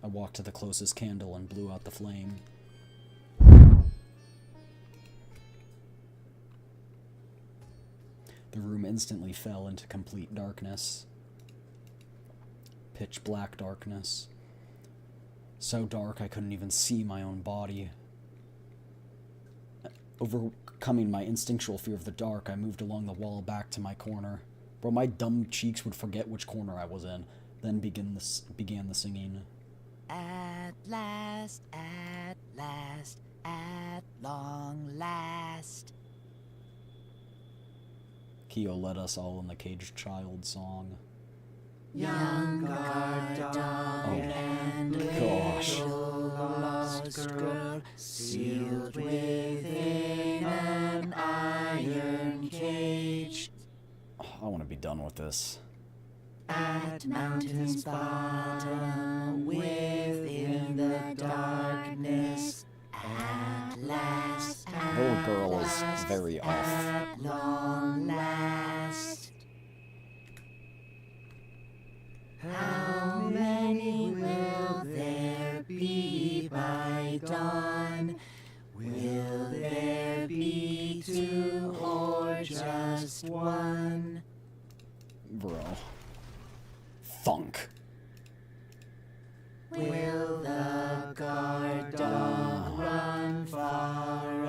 I walked to the closest candle and blew out the flame. The room instantly fell into complete darkness. Pitch black darkness. So dark I couldn't even see my own body. Overcoming my instinctual fear of the dark, I moved along the wall back to my corner. Bro, my dumb cheeks would forget which corner I was in, then began the singing. At last, at long last. Kyo led us all in the caged child song. Young guard dog and gosh. lost girl sealed within an iron cage. Oh, I want to be done with this. At mountain's bottom within the darkness. At last, Little girl is very off. at long last. How many will there be by dawn? Will there be two or just one? Bro. Thunk. Will the guard dog run far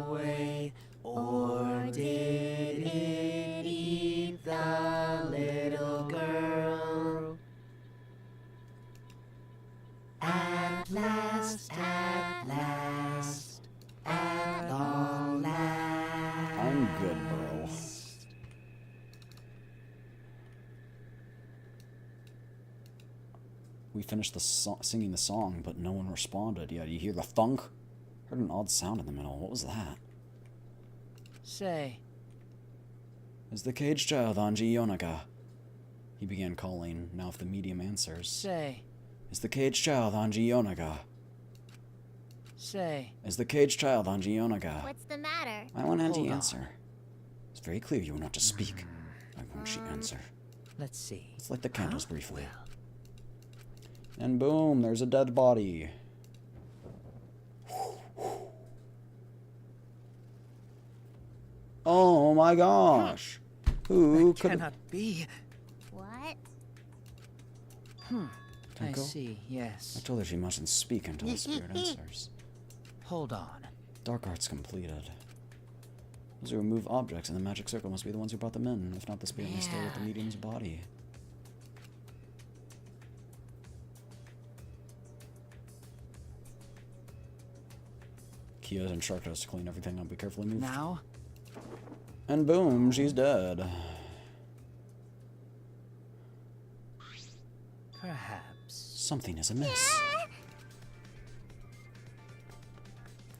away? Or did it eat the little girl? At last, at long last. I'm good, bro. We finished the singing the song, but no one responded. Yeah, you hear the thunk? Heard an odd sound in the middle. What was that? Say, Is the caged child Anji Yonaga? He began calling. Now if the medium answers. say, Is the caged child Anji Yonaga? say. Is the caged child Anji Yonaga? What's the matter? I want Anji Hold to on. answer. It's very clear you are not to speak. Why won't she answer? Let's see. Let's light the candles briefly. And boom, there's a dead body. Oh my gosh. Who That could cannot be. What? I Tenko? see, yes. I told her she mustn't speak until the spirit answers. Hold on. Dark art's completed. Those who remove objects in the magic circle must be the ones who brought them in. If not, the spirit may stay with the medium's body. Kia's instructed us to clean everything up. Be carefully moved. Now? And boom, she's dead. Perhaps. Something is amiss.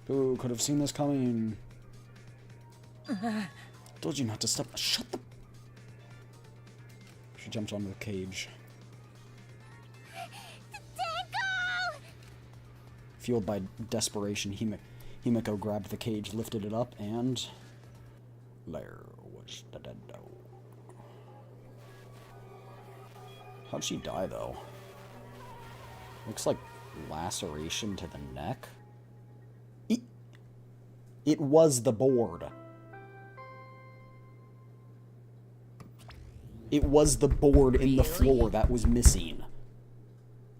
Who could have seen this coming? Told you not to step. Shut the. She jumped onto the cage. Fueled by desperation, Himiko grabbed the cage, lifted it up, and there was the dead doe. How'd she die, though? Looks like laceration to the neck. It was the board. It was the board in the floor that was missing.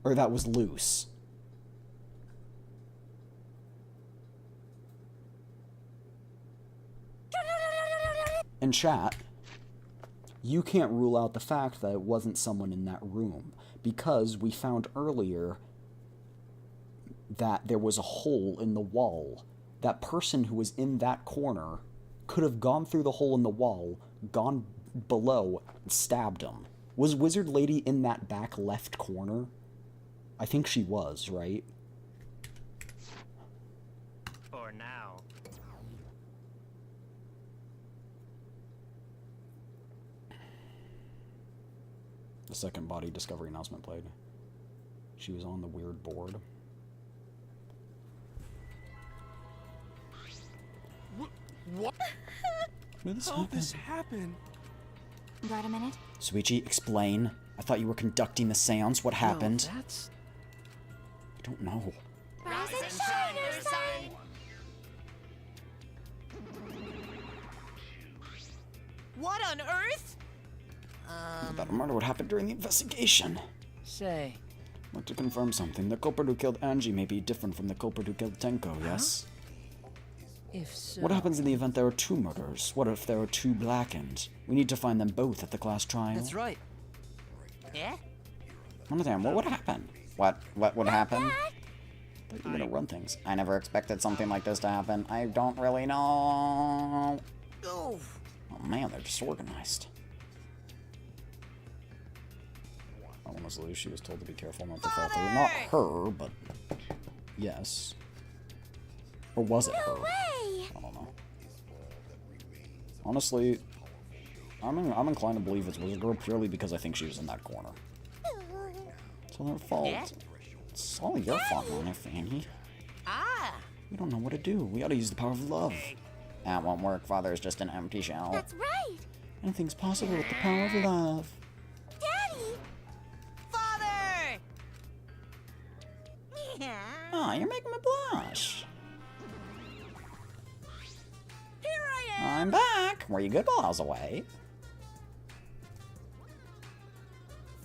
Or that was loose. And chat, you can't rule out the fact that it wasn't someone in that room, because we found earlier that there was a hole in the wall. That person who was in that corner could have gone through the hole in the wall, gone below, and stabbed him. Was Wizard Lady in that back left corner? I think she was, right? For now. The second body discovery announcement played. She was on the weird board. What? When did This happen? Got a minute? Suichi, explain. I thought you were conducting the seance. What happened? No, that's... I don't know. Rise and shine, your sun! What on earth? That murder would happen during the investigation. Say, I'd like to confirm something. The culprit who killed Angie may be different from the culprit who killed Tenko, yes? if so... What happens in the event there are two murders? What if there are two Blackened? We need to find them both at the class trial. That's right. Yeah? Understand, what would happen? What would happen? I thought you were gonna run things. I never expected something like this to happen. I don't really know. Oh. Oh man, they're disorganized. Honestly, she was told to be careful not to fall through. Not her, but yes. Or was it her? I don't know. Honestly, I'm inclined to believe it's Wizard Girl purely because I think she was in that corner. It's all her fault. Yeah? It's all your fault, Mona Fanny. Ah! We don't know what to do. We ought to use the power of love. That won't work. Father is just an empty shell. That's right. Anything's possible with the power of love. Daddy! Father! Oh, you're making me blush. Here I am! I'm back. Were you good while I was away?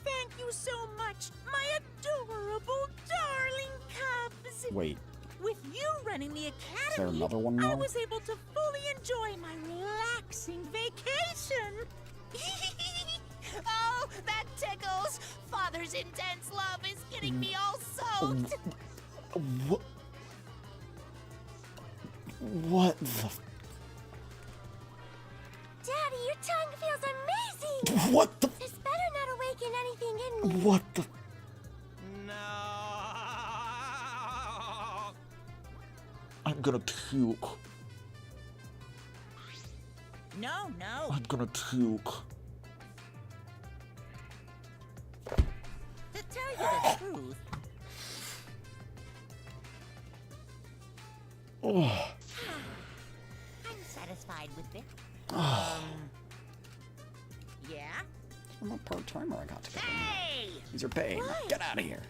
Thank you so much, my adorable darling cubs! Wait, With you running the academy, is there another one I more? was able to fully enjoy my relaxing vacation. Oh, that tickles! Father's intense love is getting me all soaked. What? What the? Daddy, your tongue feels amazing! What the? This better not awaken anything in me. What the? No. I'm gonna puke. No, no. I'm gonna puke. To tell you the truth, Oh. I'm satisfied with it. Yeah? I'm a part-timer. I got to get in. Hey! These are paid. What? Get out of here.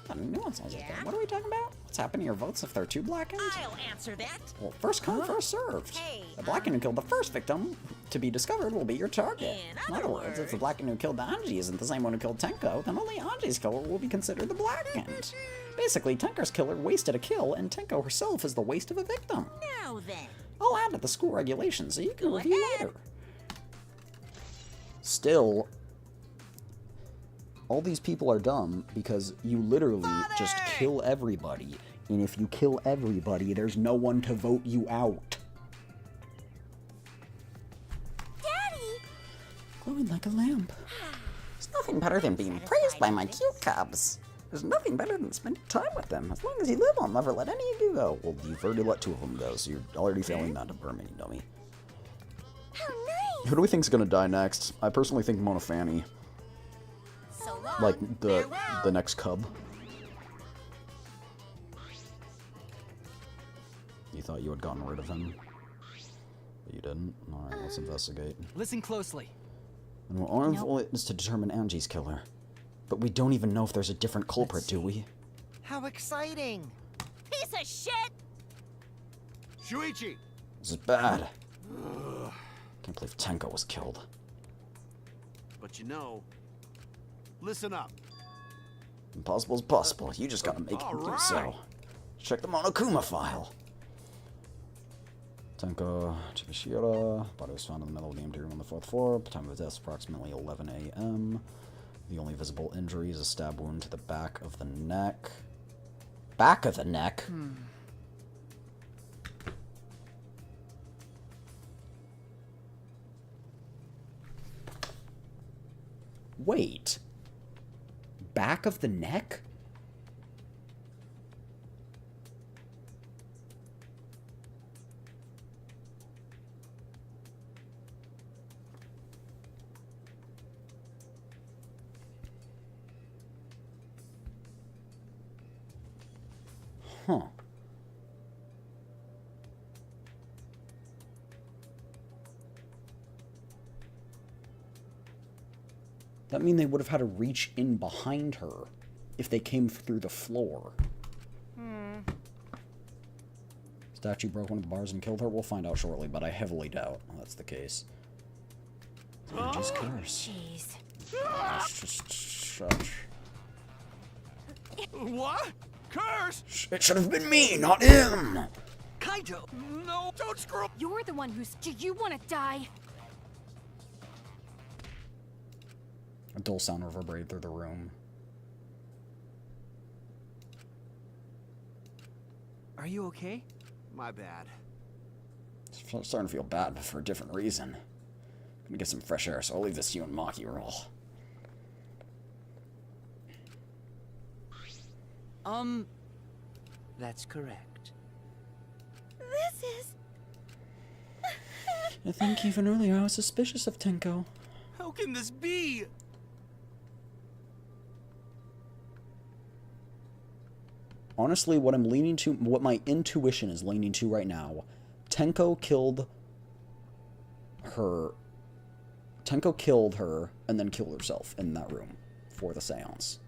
What the nuances is that? What are we talking about? What's happening to your votes if they're too blackened? I'll answer that. Well, first come, first served. Hey, The blackened who killed the first victim to be discovered will be your target. In other words, if the blackened who killed Anji isn't the same one who killed Tenko, then only Anji's killer will be considered the blackened. Basically, Tenko's killer wasted a kill, and Tenko herself is the waste of a victim. Now then. I'll add to the school regulations so you can review later. Still, all these people are dumb because you literally just kill everybody. And if you kill everybody, there's no one to vote you out. Daddy! Glowing like a lamp. There's nothing better than being praised by my cute cubs. There's nothing better than spending time with them. As long as you live, I'll never let any of you go. Well, you've already let 2 of them go, so you're already failing not to burn me, dummy. How nice! Who do we think's gonna die next? I personally think Mona Fanny. So long. Like, the next cub. You thought you had gotten rid of him? But you didn't? Alright, let's investigate. Listen closely. And we'll arm witness to determine Anji's killer. But we don't even know if there's a different culprit, do we? How exciting! Piece of shit! Shuichi! This is bad. Can't believe Tenko was killed. But you know, listen up. Impossible is possible. You just gotta make it do so. Check the Monokuma file. Tenko Chibishira. Body was found in the middle of the empty room on the 4th floor. Time of death approximately 11 a.m. The only visible injury is a stab wound to the back of the neck. Back of the neck? Wait. Back of the neck? Huh. That mean they would have had to reach in behind her if they came through the floor. Statue broke one of the bars and killed her? We'll find out shortly, but I heavily doubt that's the case. Just curse. Jeez. Just shush. What? Curse? It should have been me, not him! Kaito! No, don't screw up! You're the one who's... Do you want to die? A dull sound reverberated through the room. Are you okay? My bad. Starting to feel bad, but for a different reason. Gonna get some fresh air, so I'll leave this to you and Maki roll. That's correct. This is... I think even earlier I was suspicious of Tenko. How can this be? Honestly, what I'm leaning to, what my intuition is leaning to right now, Tenko killed her and then killed herself in that room for the seance.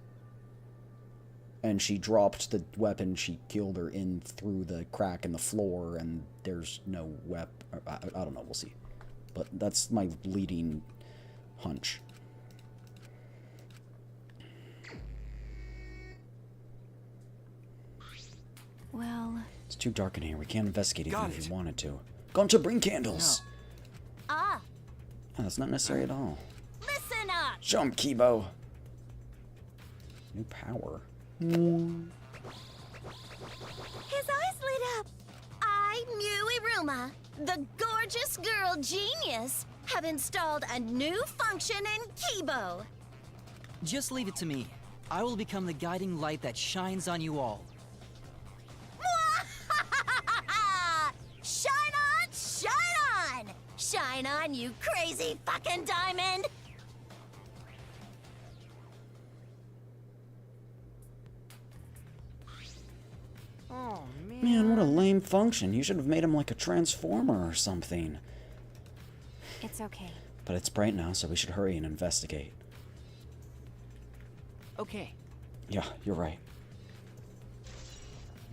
And she dropped the weapon, she killed her in through the crack in the floor, and there's no weapon. I don't know, we'll see. But that's my leading hunch. Well... It's too dark in here. We can't investigate even if we wanted to. Going to bring candles! Ah, Oh, that's not necessary at all. listen up! Show him, Kibo! New power. His eyes lit up. I, Muiruma, the gorgeous girl genius, have installed a new function in Kibo. Just leave it to me. I will become the guiding light that shines on you all. Shine on, shine on! Shine on, you crazy fucking diamond! Oh, man. Man, what a lame function. You should have made him like a transformer or something. It's okay. But it's bright now, so we should hurry and investigate. Okay. Yeah, you're right.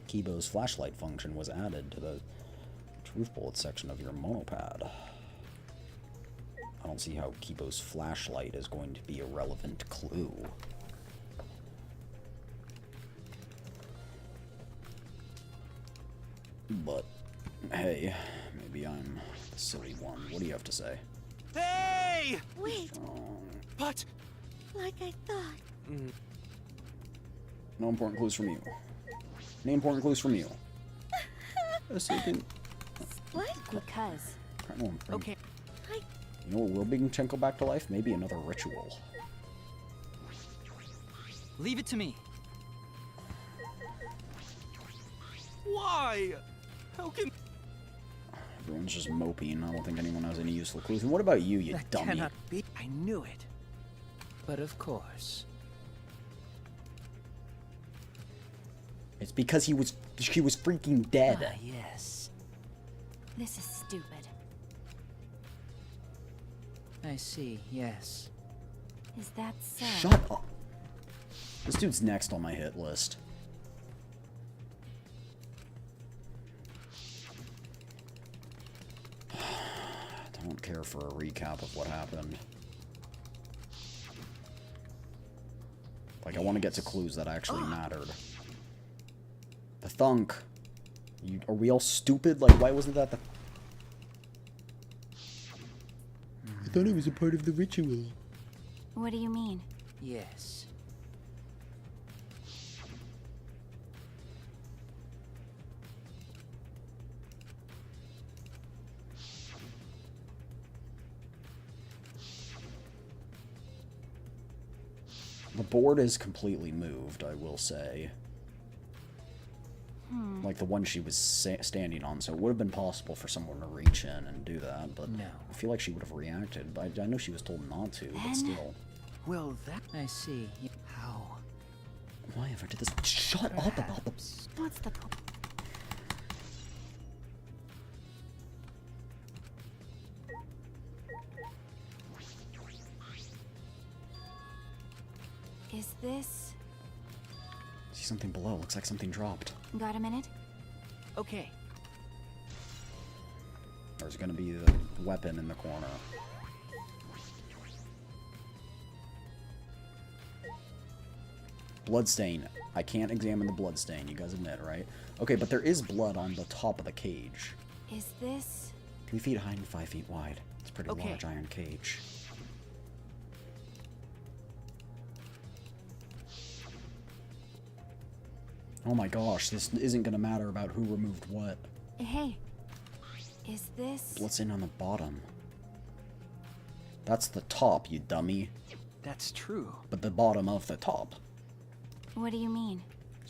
Kibo's flashlight function was added to the truth bullet section of your monopad. I don't see how Kibo's flashlight is going to be a relevant clue. But, hey, maybe I'm the silly one. What do you have to say? Hey! Wait, But... like I thought. No important clues from you. Any important clues from you? What? Because. Okay. You know what will bring Chenko back to life? Maybe another ritual. Leave it to me. Why? How can... Everyone's just moping. I don't think anyone has any useful clues. And what about you, you That dummy? cannot be. I knew it. But of course. It's because she was freaking dead. Ah, yes. This is stupid. I see, yes. Is that so? Shut up. This dude's next on my hit list. I don't care for a recap of what happened. Like, I want to get to clues that actually mattered. The thunk. Are we all stupid? Like, why wasn't that the... I thought it was a part of the ritual. What do you mean? Yes. The board is completely moved, I will say. Like the one she was standing on, so it would have been possible for someone to reach in and do that, but No. I feel like she would have reacted. But I know she was told not to, but still. Well, that... I see. How? Why ever did this? Shut up about the... What's the point? Is this... See something below. Looks like something dropped. Got a minute? Okay. There's gonna be the weapon in the corner. Bloodstain. I can't examine the bloodstain, you guys admit, right? Okay, but there is blood on the top of the cage. Is this... 3 feet high and 5 feet wide. It's a pretty Okay. large iron cage. Oh my gosh, this isn't gonna matter about who removed what. Hey. Is this... Bloodstain on the bottom. That's the top, you dummy. That's true. But the bottom of the top. What do you mean?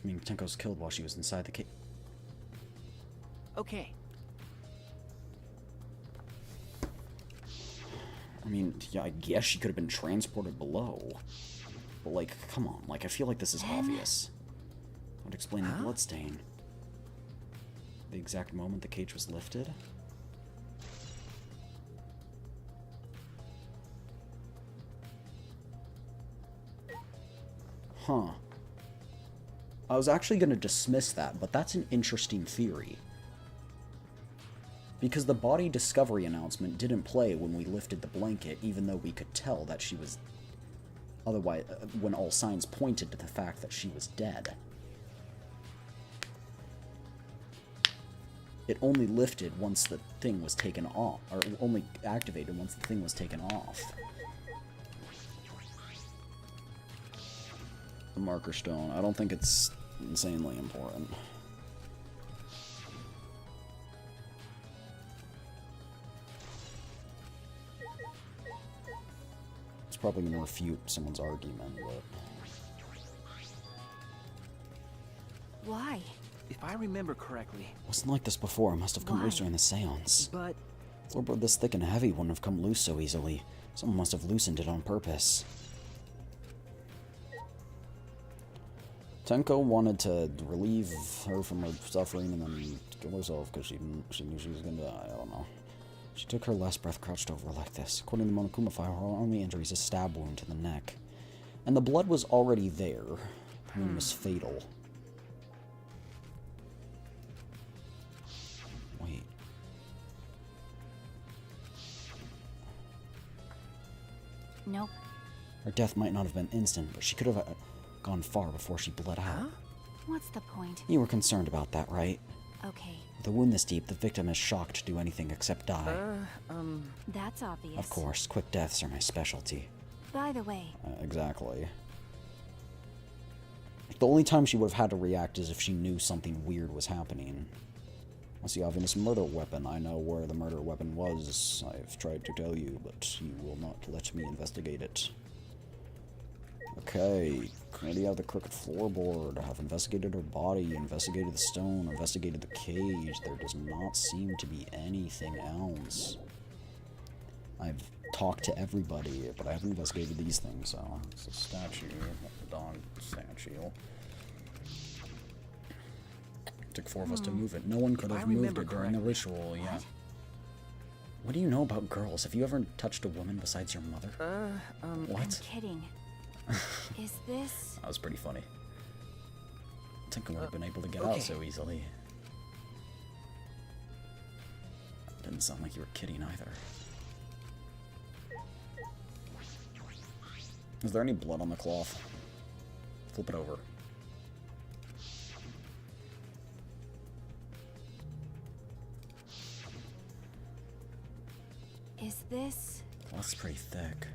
I mean, Tenko's killed while she was inside the cage. Okay. I mean, yeah, I guess she could have been transported below. But, like, come on. Like, I feel like this is obvious. That would explain the bloodstain. The exact moment the cage was lifted. Huh. I was actually going to dismiss that, but that's an interesting theory. Because the body discovery announcement didn't play when we lifted the blanket, even though we could tell that she was... Otherwise, when all signs pointed to the fact that she was dead. It only lifted once the thing was taken off, or only activated once the thing was taken off. The marker stone. I don't think it's insanely important. It's probably going to refute someone's argument, but... Why? If I remember correctly... Wasn't like this before. It must have come loose during the seance. But... Floorboard this thick and heavy wouldn't have come loose so easily. Someone must have loosened it on purpose. Tenko wanted to relieve her from her suffering and then kill herself because she knew she was gonna die. I don't know. She took her last breath crouched over like this. According to the Monokuma file, her only injury is a stab wound to the neck. And the blood was already there. The wound was fatal. Nope. Her death might not have been instant, but she could have gone far before she bled out. What's the point? You were concerned about that, right? Okay. With a wound this deep, the victim is shocked to do anything except die. That's obvious. Of course, quick deaths are my specialty. By the way. Exactly. The only time she would have had to react is if she knew something weird was happening. What's the obvious murder weapon? I know where the murder weapon was. I've tried to tell you, but you will not let me investigate it. Okay, committee of the crooked floorboard. Have investigated her body, investigated the stone, investigated the cage. There does not seem to be anything else. I've talked to everybody, but I haven't investigated these things, so it's a statue, the dog statue. It took 4 of us to move it. No one could have moved it during the ritual, yeah. What do you know about girls? Have you ever touched a woman besides your mother? What? I'm kidding. Is this... That was pretty funny. I think I would have been able to get out so easily. Didn't sound like you were kidding either. Is there any blood on the cloth? Flip it over. Is this... Cloth's pretty thick.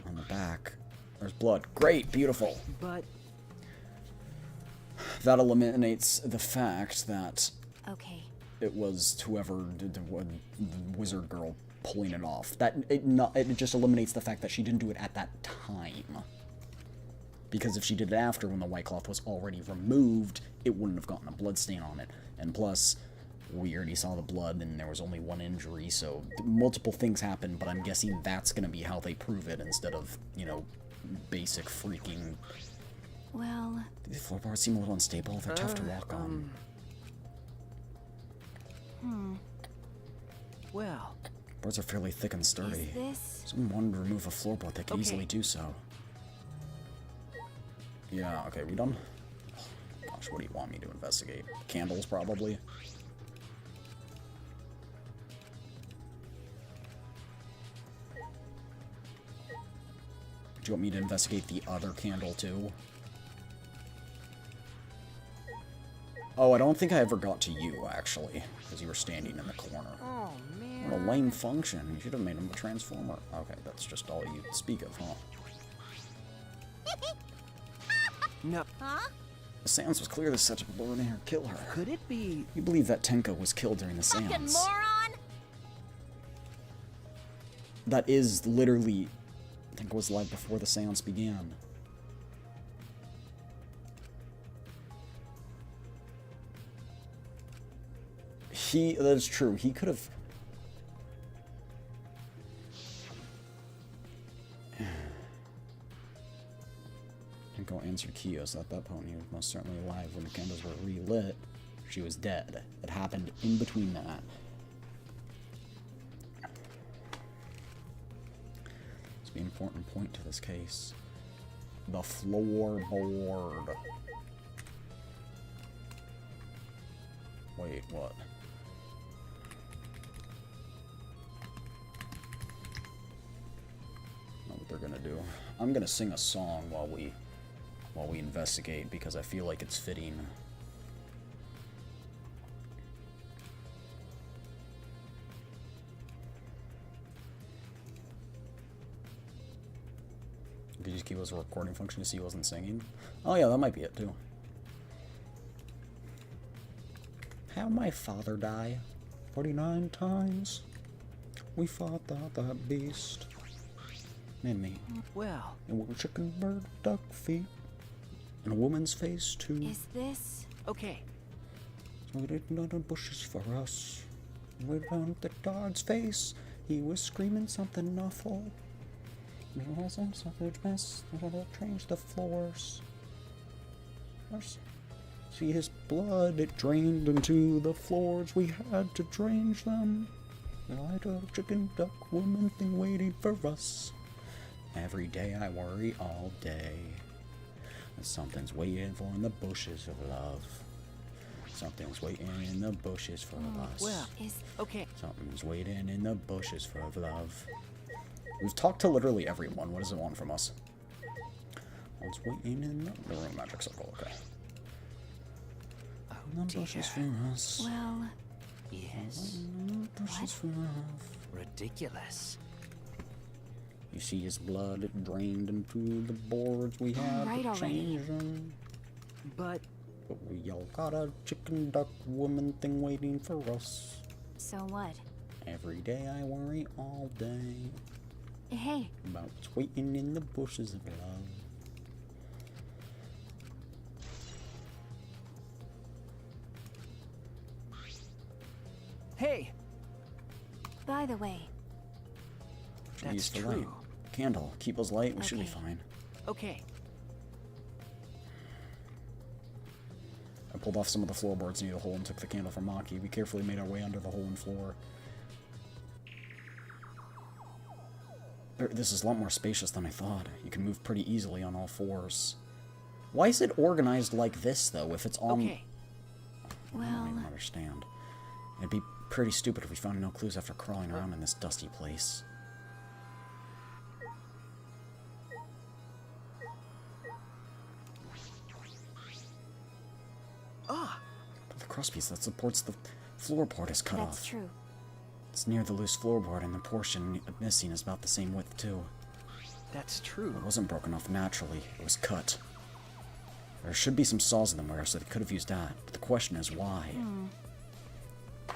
On the back, there's blood. Great, beautiful. But... That eliminates the fact that... Okay. It was whoever did the wizard girl pulling it off. It just eliminates the fact that she didn't do it at that time. Because if she did it after, when the white cloth was already removed, it wouldn't have gotten a blood stain on it. And plus, we already saw the blood and there was only 1 injury, so multiple things happened, but I'm guessing that's gonna be how they prove it instead of, you know, basic freaking... Well... The floorboards seem a little unstable. They're tough to walk on. Well... Boards are fairly thick and sturdy. Is this... If someone wanted to remove a floorboard, they could easily do so. Yeah, okay, we done? Oh, gosh, what do you want me to investigate? Candles, probably? Do you want me to investigate the other candle, too? Oh, I don't think I ever got to you, actually, because you were standing in the corner. Oh, man. What a lame function. You should have made him a transformer. Okay, that's just all you speak of, huh? No. Huh? The seance was clear this such a blur in here kill her. Could it be... You believe that Tenko was killed during the Fucking seance? moron! That is literally... Tenko was alive before the seance began. That is true. He could have... Tenko answered Kiyo's. At that point, he was most certainly alive when the candles were relit. She was dead. It happened in between that. It's the important point to this case. The floorboard. Wait, what? Know what they're gonna do. I'm gonna sing a song while we investigate because I feel like it's fitting. Could you just keep it as a recording function to see he wasn't singing? Oh yeah, that might be it too. How'd my father die? 49 times. We fought that beast. And me. Well. And we're chicken, bird, duck feet. And a woman's face too. Is this... Okay. We didn't know the bushes for us. We found the dog's face. He was screaming something awful. He was in such mess that it changed the floors. See his blood, it drained into the floors. We had to drain them. Like a chicken duck woman thing waiting for us. Every day I worry all day. Something's waiting for in the bushes of love. Something's waiting in the bushes for us. Well, okay. Something's waiting in the bushes for love. We've talked to literally everyone. What does it want from us? Let's waiting in the room. Magic circle. Okay. Oh, dear. Well, Yes. Ridiculous. You see his blood, it drained into the boards we had Right to already. change them. But we all got a chicken duck woman thing waiting for us. so what? Every day I worry all day Hey, about what's waiting in the bushes of love. hey, by the way, Should use that's the light. true. Candle, keep us light, we should be Okay. fine. Okay. I pulled off some of the floorboards near the hole and took the candle from Maki. We carefully made our way under the hole in floor. This is a lot more spacious than I thought. You can move pretty easily on all fours. Why is it organized like this, though, if it's on... Okay. I don't even understand. It'd be pretty stupid if we found no clues after crawling around in this dusty place. Ah! But the crosspiece that supports the floorboard is cut off. that's true. It's near the loose floorboard, and the portion missing is about the same width, too. That's true. It wasn't broken off naturally. It was cut. There should be some saws in the mirror, so they could have used that. But the question is, why?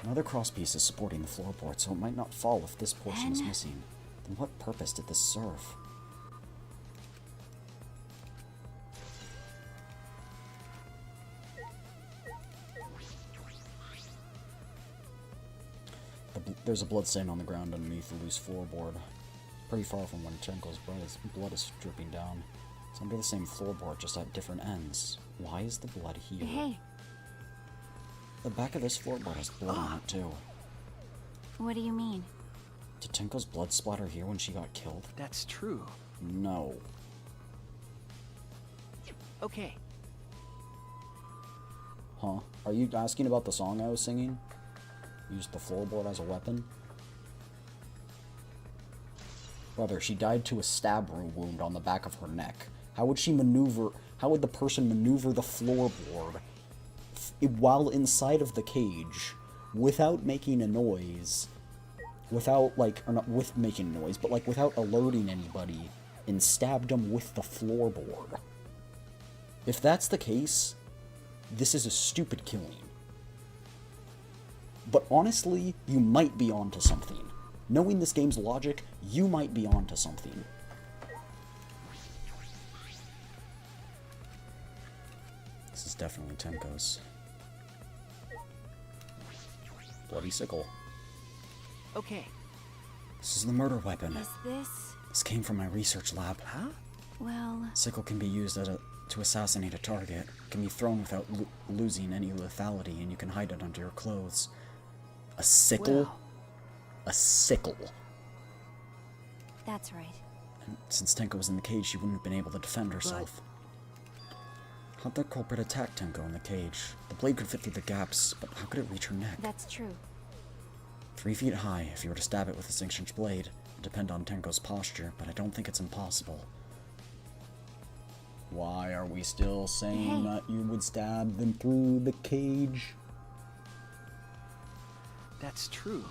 Another crosspiece is supporting the floorboard, so it might not fall if this portion is missing. Then what purpose did this serve? There's a blood stain on the ground underneath the loose floorboard. Pretty far from when Chenko's blood is dripping down. It's under the same floorboard, just at different ends. Why is the blood here? Hey, The back of this floorboard has blood on it, too. what do you mean? Did Tenko's blood splatter here when she got killed? That's true. No. Okay. Huh? Are you asking about the song I was singing? Used the floorboard as a weapon? Brother, she died to a stab wound on the back of her neck. How would the person maneuver the floorboard while inside of the cage without making a noise? Without, like, or not with making a noise, but, like, without alerting anybody, and stabbed them with the floorboard. If that's the case, this is a stupid killing. But honestly, you might be onto something. Knowing this game's logic, you might be onto something. This is definitely Tenko's. Bloody sickle. Okay. This is the murder weapon. Is this... This came from my research lab. Huh? well... Sickle can be used to assassinate a target. It can be thrown without losing any lethality, and you can hide it under your clothes. A sickle? Well. A sickle. That's right. And since Tenko was in the cage, she wouldn't have been able to defend herself. How'd the culprit attack Tenko in the cage? The blade could fit through the gaps, but how could it reach her neck? That's true. 3 feet high, if you were to stab it with a 6-inch blade. It'd depend on Tenko's posture, but I don't think it's impossible. Why are we still saying that you would stab them through the cage? That's true.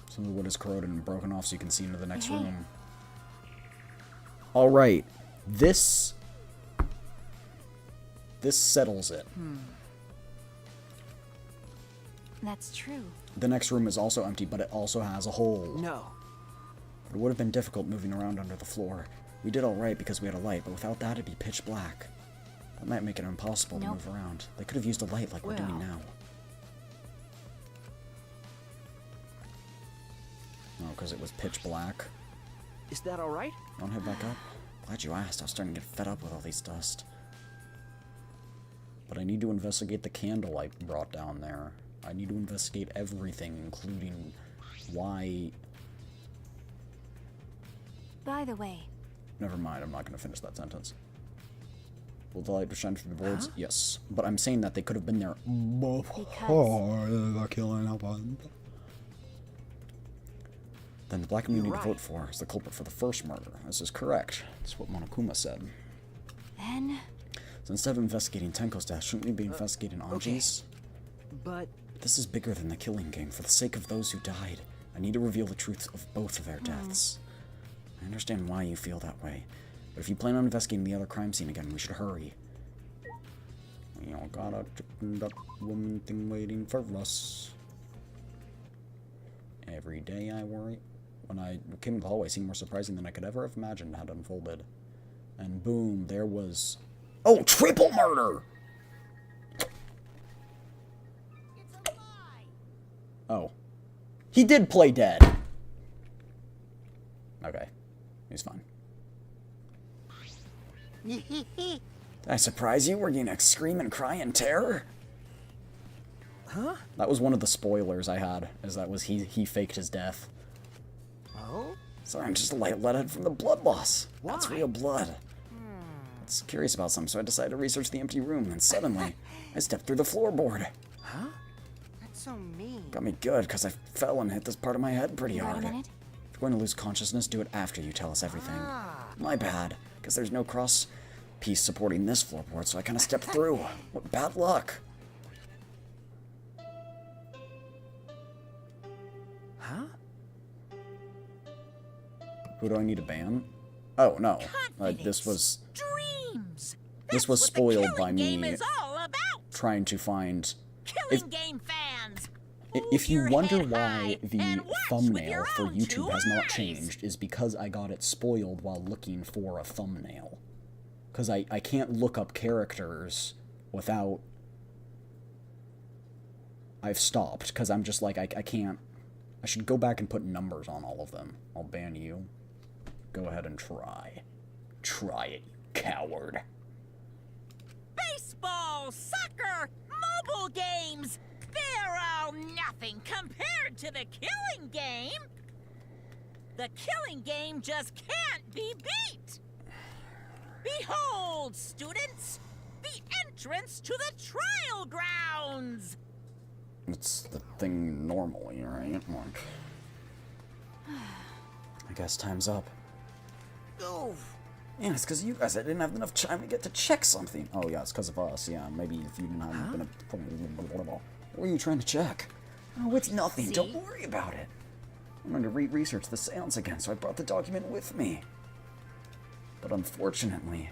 Some of the wood is corroded and broken off so you can see into the next room. Alright. This settles it. That's true. The next room is also empty, but it also has a hole. No. It would have been difficult moving around under the floor. We did alright because we had a light, but without that it'd be pitch black. That might make it impossible to move around. They could have used a light like we're doing now. Oh, because it was pitch black. Is that alright? Want to head back up? Glad you asked. I was starting to get fed up with all these dust. But I need to investigate the candle I brought down there. I need to investigate everything, including why... By the way, Never mind, I'm not going to finish that sentence. Will the light shine through the boards? Yes. But I'm saying that they could have been there before the killing happened. Then the black community to vote for is the culprit for the first murder. This is correct. That's what Monokuma said. Then... So instead of investigating Tenko's death, shouldn't we be investigating Anji's? But... This is bigger than the killing game. For the sake of those who died, I need to reveal the truth of both of their deaths. I understand why you feel that way. But if you plan on investigating the other crime scene again, we should hurry. We all got a chicken duck woman thing waiting for us. Every day I worry. When I came into the hallway, it seemed more surprising than I could ever have imagined had unfolded. And boom, there was... Oh, triple murder! Oh. He did play dead! Okay. He's fine. Did I surprise you? Were you gonna scream and cry in terror? Huh? That was one of the spoilers I had, is that was he faked his death. Oh? Sorry, I'm just a light leadhead from the blood loss. Why? That's real blood. I was curious about something, so I decided to research the empty room, and suddenly, I stepped through the floorboard. Huh? That's so mean. Got me good, because I fell and hit this part of my head pretty hard. Wait a minute. If you're going to lose consciousness, do it after you tell us everything. My bad, because there's no cross piece supporting this floorboard, so I kind of stepped through. What bad luck. Huh? Who do I need to ban? Oh, no. This was... Dreams. This was spoiled by Game me is all about. trying to find... Killing game fans. If you your wonder head why high the and watch with thumbnail your for own YouTube two has not eyes. changed, is because I got it spoiled while looking for a thumbnail. Because I can't look up characters without... I've stopped, because I'm just like, I can't... I should go back and put numbers on all of them. I'll ban you. Go ahead and try. Try it, you coward. Baseball, soccer, mobile games. They're all nothing compared to the killing game. The killing game just can't be beat. Behold, students, the entrance to the trial grounds. It's the thing normally, right? Like, I guess time's up. Oh. Yeah, it's because of you guys. I didn't have enough time to get to check something. Oh, yeah, it's because of us. Yeah, maybe if you didn't have been a... What were you trying to check? Oh, it's nothing. See? Don't worry about it. I wanted to research the seance again, so I brought the document with me. But unfortunately,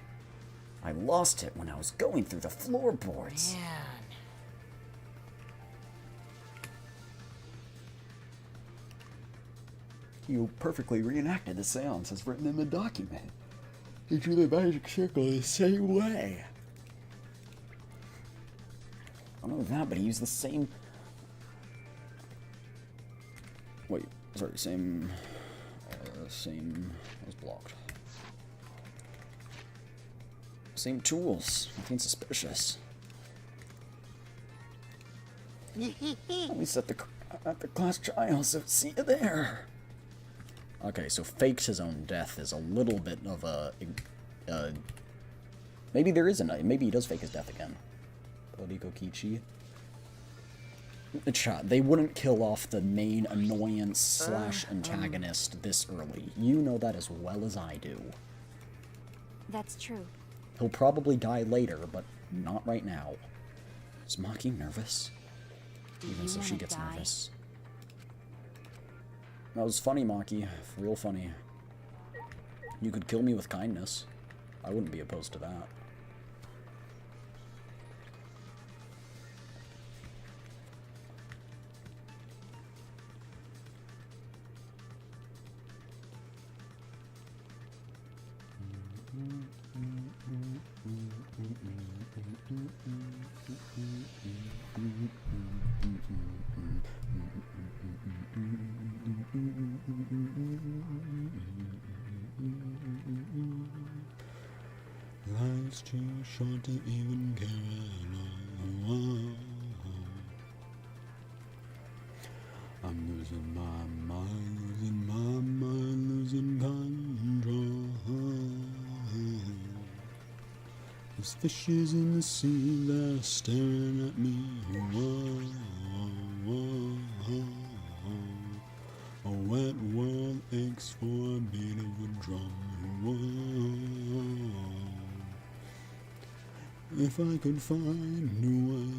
I lost it when I was going through the floorboards. Man. You perfectly reenacted the seance as written in the document. You drew the magic circle the same way. I don't know that, but he used the same... Wait, sorry, same... same... was blocked. Same tools. Nothing suspicious. At least at the class trial, so see you there. Okay, so faked his own death is a little bit of a... maybe there is a... Maybe he does fake his death again. Bloody Kokichi. Chat, they wouldn't kill off the main annoyance slash antagonist this early. You know that as well as I do. That's true. He'll probably die later, but not right now. Is Maki nervous? Even so, she gets nervous. That was funny, Maki. Real funny. You could kill me with kindness. I wouldn't be opposed to that. Life's too short to even care at all. I'm losing my mind, losing control. There's fishes in the sea that are staring at me. Whoa, whoa, whoa, whoa. A wet world aches for a beat of a drum. Whoa. If I could find a way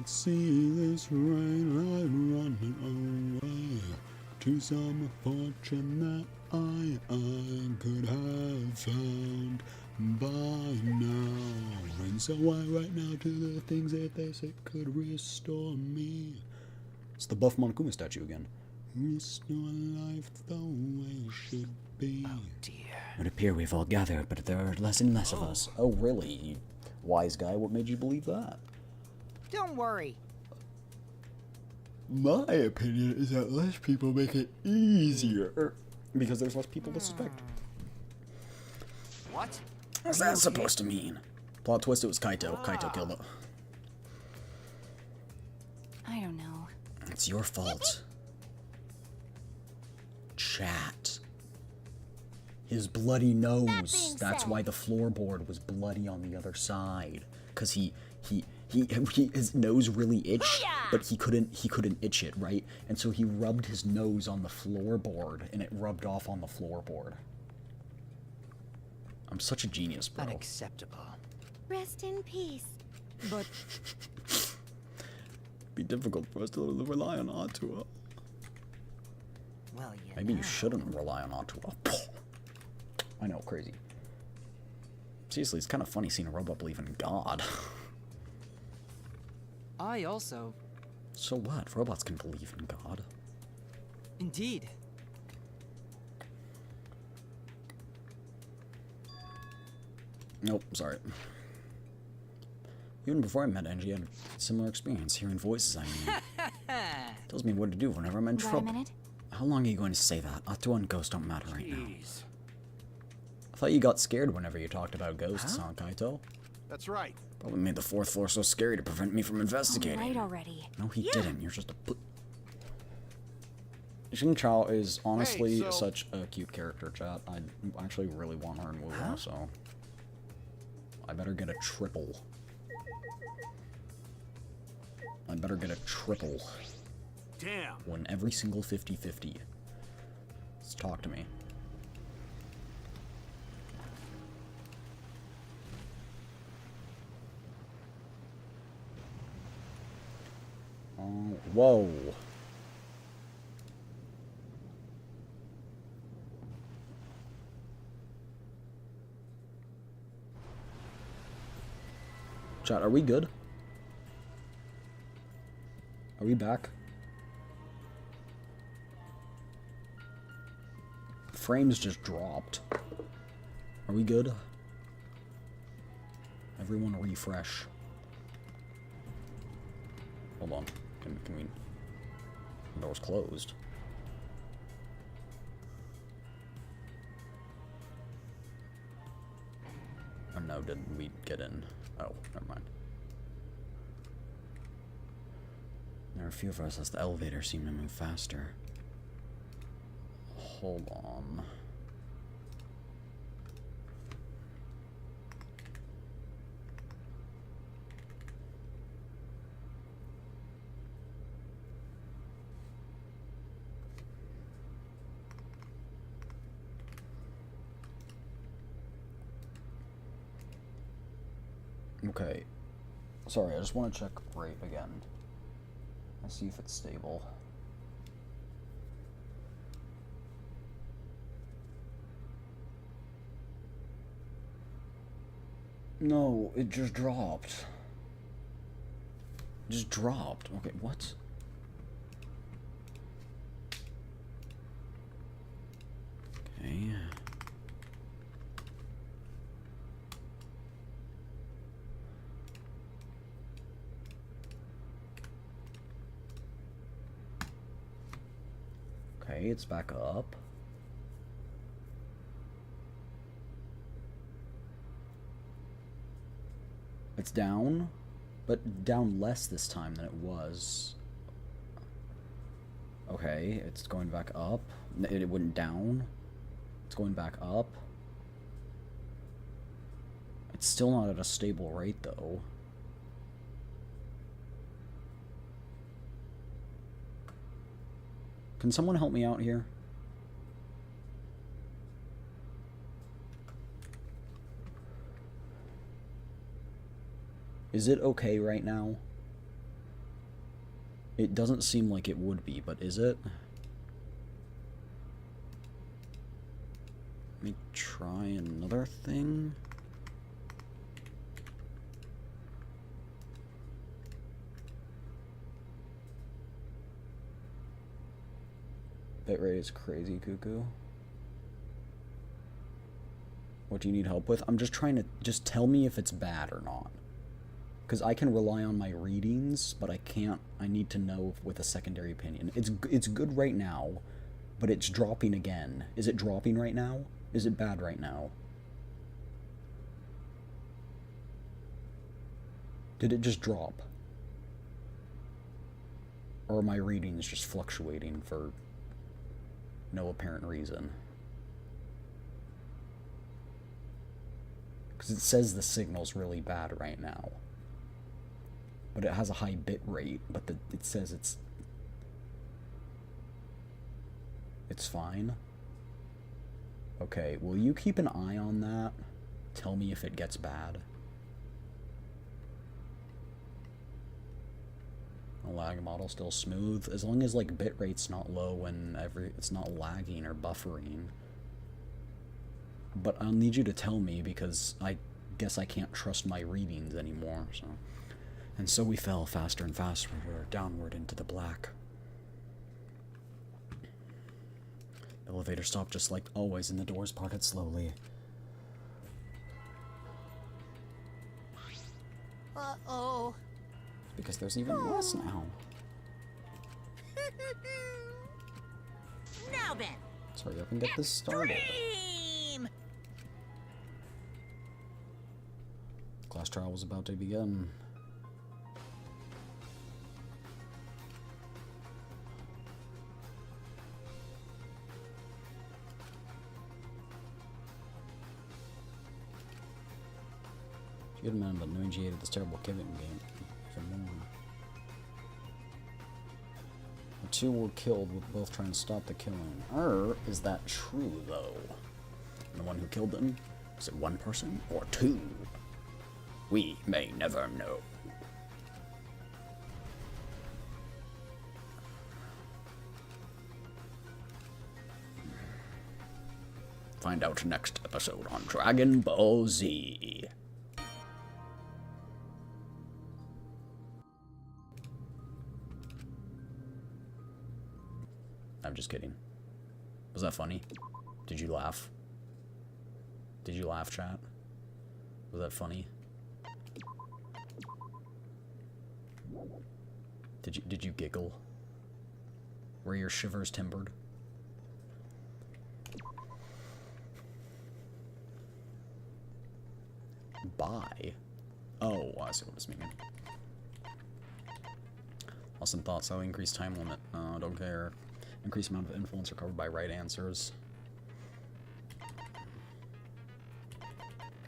to see this rain, I'd run it away to some fortune that I could have found by now. And so I write now to the things that they say could restore me. It's the buff Monokuma statue again. Restore life the way it should be. Oh dear. It would appear we've all gathered, but there are less and less of us. Oh really? You wise guy, what made you believe that? Don't worry. My opinion is that less people make it easier. Because there's less people to suspect. What? What's that supposed to mean? Plot twist, it was Kaito. Kaito killed it. I don't know. It's your fault. Chat. His bloody nose. That's why the floorboard was bloody on the other side. Cause his nose itched, but he couldn't itch it, right? And so he rubbed his nose on the floorboard, and it rubbed off on the floorboard. I'm such a genius, bro. Unacceptable. Rest in peace. But It'd be difficult for us to rely on Atua. well, Maybe you shouldn't rely on Atua. I know, crazy. Seriously, it's kind of funny seeing a robot believe in God. I also... So what? Robots can believe in God. Indeed. Nope, sorry. Even before I met Angie, I had a similar experience hearing voices, I mean. Tells me what to do whenever I'm in trouble. Got a minute? How long are you going to say that? Atua and ghosts don't matter right now. I thought you got scared whenever you talked about ghosts, huh, Kaito? That's right. Probably made the fourth floor so scary to prevent me from investigating. Right already. No, he didn't. You're just a... Xing Chao is honestly such a cute character, chat. I actually really want her in Wuwa, so... I better get a triple. I better get a triple. Damn. Win every single 50-50. Let's talk to me. Whoa. Chat, are we good? Are we back? Frames just dropped. Are we good? Everyone refresh. Hold on. Can we... The door's closed. Oh no, didn't we get in? Oh, never mind. There are a few of us as the elevator seemed to move faster. Hold on. Okay. Sorry, I just want to check rate again. Let's see if it's stable. No, it just dropped. Just dropped. Okay, what? Okay. Okay, it's back up. It's down, but down less this time than it was. Okay, it's going back up. It went down. It's going back up. It's still not at a stable rate, though. Can someone help me out here? Is it okay right now? It doesn't seem like it would be, but is it? Let me try another thing. Bitrate is crazy, cuckoo. What do you need help with? I'm just trying to... Just tell me if it's bad or not. Because I can rely on my readings, but I can't... I need to know with a secondary opinion. It's good right now, but it's dropping again. Is it dropping right now? Is it bad right now? Did it just drop? Or are my readings just fluctuating for no apparent reason? Because it says the signal's really bad right now. But it has a high bit rate, but it says it's fine. Okay, will you keep an eye on that? Tell me if it gets bad. The lag model still smooth, as long as like bit rate's not low and it's not lagging or buffering. But I'll need you to tell me because I guess I can't trust my readings anymore. So, and so we fell faster and faster downward into the black. The elevator stopped just like always, and the doors parted slowly. Uh-oh. Because there's even less now. Now then. Let's hurry up and get this started. Extreme! Class trial was about to begin. Good man, but knowing she hated this terrible killing game even more. The two were killed with both trying to stop the killing. Is that true though? And the one who killed them, is it one person or two? We may never know. Find out next episode on Dragon Ball Z. I'm just kidding. Was that funny? Did you laugh? Did you laugh, chat? Was that funny? Did you giggle? Were your shivers timbered? Bye. Oh, I see what it's meaning. Austin thought so. Increased time limit. No, don't care. Increased amount of influence recovered by right answers.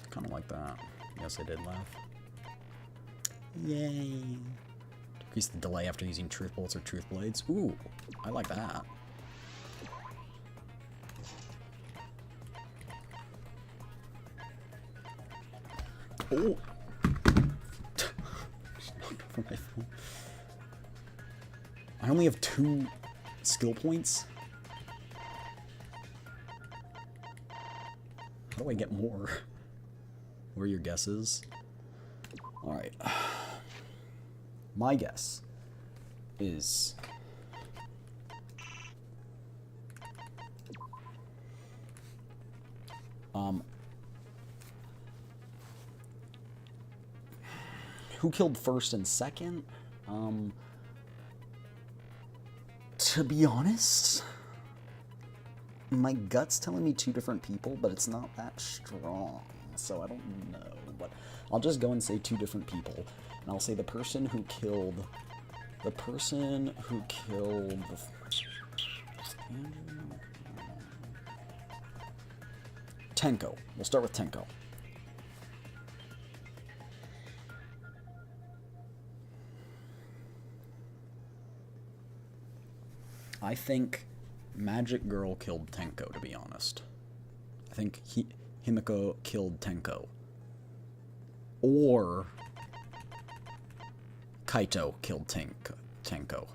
Kind of like that. Yes, I did laugh. Yay. Decrease the delay after using truth bullets or truth blades. Ooh, I like that. Oh. For my phone. I only have 2 skill points. How do I get more? What are your guesses? Alright. My guess is... who killed first and second? To be honest, my gut's telling me 2 different people, but it's not that strong, so I don't know. But I'll just go and say 2 different people, and I'll say the person who killed Tenko. We'll start with Tenko. I think Magic Girl killed Tenko, to be honest. I think Himiko killed Tenko. Or Kaito killed Tenko.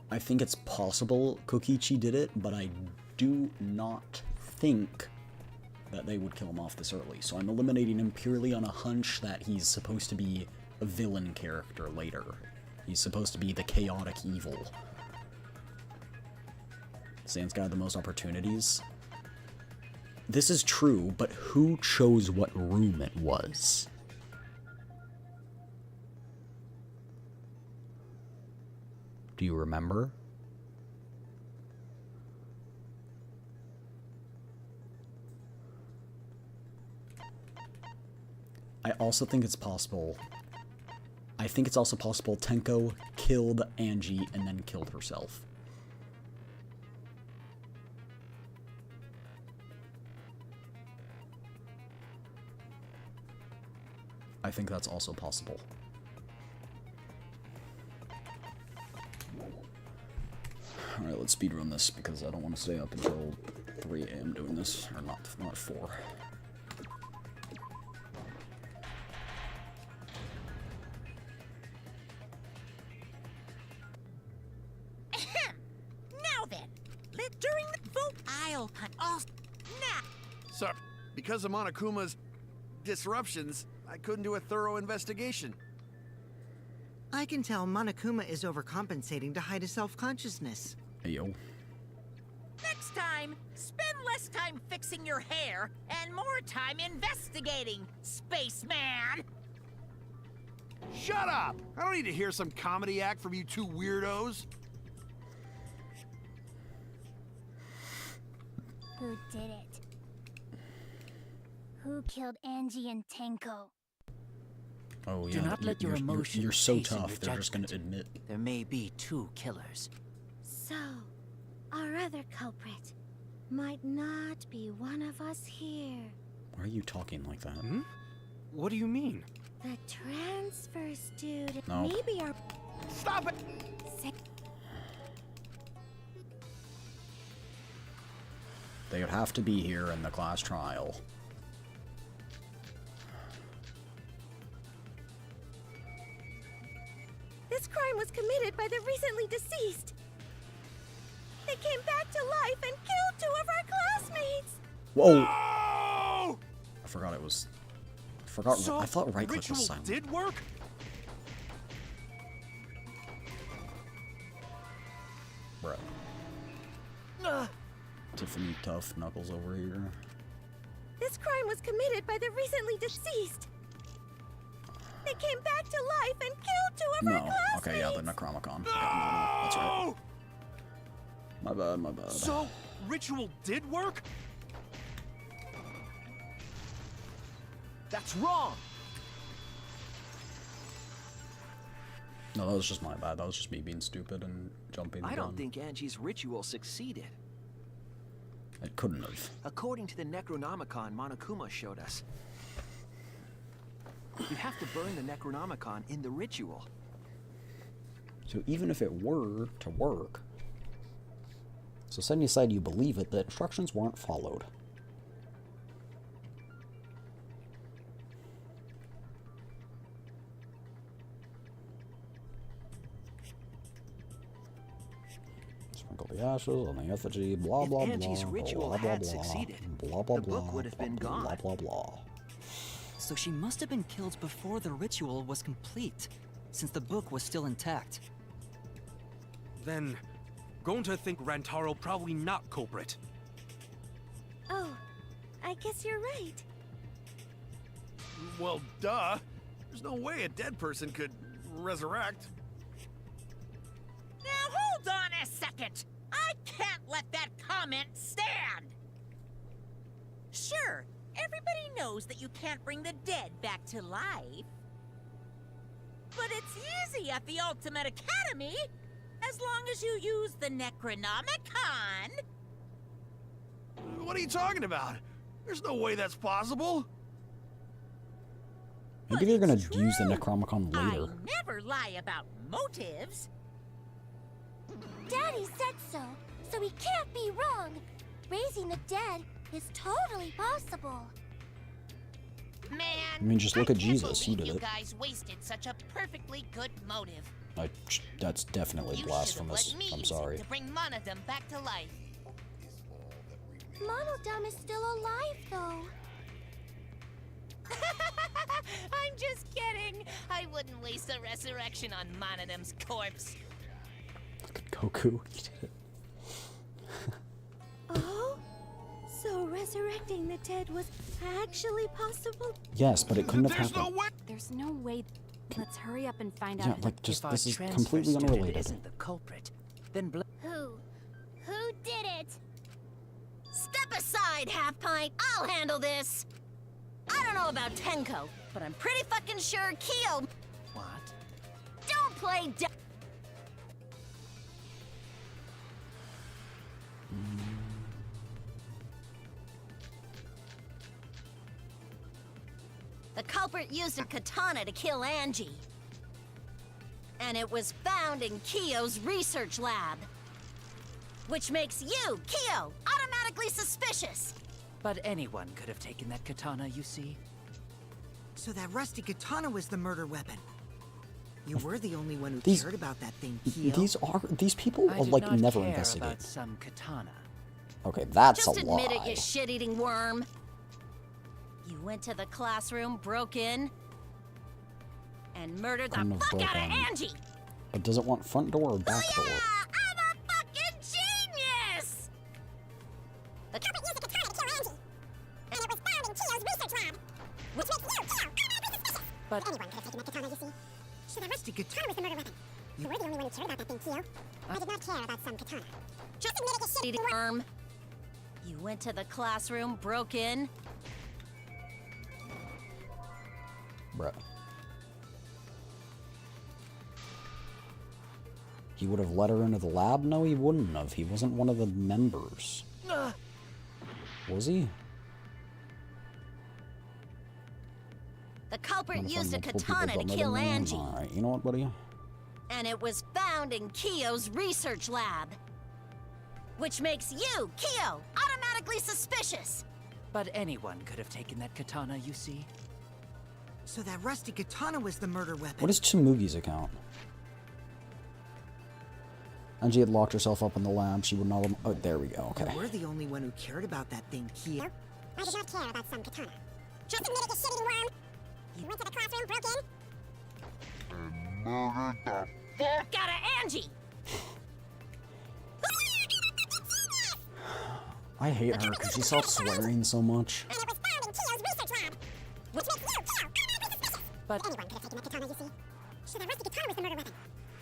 I think it's possible Kokichi did it, but I do not think that they would kill him off this early. So I'm eliminating him purely on a hunch that he's supposed to be a villain character later. He's supposed to be the chaotic evil. Sans got the most opportunities. This is true, but who chose what room it was? Do you remember? I also think it's possible. I think it's also possible Tenko killed Angie and then killed herself. I think that's also possible. Alright, let's speedrun this because I don't want to stay up until 3 AM doing this. Or not 4. Now then, during the vote, I'll cut off. Now. Sorry, because of Monokuma's disruptions, I couldn't do a thorough investigation. I can tell Monokuma is overcompensating to hide his self-consciousness. Hey, yo. Next time, spend less time fixing your hair and more time investigating, spaceman! Shut up! I don't need to hear some comedy act from you two weirdos. Who did it? Who killed Angie and Tenko? Oh yeah, Do not let your emotions you're so hasten tough, your they're just gonna judgment. admit. There may be 2 killers. So, our other culprit might not be one of us here. Why are you talking like that? Hmm? What do you mean? The transfer student. No. Maybe our. Stop it! They would have to be here in the class trial. This crime was committed by the recently deceased. They came back to life and killed 2 of our classmates. Whoa! Oh! I forgot it was. I thought right click ritual was silent. did work? Bruh. Tiffany Tough Knuckles over here. This crime was committed by the recently deceased. They came back to life and killed 2 of our classmates. Okay, yeah, the Necromicon. Yeah, no, that's right. My bad. So, ritual did work? That's wrong! No, that was just my bad. That was just me being stupid and jumping the I gun. don't think Angie's ritual succeeded. It couldn't have. According to the Necronomicon Monokuma showed us, you have to burn the Necronomicon in the ritual. So even if it were to work, so setting aside you believe it, the instructions weren't followed. Sprinkle the ashes on the effigy, blah blah blah. If Angie's ritual blah, blah, had blah, succeeded, blah blah the blah, book would have been blah, gone. blah blah. So she must have been killed before the ritual was complete, since the book was still intact. Then, going to think Rantaro probably not culprit. Oh, I guess you're right. Well, duh. There's no way a dead person could resurrect. Now hold on a second! I can't let that comment stand! Sure, everybody knows that you can't bring the dead back to life. But it's easy at the Ultimate Academy, as long as you use the Necronomicon. What are you talking about? There's no way that's possible. Maybe they're gonna use the Necronomicon later. I never lie about motives. Daddy said so he can't be wrong. Raising the dead is totally possible. Man, I mean, just look at can't Jesus. He believe did you it. guys wasted such a perfectly good motive. That's definitely You blasphemous. should've let me I'm use sorry. it to bring Monodum back to life. Monodum is still alive, though. I'm just kidding. I wouldn't waste a resurrection on Monodum's corpse. Look at Goku. He did it. Oh? So resurrecting the dead was actually possible? Yes, but it couldn't have happened. There's no way. Let's hurry up and find Yeah, out. like, just If our this is transfer completely student unrelated. isn't the culprit, then Who did it? Step aside, Half Pint. I'll handle this. I don't know about Tenko, but I'm pretty fucking sure Kyo. What? Don't play The culprit used a katana to kill Angie. And it was found in Kyo's research lab. Which makes you, Kyo, automatically suspicious. But anyone could have taken that katana, you see. So that rusty katana was the murder weapon. You were the only one who These- cared about that thing, Kyo. These people I are did like not never care investigate. about some katana. Okay, that's Just a admit lie. it, you shit-eating worm. You went to the classroom, broke in, and murdered the Couldn't have fuck out of broken. Angie. But does it want front door or back door? I'm a fucking genius! The culprit used a katana to kill Angie. And it was found in Kyo's research lab. Which makes you, Kyo, automatically suspicious. But anyone could have taken that katana, you see. So that rusty katana was the murder weapon. You were the only one who cared about that thing, Kyo. I did not care about some katana. Just admit it, you shit-eating worm. You went to the classroom, broke in, Bruh. He would have let her into the lab? No, he wouldn't have. He wasn't one of the members. Was he? the culprit Gonna find used a multiple people katana to dumber kill than me? Angie. Alright, you know what, buddy? And it was found in Kyo's research lab. Which makes you, Kyo, automatically suspicious. But anyone could have taken that katana, you see. So that rusty katana was the murder weapon. What is Tsumugi's account? Angie had locked herself up in the lab. She would not have... Oh, there we go. Okay. You were the only one who cared about that thing, Kyo. I did not care about some katana. Just admit it, you shit-eating worm. You went to the classroom, broke in, and murdered the fuck out of Angie. I hate her because she stops swearing so much. And it was found in Kyo's research lab. Which makes you, Kyo, automatically suspicious. But anyone could have taken that katana, you see. So that rusty katana was the murder weapon.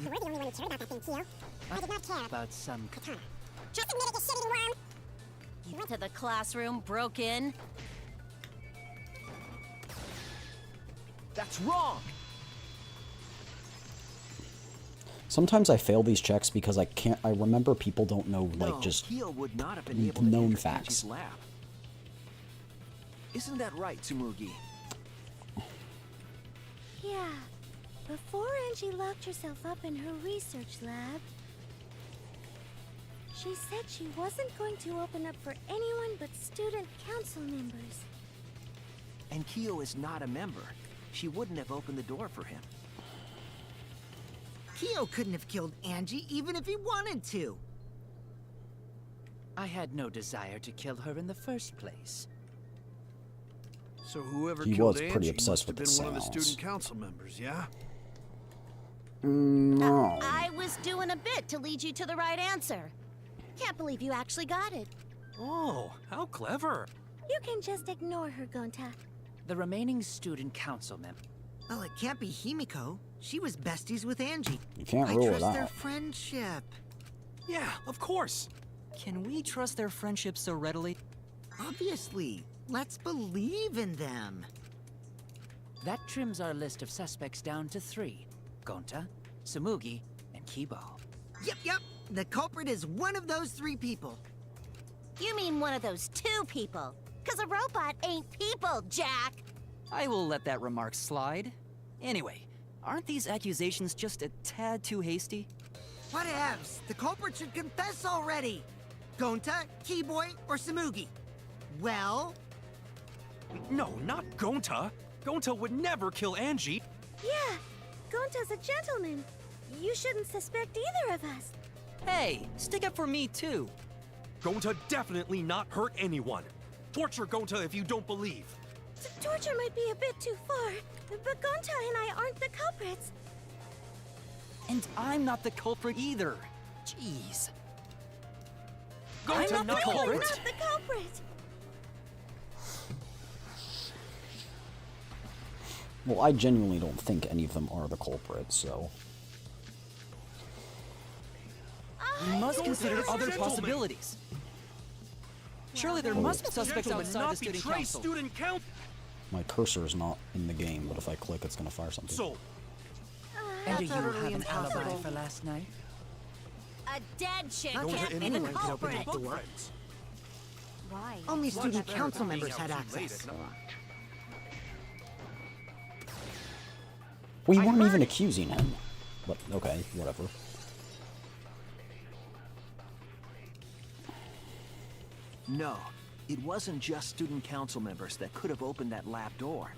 You were the only one who cared about that thing, Kyo. I did not care about some katana. Just admit it, you shit-eating worm. You went to the classroom, broke in. That's wrong! Sometimes I fail these checks because I remember people don't know, like, No, just Kyo would not have been able to known enter facts. Angie's lab. Isn't that right, Tsumugi? Yeah. Before Angie locked herself up in her research lab, she said she wasn't going to open up for anyone but student council members. And Kyo is not a member. She wouldn't have opened the door for him. Kyo couldn't have killed Angie even if he wanted to. I had no desire to kill her in the first place. So whoever He killed was pretty Angie obsessed must have with been the one of the seance. student council members, yeah? No. I was doing a bit to lead you to the right answer. Can't believe you actually got it. Oh, how clever. You can just ignore her, Gonta. The remaining student council member. Well, it can't be Himiko. She was besties with Angie. You can't I rule it trust their out. friendship. Yeah, of course. Can we trust their friendship so readily? Obviously. Let's believe in them. That trims our list of suspects down to 3. Gonta, Tsumugi, and Kibo. Yep. The culprit is one of those 3 people. You mean one of those 2 people? 'Cause a robot ain't people, Jack. I will let that remark slide. Anyway, aren't these accusations just a tad too hasty? Whatevs. The culprit should confess already. Gonta, Keyboy, or Samugi? Well? No, not Gonta. Gonta would never kill Angie. Yeah, Gonta's a gentleman. You shouldn't suspect either of us. Hey, stick up for me too. Gonta definitely not hurt anyone. Torture Gonta if you don't believe. Torture might be a bit too far, but Gonta and I aren't the culprits. And I'm not the culprit either. Jeez. Gonta I'm not the We're culprit. not the culprit. Well, I genuinely don't think any of them are the culprits, so... We must Gonta consider is a other gentleman. possibilities. Surely there must be suspects Gentlemen, outside not the student betray council. student council. My cursor is not in the game, but if I click, it's gonna fire something. So, And do you That's have an alibi impossible. for last night? A dead chick Gonta can't be the anyone can open culprit. that door. Why? Only Much student better council than members being had out too late access. at night. We weren't even accusing him. But, okay, whatever. No, it wasn't just student council members that could have opened that lab door.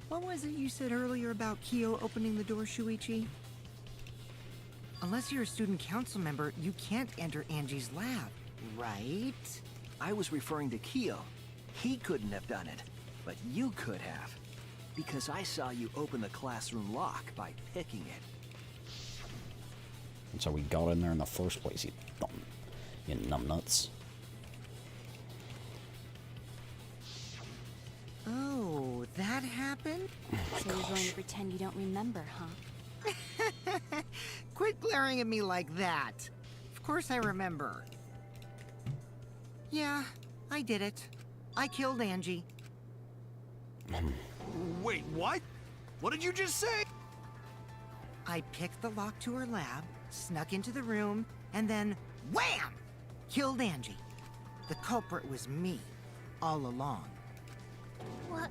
What was it you said earlier about Kyo opening the door, Shuichi? Unless you're a student council member, you can't enter Angie's lab, right? I was referring to Kyo. He couldn't have done it, but you could have. Because I saw you open the classroom lock by picking it. That's how we got in there in the first place, you numbnuts. Oh, that happened? So you're going to pretend you don't remember, huh? Quit glaring at me like that. Of course I remember. Yeah, I did it. I killed Angie. Wait, what? What did you just say? I picked the lock to her lab, snuck into the room, and then wham! Killed Angie. The culprit was me, all along. What?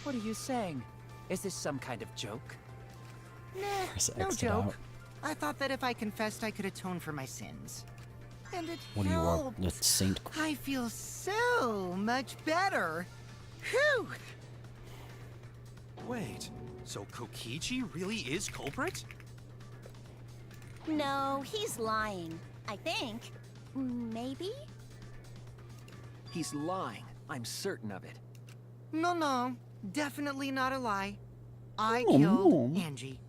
What are you saying? Is this some kind of joke? Nah, Press no X to joke. out. I thought that if I confessed, I could atone for my sins. And it What do you are? helped. The Saint... I feel so much better. Whew! Wait, so Kokichi really is culprit? No, he's lying. I think. Maybe? He's lying. I'm certain of it. No, definitely not a lie. I Oh, killed no. Angie.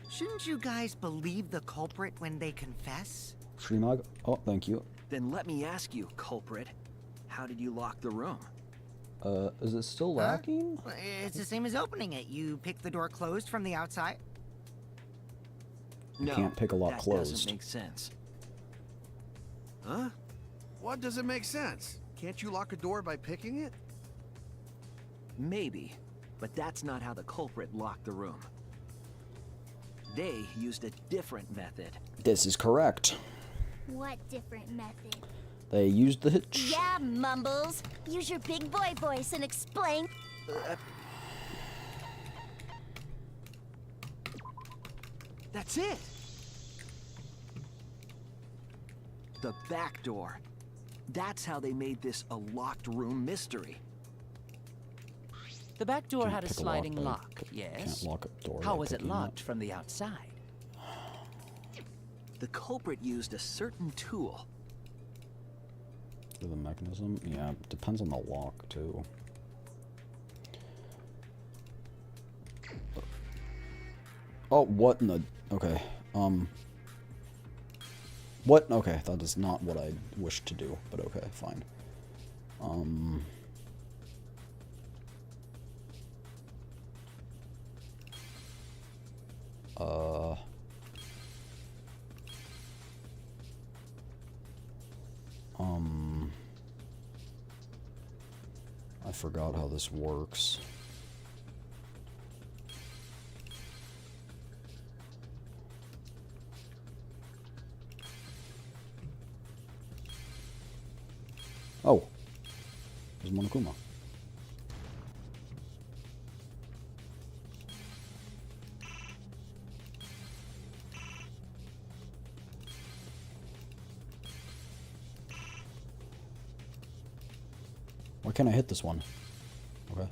Shouldn't you guys believe the culprit when they confess? Srimag... Oh, thank you. Then let me ask you, culprit. How did you lock the room? Is it still Huh? lacking? It's the same as opening it. You pick the door closed from the outside. No, can't pick a lock that closed. doesn't make sense. Huh? What doesn't make sense? Can't you lock a door by picking it? Maybe, but that's not how the culprit locked the room. They used a different method. This is correct. What different method? They used the hitch. Yeah, Mumbles. Use your big boy voice and explain. That's it! The back door. That's how they made this a locked room mystery. The back door Can't had a pick a sliding lock, lock, but yes? can't lock a door How by was it picking locked it. from the outside? The culprit used a certain tool. The mechanism? Yeah, depends on the lock, too. Oh, what in the... Okay, What? Okay, that is not what I wished to do, but okay, fine. I forgot how this works. Oh. There's Monokuma. can't I hit this one? Okay.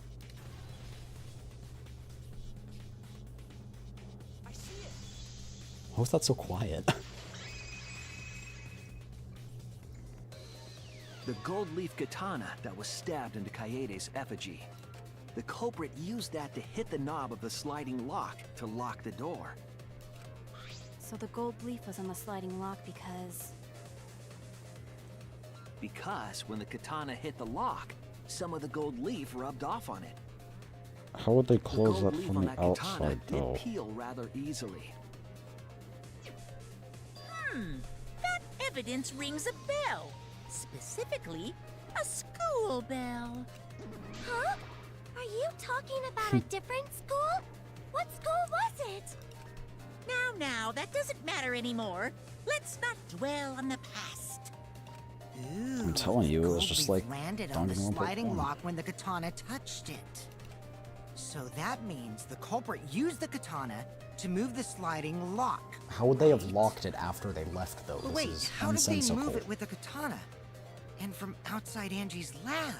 How is that so quiet? The gold leaf katana that was stabbed into Kaede's effigy. The culprit used that to hit the knob of the sliding lock to lock the door. So the gold leaf was on the sliding lock because... Because when the katana hit the lock, some of the gold leaf rubbed off on it. How would they The close gold that leaf from on the that katana outside, did though? peel rather easily. That evidence rings a bell. Specifically, a school bell. Huh? Are you talking about a different school? What school was it? Now, that doesn't matter anymore. Let's not dwell on the past. Ooh, I'm telling you, it was gold just leaf like landed on the Danganronpa sliding 1. lock when the katana touched it. So that means the culprit used the katana to move the sliding lock. How would they have locked it after they left, though? But This wait, is how did they nonsensical. move it with the katana? And from outside Angie's lab?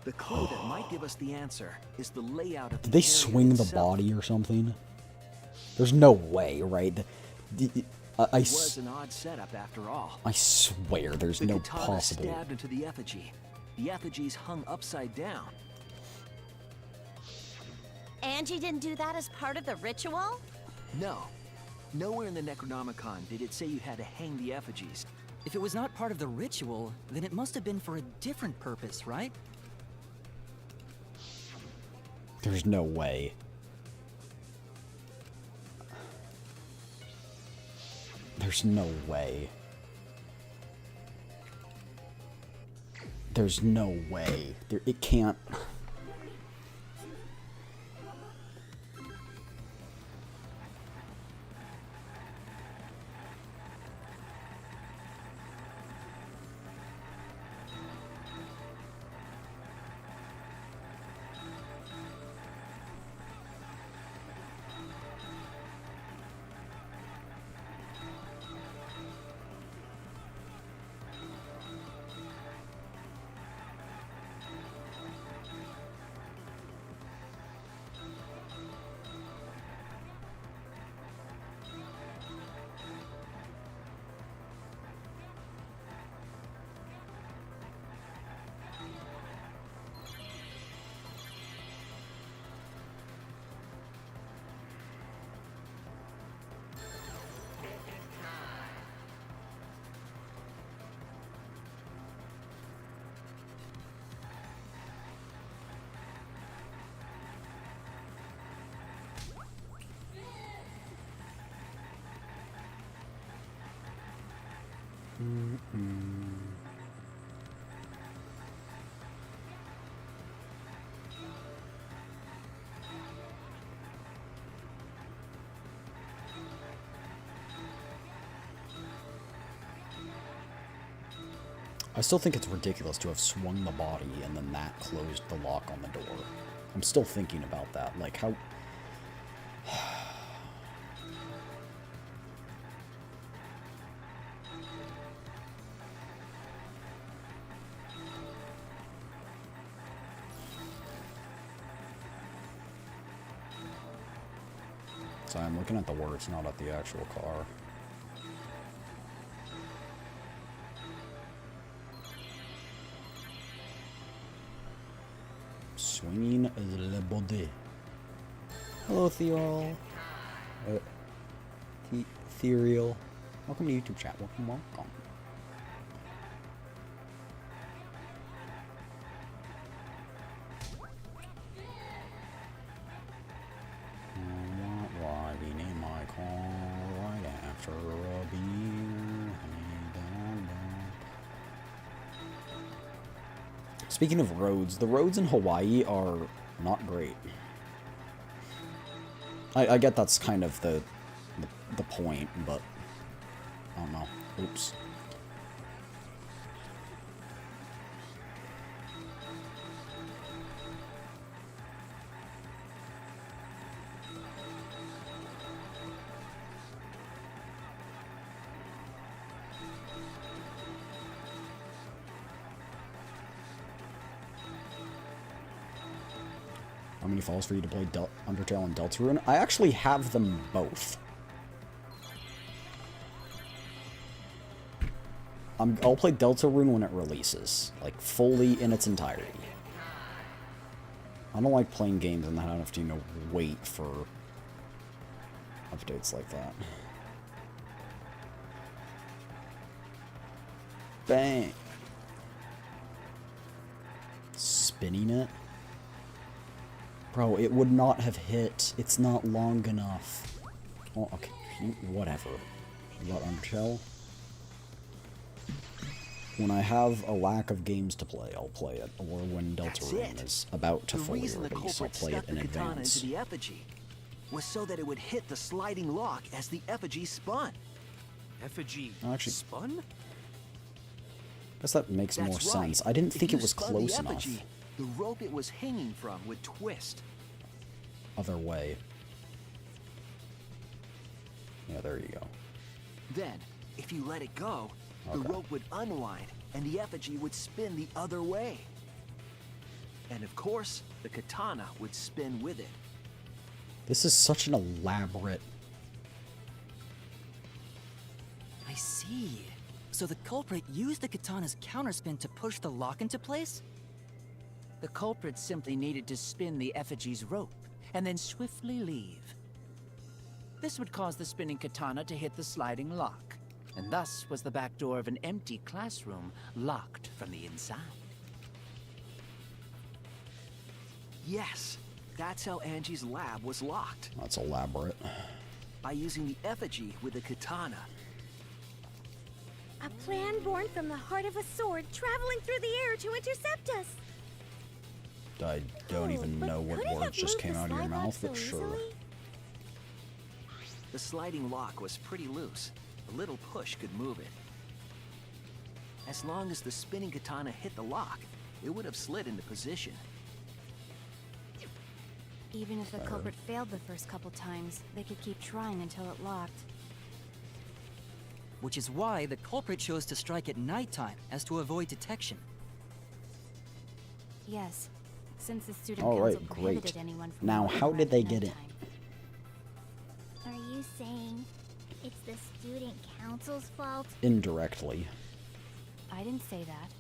The clue that might give us the answer is the layout of Did the they area swing the itself. body or something? There's no way, right? It was an odd setup after all. I swear there's The no katana possible... stabbed into the effigy. The effigy's hung upside down. Angie didn't do that as part of the ritual? No. Nowhere in the Necronomicon did it say you had to hang the effigies. If it was not part of the ritual, then it must have been for a different purpose, right? There's no way. There's no way. There's no way. It can't... I still think it's ridiculous to have swung the body and then that closed the lock on the door. I'm still thinking about that. Like, how... So I'm looking at the words, not at the actual car. Swinging the body. Hello, Ethereal. Ethereal. Welcome to YouTube chat. Welcome. Riding in my car right after a beer. Speaking of roads, the roads in Hawaii are not great. I get that's kind of the point, but I don't know. Oops. How many falls for you to play Undertale and Deltarune? I actually have them both. I'll play Deltarune when it releases, like fully in its entirety. I don't like playing games and then I have to, you know, wait for updates like that. Bang! Spinning it? Bro, it would not have hit. It's not long enough. Oh, okay, whatever. What, Undertale? When I have a lack of games to play, I'll play it. Or when Deltarune is about to fully release, I'll play it in advance. Into the effigy was so that it would hit the sliding lock as the effigy spun. Effigy Actually, spun? I guess that makes more sense. I didn't think it was close enough. The rope it was hanging from would twist. Other way. Yeah, there you go. Then, if you let it go, the rope would unwind and the effigy would spin the other way. And of course, the katana would spin with it. This is such an elaborate... I see. So the culprit used the katana's counterspin to push the lock into place? The culprit simply needed to spin the effigy's rope, and then swiftly leave. This would cause the spinning katana to hit the sliding lock, and thus was the back door of an empty classroom locked from the inside. Yes, that's how Angie's lab was locked. That's elaborate. By using the effigy with the katana. A plan born from the heart of a sword traveling through the air to intercept us. I don't even know what words just came out of your mouth, but sure. The sliding lock was pretty loose. A little push could move it. As long as the spinning katana hit the lock, it would have slid into position. Even if the culprit failed the first couple times, they could keep trying until it locked. Which is why the culprit chose to strike at nighttime, as to avoid detection. Yes, since the student Alright, council prohibited great. anyone from Now, walking how around did they at get in? nighttime. Are you saying it's the student council's fault? Indirectly. I didn't say that.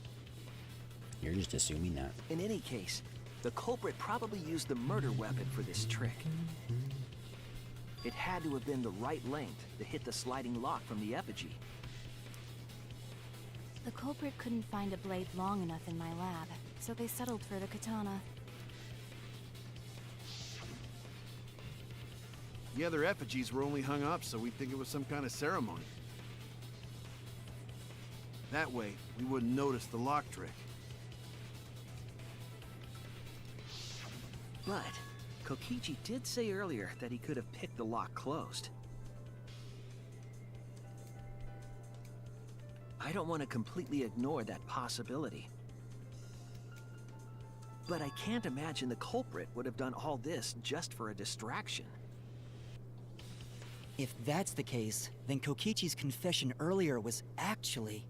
You're just assuming that. In any case, the culprit probably used the murder weapon for this trick. It had to have been the right length to hit the sliding lock from the effigy. The culprit couldn't find a blade long enough in my lab, so they settled for the katana. The other effigies were only hung up so we'd think it was some kind of ceremony. That way, we wouldn't notice the lock trick. But Kokichi did say earlier that he could have picked the lock closed. I don't want to completely ignore that possibility. But I can't imagine the culprit would have done all this just for a distraction. If that's the case, then Kokichi's confession earlier was actually...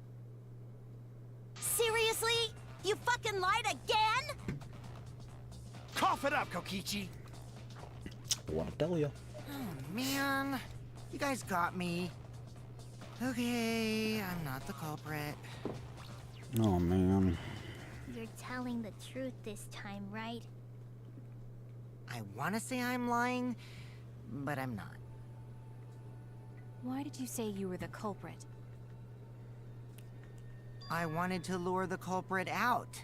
Seriously? You fucking lied again? Cough it up, Kokichi! I want to tell you. Oh, man. You guys got me. Okay, I'm not the culprit. Oh, man. You're telling the truth this time, right? I want to say I'm lying, but I'm not. Why did you say you were the culprit? I wanted to lure the culprit out.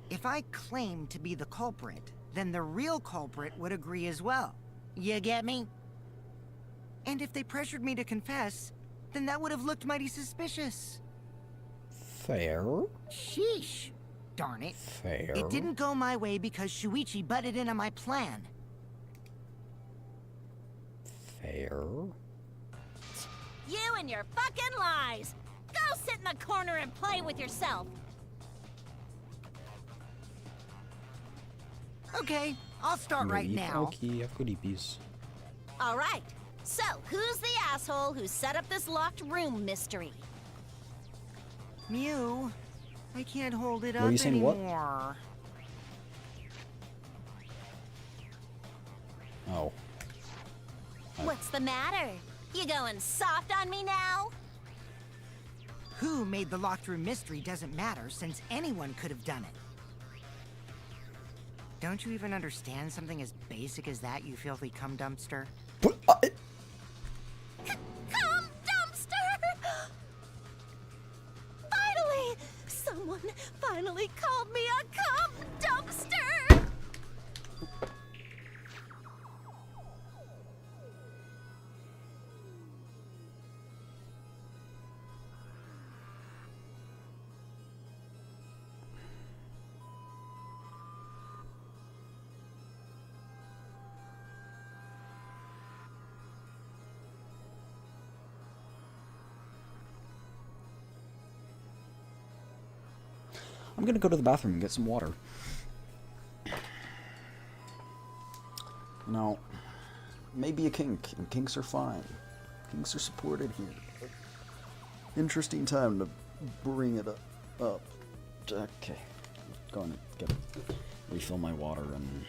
If I claimed to be the culprit, then the real culprit would agree as well. You get me? And if they pressured me to confess, then that would have looked mighty suspicious. Fair. Sheesh. Darn it. Fair. It didn't go my way because Shuichi butted in on my plan. Fair. You and your fucking lies! Go sit in the corner and play with yourself! Okay, I'll start right now. Okay, I've got EPs. Alright, so who's the asshole who set up this locked room mystery? Mew, I can't hold it What up are you saying, what? anymore. Oh. What's the matter? You going soft on me now? Who made the locked room mystery doesn't matter, since anyone could have done it. Don't you even understand something as basic as that, you filthy cum dumpster? Cum dumpster! Finally! Someone finally called me a cum dumpster! I'm gonna go to the bathroom and get some water. Now, maybe a kink, and kinks are fine. Kinks are supported here. Interesting time to bring it up. Okay, going to refill my water and.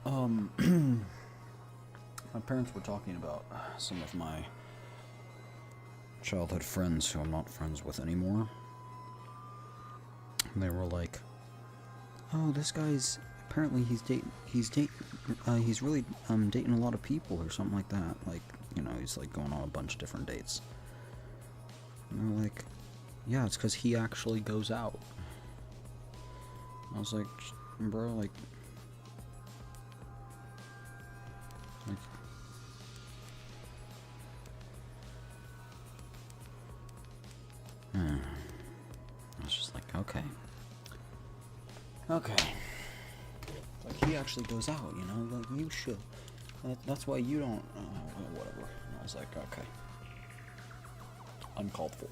My parents were talking about some of my childhood friends who I'm not friends with anymore. And they were like, "Oh, this guy's apparently he's really dating a lot of people or something like that. Like, you know, he's like going on a bunch of different dates." And they're like, "Yeah, it's because he actually goes out." I was like, "Bro, like." I was just like, okay. Like, he actually goes out, you know? Like, you should. That's why you don't, whatever. And I was like, okay. Uncalled for.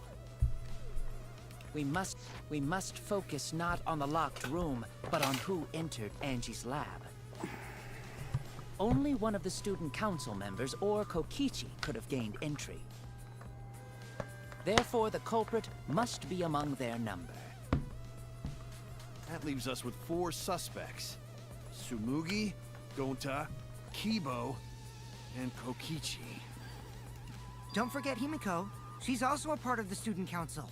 We must focus not on the locked room, but on who entered Angie's lab. Only one of the student council members or Kokichi could have gained entry. Therefore, the culprit must be among their number. That leaves us with 4 suspects. Tsumugi, Gonta, Kibo, and Kokichi. Don't forget Himiko. She's also a part of the student council.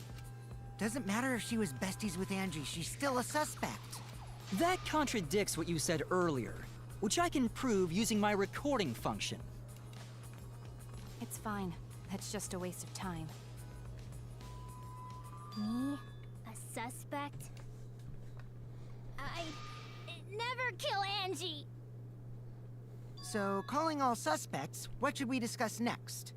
Doesn't matter if she was besties with Angie, she's still a suspect. That contradicts what you said earlier, which I can prove using my recording function. It's fine. That's just a waste of time. Me? A suspect? I'd never kill Angie! So, calling all suspects, what should we discuss next?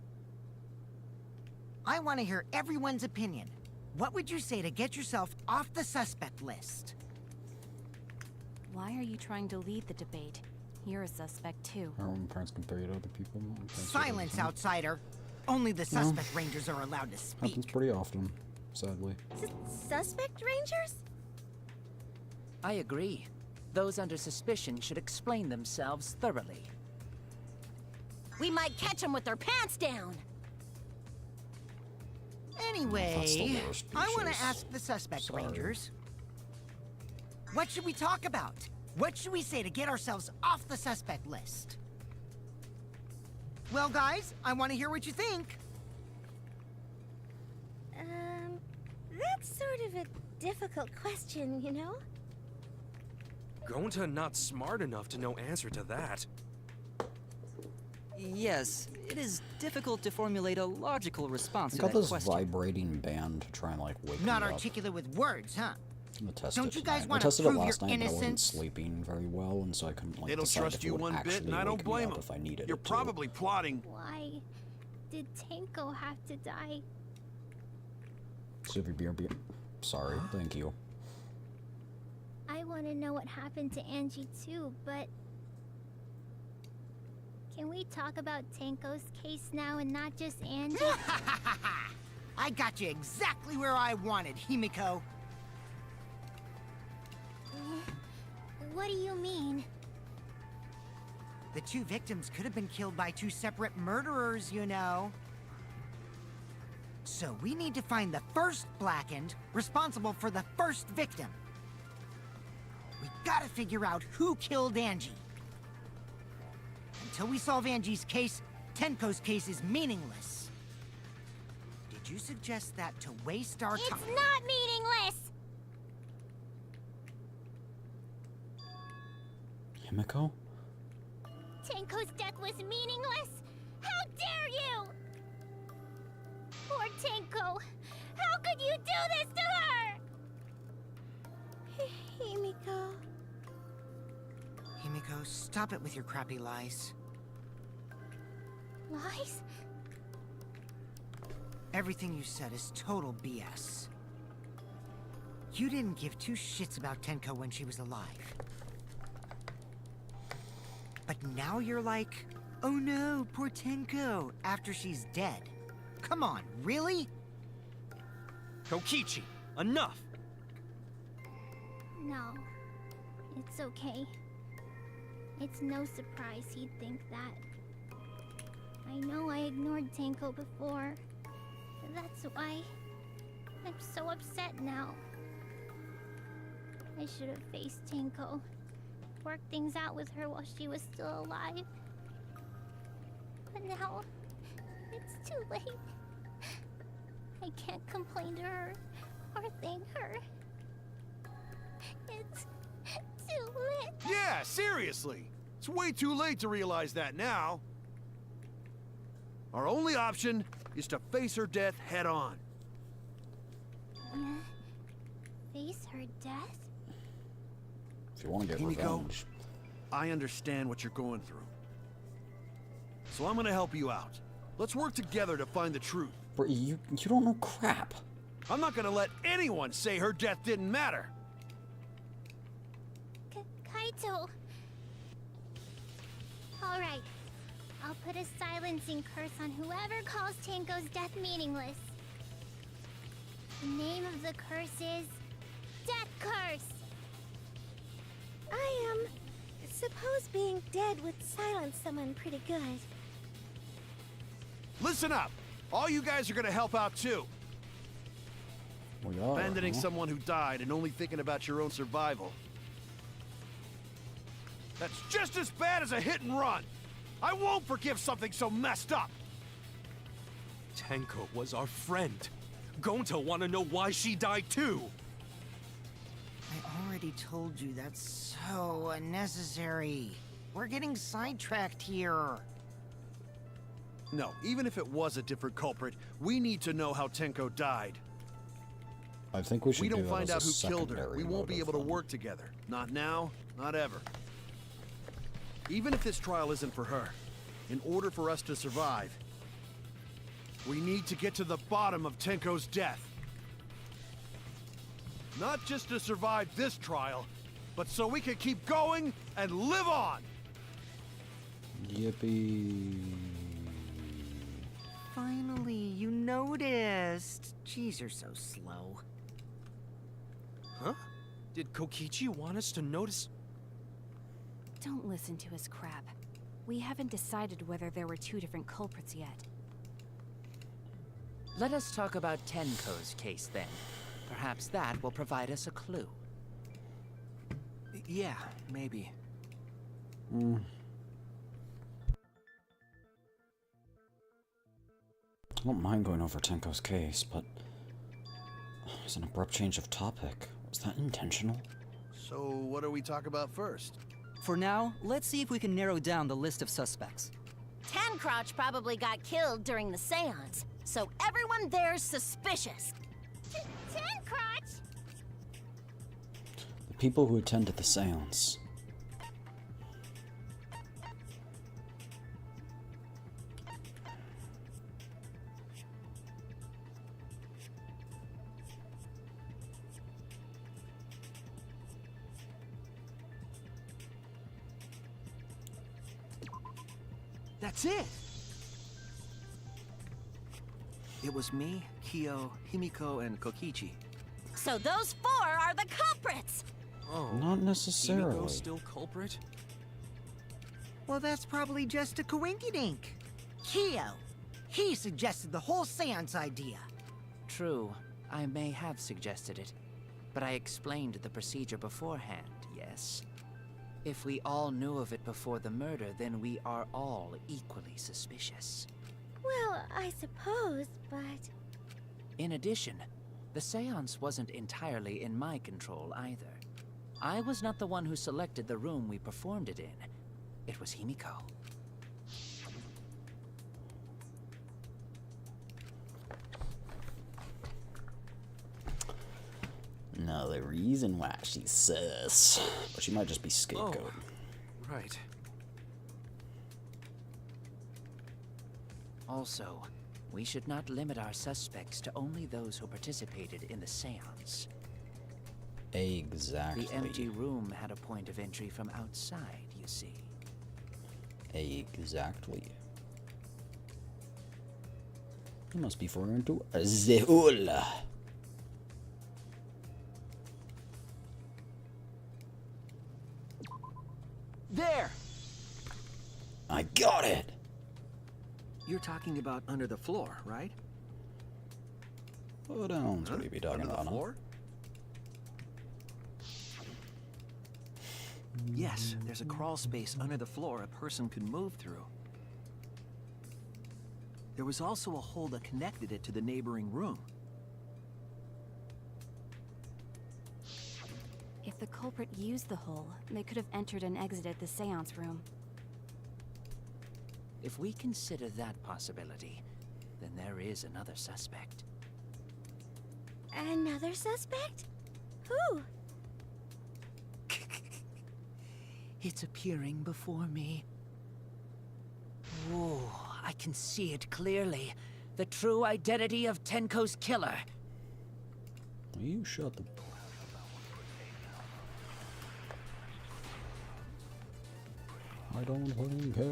I want to hear everyone's opinion. What would you say to get yourself off the suspect list? Why are you trying to lead the debate? You're a suspect too. Or when parents compare you to other people. Silence, outsider. Only the suspect rangers are allowed to speak. Happens pretty often, sadly. Suspect rangers? I agree. Those under suspicion should explain themselves thoroughly. We might catch them with their pants down. Anyway, I want to ask the suspect rangers. What should we talk about? What should we say to get ourselves off the suspect list? Well, guys, I want to hear what you think. That's sort of a difficult question, you know? Gonta not smart enough to know answer to that. Yes, it is difficult to formulate a logical response I to got that this question. vibrating band to try and like wake Not me up. articulate with words, huh? I'm gonna test Don't it you guys tonight. want I to tested it prove last your night, but I wasn't innocence? sleeping very well, and so I couldn't like They don't decide trust if you it would one bit, actually and I don't wake me blame up them. if I needed You're it to. probably plotting. Why did Tenko have to die? Sorry, thank you. I want to know what happened to Angie too, but... Can we talk about Tenko's case now and not just Angie? I got you exactly where I wanted, Himiko. What do you mean? The 2 victims could have been killed by 2 separate murderers, you know. So we need to find the first Blackened responsible for the first victim. We gotta figure out who killed Angie. Until we solve Angie's case, Tenko's case is meaningless. Did you suggest that to waste our time? It's not meaningless! Himiko? Tenko's death was meaningless? How dare you! Poor Tenko! How could you do this to her? Himiko... Himiko, stop it with your crappy lies. Lies? Everything you said is total BS. You didn't give 2 shits about Tenko when she was alive. But now you're like, oh no, poor Tenko, after she's dead. Come on, really? Kokichi, enough! No. It's okay. It's no surprise he'd think that. I know I ignored Tenko before. That's why I'm so upset now. I should have faced Tenko. work things out with her while she was still alive. But now, it's too late. I can't complain to her or thank her. It's too late. Yeah, seriously! It's way too late to realize that now. Our only option is to face her death head on. Face her death? If you want to get Himiko, revenge. I understand what you're going through. So I'm gonna help you out. Let's work together to find the truth. Bro, you don't know crap. I'm not gonna let anyone say her death didn't matter. Kaito. All right. I'll put a silencing curse on whoever calls Tenko's death meaningless. The name of the curse is Death Curse. I suppose being dead would silence someone pretty good. Listen up! All you guys are gonna help out too. We are, Abandoning huh? someone who died and only thinking about your own survival. That's just as bad as a hit and run! I won't forgive something so messed up! Tenko was our friend. Gonta wanna know why she died too! I already told you that's so unnecessary. We're getting sidetracked here. No, even if it was a different culprit, we need to know how Tenko died. I think we should We don't do find that out as who a killed her. secondary We won't be motive able to then. work together. Not now, not ever. Even if this trial isn't for her, in order for us to survive, we need to get to the bottom of Tenko's death. Not just to survive this trial, but so we can keep going and live on! Yippee. Finally, you noticed. Jeez, you're so slow. Huh? Did Kokichi want us to notice? Don't listen to his crap. We haven't decided whether there were two different culprits yet. Let us talk about Tenko's case then. Perhaps that will provide us a clue. Yeah, maybe. I don't mind going over Tenko's case, but it's an abrupt change of topic. Was that intentional? So, what do we talk about first? For now, let's see if we can narrow down the list of suspects. Tancrotch probably got killed during the seance, so everyone there's suspicious. Tancrotch! The people who attended the seance. That's it! It was me, Kyo, Himiko, and Kokichi. So those four are the culprits! Oh. Not necessarily. Himiko's still culprit? Well, that's probably just a coinkydink. Kyo, he suggested the whole seance idea. True, I may have suggested it, but I explained the procedure beforehand, yes? If we all knew of it before the murder, then we are all equally suspicious. Well, I suppose, but... In addition, the seance wasn't entirely in my control either. I was not the one who selected the room we performed it in. It was Himiko. No, the reason why she's sus. But she might just be scapegoat. Oh, right. Also, we should not limit our suspects to only those who participated in the seance. Exactly. The empty room had a point of entry from outside, you see. Exactly. He must be referring to Zeul. There! I got it! You're talking about under the floor, right? What else would you be talking Under the about? floor? Yes, there's a crawl space under the floor a person could move through. There was also a hole that connected it to the neighboring room. If the culprit used the hole, they could have entered and exited the seance room. If we consider that possibility, then there is another suspect. Another suspect? Who? It's appearing before me. Oh, I can see it clearly. The true identity of Tenko's killer. You shut the... I don't fucking care.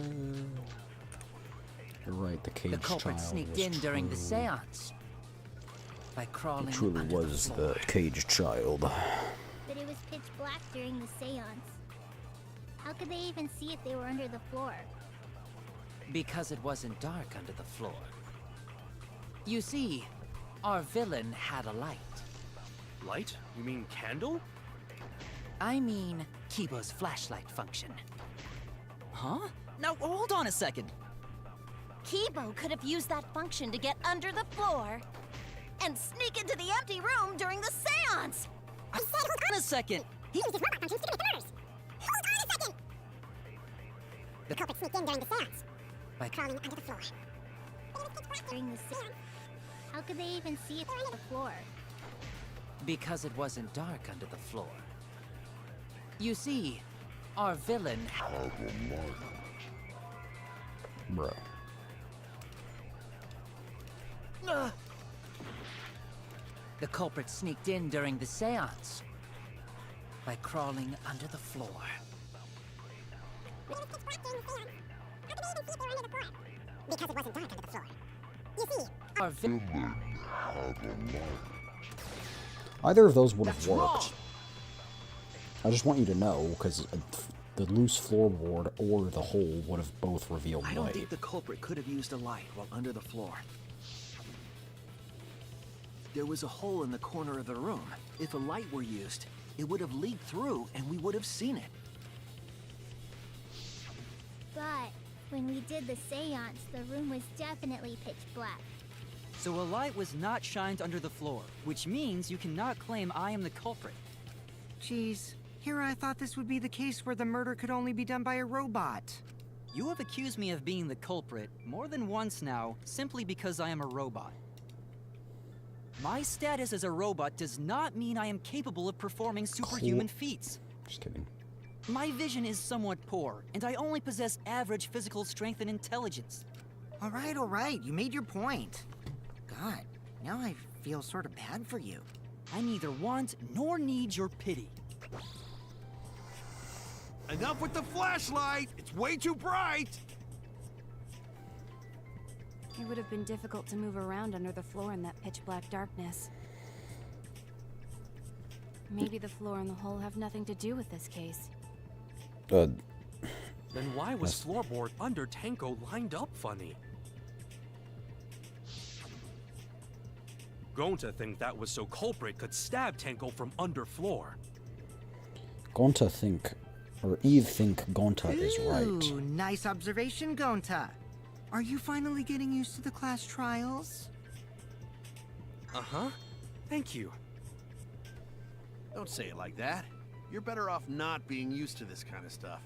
You're right, the caged The culprit child sneaked was in during the true. seance. By crawling It truly under was the floor. the caged child. But it was pitch black during the seance. How could they even see if they were under the floor? Because it wasn't dark under the floor. You see, our villain had a light. Light? You mean candle? I mean, Kibo's flashlight function. Huh? Now, hold on a second. Kibo could have used that function to get under the floor and sneak into the empty room during the seance. I said, hold on a second. He used his robot functions to commit murders. Hold on a second! The culprit sneaked in during the seance. By crawling under the floor. During the seance. How could they even see if they were under the floor? Because it wasn't dark under the floor. You see, our villain had a light. Bruh. The culprit sneaked in during the seance by crawling under the floor. Because it wasn't dark under the floor. You see, our villain had a light. Either of those would have That's worked. wrong. I just want you to know, because the loose floorboard or the hole would have both revealed I don't light. think the culprit could have used a light while under the floor. There was a hole in the corner of the room. If a light were used, it would have leaked through and we would have seen it. But when we did the seance, the room was definitely pitch black. So a light was not shined under the floor, which means you cannot claim I am the culprit. Jeez, here I thought this would be the case where the murder could only be done by a robot. You have accused me of being the culprit more than once now, simply because I am a robot. My status as a robot does not mean I am capable of performing superhuman feats. Just kidding. My vision is somewhat poor, and I only possess average physical strength and intelligence. All right, you made your point. God, now I feel sort of bad for you. I neither want nor need your pity. Enough with the flashlight! It's way too bright! It would have been difficult to move around under the floor in that pitch black darkness. Maybe the floor and the hole have nothing to do with this case. Then why was floorboard under Tenko lined up funny? Going to think that was so culprit could stab Tenko from underfloor. Gonta think, or Eve think Gonta is right. Ooh, nice observation, Gonta. Are you finally getting used to the class trials? Uh-huh. Thank you. Don't say it like that. You're better off not being used to this kind of stuff.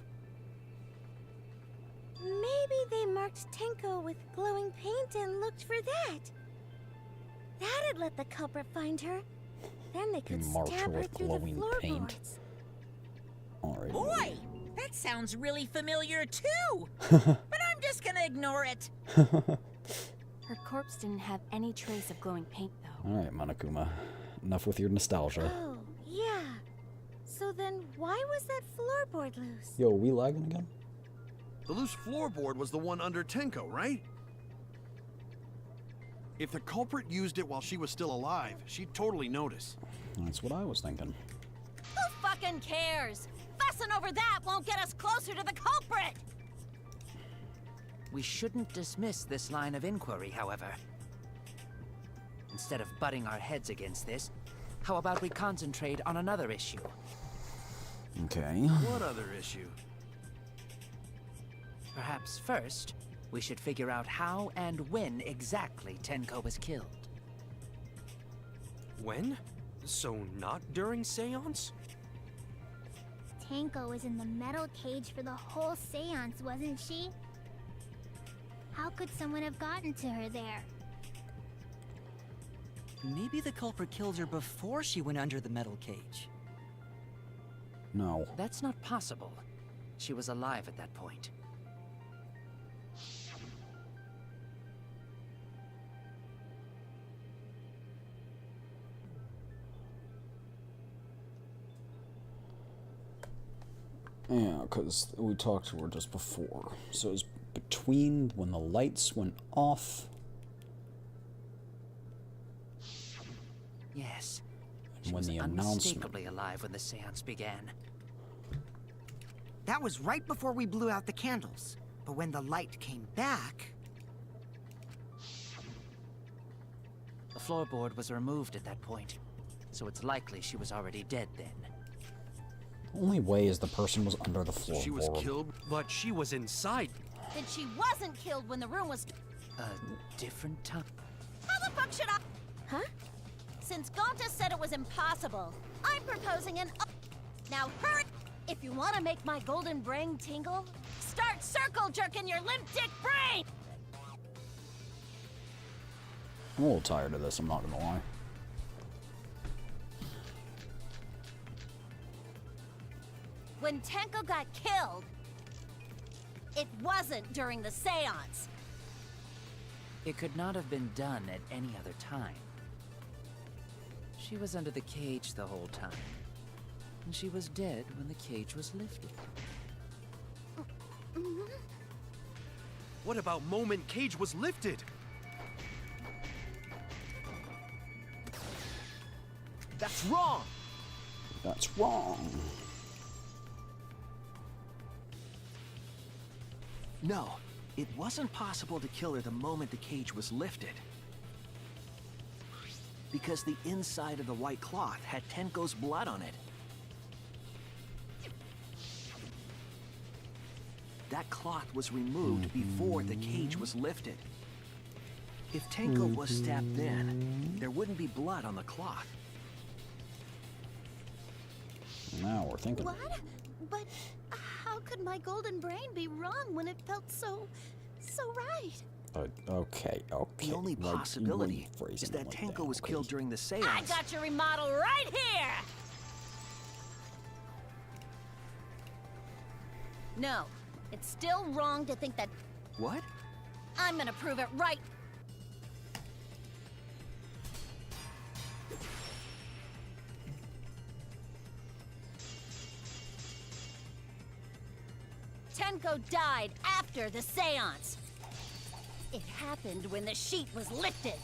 Maybe they marked Tenko with glowing paint and looked for that. That'd let the culprit find her. Then they could Marked stab her with through the glowing paint. floorboards. Alright. Boy, that sounds really familiar too. But I'm just gonna ignore it. Her corpse didn't have any trace of glowing paint, though. Alright, Monokuma. Enough with your nostalgia. Oh, yeah. So then why was that floorboard loose? Yo, we lagging again? The loose floorboard was the one under Tenko, right? If the culprit used it while she was still alive, she'd totally notice. That's what I was thinking. Who fucking cares? Fussing over that won't get us closer to the culprit! We shouldn't dismiss this line of inquiry, however. Instead of butting our heads against this, how about we concentrate on another issue? Okay. What other issue? Perhaps first, we should figure out how and when exactly Tenko was killed. When? So not during seance? Tenko was in the metal cage for the whole seance, wasn't she? How could someone have gotten to her there? Maybe the culprit killed her before she went under the metal cage. No. That's not possible. She was alive at that point. Yeah, because we talked to her just before. So it was between when the lights went off. Yes. And She when was the announcement. unmistakably alive when the seance began. That was right before we blew out the candles. But when the light came back... The floorboard was removed at that point, so it's likely she was already dead then. The only way is the person was under the floorboard. She was killed, but she was inside. Then she wasn't killed when the room was... A different time. How the fuck should I... Huh? Since Gonta said it was impossible, I'm proposing an... Now hurry! If you want to make my golden brain tingle, start circle jerking your limp dick brain! I'm a little tired of this, I'm not gonna lie. When Tenko got killed, it wasn't during the seance. It could not have been done at any other time. She was under the cage the whole time. And she was dead when the cage was lifted. What about moment cage was lifted? That's wrong! That's wrong. No, it wasn't possible to kill her the moment the cage was lifted. Because the inside of the white cloth had Tenko's blood on it. That cloth was removed before the cage was lifted. If Tenko was stabbed then, there wouldn't be blood on the cloth. Now we're thinking. What? But how could my golden brain be wrong when it felt so right? Okay. The only possibility is that Tenko was killed during the seance. I got your remodel right here! No, it's still wrong to think that... What? I'm gonna prove it right. Tenko died after the seance. It happened when the sheet was lifted.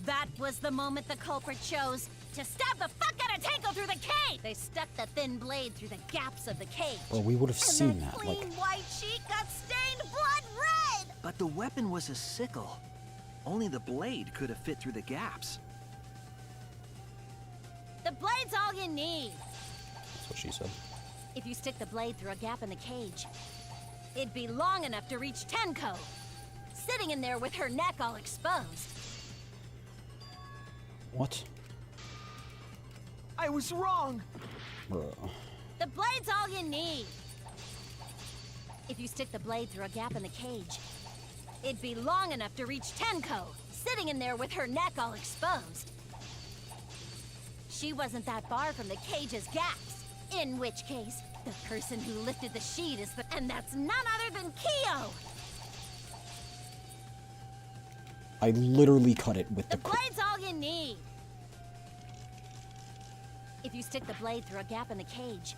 That was the moment the culprit chose to stab the fuck out of Tenko through the cage. They stuck the thin blade through the gaps of the cage. Well, we would have seen and that. clean white sheet got stained blood red. But the weapon was a sickle. Only the blade could have fit through the gaps. The blade's all you need. That's what she said. If you stick the blade through a gap in the cage, it'd be long enough to reach Tenko, sitting in there with her neck all exposed. What? I was wrong! Bruh. The blade's all you need. If you stick the blade through a gap in the cage, it'd be long enough to reach Tenko, sitting in there with her neck all exposed. She wasn't that far from the cage's gaps, in which case, the person who lifted the sheet is the... And that's none other than Kyo! I literally cut it with The blade's all you need. If you stick the blade through a gap in the cage,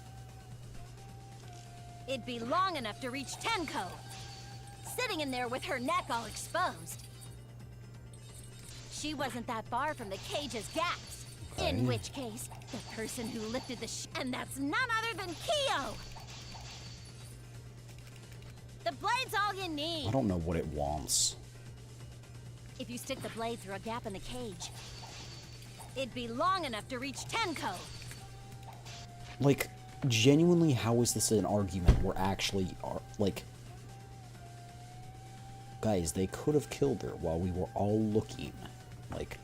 it'd be long enough to reach Tenko, sitting in there with her neck all exposed. She wasn't that far from the cage's gaps, in which case, the person who lifted the and that's none other than Kyo! The blade's all you need. I don't know what it wants. If you stick the blade through a gap in the cage, it'd be long enough to reach Tenko. Like, genuinely, how is this an argument we're actually, like... Guys, they could have killed her while we were all looking. Like...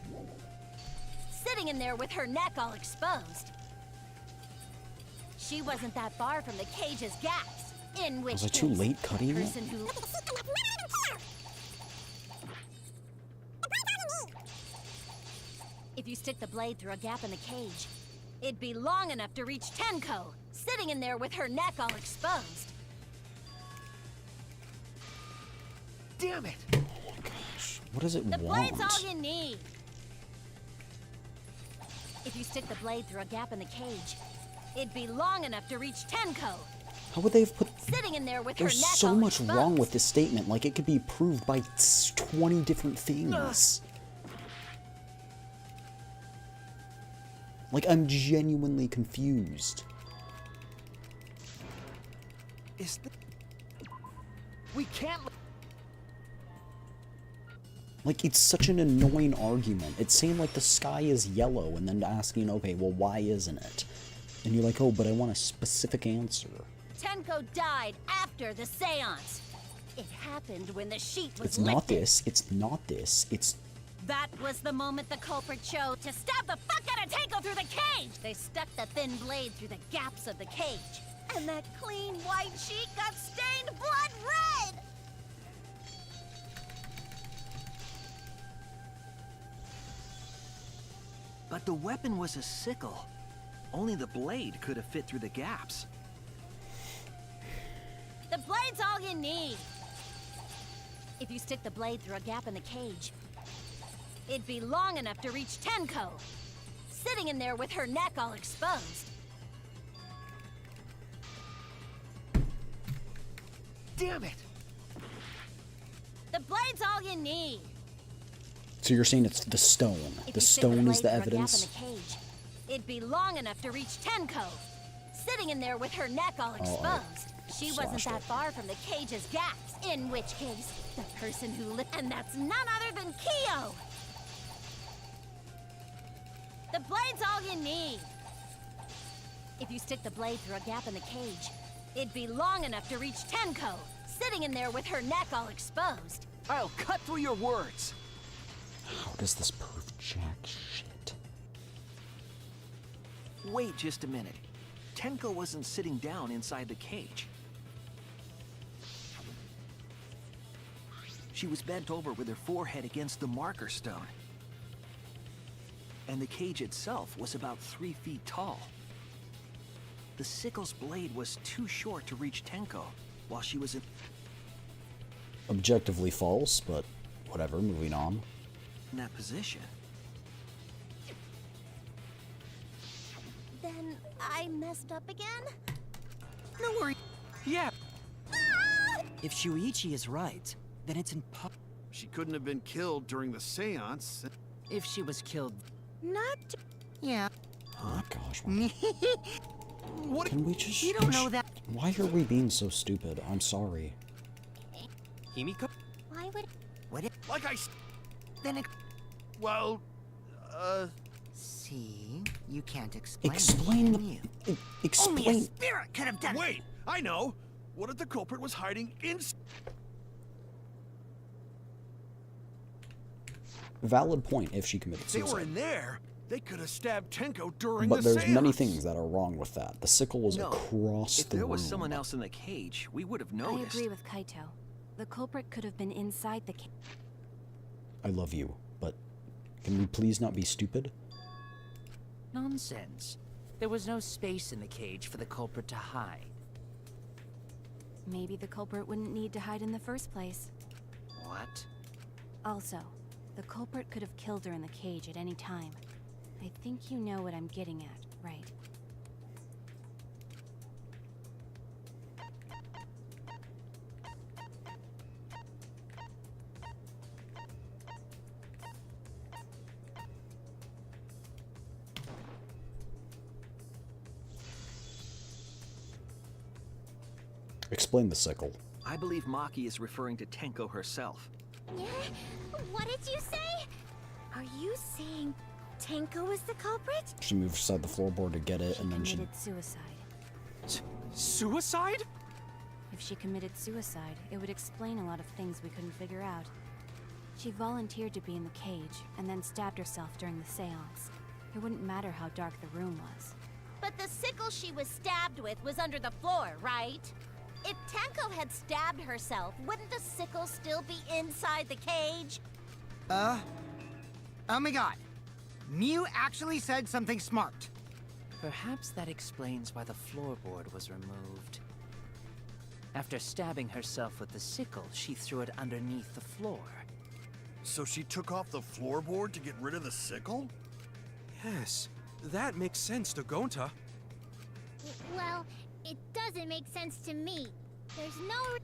Sitting in there with her neck all exposed. She wasn't that far from the cage's gaps. In which Was I too case, late cutting the it? person who... If you stick the blade through a gap in the cage, it'd be long enough to reach Tenko, sitting in there with her neck all exposed. Damn it! Oh my gosh. What does it The want? blade's all you need. If you stick the blade through a gap in the cage, it'd be long enough to reach Tenko, How would they have put... sitting in there with There's her neck so all much exposed. wrong with this statement. Like, it could be proved by 20 different things. Like, I'm genuinely confused. Is we can't... Like, it's such an annoying argument. It's saying, like, the sky is yellow, and then asking, okay, well, why isn't it? And you're like, oh, but I want a specific answer. Tenko died after the seance. It happened when the sheet was It's lifted. not this. It's not this. It's... That was the moment the culprit chose to stab the fuck out of Tenko through the cage. They stuck the thin blade through the gaps of the cage, and that clean white sheet got stained blood red. But the weapon was a sickle. Only the blade could have fit through the gaps. The blade's all you need. If you stick the blade through a gap in the cage, it'd be long enough to reach Tenko, sitting in there with her neck all exposed. Damn it! The blade's all you need. So you're saying it's the stone. If The you stick stone blade is the through a gap evidence? in the cage, it'd be long enough to reach Tenko, sitting in there with her neck all exposed. She wasn't that far from the cage's gaps, in which case, the person who lit, and that's none other than Kyo. The blade's all you need. If you stick the blade through a gap in the cage, it'd be long enough to reach Tenko, sitting in there with her neck all exposed. I'll cut through your words. How does this prove jack shit? Wait just a minute. Tenko wasn't sitting down inside the cage. She was bent over with her forehead against the marker stone. And the cage itself was about 3 feet tall. The sickle's blade was too short to reach Tenko while she was in Objectively false, but whatever, moving on. that position. Then I messed up again? No worry. Yeah. If Shuichi is right, then it's impossible. She couldn't have been killed during the seance. If she was killed... Not... Yeah. Oh my gosh. What? Can we just... You don't know that. Why are we being so stupid? I'm sorry. Himiko? Why would... What if... Like Then it... Well, See? You can't explain Explain it, the... can you? Only a Explain... spirit could have done it. wait! I know! What if the culprit was hiding in... Valid point if she committed If they were suicide. in there, they could have stabbed Tenko during But the there's many seance. things that are wrong with that. The sickle was No. across If the there room. was someone else in the cage, we would have I noticed. agree with Kaito. The culprit could have been inside the cage. I love you, but can we please not be stupid? Nonsense. There was no space in the cage for the culprit to hide. Maybe the culprit wouldn't need to hide in the first place. What? Also, the culprit could have killed her in the cage at any time. I think you know what I'm getting at, right? Explain the sickle. I believe Maki is referring to Tenko herself. Yeah? What did you say? Are you saying Tenko was the culprit? She moved aside the floorboard to get it, and then she... Committed suicide. Suicide? If she committed suicide, it would explain a lot of things we couldn't figure out. She volunteered to be in the cage, and then stabbed herself during the seance. It wouldn't matter how dark the room was. But the sickle she was stabbed with was under the floor, right? If Tenko had stabbed herself, wouldn't the sickle still be inside the cage? Oh my god. Mew actually said something smart. Perhaps that explains why the floorboard was removed. After stabbing herself with the sickle, she threw it underneath the floor. So she took off the floorboard to get rid of the sickle? Yes, that makes sense to Gonta. Well, it doesn't make sense to me. There's no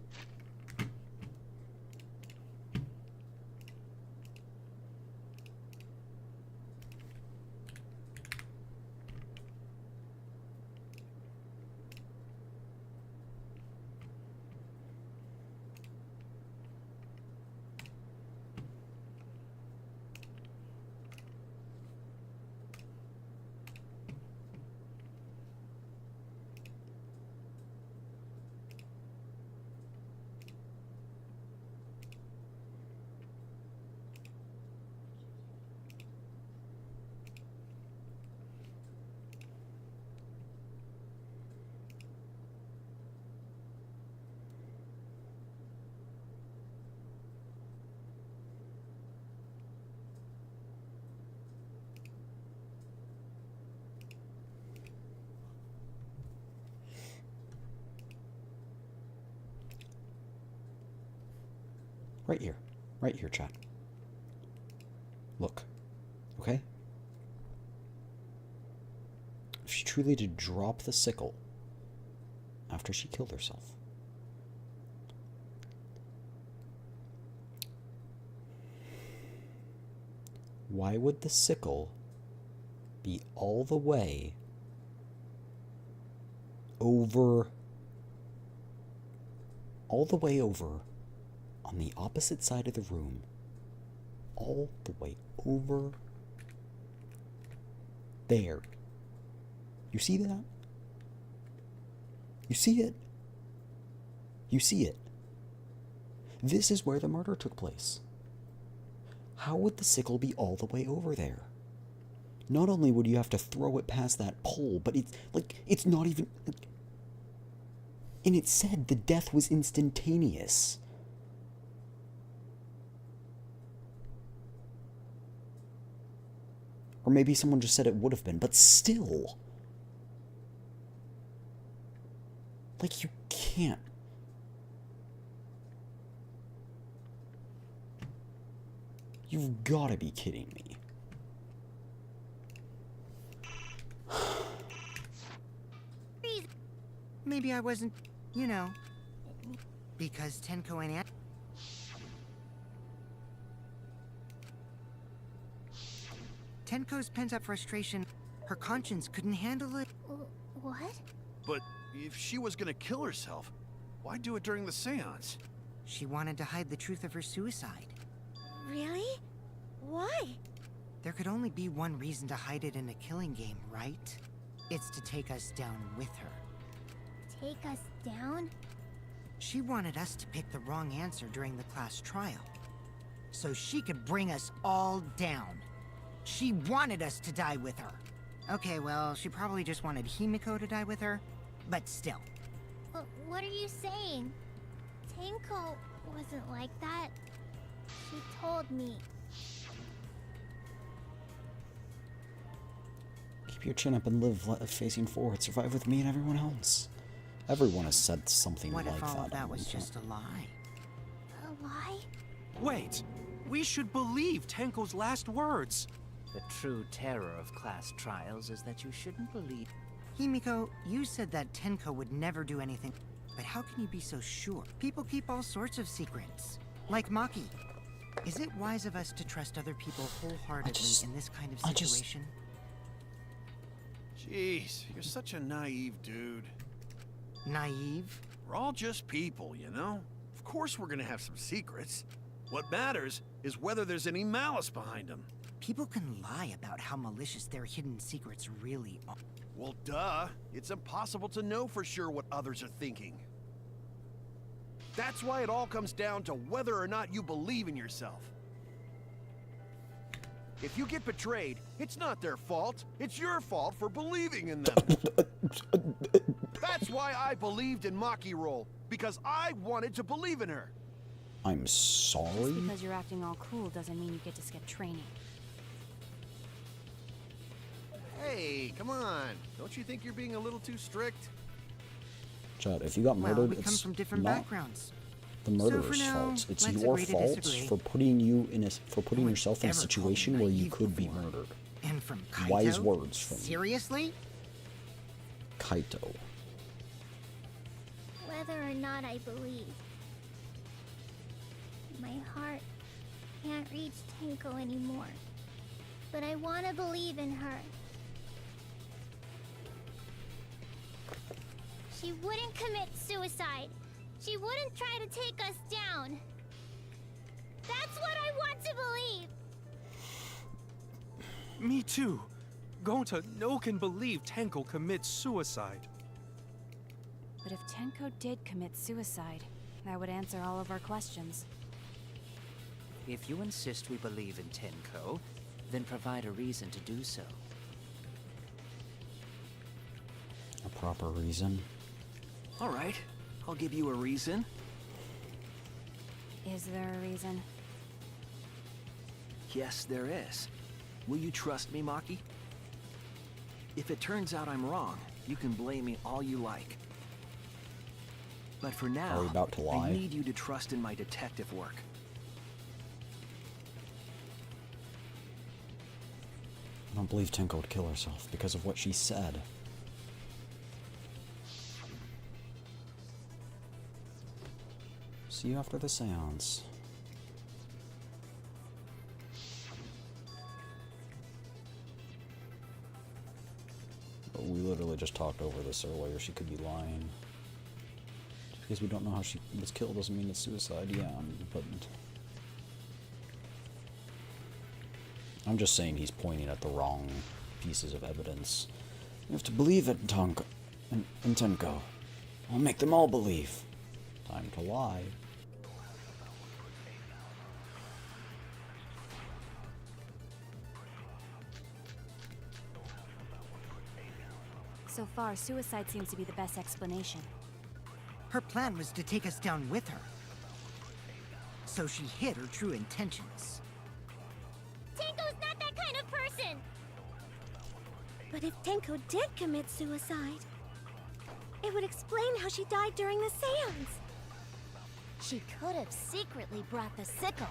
Right here, chat. Look, okay? If she truly did drop the sickle after she killed herself, why would the sickle be all the way over on the opposite side of the room, all the way over there? You see that? You see it? You see it? This is where the murder took place. How would the sickle be all the way over there? Not only would you have to throw it past that pole, but it's not even... And it said the death was instantaneous. Or maybe someone just said it would have been, but still. Like, you can't. You've got to be kidding me. Maybe I wasn't, you know, because Tenko and Aunt... Tenko's pent-up frustration, her conscience couldn't handle it. What? But if she was gonna kill herself, why do it during the seance? She wanted to hide the truth of her suicide. Really? Why? There could only be one reason to hide it in a killing game, right? It's to take us down with her. Take us down? She wanted us to pick the wrong answer during the class trial, so she could bring us all down. She wanted us to die with her. Okay, well, she probably just wanted Himiko to die with her, but still. What are you saying? Tenko wasn't like that. She told me. Keep your chin up and live facing forward. Survive with me and everyone else. Everyone has said something like that. What if all of that was just a lie? A lie? Wait, we should believe Tenko's last words. The true terror of class trials is that you shouldn't believe... Himiko, you said that Tenko would never do anything, but how can you be so sure? People keep all sorts of secrets, like Maki. Is it wise of us to trust other people wholeheartedly in this kind of situation? Jeez, you're such a naive dude. Naive? We're all just people, you know? Of course we're gonna have some secrets. What matters is whether there's any malice behind them. People can lie about how malicious their hidden secrets really are. Well, duh. It's impossible to know for sure what others are thinking. That's why it all comes down to whether or not you believe in yourself. If you get betrayed, it's not their fault. It's your fault for believing in them. That's why I believed in Maki role, because I wanted to believe in her. I'm sorry? Just because you're acting all cool doesn't mean you get to skip training. Hey, come on. Don't you think you're being a little too strict? Chad, if you got Well, murdered, we come it's from different not backgrounds. the So murderer's for now, fault. It's let's your agree to fault disagree. for putting yourself in a ever situation called where you you naive could be before. murdered. And from Kaito? Wise words from Seriously? Kaito. Whether or not I believe, my heart can't reach Tenko anymore. But I want to believe in her. She wouldn't commit suicide. She wouldn't try to take us down. That's what I want to believe. Me too. Gonta no can believe Tenko commits suicide. But if Tenko did commit suicide, that would answer all of our questions. If you insist we believe in Tenko, then provide a reason to do so. A proper reason. All right, I'll give you a reason. Is there a reason? Yes, there is. Will you trust me, Maki? If it turns out I'm wrong, you can blame me all you like. But for now, Are we about to lie? I need you to trust in my detective work. I don't believe Tenko would kill herself because of what she said. See you after the seance. But we literally just talked over this earlier. She could be lying. Just because we don't know how she was killed doesn't mean it's suicide. Yeah, but I'm just saying he's pointing at the wrong pieces of evidence. You have to believe it, in Tenko. I'll make them all believe. Time to lie. So far, suicide seems to be the best explanation. Her plan was to take us down with her. So she hid her true intentions. Tenko's not that kind of person. But if Tenko did commit suicide, it would explain how she died during the seance. She could have secretly brought the sickle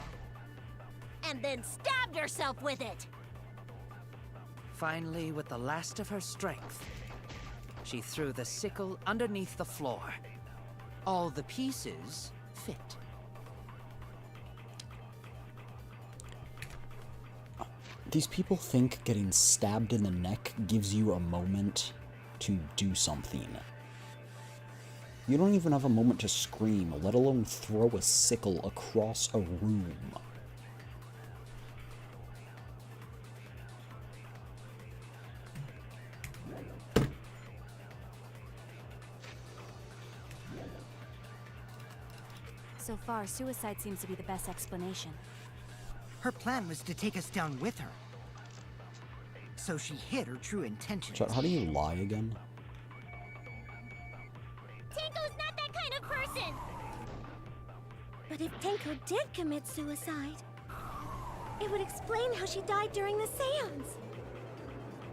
and then stabbed herself with it. Finally, with the last of her strength, she threw the sickle underneath the floor. All the pieces fit. These people think getting stabbed in the neck gives you a moment to do something. You don't even have a moment to scream, let alone throw a sickle across a room. So far, suicide seems to be the best explanation. Her plan was to take us down with her. So she hid her true intentions. Chat, how do you lie again? Tenko's not that kind of person. But if Tenko did commit suicide, it would explain how she died during the seance.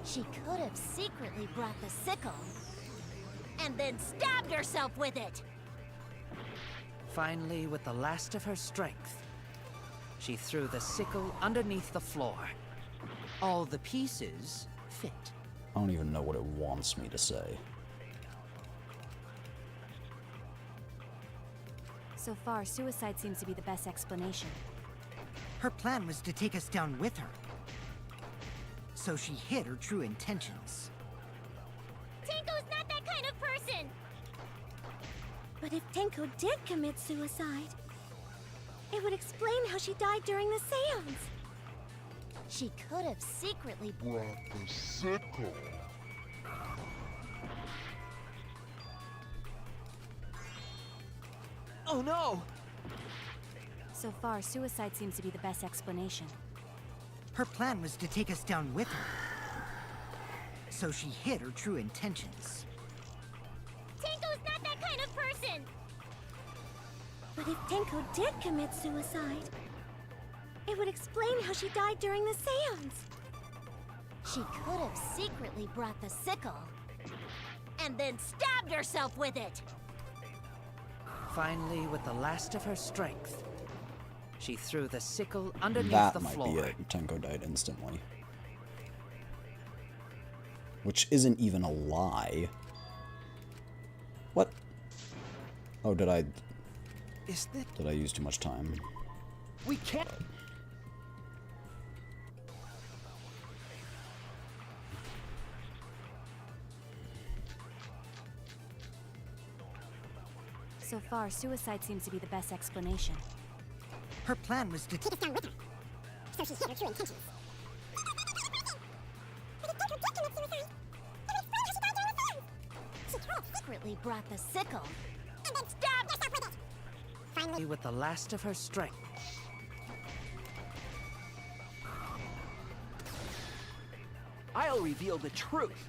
She could have secretly brought the sickle and then stabbed herself with it. Finally, with the last of her strength, she threw the sickle underneath the floor. All the pieces fit. I don't even know what it wants me to say. So far, suicide seems to be the best explanation. Her plan was to take us down with her. So she hid her true intentions. Tenko's not that kind of person. But if Tenko did commit suicide, It would explain how she died during the seance. She could have secretly brought the sickle. Oh no! So far, suicide seems to be the best explanation. Her plan was to take us down with her. So she hid her true intentions. Tenko's not that kind of person! But if Tenko did commit suicide, it would explain how she died during the seance. She could have secretly brought the sickle and then stabbed herself with it. Finally, with the last of her strength, she threw the sickle underneath That the might floor. be it. Tenko died instantly. Which isn't even a lie. What? Oh, did I use too much time? We can't. So far, suicide seems to be the best explanation. Her plan was to take us down with her. So she hid her true intentions. She could have secretly brought the sickle and then stabbed herself with it. Finally, with the last of her strength. I'll reveal the truth.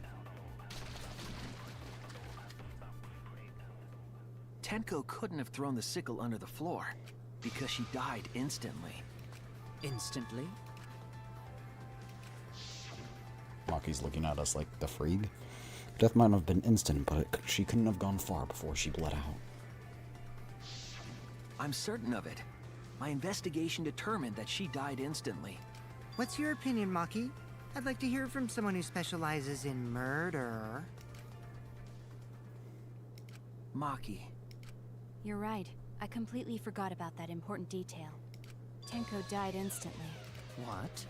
Tenko couldn't have thrown the sickle under the floor because she died instantly. Instantly? Maki's looking at us like the freak. Death might have been instant, but she couldn't have gone far before she bled out. I'm certain of it. My investigation determined that she died instantly. What's your opinion, Maki? I'd like to hear from someone who specializes in murder. Maki. You're right. I completely forgot about that important detail. Tenko died instantly. What?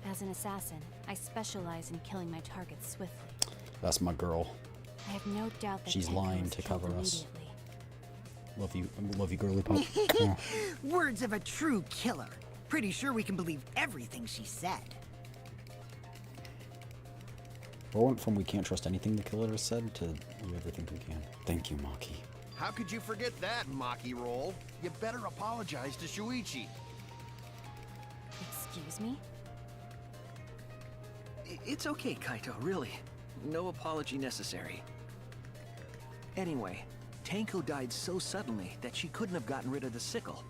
As an assassin, I specialize in killing my targets swiftly. That's my girl. I have no doubt that She's Tenko lying was to killed cover us. immediately. Love you, girly pop. Yeah. Words of a true killer. Pretty sure we can believe everything she said. We went from we can't trust anything the killer has said to we everything we can. Thank you, Maki. How could you forget that, Maki roll? You better apologize to Shuichi. Excuse me? It's okay, Kaito, really. No apology necessary. Anyway, Tenko died so suddenly that she couldn't have gotten rid of the sickle.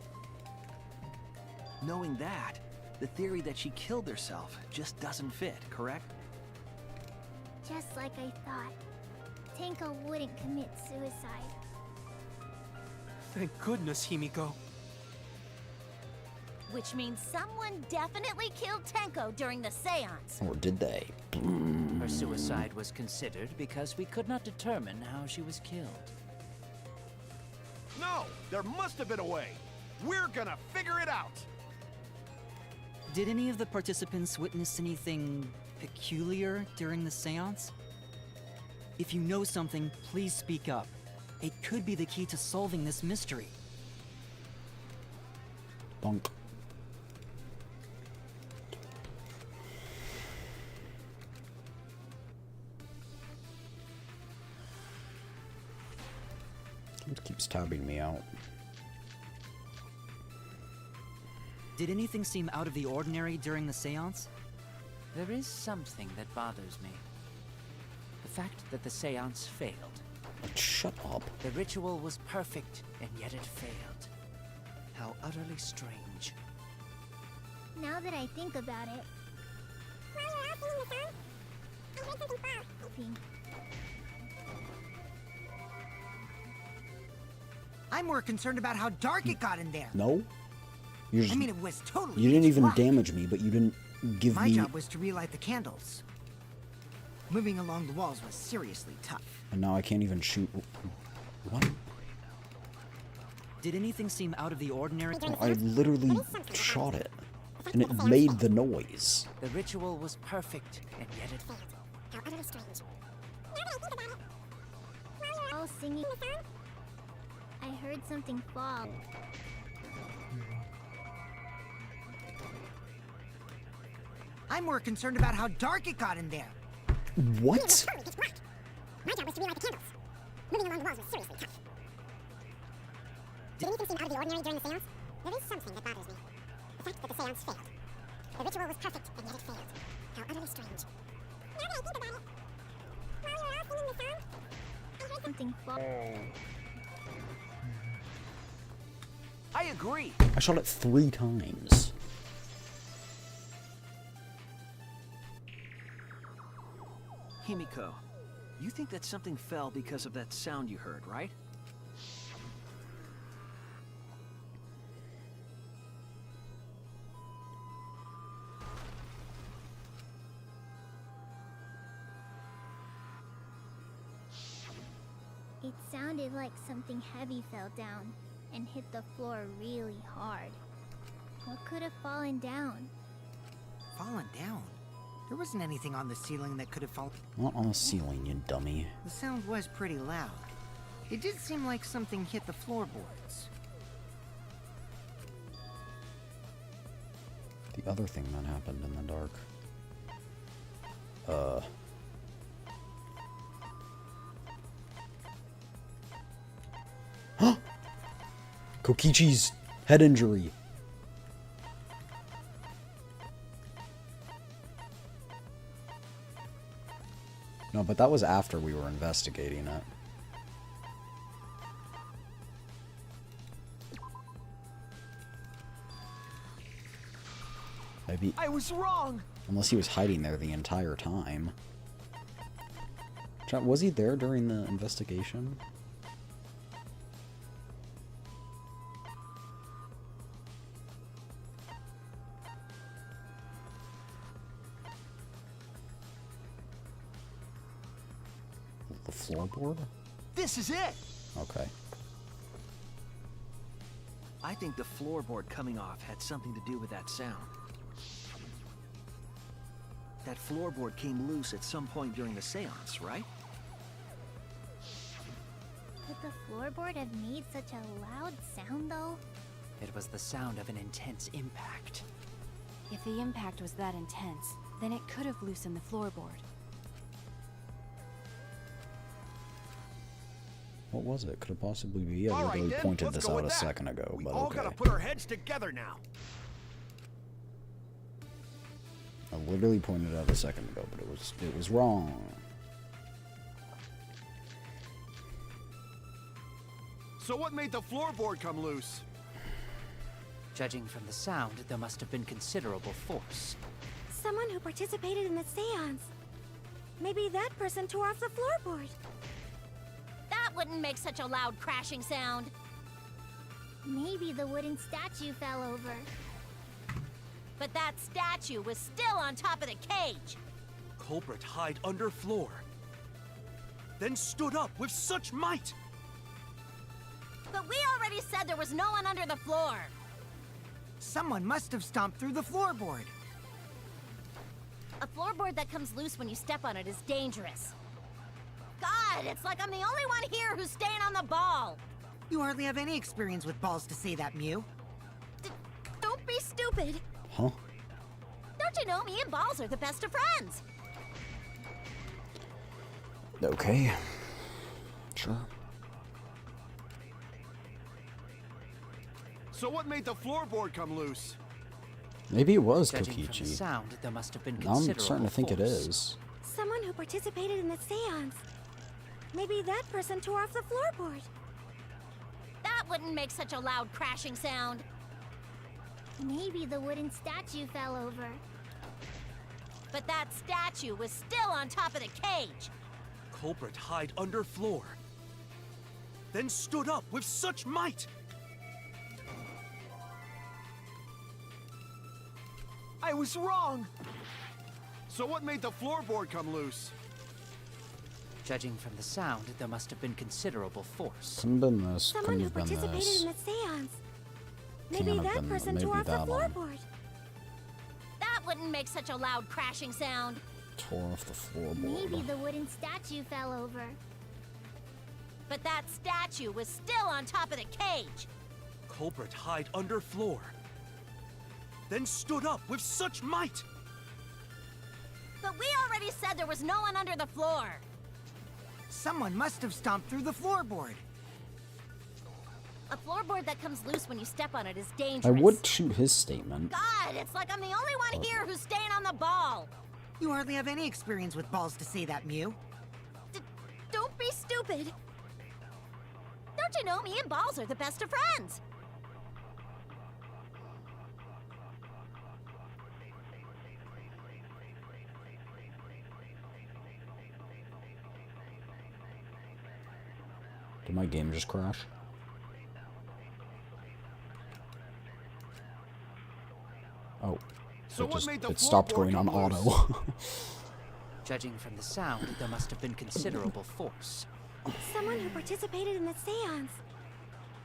Knowing that, the theory that she killed herself just doesn't fit, correct? Just like I thought. Tenko wouldn't commit suicide. Thank goodness, Himiko. Which means someone definitely killed Tenko during the seance. Or did they? Her suicide was considered because we could not determine how she was killed. No, there must have been a way. We're gonna figure it out. Did any of the participants witness anything peculiar during the seance? If you know something, please speak up. It could be the key to solving this mystery. Bonk. It keeps tabbing me out. Did anything seem out of the ordinary during the seance? There is something that bothers me. The fact that the seance failed. Shut up. The ritual was perfect, and yet it failed. How utterly strange. Now that I think about it... While you're out in the sun, I heard something fall. I'm more concerned about how dark it got in there. No? You're just, I mean, it was totally you didn't pitch even black. damage me, but you didn't give My me... job was to relight the candles. Moving along the walls was seriously tough. And now I can't even shoot... What? Did anything seem out of the ordinary? I literally shot it. And it made the noise. The ritual was perfect, and yet it failed. How utterly strange. Now that I think about it... While you're all singing the song, I heard something fall. I'm more concerned about how dark it got in there. What? My job was to relight the candles. Moving along the walls was seriously tough. Did anything seem out of the ordinary during the seance? There is something that bothers me. The fact that the seance failed. The ritual was perfect, and yet it failed. How utterly strange. Now that I think about it, while you were all singing the song, I heard something fall. I agree. I shot it 3 times. Himiko, you think that something fell because of that sound you heard, right? It sounded like something heavy fell down and hit the floor really hard. What could have fallen down? Fallen down? There wasn't anything on the ceiling that could have fallen. Not on the ceiling, you dummy. The sound was pretty loud. It did seem like something hit the floorboards. The other thing that happened in the dark. Kokichi's head injury. No, but that was after we were investigating it. Maybe. I was wrong. Unless he was hiding there the entire time. Was he there during the investigation? The floorboard? This is it. Okay. I think the floorboard coming off had something to do with that sound. That floorboard came loose at some point during the seance, right? Could the floorboard have made such a loud sound, though? It was the sound of an intense impact. If the impact was that intense, then it could have loosened the floorboard. What was it? Could it possibly be? Yeah, All we right, really then, pointed let's this go out with a that. second ago, We but all okay. gotta put our heads together now. I literally pointed it out a second ago, but it was wrong. So what made the floorboard come loose? Judging from the sound, there must have been considerable force. Someone who participated in the seance. Maybe that person tore off the floorboard. That wouldn't make such a loud crashing sound. Maybe the wooden statue fell over. But that statue was still on top of the cage. Culprit hide under floor. Then stood up with such might. But we already said there was no one under the floor. Someone must have stomped through the floorboard. A floorboard that comes loose when you step on it is dangerous. God, it's like I'm the only one here who's staying on the ball. You hardly have any experience with balls to say that, Mew. Don't be stupid. Huh? Don't you know me and Balls are the best of friends? Okay. Sure. So what made the floorboard come loose? Maybe it was Judging from the Kokichi. sound, there must have been I'm considerable starting to think it force. is. Someone who participated in the seance. Maybe that person tore off the floorboard. That wouldn't make such a loud crashing sound. Maybe the wooden statue fell over. But that statue was still on top of the cage. Culprit hide under floor. Then stood up with such might. I was wrong. So what made the floorboard come loose? Judging from the sound, there must have been considerable force. Couldn't have been this. Someone Couldn't who have been participated this. in the seance. Can't Maybe have that been- person maybe tore off the that one. floorboard. That wouldn't make such a loud crashing sound. Tore off the floorboard. Maybe the wooden statue fell over. But that statue was still on top of the cage. Culprit hide under floor. Then stood up with such might. But we already said there was no one under the floor. Someone must have stomped through the floorboard. A floorboard that comes loose when you step on it is I dangerous. would shoot his statement. God, it's like I'm the only one here who's staying on the ball. You hardly have any experience with balls to say that, Mew. Don't be stupid. Don't you know me and Balls are the best of friends? Did my game just crash? Oh. So it what made the it stopped floorboard going on come loose? auto. Judging from the sound, there must have been considerable force. Someone who participated in the seance.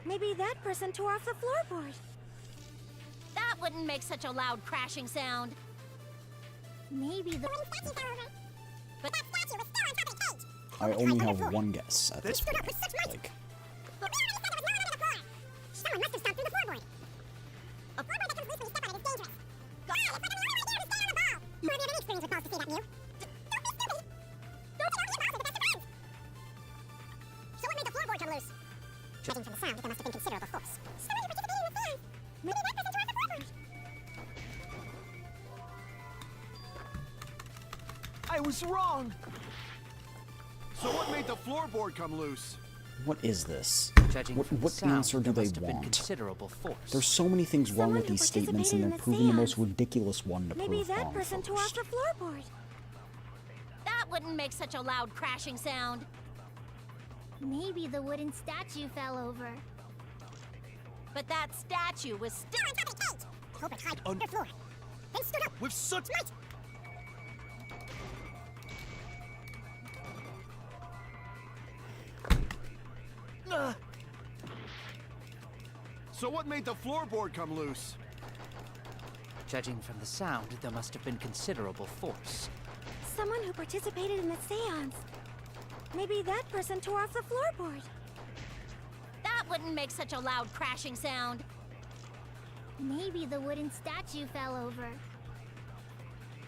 Maybe that person tore off the floorboard. That wouldn't make such a loud crashing sound. Maybe the... But that statue was still on top of the cage. I only have one guess at this point. Like, Someone must have stomped through the floorboard. A floorboard that comes loose when you step on it is dangerous. God, it's like I'm the only one here to stay on the ball. You hardly have any experience with balls to see that, Mew. Don't be stupid. Don't you know me and Balls are the best of friends? So what made the floorboard come loose? Judging from the sound, there must have been considerable force. Someone who participated in the seance. Maybe that person tore off the floorboard. I was wrong. So what made the floorboard come loose? what is this? Judging What, from the what sound, answer do there they must have been want? considerable force. There's so many things wrong with these statements, and they're proving the most ridiculous one to Maybe prove that wrong person tore off first. the floorboard. that wouldn't make such a loud crashing sound. Maybe the wooden statue fell over. But that statue was still on top of the cage. Culprit hide under floor. Then stood up with such might. So what made the floorboard come loose? Judging from the sound, there must have been considerable force. Someone who participated in the seance. Maybe that person tore off the floorboard. that wouldn't make such a loud crashing sound. Maybe the wooden statue fell over.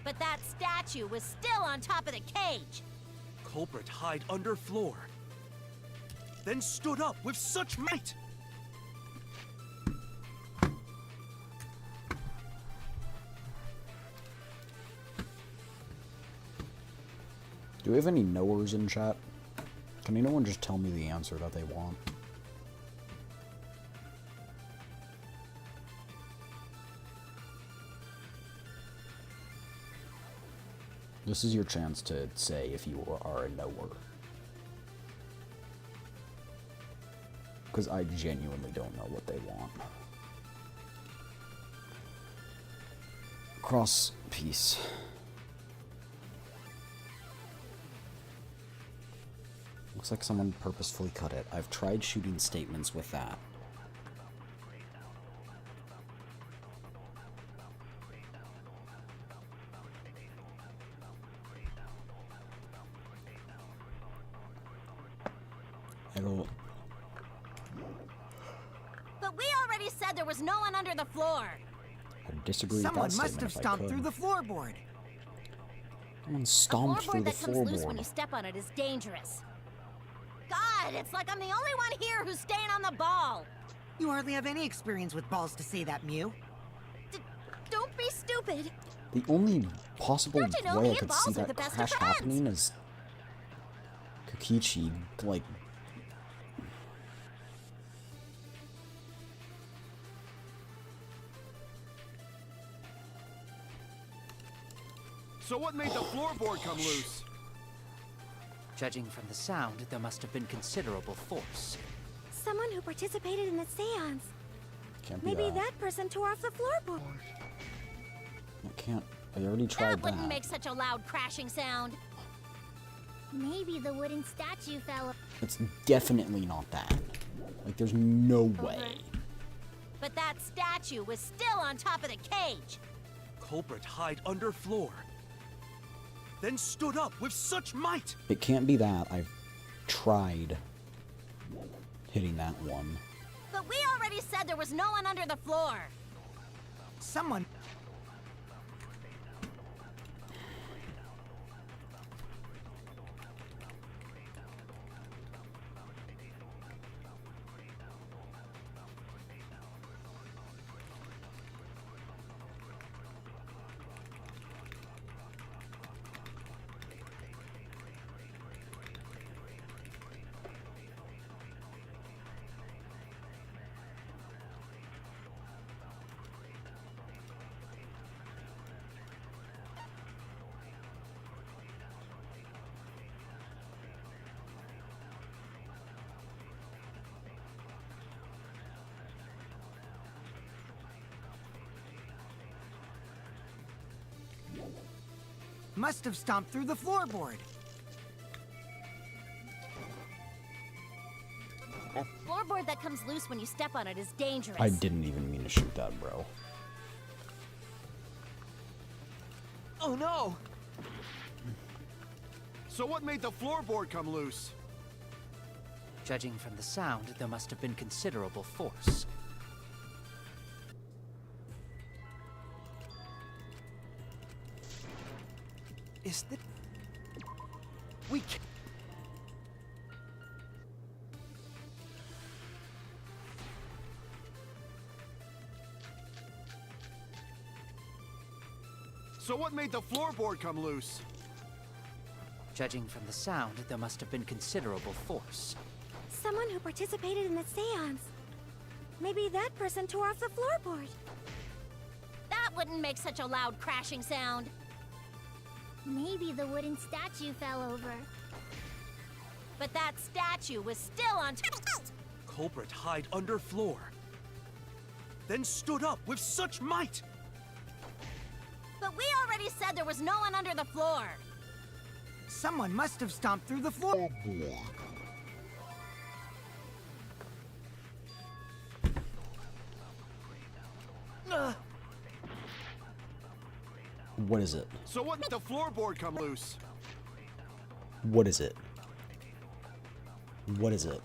But that statue was still on top of the cage. Culprit hide under floor. Then stood up with such might. Do we have any knowers in chat? Can anyone just tell me the answer that they want? This is your chance to say if you are a knower. Because I genuinely don't know what they want. Cross piece. Looks like someone purposefully cut it. I've tried shooting statements with that. I don't... But we already said there was no one under the floor. I disagree Someone with that must statement have if I stomped could. through the floorboard. Someone stomped through Floorboard the that comes loose when floorboard. you step on it is dangerous. God, it's like I'm the only one here who's staying on the ball. You hardly have any experience with balls to say that, Mew. Don't be stupid. The only possible Don't you know way me I and could Balls see are the that best of crash friends? happening is Kokichi, like... So what made the floorboard come loose? Judging from the sound, there must have been considerable force. Someone who participated in the seance. Can't be Maybe that. that person tore off the floorboard. I can't... I already tried That wouldn't that. make such a loud crashing sound. Maybe the wooden statue fell over. It's definitely not that. Like, there's no way. But that statue was still on top of the cage. Culprit hide under floor. Then stood up with such might. It can't be that. I've tried hitting that one. But we already said there was no one under the floor. Someone... must have stomped through the floorboard. A floorboard that comes loose when you step on it is dangerous. I didn't even mean to shoot that, bro. Oh no! So what made the floorboard come loose? Judging from the sound, there must have been considerable force. Is that... We can't... So what made the floorboard come loose? Judging from the sound, there must have been considerable force. Someone who participated in the seance. Maybe that person tore off the floorboard. That wouldn't make such a loud crashing sound. Maybe the wooden statue fell over. But that statue was still on top. Culprit hide under floor. Then stood up with such might. But we already said there was no one under the floor. Someone must have stomped through the floorboard. What is it? So what made the floorboard come loose? What is it? What is it?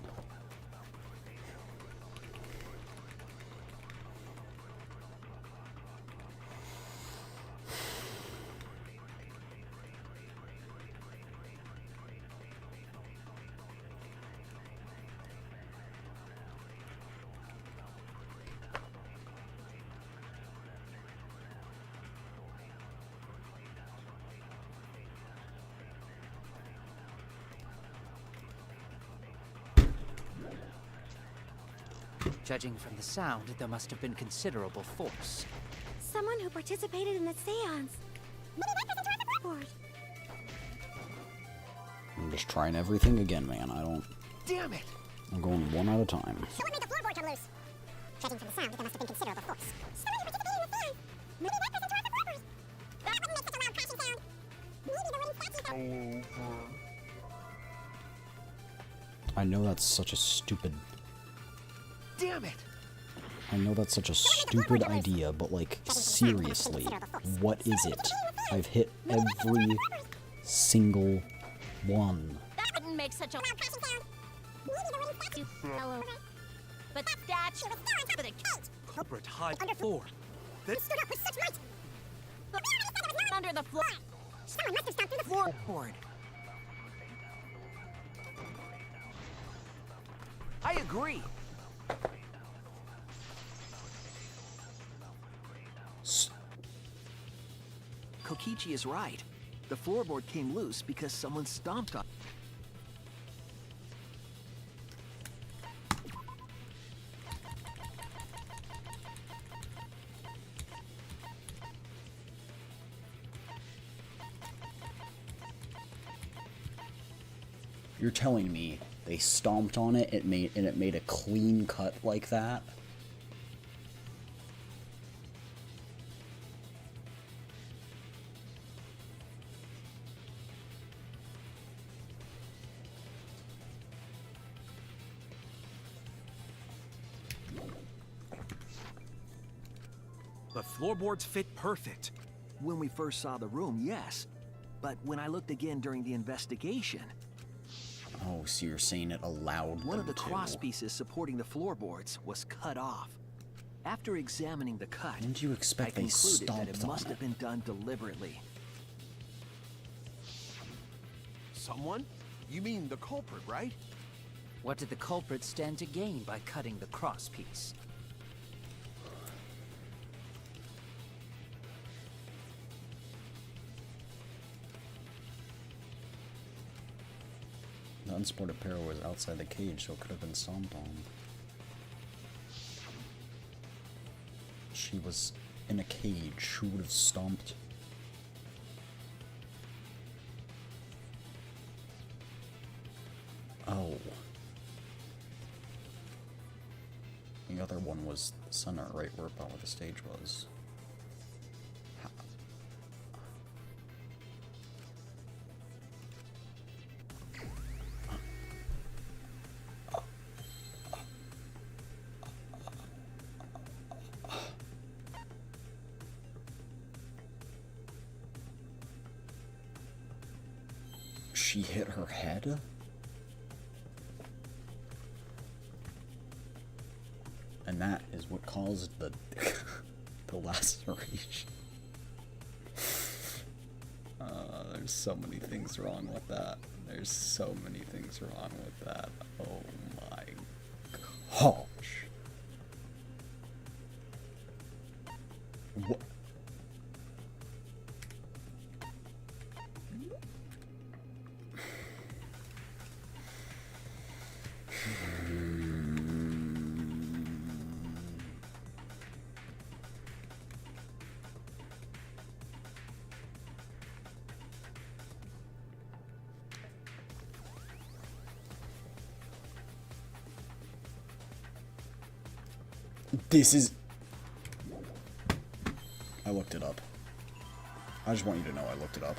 Judging from the sound, there must have been considerable force. Someone who participated in the seance. Maybe that person tore off the floorboard. I'm just trying everything again, man. I don't... Damn it! I'm going one at a time. So what made the floorboard come loose? Judging from the sound, there must have been considerable force. Someone who participated in the seance. Maybe that person tore off the floorboard. That wouldn't make such a loud crashing sound. Maybe the wooden statue fell. I know that's such a stupid... Damn it! I know that's such a stupid idea, but like, seriously, what is it? I've hit every single one. That wouldn't make such a loud crashing sound. Maybe the wooden statue fell over. But that statue was still on top of the cage. Culprit hide under floor. Then Stood up with such might. But we already said there was no one under the floor. Someone must have stomped through the Floorboard. I agree. Kokichi is right. The floorboard came loose because someone stomped on it. You're telling me they stomped on it, it made a clean cut like that? the floorboards fit perfect. When we first saw the room, yes. But when I looked again during the investigation... Oh, so you're saying it allowed One of the them to. cross pieces supporting the floorboards was cut off. After examining the cut, Didn't you expect I they concluded that stomped it on must it? have been done deliberately. Someone? You mean the culprit, right? What did the culprit stand to gain by cutting the crosspiece? The unsported pair was outside the cage, so it could have been stomped on. She was in a cage. Who would have stomped? Oh. The other one was the center, right where about where the stage was. She hit her head? And that is what caused the the laceration. There's so many things wrong with that. There's so many things wrong with that. Oh my gosh. What? This is... I looked it up. I just want you to know I looked it up.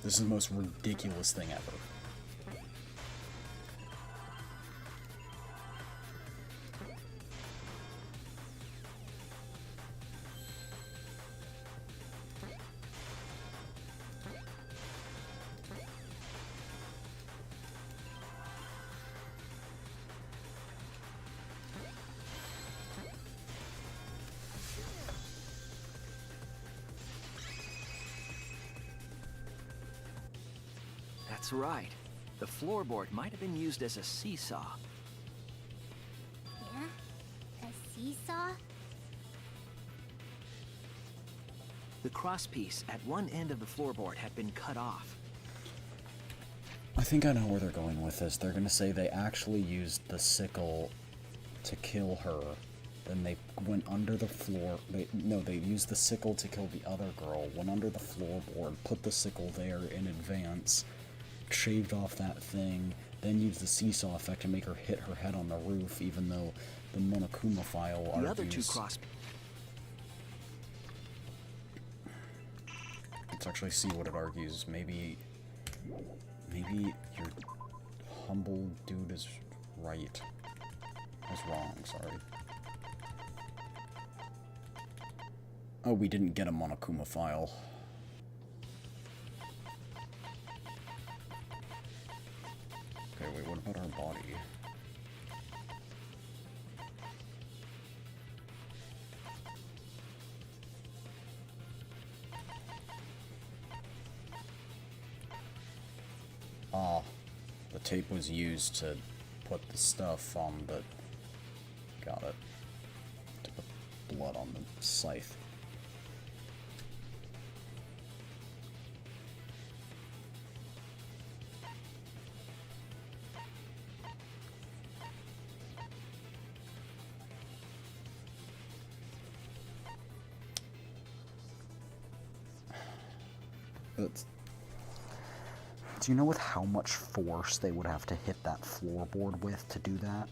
This is the most ridiculous thing ever. That's right. The floorboard might have been used as a seesaw. Yeah? A seesaw? The crosspiece at one end of the floorboard had been cut off. I think I know where they're going with this. They're gonna say they actually used the sickle to kill her. Then they went under the floor. They used the sickle to kill the other girl, went under the floorboard, put the sickle there in advance, shaved off that thing, then used the seesaw effect to make her hit her head on the roof, even though the Monokuma file argues... The other two cross... Let's actually see what it argues. Maybe your humble dude is right. I was wrong, sorry. Oh, we didn't get a Monokuma file. Okay, wait, what about our body? Ah, the tape was used to put the stuff on the... Got it. To put blood on the scythe. Do you know with how much force they would have to hit that floorboard with to do that?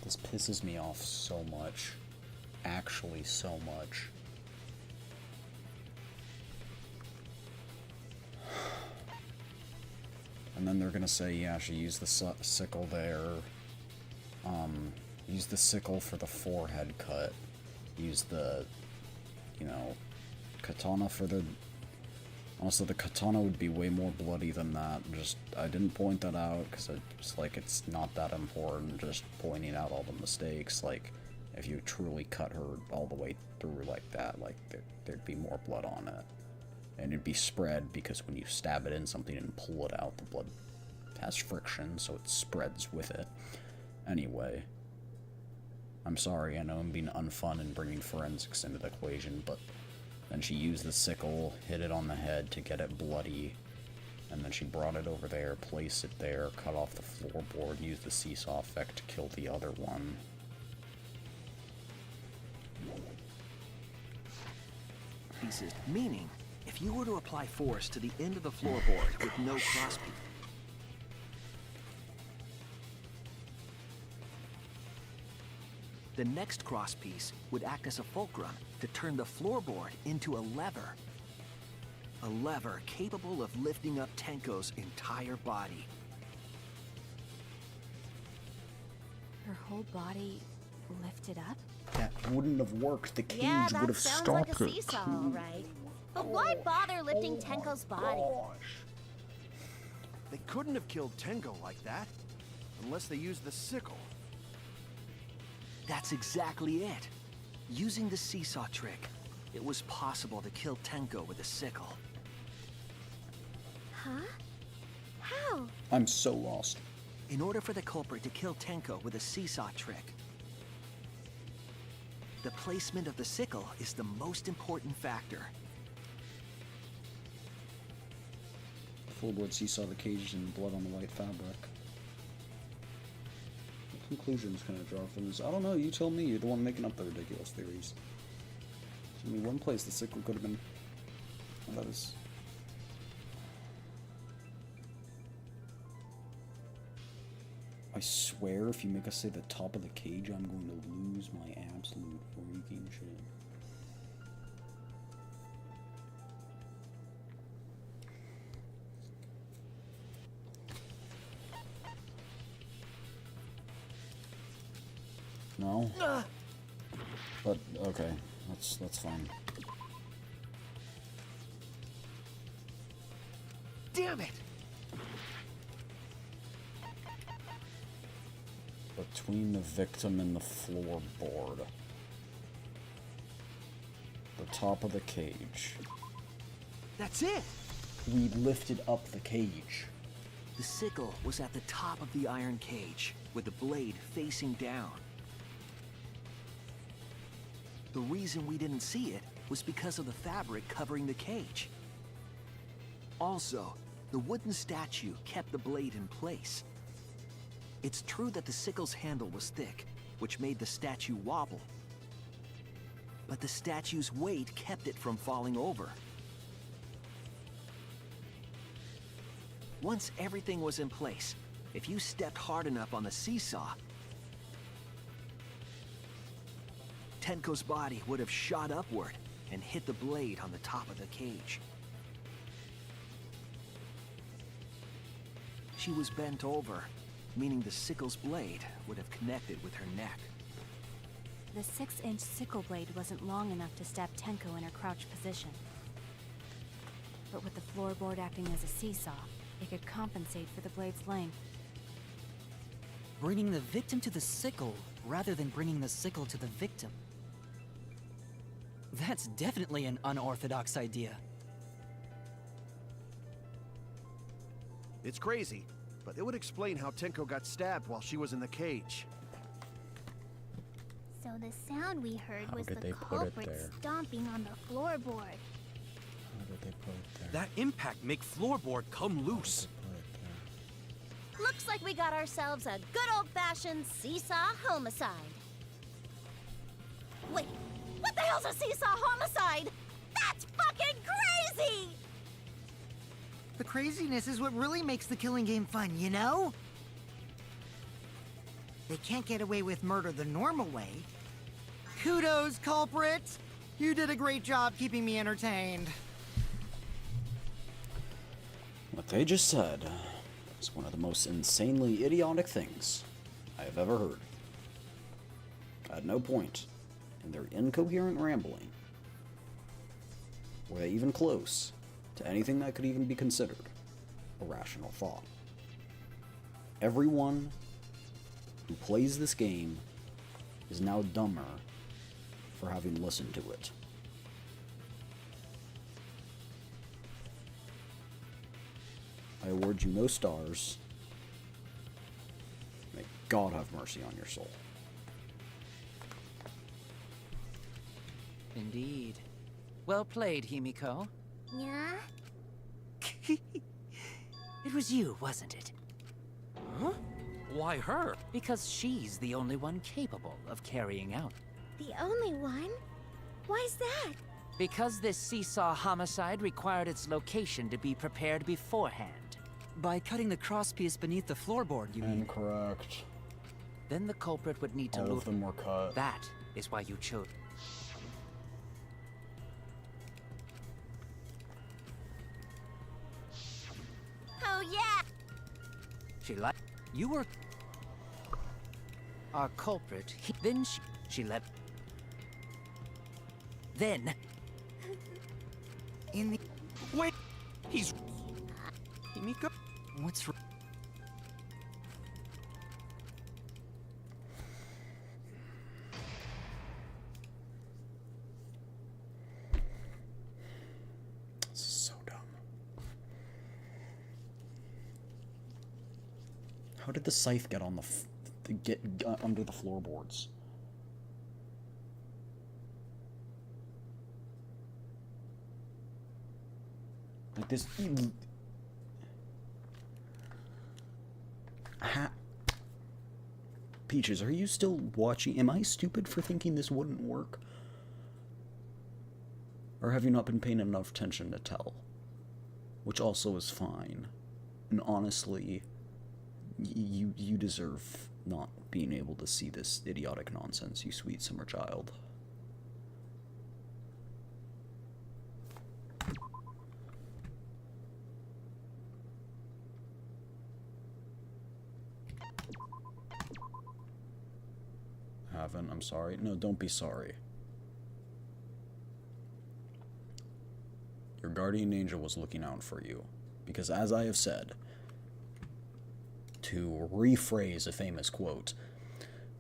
This pisses me off so much. Actually, so much. And then they're gonna say, yeah, she used the sickle there. Used the sickle for the forehead cut. Used the, you know, katana for the... Also, the katana would be way more bloody than that. Just, I didn't point that out, because it's like, it's not that important, just pointing out all the mistakes. Like, if you truly cut her all the way through like that, like, there'd be more blood on it. And it'd be spread, because when you stab it in something and pull it out, the blood has friction, so it spreads with it. Anyway, I'm sorry, I know I'm being unfun and bringing forensics into the equation, but then she used the sickle, hit it on the head to get it bloody, and then she brought it over there, placed it there, cut off the floorboard, used the seesaw effect to kill the other one. Pieces, meaning, if you were to apply force to the end of the floorboard with no crosspiece, the next crosspiece would act as a fulcrum to turn the floorboard into a lever. A lever capable of lifting up Tenko's entire body. Her whole body lifted up? That wouldn't have worked. The cage Yeah, would that have sounds stopped like a it. seesaw, all right. But why bother lifting Tenko's body? They couldn't have killed Tenko like that, unless they used the sickle. That's exactly it. Using the seesaw trick, it was possible to kill Tenko with a sickle. Huh? How? I'm so lost. In order for the culprit to kill Tenko with a seesaw trick, the placement of the sickle is the most important factor. The floorboard seesaw, the cage, and blood on the white fabric. What conclusions can I draw from this? I don't know, you tell me. You're the one making up the ridiculous theories. There's only one place the sickle could have been. And that is... I swear, if you make us say the top of the cage, I'm going to lose my absolute freaking shit. No? But, okay. That's fine. Damn it! Between the victim and the floorboard. The top of the cage. That's it! We lifted up the cage. The sickle was at the top of the iron cage, with the blade facing down. The reason we didn't see it was because of the fabric covering the cage. Also, the wooden statue kept the blade in place. It's true that the sickle's handle was thick, which made the statue wobble. But the statue's weight kept it from falling over. Once everything was in place, if you stepped hard enough on the seesaw, Tenko's body would have shot upward and hit the blade on the top of the cage. She was bent over, meaning the sickle's blade would have connected with her neck. The 6-inch sickle blade wasn't long enough to stab Tenko in her crouched position. But with the floorboard acting as a seesaw, it could compensate for the blade's length. Bringing the victim to the sickle, rather than bringing the sickle to the victim. That's definitely an unorthodox idea. It's crazy, but it would explain how Tenko got stabbed while she was in the cage. So the sound we heard How was did the they put it culprit there? stomping on the floorboard. How did they put it there? That impact make floorboard come loose. Looks like we got ourselves a good old-fashioned seesaw homicide. Wait, what the hell's a seesaw homicide? That's fucking crazy! The craziness is what really makes the killing game fun, you know? They can't get away with murder the normal way. Kudos, culprit! You did a great job keeping me entertained. What they just said. is one of the most insanely idiotic things I have ever heard. At no point in their incoherent rambling were they even close to anything that could even be considered a rational thought. Everyone who plays this game is now dumber for having listened to it. I award you no stars. May God have mercy on your soul. Indeed. Well played, Himiko. Yeah? It was you, wasn't it? Huh? Why her? Because she's the only one capable of carrying out. The only one? Why's that? Because this seesaw homicide required its location to be prepared beforehand. By cutting the crosspiece beneath the floorboard, you mean? Incorrect. Then the culprit would need to All move. of them were cut. That is why you chose. Oh, yeah! She let. You were. Our culprit. Then she let. Then. In the. Wait! He's. Himiko? What's wrong? This is so dumb. How did the scythe get on the get under the floorboards? Like this. Peaches, are you still watching? Am I stupid for thinking this wouldn't work? Or have you not been paying enough attention to tell? Which also is fine. And honestly, you deserve not being able to see this idiotic nonsense, you sweet summer child. Haven't, I'm sorry. No, don't be sorry. Your guardian angel was looking out for you. Because as I have said, to rephrase a famous quote,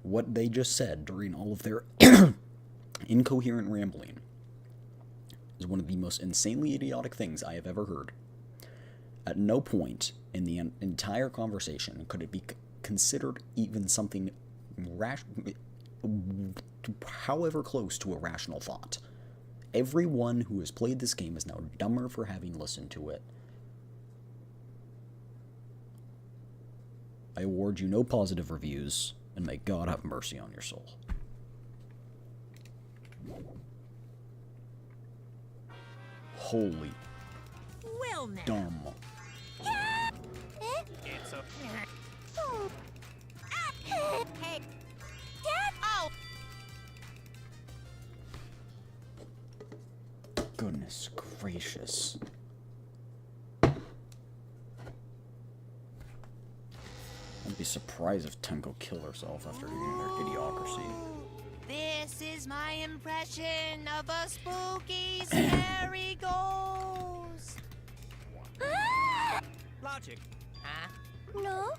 what they just said during all of their incoherent rambling is one of the most insanely idiotic things I have ever heard. At no point in the entire conversation could it be considered even something however close to a rational thought. Everyone who has played this game is now dumber for having listened to it. I award you no positive reviews, and may God have mercy on your soul. Holy Well now. dumb. It's a. Hey. Dad! Oh! Goodness gracious. I'd be surprised if Tenko killed herself after hearing their idiocracy. This is my impression of a spooky, scary ghost. Logic. Huh? No?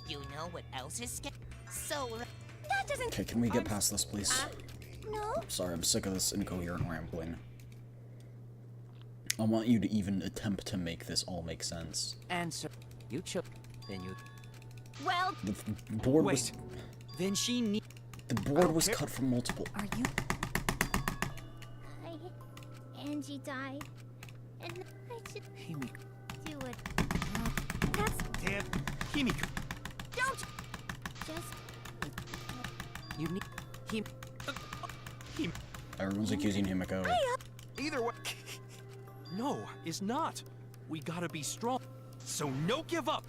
You know what else is scary? So that doesn't. Okay, can we get past this, please? No. Sorry, I'm sick of this incoherent rambling. I want you to even attempt to make this all make sense. Answer. You chose. Then you. Well, The board was Then she need. the board was cut from multiple. Are you? Angie died. And I should Himiko. do it. That's. Damn. Himiko. Don't. Just You need. Everyone's accusing Himiko. Either way. No, is not. We gotta be strong. So no give up.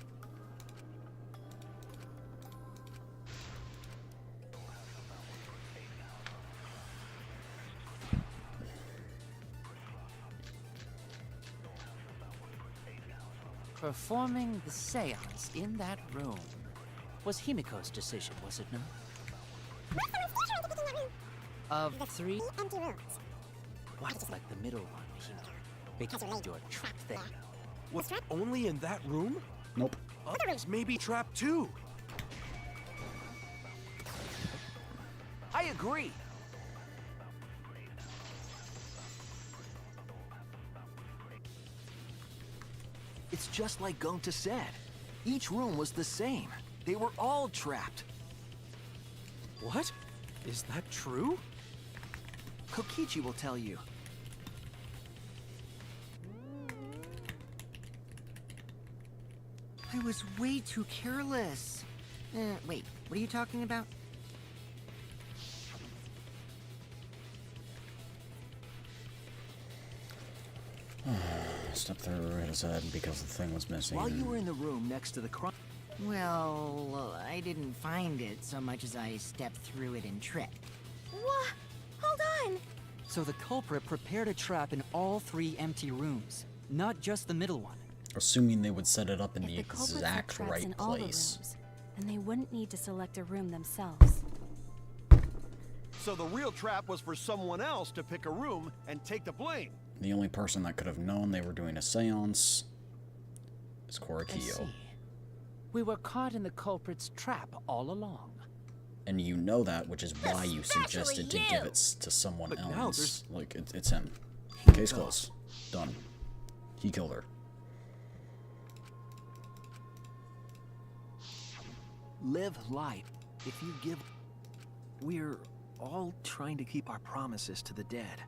Performing the seance in that room was Himiko's decision, was it not? Of three empty rooms. What's like the middle one, Himiko? Because you're trapped there. Was only in that room? Nope. Others may be trapped too. I agree. It's just like Gonta said. Each room was the same. They were all trapped. What? Is that true? Kokichi will tell you. I was way too careless. Wait, what are you talking about? Stepped through his head because the thing was missing. While you were in the room next to the crime... Well, I didn't find it so much as I stepped through it and tripped. What? Hold on! So the culprit prepared a trap in all 3 empty rooms, not just the middle one. Assuming they would set it up in the culprits had exact traps right in all the place. rooms, and they wouldn't need to select a room themselves. So the real trap was for someone else to pick a room and take the blame. The only person that could have known they were doing a seance is I Korakio. see. We were caught in the culprit's trap all along. And you know that, which is why you suggested to give it to someone But now else. Like, it's him. Case closed. Done. He killed her. Live light. If you give... We're all trying to keep our promises to the dead.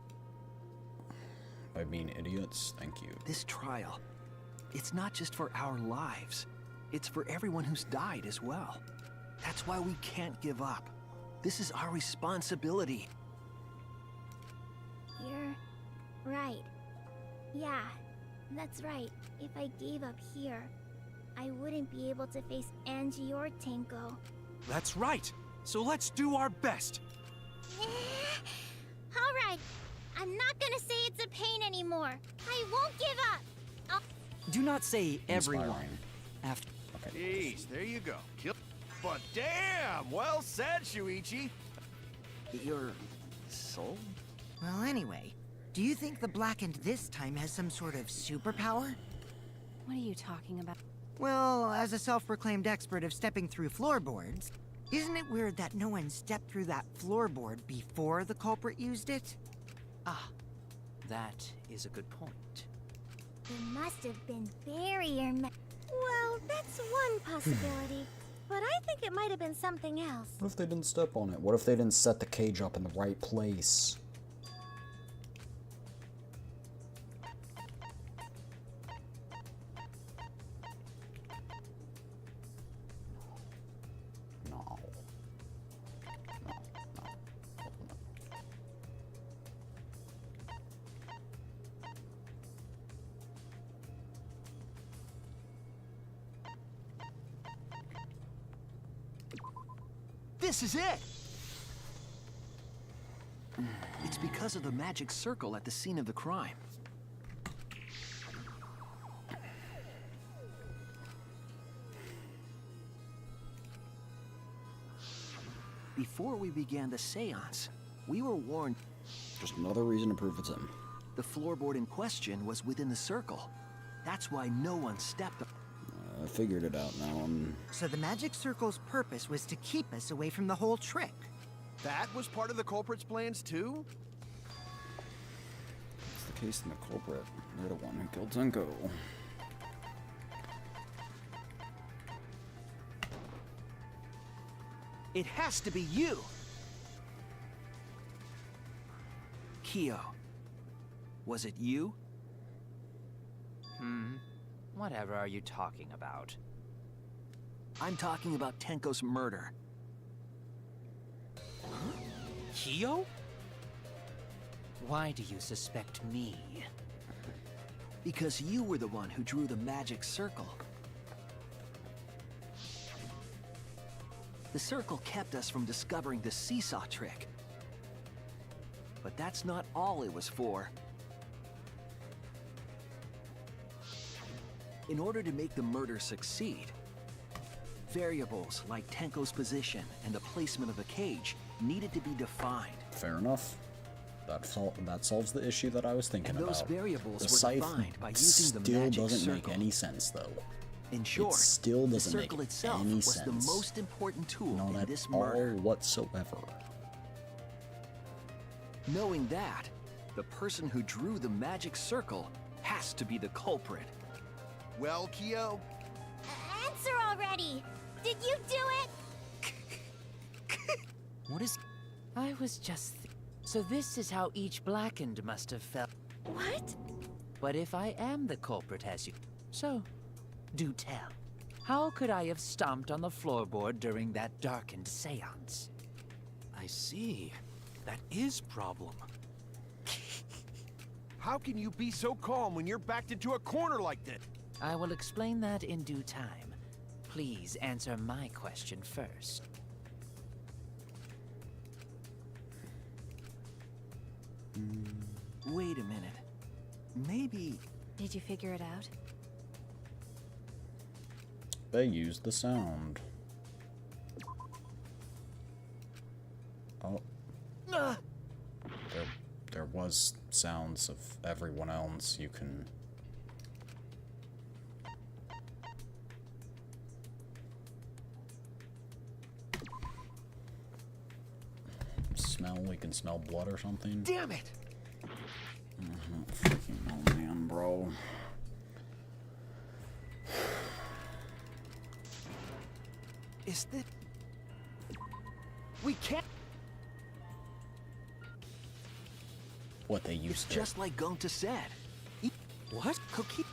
By being idiots, thank you. This trial, it's not just for our lives. It's for everyone who's died as well. That's why we can't give up. This is our responsibility. You're right. Yeah, that's right. If I gave up here, I wouldn't be able to face Angie or Tenko. That's right. So let's do our best. All right. I'm not gonna say it's a pain anymore. I won't give up. Do not say everyone. Inspiring. After. Okay. Jeez, there you go. But damn, well said, Shuichi. Your soul? Well, anyway, do you think the Blackened this time has some sort of superpower? What are you talking about? Well, as a self-proclaimed expert of stepping through floorboards, isn't it weird that no one stepped through that floorboard before the culprit used it? Ah, that is a good point. It must have been barrier. Well, that's one possibility. But I think it might have been something else. What if they didn't step on it? What if they didn't set the cage up in the right place? No. No. No. This is it! It's because of the magic circle at the scene of the crime. Before we began the seance, we were warned... Just another reason to prove it's him. The floorboard in question was within the circle. That's why no one stepped... I figured it out now. So the magic circle's purpose was to keep us away from the whole trick. That was part of the culprit's plans too? It's the case in the culprit. They're the one who killed Tenko. It has to be you! Kyo. Was it you? Whatever are you talking about? I'm talking about Tenko's murder. Kyo? Why do you suspect me? Because you were the one who drew the magic circle. The circle kept us from discovering the seesaw trick. But that's not all it was for. In order to make the murder succeed, variables like Tenko's position and the placement of the cage needed to be defined. Fair enough. That solves the issue that I was thinking And those about. variables The were scythe defined by using the still magic doesn't circle. make any sense, though. In short, it still the doesn't make circle itself any was sense. the most important tool Not in at this all murder. whatsoever. Knowing that, the person who drew the magic circle has to be the culprit. Well, Kyo, Answer already! Did you do it? What is... I was just... So this is how each blackened must have felt. What? But if I am the culprit, as you... So, do tell. How could I have stomped on the floorboard during that darkened seance? I see. That is problem. how can you be so calm when you're backed into a corner like this? I will explain that in due time. Please answer my question first. Wait a minute. Maybe... Did you figure it out? They used the sound. Oh. There was sounds of everyone else. You can... smell? We can smell blood or something? Damn it! Freaking oh man, bro. Is that... We can't... What they used to... Just like Gonta said. What? Cookie?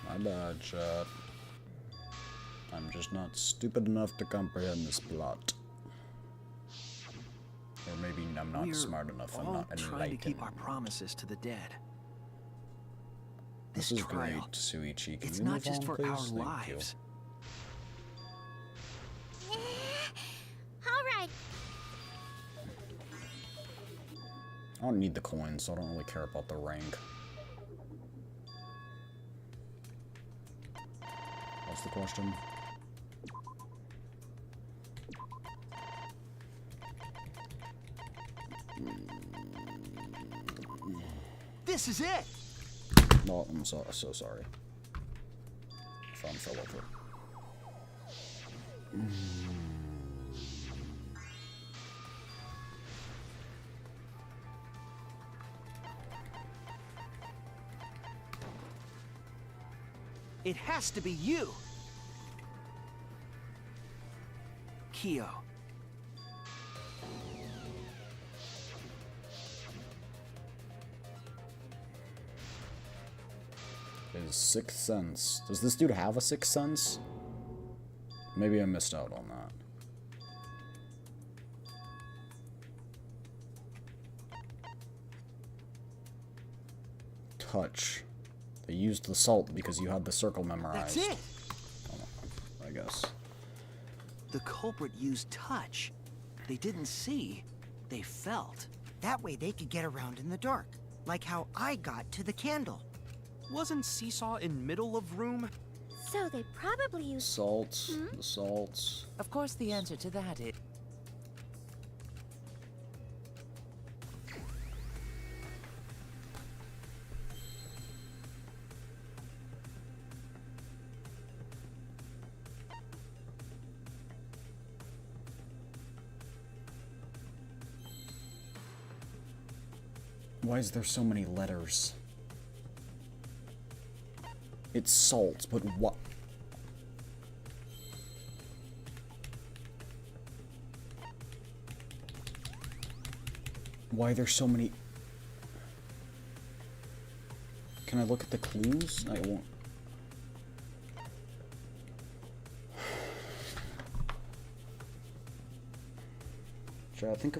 My bad, chat. I'm just not stupid enough to comprehend this plot. Or maybe I'm not We're smart enough. I'm all not trying enlightened. to keep our promises to the dead. This is great, Suichi. Can It's we not move just on, for please? our Thank you. lives. All right. I don't need the coins, so I don't really care about the rank. What's the question? This is it! No, I'm so sorry. Phone fell over. It has to be you! Kyo. His sixth sense. Does this dude have a sixth sense? Maybe I missed out on that. Touch. They used the salt because you had the circle memorized. That's it! Oh, I guess. The culprit used touch. They didn't see, they felt. That way they could get around in the dark, like how I got to the candle. Wasn't Seesaw in middle of room? So they probably used... Salts. The salts. Of course the answer to that is... Why is there so many letters? It's salt, but what? Why are there so many? Can I look at the clues? I won't. Try think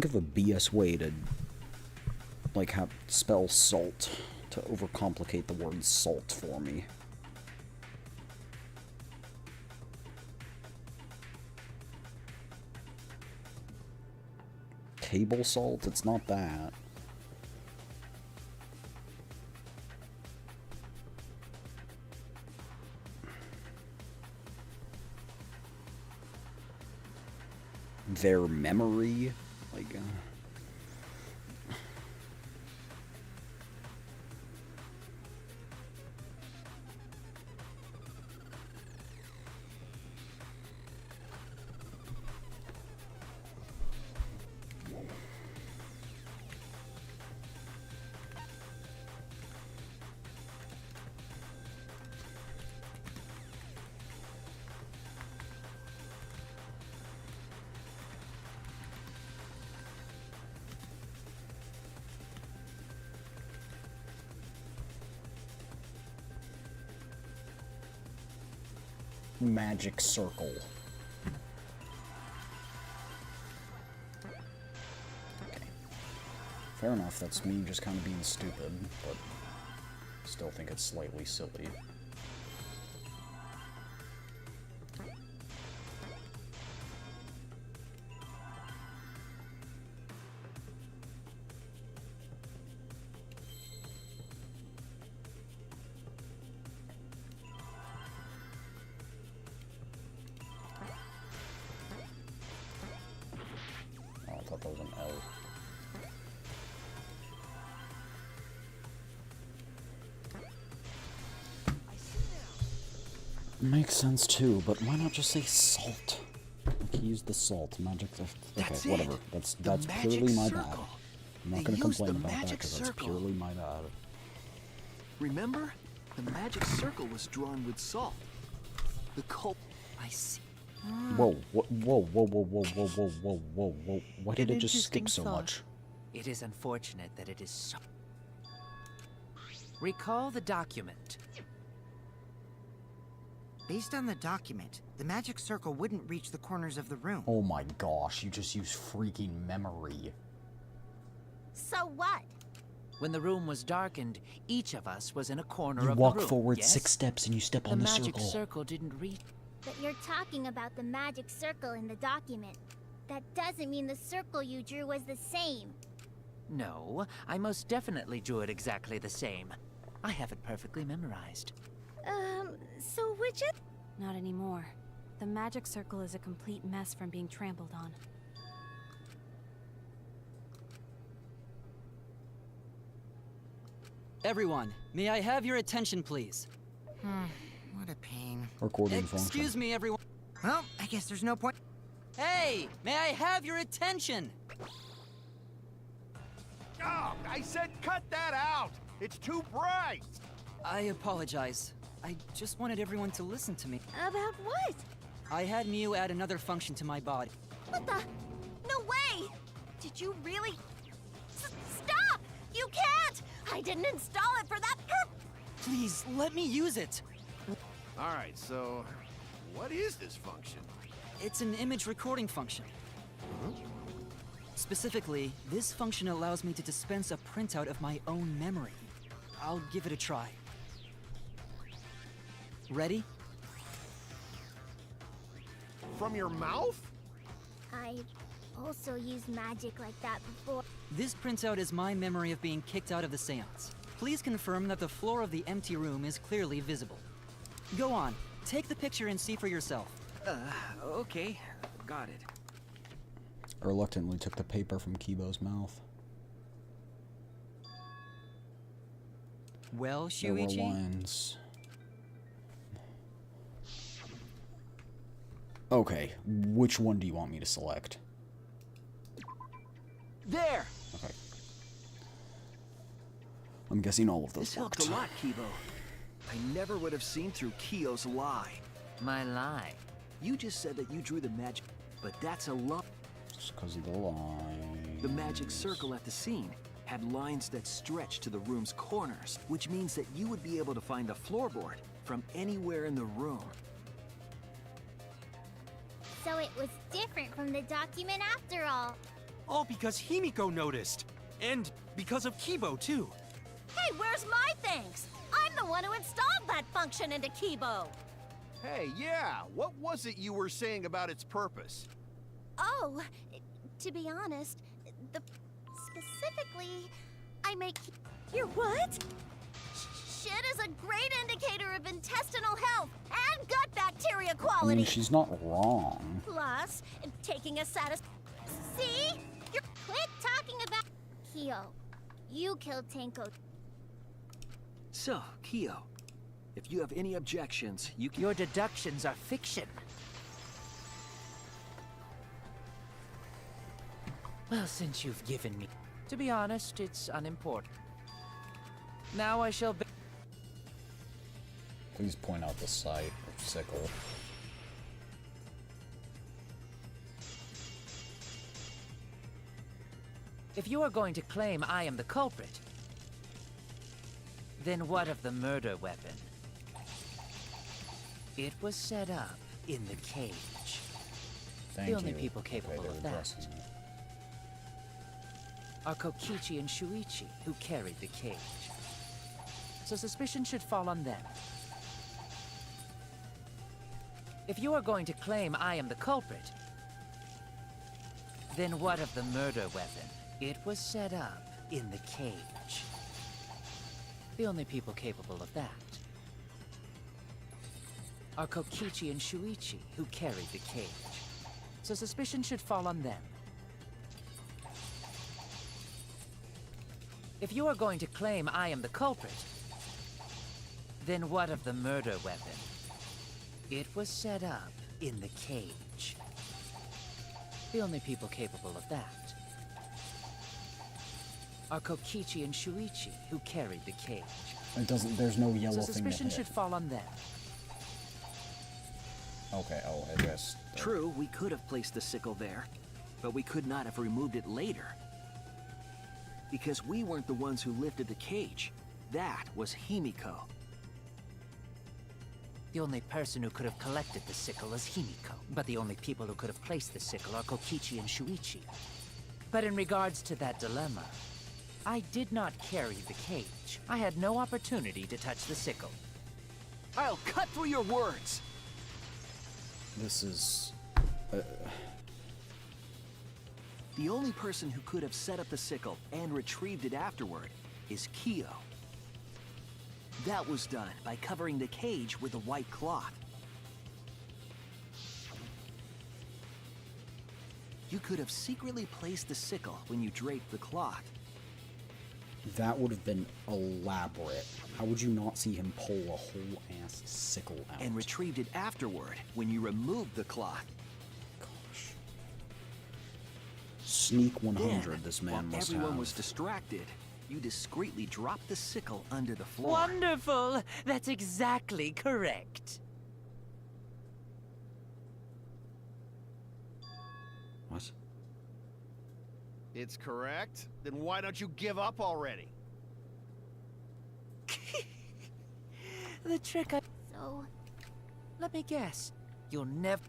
of a BS way to like have spell salt to overcomplicate the word salt for me. table salt? It's not that. Their memory? Like, magic circle. Okay. Fair enough, that's me just kind of being stupid, but still think it's slightly silly. Makes sense too, but why not just say salt? Like, he used the salt magic. Okay, whatever. That's purely my bad. I'm not gonna complain about that because that's purely my bad. Remember, the magic circle was drawn with salt. The cult. I see. Whoa! Whoa! Whoa! Whoa! Whoa! Whoa! Whoa! Whoa! Whoa! Whoa! Whoa! Why did it just skip so much? It is unfortunate that it is so. Recall the document. Based on the document, the magic circle wouldn't reach the corners of the room. Oh my gosh, you just used freaking memory. So what? When the room was darkened, each of us was in a corner You of walk the room. forward Yes? 6 steps and you step on the circle. The magic circle didn't reach. But you're talking about the magic circle in the document. That doesn't mean the circle you drew was the same. No, I most definitely drew it exactly the same. I have it perfectly memorized. So which is... Not anymore. The magic circle is a complete mess from being trampled on. Everyone, may I have your attention, please? What a pain. Recording function. Excuse me, everyone. Well, I guess there's no point. Hey, may I have your attention? Oh, I said cut that out! It's too bright! I apologize. I just wanted everyone to listen to me. About what? I had Miu add another function to my body. What the? No way! Did you really? Stop! You can't! I didn't install it for that purpose! Please, let me use it. Alright, so what is this function? It's an image recording function. Specifically, this function allows me to dispense a printout of my own memory. I'll give it a try. Ready? From your mouth? I also used magic like that before. This printout is my memory of being kicked out of the seance. Please confirm that the floor of the empty room is clearly visible. Go on, take the picture and see for yourself. Okay, got it. I reluctantly took the paper from Kibo's mouth. Well, There were Shuichi? lines. Okay, which one do you want me to select? There! Okay. I'm guessing all of those This worked. helped a lot, Kibo. I never would have seen through Kyo's lie. My lie. You just said that you drew the magic, but that's a lie. Just because of the line. The magic circle at the scene had lines that stretched to the room's corners, which means that you would be able to find the floorboard from anywhere in the room. So it was different from the document after all. All because Himiko noticed. And because of Kibo, too. Hey, where's my thanks? I'm the one who installed that function into Kibo. Hey, yeah, what was it you were saying about its purpose? Oh, to be honest, the... Specifically, I make... Your what? Shit is a great indicator of intestinal health and gut bacteria I quality. mean, she's not wrong. Plus, taking a See? You're... Quit talking about... Kyo, you killed Tenko. So, Kyo, if you have any objections, you can... Your deductions are fiction. Well, since you've given me... To be honest, it's unimportant. Now I shall be... Please point out the site of Sickle. If you are going to claim I am the culprit, then what of the murder weapon? It was set up in the cage. Thank the only you. people capable Okay, of they're that addressing it. are Kokichi and Shuichi, who carried the cage. So suspicion should fall on them. If you are going to claim I am the culprit, then what of the murder weapon? It was set up in the cage. The only people capable of that are Kokichi and Shuichi, who carried the cage. So suspicion should fall on them. If you are going to claim I am the culprit, then what of the murder weapon? It was set up in the cage. The only people capable of that are Kokichi and Shuichi, who carried the cage. It doesn't. There's no yellow So thing to suspicion hit. should fall on them. Okay. Oh, I guess. True, we could have placed the sickle there, but we could not have removed it later. Because we weren't the ones who lifted the cage. That was Himiko. The only person who could have collected the sickle is Himiko, but the only people who could have placed the sickle are Kokichi and Shuichi. But in regards to that dilemma, I did not carry the cage. I had no opportunity to touch the sickle. I'll cut through your words! This is. The only person who could have set up the sickle and retrieved it afterward is Kyo. That was done by covering the cage with a white cloth. You could have secretly placed the sickle when you draped the cloth. That would have been elaborate. How would you not see him pull a whole ass sickle out? And retrieved it afterward when you removed the cloth. Gosh. Sneak 100 Then, this man while must everyone have. was distracted, you discreetly dropped the sickle under the floor. Wonderful! That's exactly correct. What? It's correct? Then why don't you give up already? The trick I... So, Let me guess. You'll never...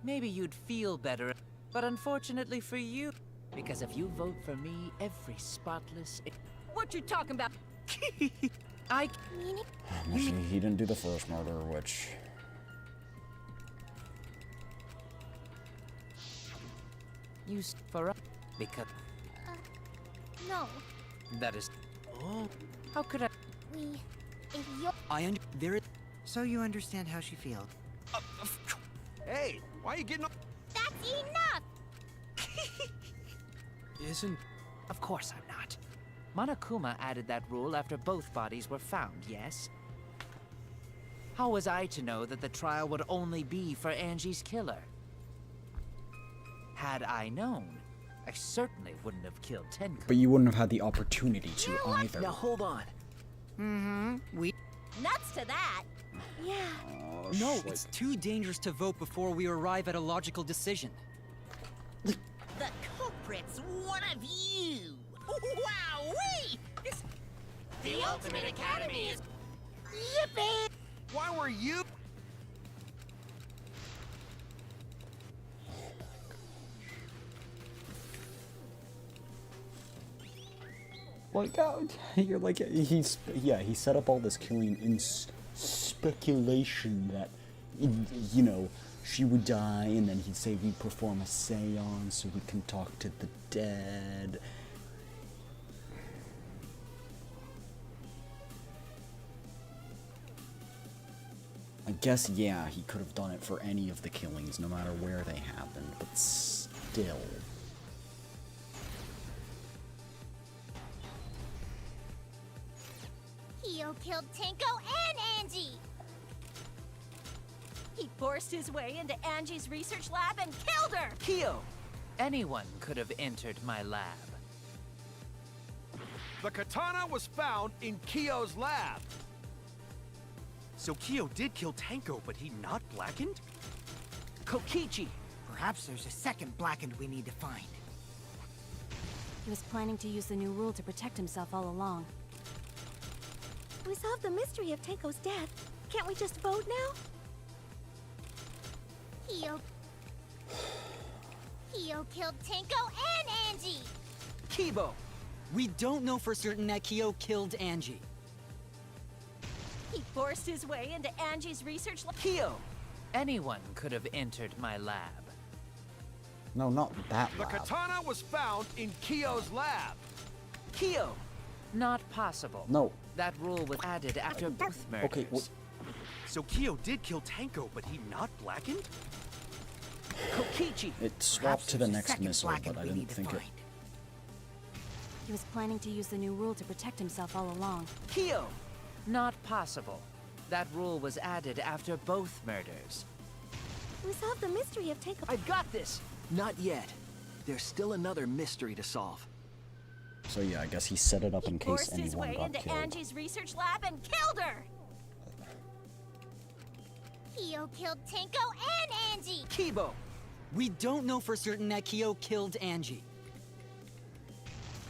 Maybe you'd feel better. But unfortunately for you, because if you vote for me, every spotless... What you talking about? I... He didn't do the first murder, which... Used for... Because... no. That is... Oh... How could I... If you're... There. So you understand how she feels. Hey, why are you getting... That's enough! Isn't... Of course I'm not. Monokuma added that rule after both bodies were found, yes? How was I to know that the trial would only be for Angie's killer? Had I known, I certainly wouldn't have killed Tenko. But you wouldn't have had the opportunity to either. Now hold on. We... Nuts to that. Yeah. Oh, No, shit. it's too dangerous to vote before we arrive at a logical decision. The culprit's one of you! Wowee! The Ultimate Academy is... Yippee! Why were you... Like, you're like, he set up all this killing in speculation that, you know, she would die, and then he'd say we'd perform a seance so we can talk to the dead, I guess, yeah, he could have done it for any of the killings, no matter where they happened, but still. Kyo killed Tenko and Angie! He forced his way into Angie's research lab and killed her! Kyo! Anyone could have entered my lab. The katana was found in Kyo's lab. So Kyo did kill Tenko, but he not blackened? Kokichi! Perhaps there's a second blackened we need to find. He was planning to use the new rule to protect himself all along. We solved the mystery of Tenko's death. Can't we just vote now? Kyo killed Tenko and Angie! Kibo! We don't know for certain that Kyo killed Angie. He forced his way into Angie's research lab. Kyo! Anyone could have entered my lab. No, not that The lab. katana was found in Kyo's lab. Kyo! Not possible. No. That rule was added after both murders. Okay, So Kyo did kill Tenko, but he not blackened? Kokichi! It swapped to the next missile, but I didn't think it... He was planning to use the new rule to protect himself all along. Kyo! Not possible. That rule was added after both murders. We solved the mystery of Tenko. I've got this! Not yet. There's still another mystery to solve. So yeah, I guess he set it up in case Forced his anyone way got into killed. Angie's research lab and killed her! Kyo killed Tenko and Angie! Kibo! We don't know for certain that Kyo killed Angie.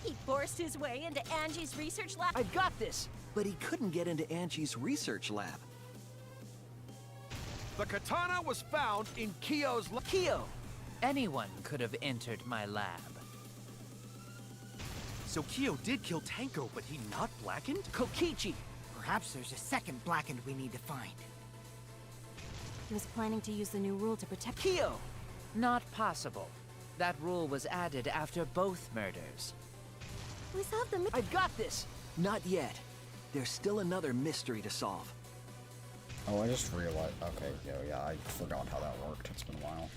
He forced his way into Angie's research lab. I've got this! But he couldn't get into Angie's research lab. The katana was found in Kyo's lab. Kyo! Anyone could have entered my lab. So Kyo did kill Tenko, but he not blackened? Kokichi! Perhaps there's a second blackened we need to find. He was planning to use the new rule to protect... Kyo! Not possible. That rule was added after both murders. We solved the I've got this! Not yet. There's still another mystery to solve. Oh, I just realized... Okay, yeah, I forgot how that worked. It's been a while.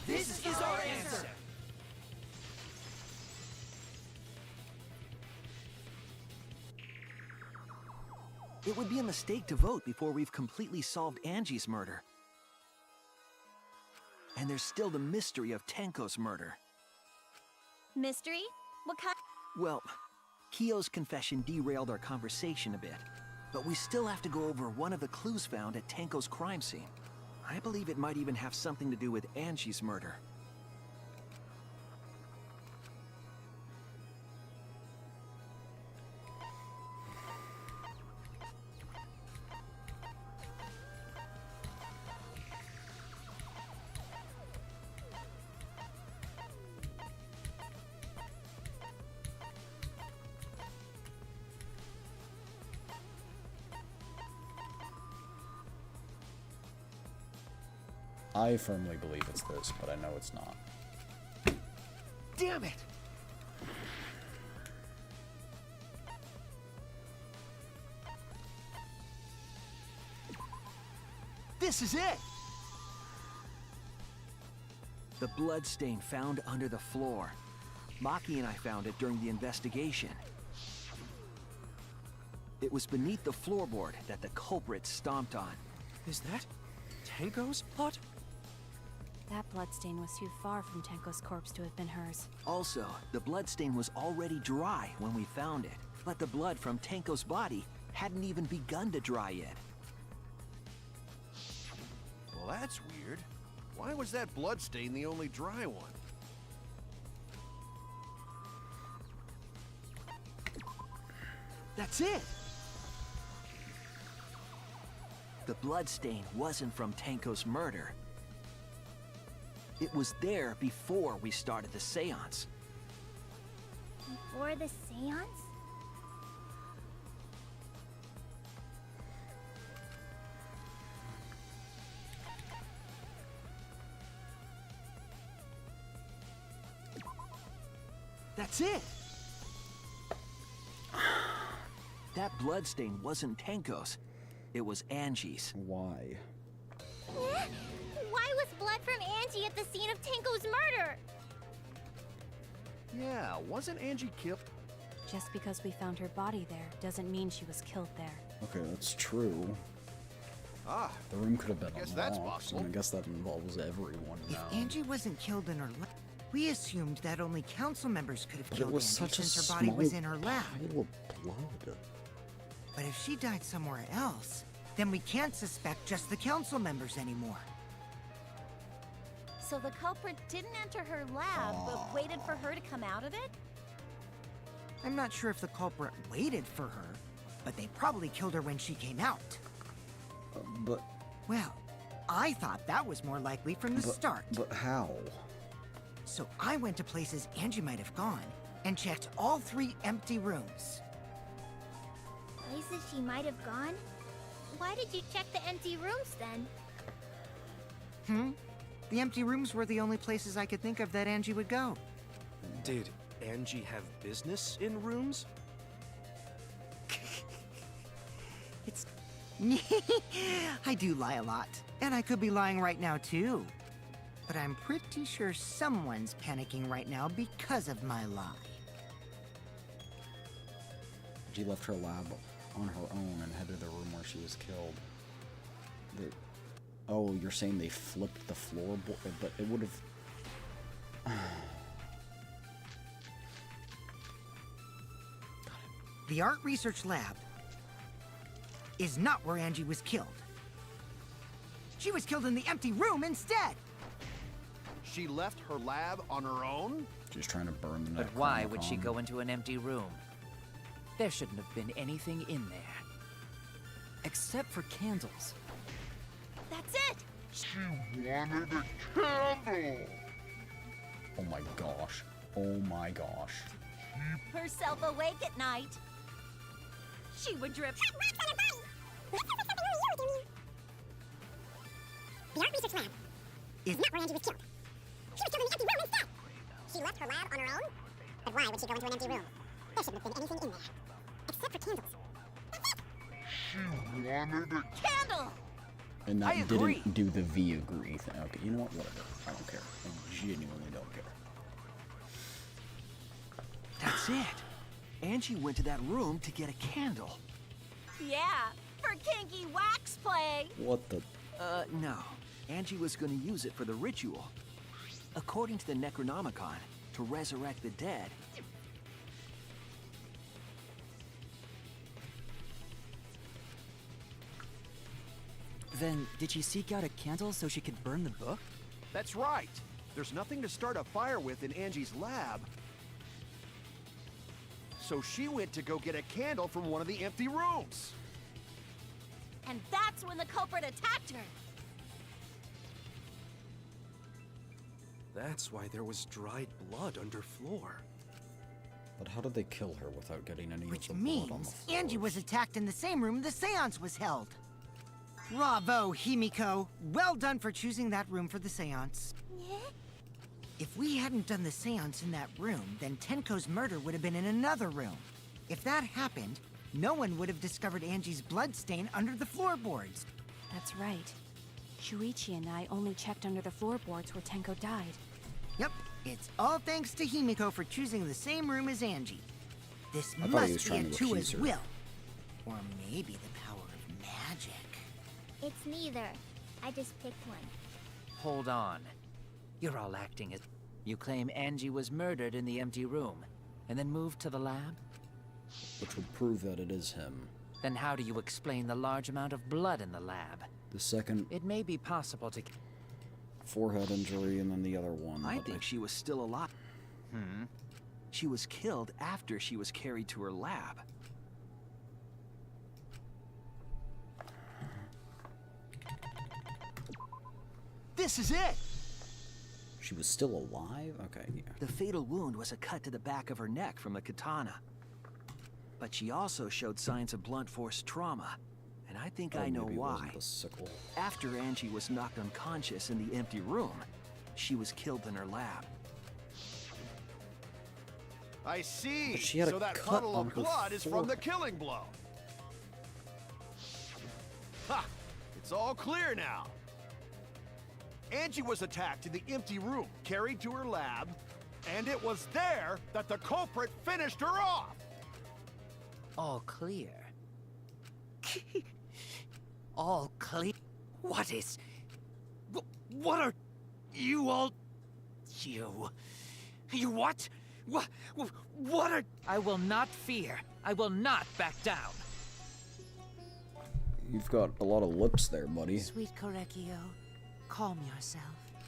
This is our answer! It would be a mistake to vote before we've completely solved Angie's murder. And there's still the mystery of Tenko's murder. Mystery? What kind? Well, Kyo's confession derailed our conversation a bit, but we still have to go over one of the clues found at Tenko's crime scene. I believe it might even have something to do with Angie's murder. I firmly believe it's this, but I know it's not. Damn it! This is it! The bloodstain found under the floor. Maki and I found it during the investigation. It was beneath the floorboard that the culprit stomped on. Is that Tenko's plot? That bloodstain was too far from Tenko's corpse to have been hers. Also, the bloodstain was already dry when we found it, but the blood from Tenko's body hadn't even begun to dry yet. Well, that's weird. Why was that bloodstain the only dry one? That's it! The bloodstain wasn't from Tenko's murder. It was there before we started the seance. Before the seance? That's it! That bloodstain wasn't Tenko's. It was Angie's. Why? Why was blood from Angie at the scene of Tenko's murder? Yeah, wasn't Angie killed? Just because we found her body there doesn't mean she was killed there. Okay, that's true. Ah, The room could have been guess unlocked, that's possible. and I guess that involves everyone If now. Angie wasn't killed in her lab, we assumed that only council members could have But killed it was Angie such a since her body was in her lab. pile of blood. But if she died somewhere else, then we can't suspect just the council members anymore. So the culprit didn't enter her lab, but waited for her to come out of it? I'm not sure if the culprit waited for her, but they probably killed her when she came out. But Well, I thought that was more likely from the start. But how? So I went to places Angie might have gone and checked all 3 empty rooms. Places she might have gone? Why did you check the empty rooms then? The empty rooms were the only places I could think of that Angie would go. Did Angie have business in rooms? I do lie a lot, and I could be lying right now too. But I'm pretty sure someone's panicking right now because of my lie. She left her lab on her own and headed to the room where she was killed. Oh, you're saying they flipped the floorboard, but it would have. The art research lab is not where Angie was killed. She was killed in the empty room instead. She left her lab on her own? She's trying to burn the But why would she go into an empty room? There shouldn't have been anything in there. Except for candles. That's it! She wanted a candle! Oh my gosh. Oh my gosh. Herself awake at night. She would drip. The art research lab is not where Angie was killed. She was killed in the empty room instead. She left her lab on her own? But why would she go into an empty room? There shouldn't have been anything in there. Except for candles. She wanted a candle! And I that agree. didn't do the V agree thing. Okay, you know what? Whatever. I don't care. I genuinely don't care. That's it. Angie went to that room to get a candle. Yeah, for kinky wax play. What the? No. Angie was going to use it for the ritual. According to the Necronomicon, to resurrect the dead. Then, did she seek out a candle so she could burn the book? That's right. There's nothing to start a fire with in Angie's lab. So she went to go get a candle from one of the empty rooms. And that's when the culprit attacked her. That's why there was dried blood underfloor. But how did they kill her without getting any Which of the blood on the means floor? Angie was attacked in the same room the seance was held. Bravo, Himiko. Well done for choosing that room for the seance. If we hadn't done the seance in that room, then Tenko's murder would have been in another room. If that happened, no one would have discovered Angie's bloodstain under the floorboards. That's right. Shuichi and I only checked under the floorboards where Tenko died. Yep, it's all thanks to Himiko for choosing the same room as Angie. This I thought he must was be trying a to accuse Tua's her. will. Or maybe the power of magic. It's neither. I just picked one. Hold on. You're all acting as... You claim Angie was murdered in the empty room, and then moved to the lab? Which would prove that it is him. Then how do you explain the large amount of blood in the lab? The second It may be possible to... forehead injury and then the other one. I but think she was still alive. She was killed after she was carried to her lab. This is it! She was still alive? Okay, yeah. The fatal wound was a cut to the back of her neck from a katana. But she also showed signs of blunt force trauma. And I think I know maybe it why. wasn't the sickle. After Angie was knocked unconscious in the empty room, she was killed in her lab. I see. But she had a so that cut puddle on of her blood is from the forehead. killing blow. Ha! It's all clear now. Angie was attacked in the empty room, carried to her lab, and it was there that the culprit finished her off. All clear. All clear. What is... What are you all... You what? What are... I will not fear. I will not back down. You've got a lot of lips there, buddy. Sweet Korekio, calm yourself.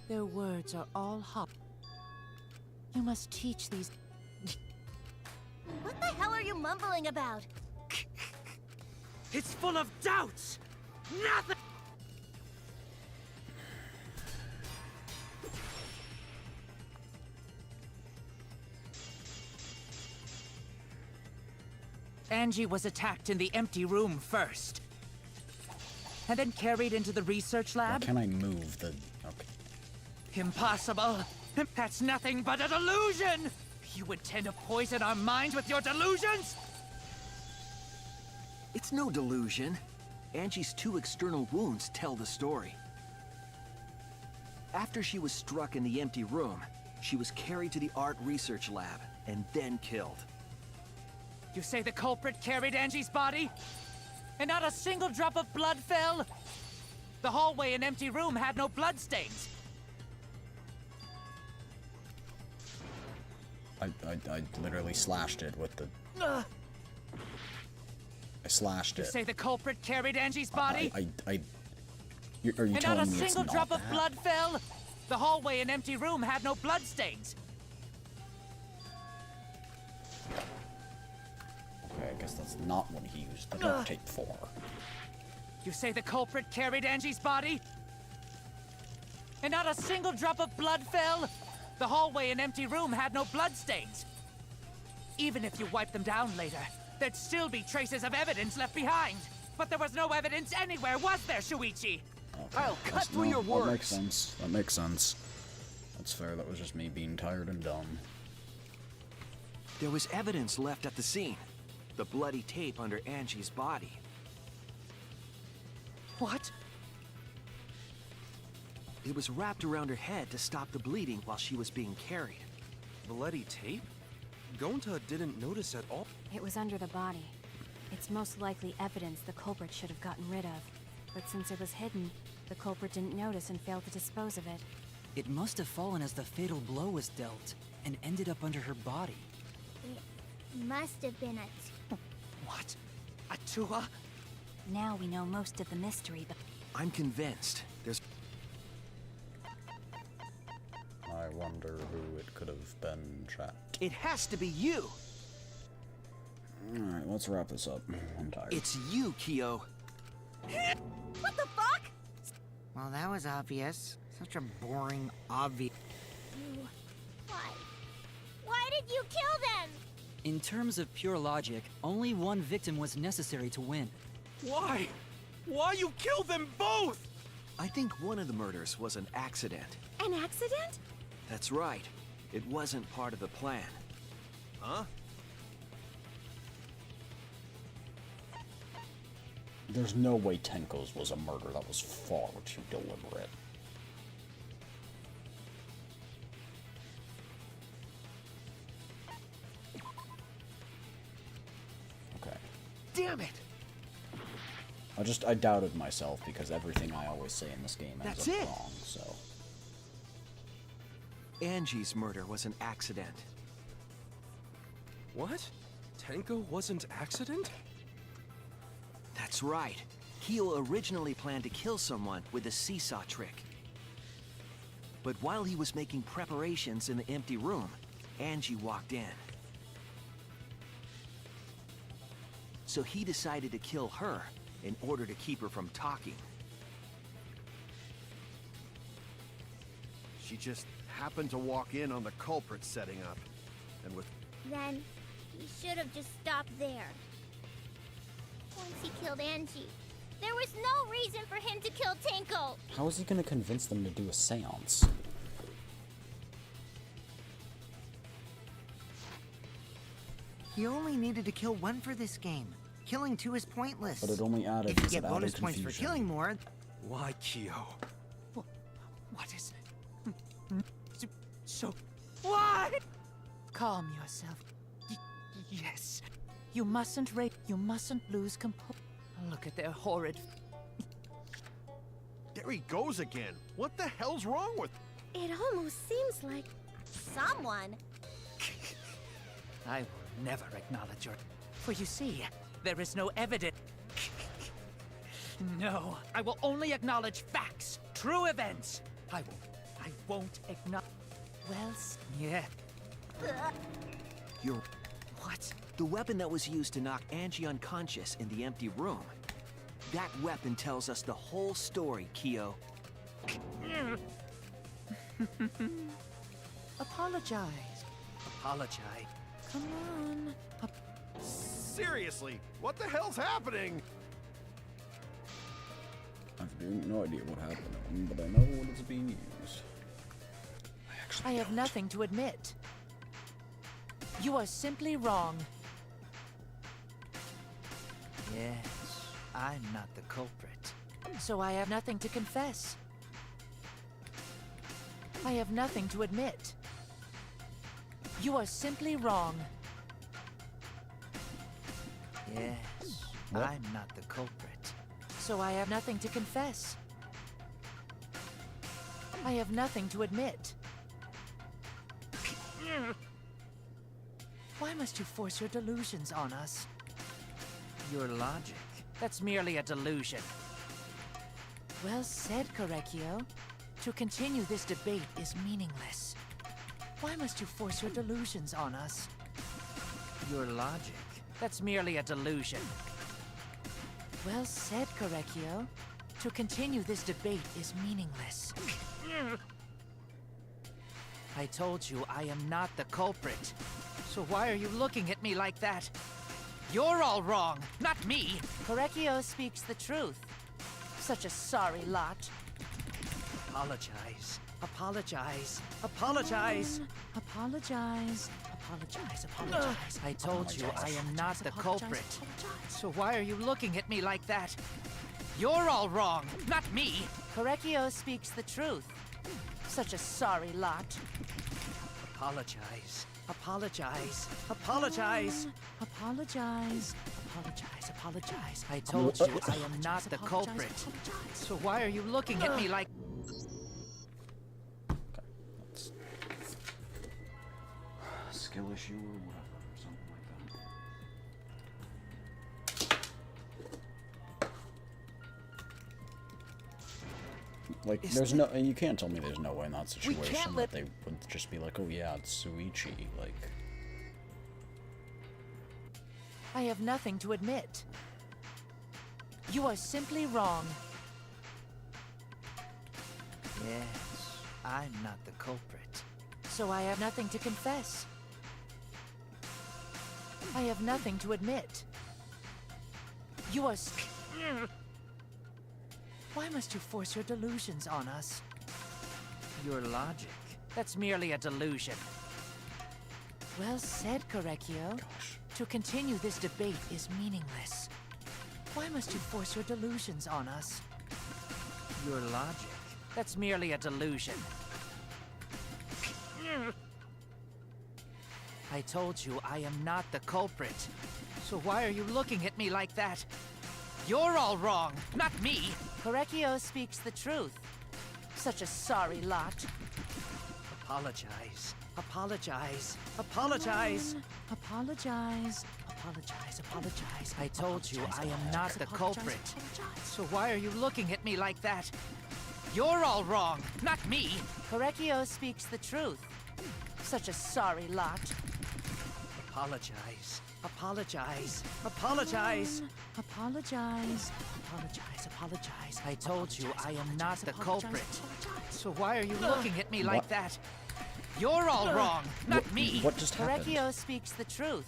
Their words are all hop. You must teach these... What the hell are you mumbling about? It's full of doubts! Nothing! Angie was attacked in the empty room first. And then carried into the research Why lab? can't I move the... Okay. Impossible! That's nothing but a delusion! You intend to poison our minds with your delusions? It's no delusion. Angie's 2 external wounds tell the story. After she was struck in the empty room, she was carried to the art research lab and then killed. You say the culprit carried Angie's body? And not a single drop of blood fell? The hallway and empty room had no bloodstains. I literally slashed it with the... I slashed You it. say the culprit carried Angie's body? Are you And not a telling me it's single not drop of that? blood fell? The hallway and empty room had no bloodstains. Okay, I guess that's not what he used the duct tape for. You say the culprit carried Angie's body? And not a single drop of blood fell? The hallway and empty room had no bloodstains. Even if you wipe them down later, there'd still be traces of evidence left behind. But there was no evidence anywhere, was there, Shuichi? I'll cut That's- through no, your words. That makes sense. That makes sense. That's fair. That was just me being tired and dumb. There was evidence left at the scene. The bloody tape under Angie's body. What? It was wrapped around her head to stop the bleeding while she was being carried. Bloody tape? Gonta didn't notice at all. It was under the body. It's most likely evidence the culprit should have gotten rid of. But since it was hidden, the culprit didn't notice and failed to dispose of it. It must have fallen as the fatal blow was dealt, and ended up under her body. It must have been a... What? A Tua? Now we know most of the mystery, but... I'm convinced there's... I wonder who it could have been, chat. It has to be you! Alright, let's wrap this up. I'm tired. It's you, Kyo. What the fuck? Well, that was obvious. Such a boring, obvious... Why? Why did you kill them? In terms of pure logic, only one victim was necessary to win. Why? Why you killed them both? I think one of the murders was an accident. An accident? That's right. It wasn't part of the plan. Huh? There's no way Tenko's was a murder. That was far too deliberate. Okay. Damn it! I doubted myself because everything I always say in this game ends That's up it. wrong, so... Angie's murder was an accident. What? Tenko wasn't accident? That's right. Kyo originally planned to kill someone with a seesaw trick. But while he was making preparations in the empty room, Angie walked in. So he decided to kill her in order to keep her from talking. She just happened to walk in on the culprit setting up. And with... Then he should have just stopped there. Once he killed Angie, there was no reason for him to kill Tenko. How is he gonna convince them to do a seance? You only needed to kill one for this game. Killing two is pointless. But it only added If you because get it added bonus points for confusion. killing more, Why, Kyo? What is it? So, what? Calm yourself. Yes. You mustn't you mustn't lose composure. Look at their horrid. There he goes again. What the hell's wrong with... It almost seems like Someone? I will never acknowledge your. For you see, there is no evidence. No, I will only acknowledge facts, true events. I won't acknowledge. Well, yeah. You're... What? The weapon that was used to knock Angie unconscious in the empty room. That weapon tells us the whole story, Kyo. Apologize. Apologize. Come on. Seriously, what the hell's happening? I've no idea what happened, but I know what it's being used. I have nothing to admit. You are simply wrong. Yes, I'm not the culprit. So I have nothing to confess. I have nothing to admit. You are simply wrong. Yes, What? I'm not the culprit. So I have nothing to confess. I have nothing to admit. Why must you force your delusions on us? Your logic. That's merely a delusion. Well said, Korekio. To continue this debate is meaningless. Why must you force your delusions on us? Your logic. That's merely a delusion. Well said, Korekio. To continue this debate is meaningless. I told you I am not the culprit. So why are you looking at me like that? You're all wrong, not me. Korekio speaks the truth. Such a sorry lot. Apologize. Apologize. Apologize. Apologize. Apologize. Apologize. I told you I am not the culprit. So why are you looking at me like that? You're all wrong, not me. Korekio speaks the truth. Such a sorry lot. Apologize. Apologize. Apologize. Apologize. Apologize. Apologize. I told you I am not the culprit. So why are you looking at me like... Skill issue or whatever, or something like that. Like, there's no, you can't tell me there's no way in that situation that they would just be like, oh yeah, it's Suichi, like... I have nothing to admit. You are simply wrong. Yes, I'm not the culprit. So I have nothing to confess. I have nothing to admit. You are... Why must you force your delusions on us? Your logic. That's merely a delusion. Well said, Korekio. To continue this debate is meaningless. Why must you force your delusions on us? Your logic. That's merely a delusion. I told you I am not the culprit. So why are you looking at me like that? You're all wrong, not me. Korekio speaks the truth. Such a sorry lot. Apologize. Apologize. Apologize. Apologize. Apologize. Apologize. I told you I am not the culprit. So why are you looking at me like that? You're all wrong, not me. Korekio speaks the truth. Such a sorry lot. Apologize. Apologize. Apologize. Apologize. Apologize. Apologize. I told you I am not the culprit. So why are you looking at me like that? You're all wrong, not me. What just happened? Korekio speaks the truth.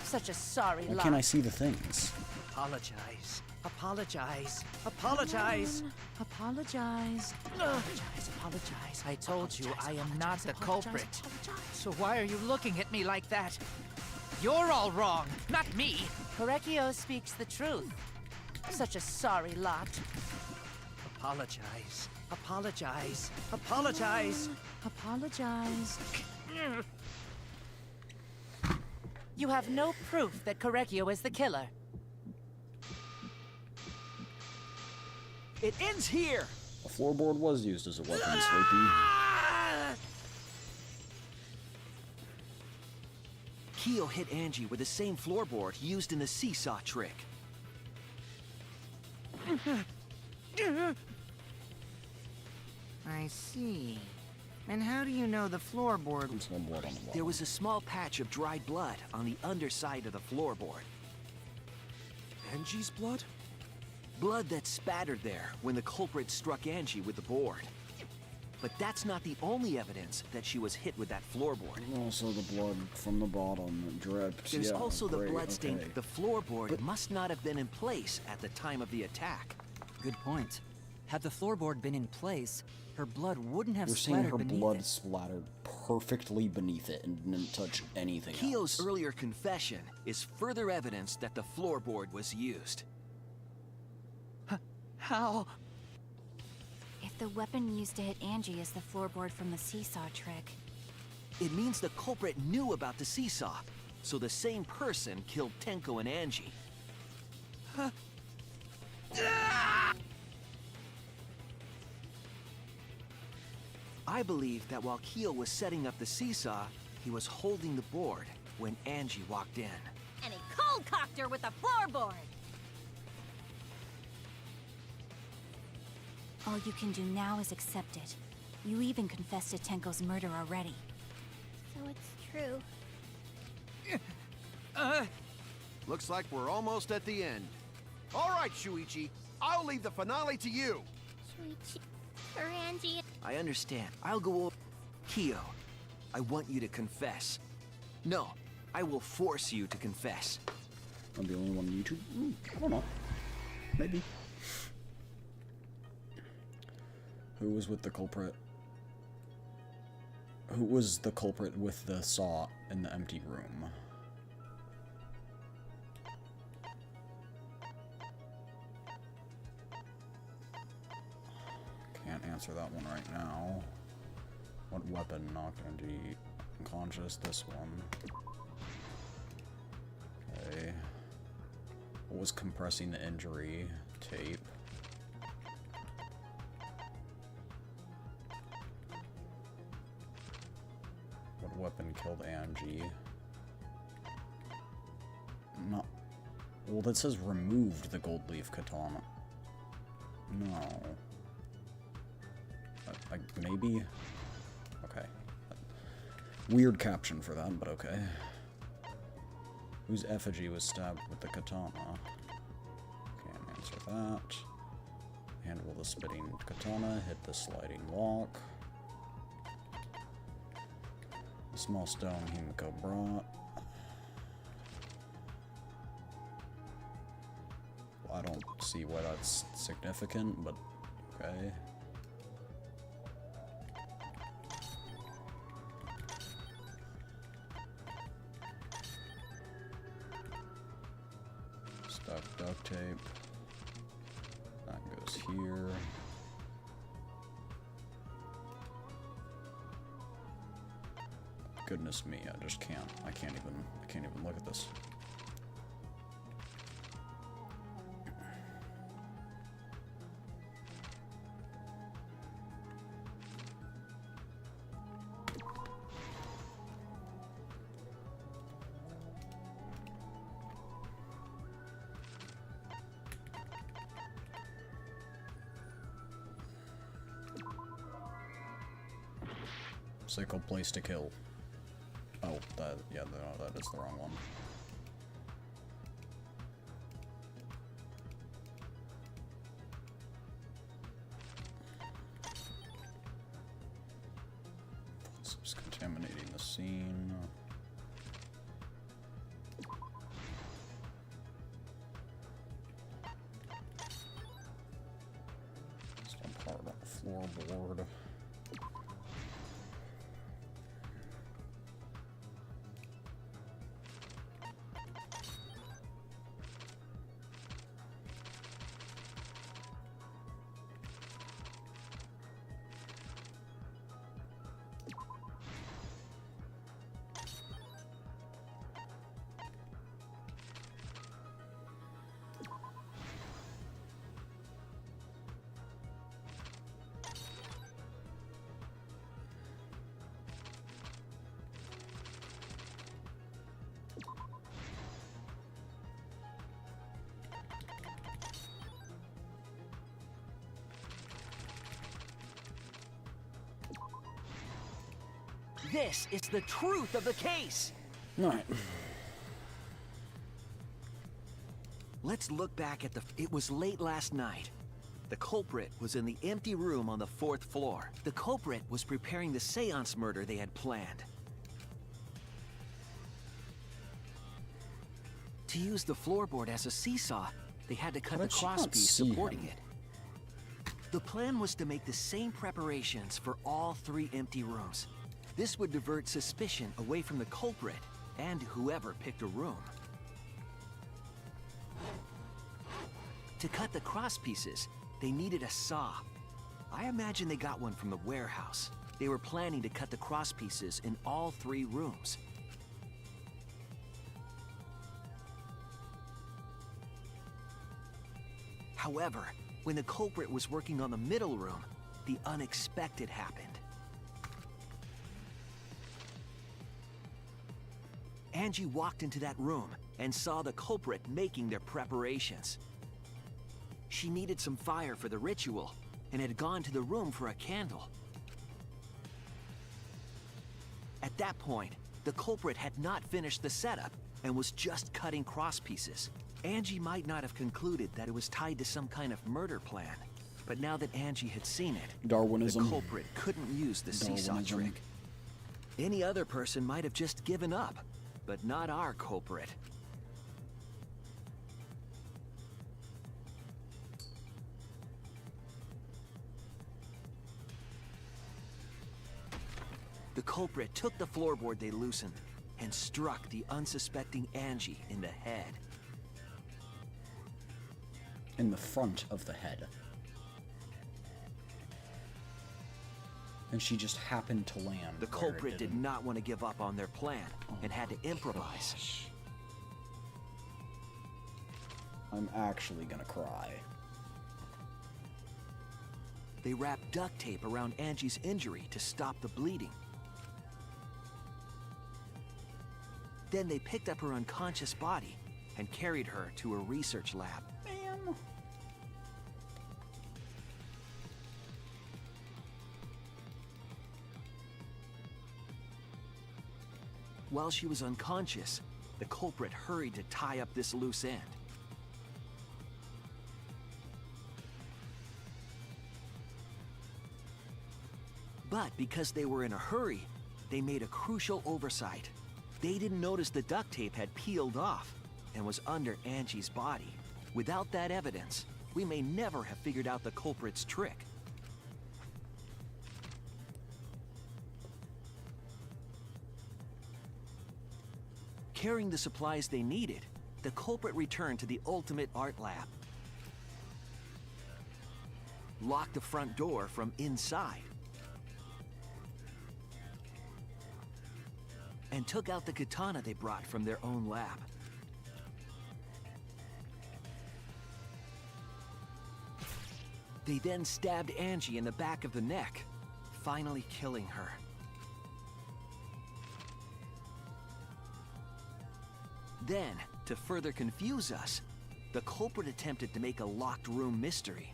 Such a sorry lot. Why can't I see the things? Apologize. Apologize. Apologize. Apologize. Apologize. Apologize. I told you I am not the culprit. So why are you looking at me like that? You're all wrong, not me. Correcchio speaks the truth. Such a sorry lot. Apologize. Apologize. Apologize. Apologize. You have no proof that Correcchio is the killer. It ends here! A floorboard was used as a weapon, Sleepy. Kyo hit Angie with the same floorboard used in the seesaw trick. I see. And how do you know the floorboard? There's no blood on the wall. There was a small patch of dried blood on the underside of the floorboard. Angie's blood? Blood that spattered there when the culprit struck Angie with the board. But that's not the only evidence that she was hit with that floorboard. Also the blood from the bottom that dripped. There's Yeah, also the great, bloodstain. okay. The floorboard must not have been in place at the time of the attack. Good point. Had the floorboard been in place, her blood wouldn't have We're saying splattered her beneath blood it. splattered perfectly beneath it and didn't touch anything Kyo's else. earlier confession is further evidence that the floorboard was used. How? If the weapon used to hit Angie is the floorboard from the seesaw trick, It means the culprit knew about the seesaw, so the same person killed Tenko and Angie. I believe that while Kyo was setting up the seesaw, he was holding the board when Angie walked in. And he cold-cocked her with the floorboard. all you can do now is accept it. You even confessed to Tenko's murder already. So it's true. Looks like we're almost at the end. All right, Shuichi. I'll leave the finale to you. Shuichi. Or Angie. I understand. I'll go over. Kyo, I want you to confess. No, I will force you to confess. I'm the only one on YouTube? I don't know. Maybe. Who was with the culprit? Who was the culprit with the saw in the empty room? Can't answer that one right now. What weapon knocked Angie unconscious? This one. Okay. What was compressing the injury? Tape. What weapon killed Angie? No. Well, that says removed the gold leaf katana. No. Like, maybe? Okay. Weird caption for that, but okay. Whose effigy was stabbed with the katana? Can't answer that. Handle the spitting katana, hit the sliding lock. The small stone Himiko brought. I don't see why that's significant, but okay. Stuck duct tape. That goes here. Goodness me, I just can't. I can't even look at this. Sickle place to kill. Oh, yeah, no, that is the wrong one. It's contaminating the scene. Some part of the floorboard. This is the truth of the case! Alright. Let's look back at It was late last night. The culprit was in the empty room on the 4th floor. The culprit was preparing the seance murder they had planned. To use the floorboard as a seesaw, they had to cut the crosspiece supporting it. The plan was to make the same preparations for all 3 empty rooms. This would divert suspicion away from the culprit and whoever picked a room. To cut the crosspieces, they needed a saw. I imagine they got one from the warehouse. They were planning to cut the crosspieces in all 3 rooms. However, when the culprit was working on the middle room, the unexpected happened. Angie walked into that room and saw the culprit making their preparations. She needed some fire for the ritual and had gone to the room for a candle. At that point, the culprit had not finished the setup and was just cutting crosspieces. Angie might not have concluded that it was tied to some kind of murder plan, but now that Angie had seen it, Darwinism. the culprit couldn't use the seesaw trick. Any other person might have just given up, but not our culprit. The culprit took the floorboard they loosened and struck the unsuspecting Angie in the head. In the front of the head. And she just happened to land. The culprit did not want to give up on their plan and had to improvise. Gosh. I'm actually gonna cry. They wrapped duct tape around Angie's injury to stop the bleeding. Then they picked up her unconscious body and carried her to a research lab. Bam. While she was unconscious, the culprit hurried to tie up this loose end. But because they were in a hurry, they made a crucial oversight. They didn't notice the duct tape had peeled off and was under Angie's body. Without that evidence, we may never have figured out the culprit's trick. Carrying the supplies they needed, the culprit returned to the ultimate art lab. Locked the front door from inside. And took out the katana they brought from their own lab. They then stabbed Angie in the back of the neck, finally killing her. Then, to further confuse us, the culprit attempted to make a locked room mystery.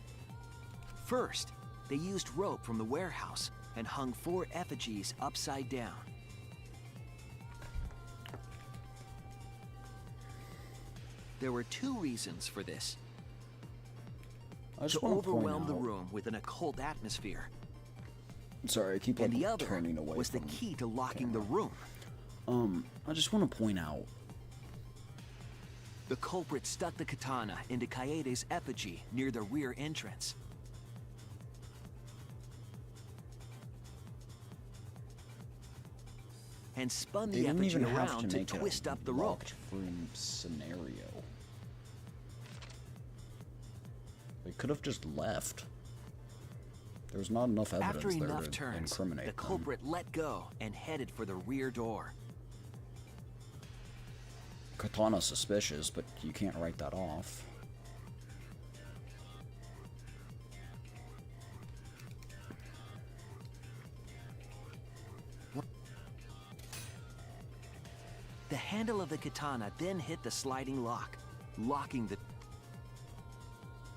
First, they used rope from the warehouse and hung 4 effigies upside down. There were 2 reasons for this. To overwhelm the room with an occult atmosphere. Sorry, I keep and the other turning away was the key to locking the room. I just want to point out. The culprit stuck the katana into Kaede's effigy near the rear entrance. And spun the effigy around to twist up the rope. Room scenario. They could have just left. There's not enough evidence After there enough to turns, incriminate the culprit let go and headed for the rear door. Katana suspicious, but you can't write that off. The handle of the katana then hit the sliding lock, locking the...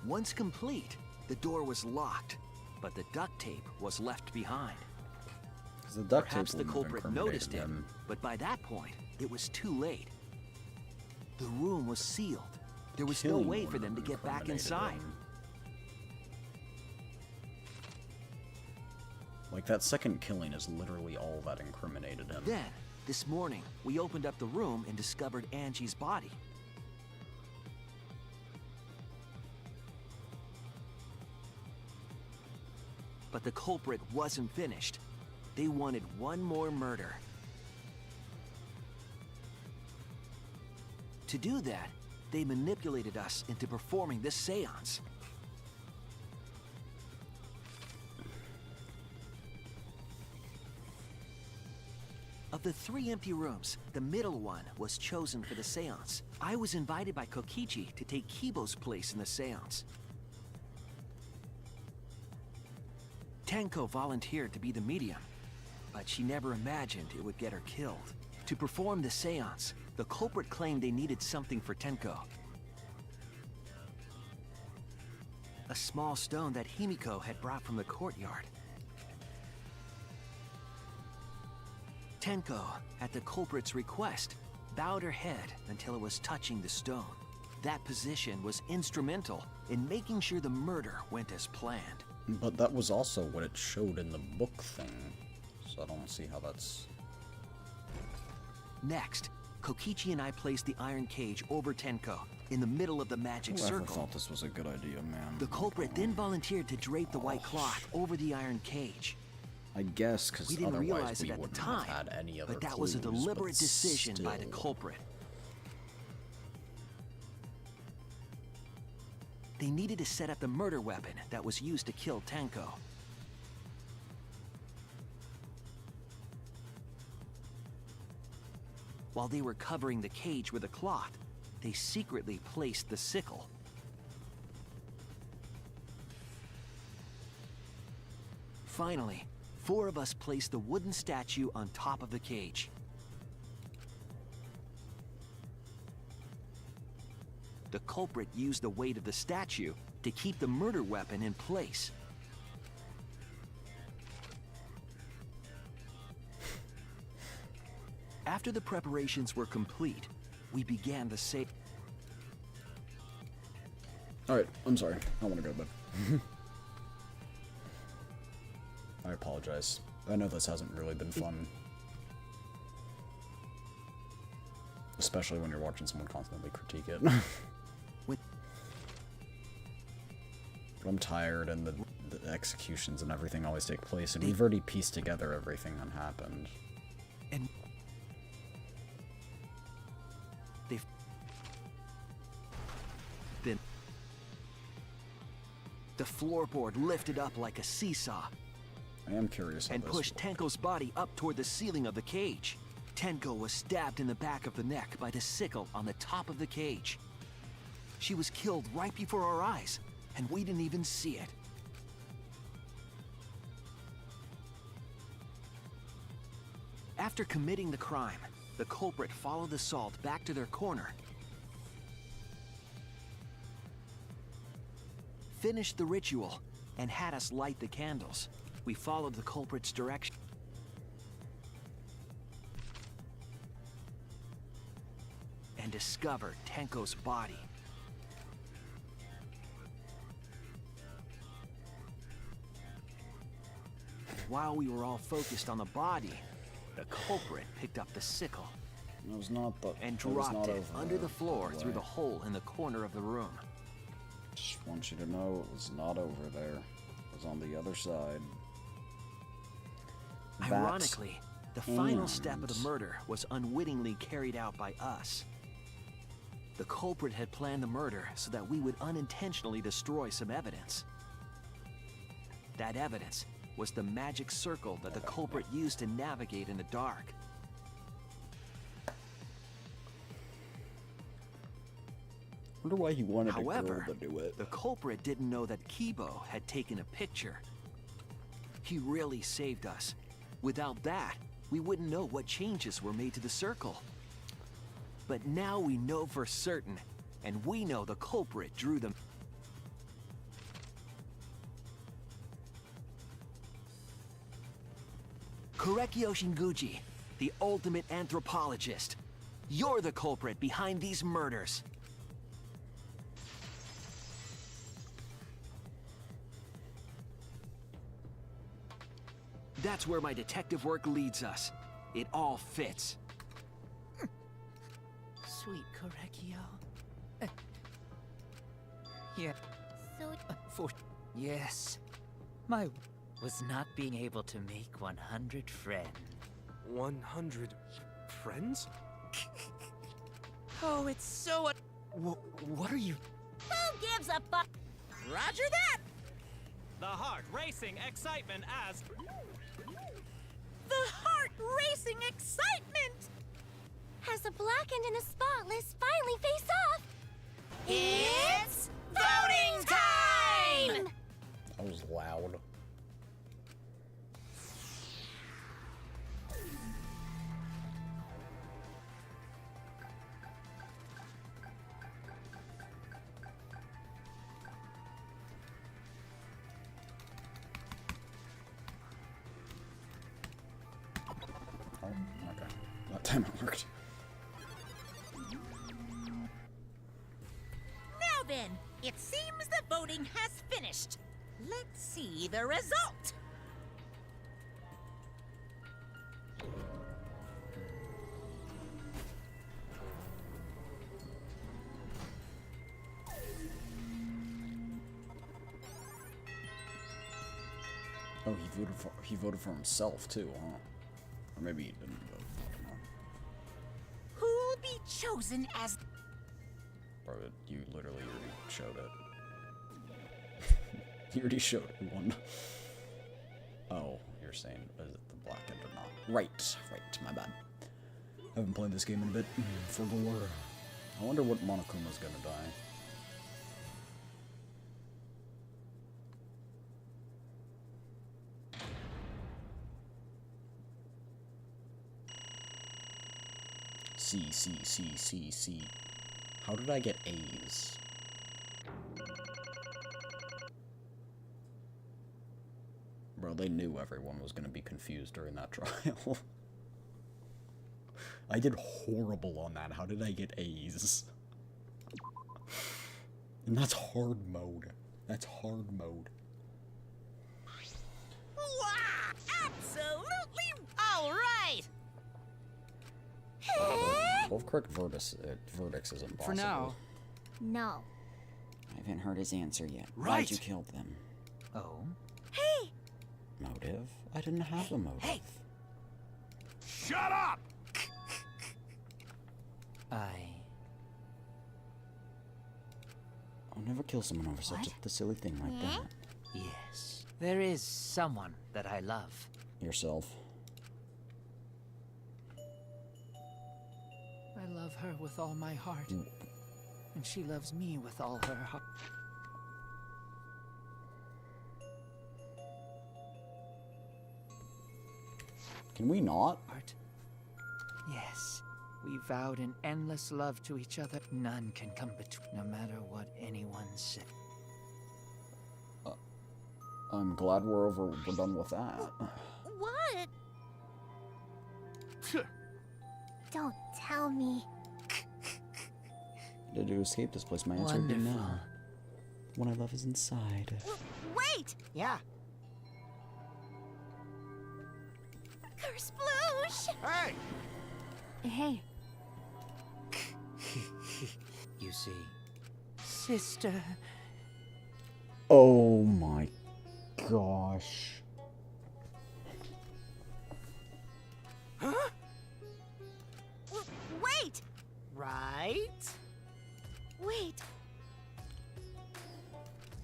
Once complete, the door was locked, but the duct tape was left behind. The duct Perhaps tape the wouldn't have culprit incriminated noticed him, but by that point, it was too late. The room was sealed. There was no Killing way for wouldn't them to have get back incriminated inside. him. Like, that second killing is literally all that incriminated him. Then, this morning, we opened up the room and discovered Angie's body. But the culprit wasn't finished. They wanted one more murder. To do that, they manipulated us into performing this seance. Of the 3 empty rooms, the middle one was chosen for the seance. I was invited by Kokichi to take Kibo's place in the seance. Tenko volunteered to be the medium, but she never imagined it would get her killed. To perform the seance, the culprit claimed they needed something for Tenko. A small stone that Himiko had brought from the courtyard. Tenko, at the culprit's request, bowed her head until it was touching the stone. That position was instrumental in making sure the murder went as planned. But that was also what it showed in the book thing, so I don't see how that's... Next, Kokichi and I placed the iron cage over Tenko, in the middle of the magic Whoever circle. thought this was a good idea, man. The culprit then volunteered to drape the white cloth over the iron cage. I guess, because We didn't otherwise realize we it at the wouldn't time, have had any other but that was a clues, deliberate but decision by the still. culprit. They needed to set up the murder weapon that was used to kill Tenko. While they were covering the cage with a cloth, they secretly placed the sickle. Finally, 4 of us placed the wooden statue on top of the cage. The culprit used the weight of the statue to keep the murder weapon in place. After the preparations were complete, we began the safe. Alright, I'm sorry. I want to go to bed. I apologize. I know this hasn't really been fun. Especially when you're watching someone constantly critique it. But I'm tired, and the executions and everything always take place, and we've already pieced together everything that happened. And then the floorboard lifted up like a seesaw. I am curious how And this pushed Tenko's body up toward the ceiling of the cage. Tenko was stabbed in the back of the neck by the sickle on the top of the cage. She was killed right before our eyes, and we didn't even see it. After committing the crime, the culprit followed the salt back to their corner, finished the ritual, and had us light the candles. We followed the culprit's direction and discovered Tenko's body. While we were all focused on the body, the culprit picked up the sickle It was not the, and it was dropped not it over under there, the floor by through the way. hole in the corner of the room. Just want you to know it was not over there. It was on the other side. That Ironically, the final and- step of the murder was unwittingly carried out by us. The culprit had planned the murder so that we would unintentionally destroy some evidence. That evidence was the magic circle that the culprit used to navigate in the dark. Wonder why he wanted However, a girl to do it. the culprit didn't know that Kibo had taken a picture. He really saved us. Without that, we wouldn't know what changes were made to the circle. But now we know for certain, and we know the culprit drew them. Korekio Shinguji, the ultimate anthropologist. You're the culprit behind these murders. That's where my detective work leads us. It all fits. Sweet Korekio. Yeah. So, Yes. My was not being able to make 100 friends. 100 friends? Oh, it's so... What are you... Who gives a fuck? Roger that! The heart racing excitement as The heart racing excitement! As a blackened and a spotless finally face off! It's voting time! That was loud. Oh, okay. That time it worked. Now then, it seems the voting has finished. Let's see the result. Oh, he voted for himself too, huh? Or maybe he didn't vote. I don't know. Who'll be chosen as... Bro, you literally already showed it. You already showed who won. Oh, you're saying is it the blackened or not? Right, my bad. I haven't played this game in a bit. For lore. I wonder what Monokuma's gonna die. C. How did I get A's? Bro, they knew everyone was gonna be confused during that trial. I did horrible on that. How did I get A's? And that's hard mode. That's hard mode. Wow! Absolutely all right! Both correct verdicts is impossible. For now. no. I haven't heard his answer yet. Right. Why'd you kill them? Oh? Hey! Motive? I didn't have a motive. Hey! Shut up! I'll never kill someone over such a silly thing like that. Yes. There is someone that I love. Yourself. I love her with all my heart. And she loves me with all her heart. Can we not? Yes. We vowed an endless love to each other. None can come between, no matter what anyone said. I'm glad we're done with that. What? Don't tell me. Did you escape this place? My answer would be no. What I love is inside. Wait! Yeah. Curse Bloosh! Hey! Hey. You see, sister. Oh my gosh. Huh? Wait! Right? Wait.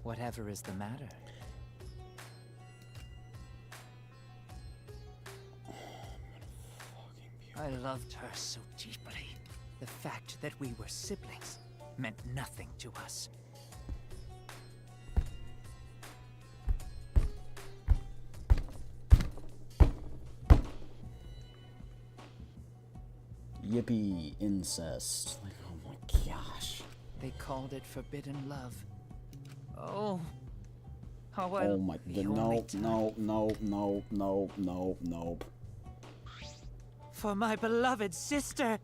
Whatever is the matter? I loved her so deeply. The fact that we were siblings meant nothing to us. Yippee, incest. Like, oh my gosh. They called it forbidden love. Oh. How I... Oh my god. No. For my beloved sister!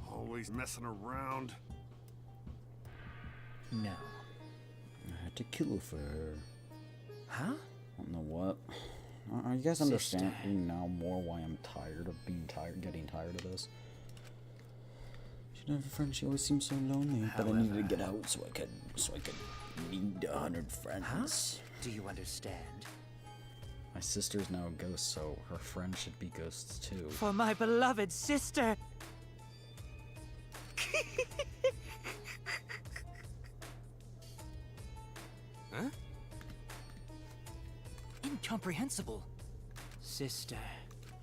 Always messing around. No. I had to kill for her. Huh? I don't know what. Are you guys understanding now more why I'm tired of getting tired of this? She didn't have a friend. She always seemed so lonely. But I needed to get out so I could need 100 friends. Huh? Do you understand? My sister's now a ghost, so her friends should be ghosts too. For my beloved sister! Huh? Incomprehensible. Sister.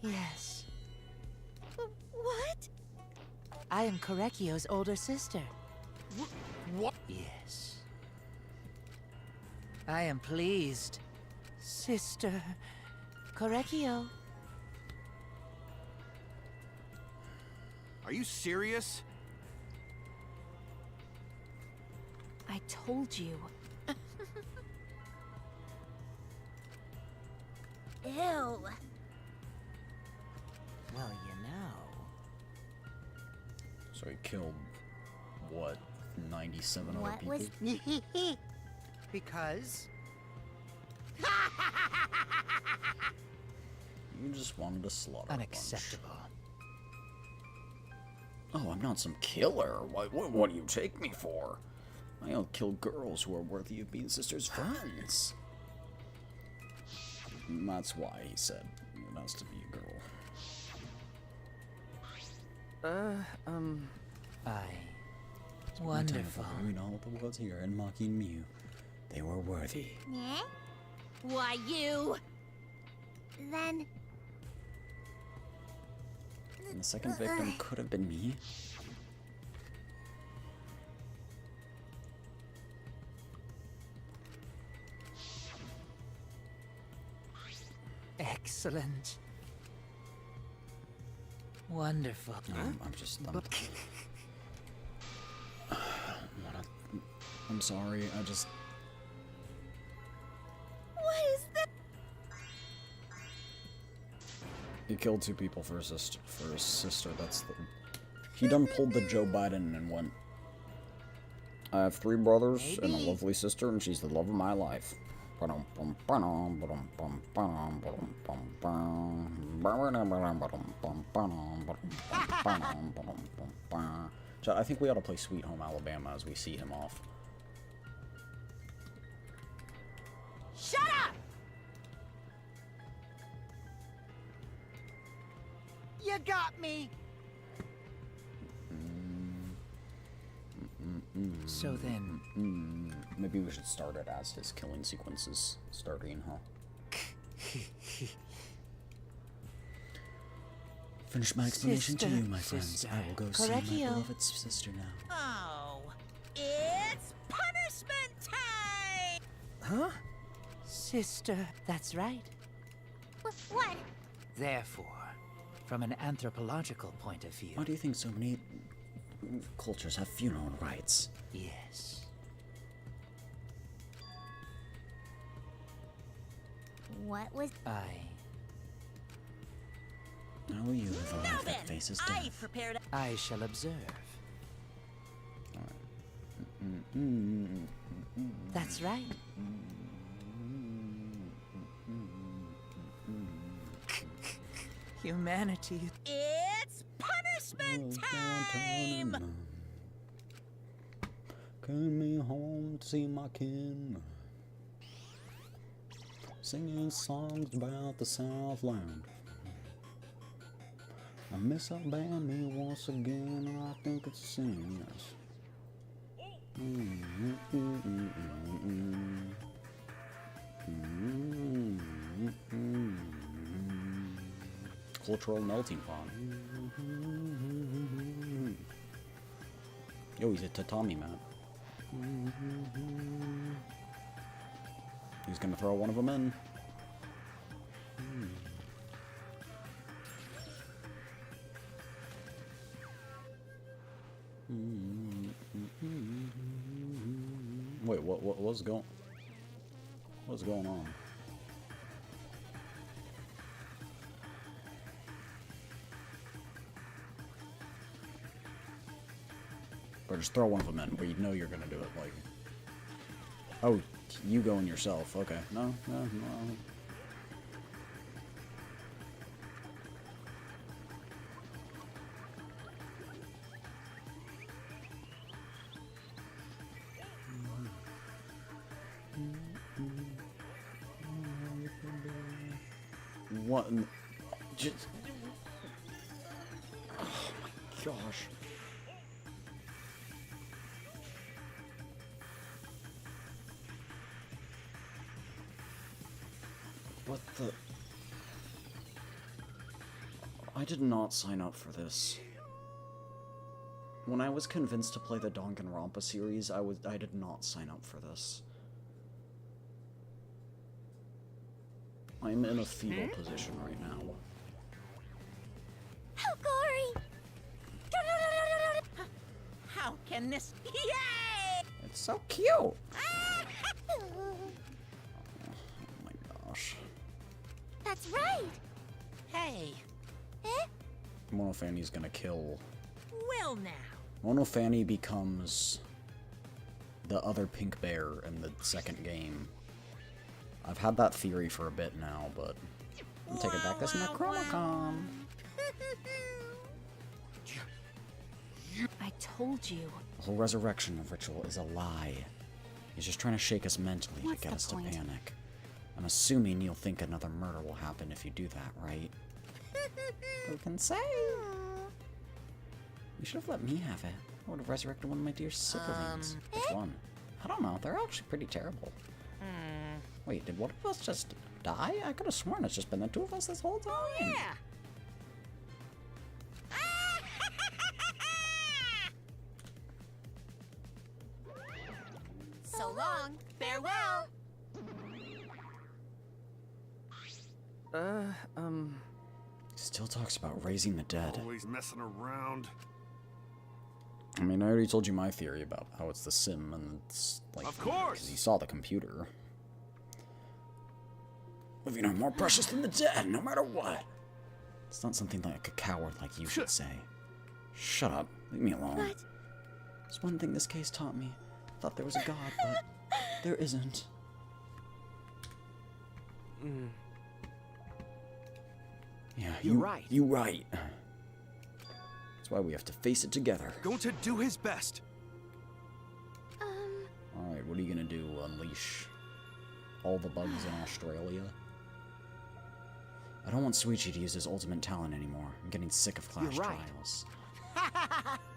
Yes. What? I am Korekio's older sister. What? Yes. I am pleased. Sister Korekio. Are you serious? I told you. Ew. Well, you know. So he killed, what, 97 other people? Because You just wanted to slaughter Unacceptable. a bunch. Oh, I'm not some killer. What do you take me for? I don't kill girls who are worthy of being sisters' friends. And that's why he said it has to be a girl. Wonderful. Between all the worlds here and Maki and Mew, they were worthy. Yeah? Why, you... Then... And the second victim could have been me. Excellent. Wonderful. I'm sorry, I just... What is that? He killed 2 people for his sister. That's the... He done pulled the Joe Biden and went, I have 3 brothers and a lovely sister, and she's the love of my life. So I think we ought to play Sweet Home Alabama as we see him off. Shut up! you got me. So then... Maybe we should start it as his killing sequences starting, huh? Finish my explanation to you, my friends. I will go see my beloved sister now. Oh, it's punishment time! Huh? Sister, that's right. What? Therefore, from an anthropological point of view... Why do you think so many cultures have funeral rites? Yes. What was... How will you live a life that faces death? I shall observe. That's right. Humanity. It's punishment time! Come me home to see my kin. Singing songs about the Southland. I miss Alabama once again, and I think it's a sin, yes. Cultural melting pot. Yo, he's a tatami mat. He's gonna throw one of them in. Wait, what's going on? Or just throw one of them in where you know you're gonna do it. Like, oh, you going yourself. Okay. No. What? Just. Oh my gosh. What the? I did not sign up for this. When I was convinced to play the Danganronpa series, I did not sign up for this. I'm in a fetal position right now. How gory! How can this? Yay! It's so cute! Oh my gosh. That's right. Hey, Monofanny's gonna kill. well now. Monofanny becomes the other pink bear in the second game. I've had that theory for a bit now, but I'll take it back. That's Necromicon. I told you. The whole resurrection ritual is a lie. He's just trying to shake us mentally What's to get the us point? to panic. I'm assuming you'll think another murder will happen if you do that, right? Who can say? You should have let me have it. I would have resurrected one of my dear siblings. Which one? I don't know. They're actually pretty terrible. Wait, did one of us just die? I could have sworn it's just been the two of us this whole time. Yeah. So long. Farewell. Still talks about raising the dead. Always messing around. I mean, I already told you my theory about how it's the sim and it's like... Of course! Because he saw the computer. Living are more precious than the dead, no matter what. It's not something like a coward like you should say. Shut up. Leave me alone. What? It's one thing this case taught me. I thought there was a god, but there isn't. Yeah, You're right. You're right. That's why we have to face it together. Going to do his best. Alright, what are you gonna do? Unleash all the bugs in Australia? I don't want Suichi to use his ultimate talent anymore. I'm getting sick of clash You're right. trials.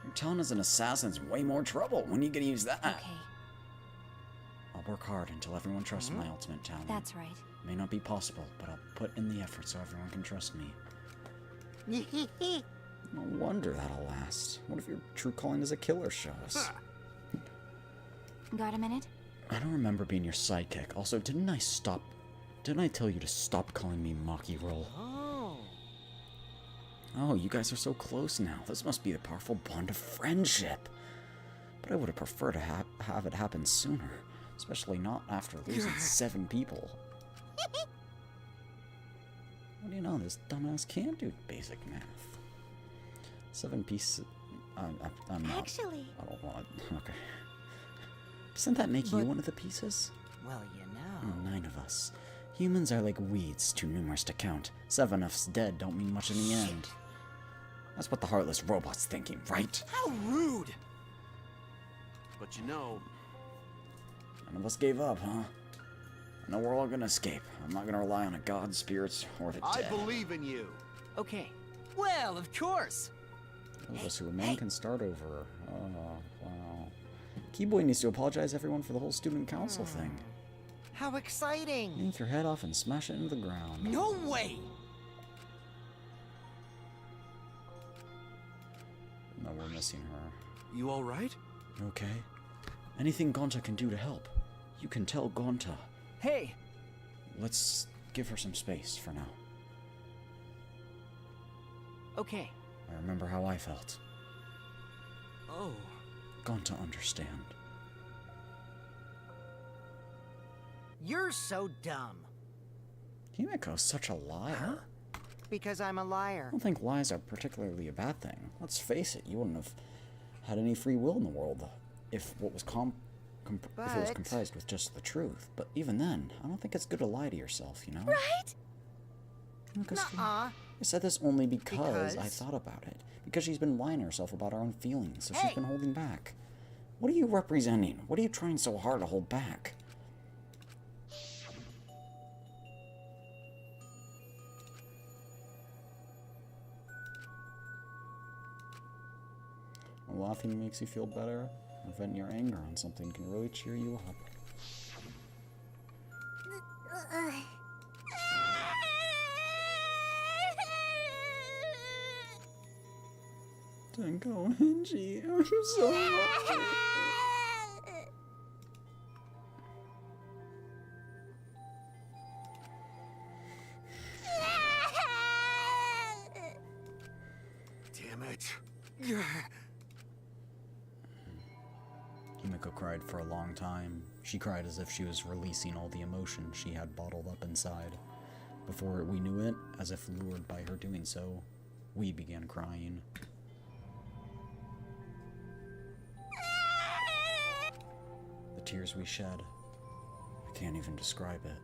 Your talent as an assassin's way more trouble. When are you gonna use that? Okay, I'll work hard until everyone trusts my ultimate talent. that's right. May not be possible, but I'll put in the effort so everyone can trust me. No wonder that'll last. What if your true calling as a killer shows? Got a minute? I don't remember being your sidekick. Also, didn't I tell you to stop calling me Maki roll? Oh, you guys are so close now. This must be a powerful bond of friendship. But I would have preferred to have it happen sooner. Especially not after losing 7 people. What do you know? This dumbass can't do basic math. 7 pieces... I'm not... Actually... I don't want... Okay. Doesn't that make you one of the pieces? Well, you know. 9 of us. Humans are like weeds, too numerous to count. 7 of us dead don't mean much in the end. That's what the heartless robot's thinking, right? How rude! But you know... None of us gave up, huh? I know we're all gonna escape. I'm not gonna rely on a god, spirits, or the I dead. believe in you. Okay. Well, of course. Those of us who remain can start over. Oh, wow. Keyboy needs to apologize to everyone for the whole student council thing. How exciting! Yank your head off and smash it into the ground. No way! No, we're missing her. You alright? Okay. Anything Gonta can do to help, you can tell Gonta. Hey! Let's give her some space for now. Okay. I remember how I felt. Oh. Gonta understand. You're so dumb. Himiko's such a liar. Because I'm a liar. I don't think lies are particularly a bad thing. Let's face it, you wouldn't have had any free will in the world if what was if it was But- comprised with just the truth. But even then, I don't think it's good to lie to yourself, you know? Right? I said this only because I Because? thought about it. Because she's been lying to herself about her own feelings, so Hey! she's been holding back. What are you representing? What are you trying so hard to hold back? When laughing makes you feel better, or venting your anger on something can really cheer you up. Tenko, Angie, I'm so sorry. Damn it. Himiko cried for a long time. She cried as if she was releasing all the emotion she had bottled up inside. Before we knew it, as if lured by her doing so, we began crying. The tears we shed, I can't even describe it.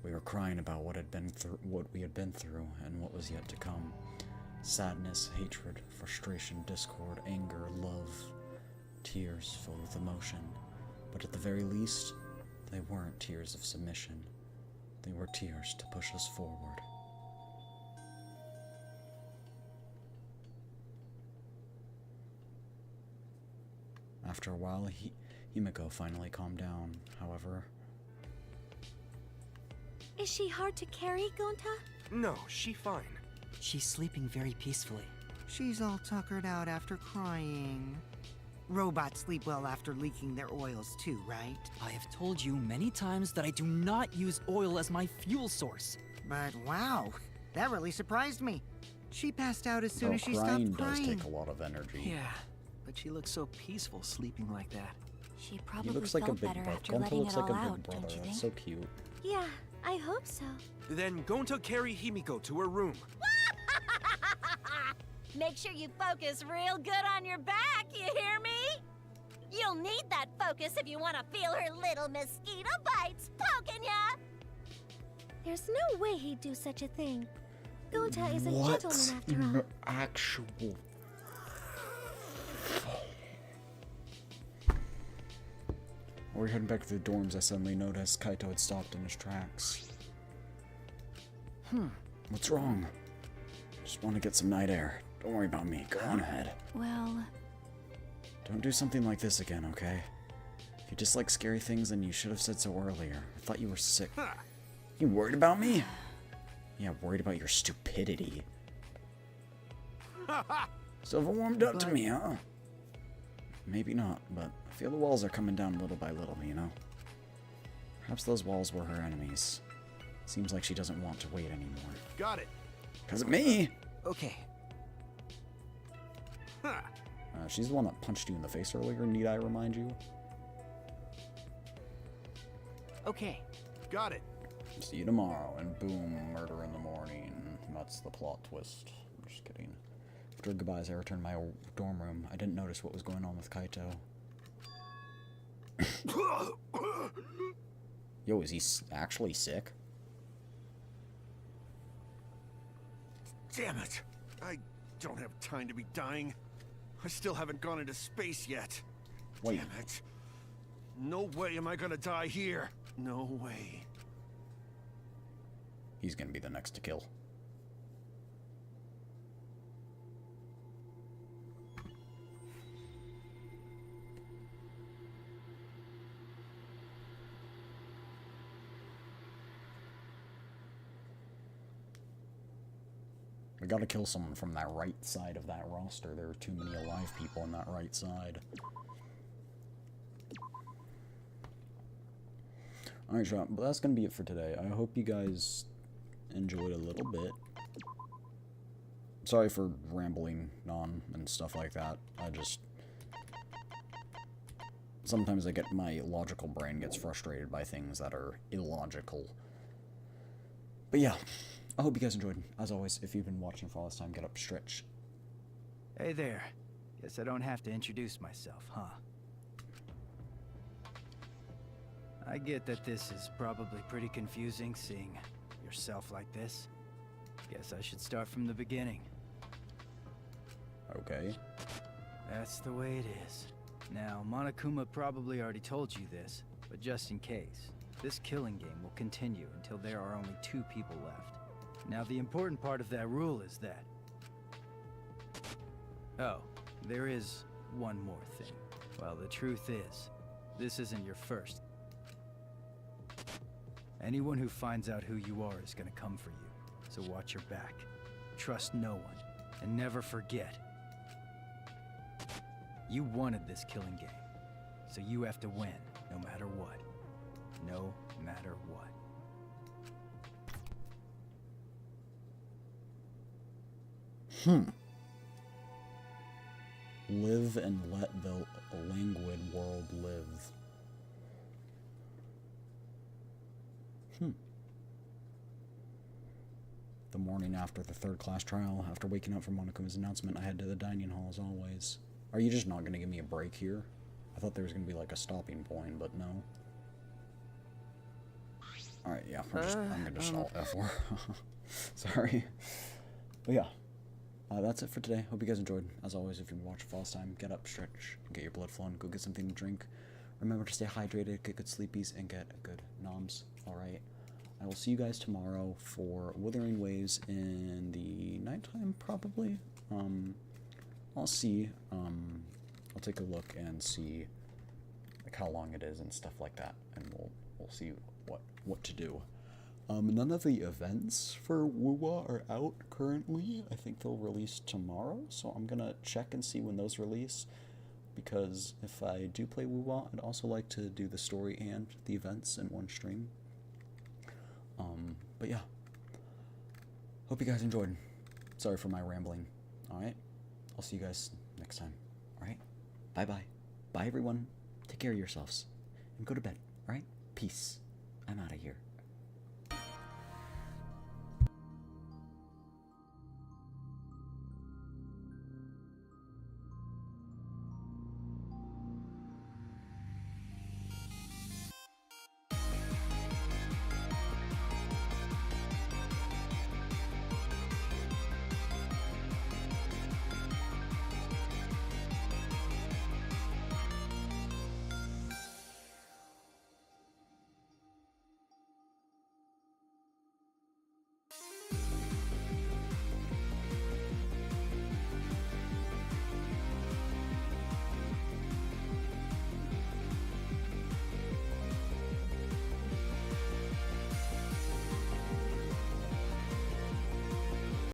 We were crying about what we had been through and what was yet to come. Sadness, hatred, frustration, discord, anger, love. Tears filled with emotion. But at the very least, they weren't tears of submission. They were tears to push us forward. After a while, Himiko finally calmed down, however. Is she hard to carry, Gonta? No, she fine. She's sleeping very peacefully. She's all tuckered out after crying. Robots sleep well after leaking their oils too, right? I have told you many times that I do not use oil as my fuel source. But wow, that really surprised me. She passed out as soon as she Crying stopped does crying. take a lot of energy. Yeah, but she looks so peaceful sleeping like that. She He probably looks like a felt big better brother. after Gonta letting looks it like all a big out, brother. don't you think? That's so cute. Yeah, I hope so. Then Gonta carry Himiko to her room. Make sure you focus real good on your back, you hear me? You'll need that focus if you want to feel her little mosquito bites poking ya! There's no way he'd do such a thing. Gonta is a What gentleman after in all. the actual... While we're heading back to the dorms, I suddenly noticed Kaito had stopped in his tracks. What's wrong? Just want to get some night air. Don't worry about me. Go on ahead. Well, Don't do something like this again, okay? If you dislike scary things, then you should have said so earlier. I thought you were sick. You worried about me? Yeah, worried about your stupidity. Still warmed up to me, huh? Maybe not, but I feel the walls are coming down little by little, you know? Perhaps those walls were her enemies. Seems like she doesn't want to wait anymore. Got it. 'Cause of me! Okay. She's the one that punched you in the face earlier, need I remind you? Okay. Got it. See you tomorrow, and boom, murder in the morning. That's the plot twist. I'm just kidding. After goodbyes, I returned to my dorm room. I didn't notice what was going on with Kaito. Yo, is he actually sick? Damn it. I don't have time to be dying. I still haven't gone into space yet. Wait. Damn it. No way am I gonna die here. No way. He's gonna be the next to kill. We gotta kill someone from that right side of that roster. There are too many alive people on that right side. Alright, Sean, but that's gonna be it for today. I hope you guys enjoyed a little bit. Sorry for rambling on and stuff like that. Sometimes my logical brain gets frustrated by things that are illogical. But yeah, I hope you guys enjoyed. As always, if you've been watching for all this time, get up, stretch. Hey there. Guess I don't have to introduce myself, huh? I get that this is probably pretty confusing, seeing yourself like this. Guess I should start from the beginning. Okay. That's the way it is. Now, Monokuma probably already told you this, but just in case, this killing game will continue until there are only 2 people left. Now, the important part of that rule is that... Oh, there is one more thing. Well, the truth is, this isn't your first. Anyone who finds out who you are is gonna come for you, so watch your back. Trust no one, and never forget. You wanted this killing game, so you have to win, no matter what. No matter what. Live and let the languid world live. The morning after the 3rd class trial, after waking up from Monokuma's announcement, I head to the dining hall as always. Are you just not going to give me a break here? I thought there was going to be like a stopping point, but no. Alright, yeah, I'm gonna just alt F4. Sorry. But yeah, that's it for today. Hope you guys enjoyed. As always, if you're watching for last time, get up, stretch, get your blood flowing, go get something to drink. Remember to stay hydrated, get good sleepies, and get good noms. Alright. I will see you guys tomorrow for Withering Waves in the nighttime, probably. I'll see. I'll take a look and see like how long it is and stuff like that, and we'll see what to do. None of the events for Wuwa are out currently. I think they'll release tomorrow, so I'm gonna check and see when those release. Because if I do play Wuwa, I'd also like to do the story and the events in one stream. But yeah, hope you guys enjoyed. Sorry for my rambling. Alright, I'll see you guys next time. Alright, bye-bye. Bye, everyone. Take care of yourselves. And go to bed. Alright, peace. I'm out of here.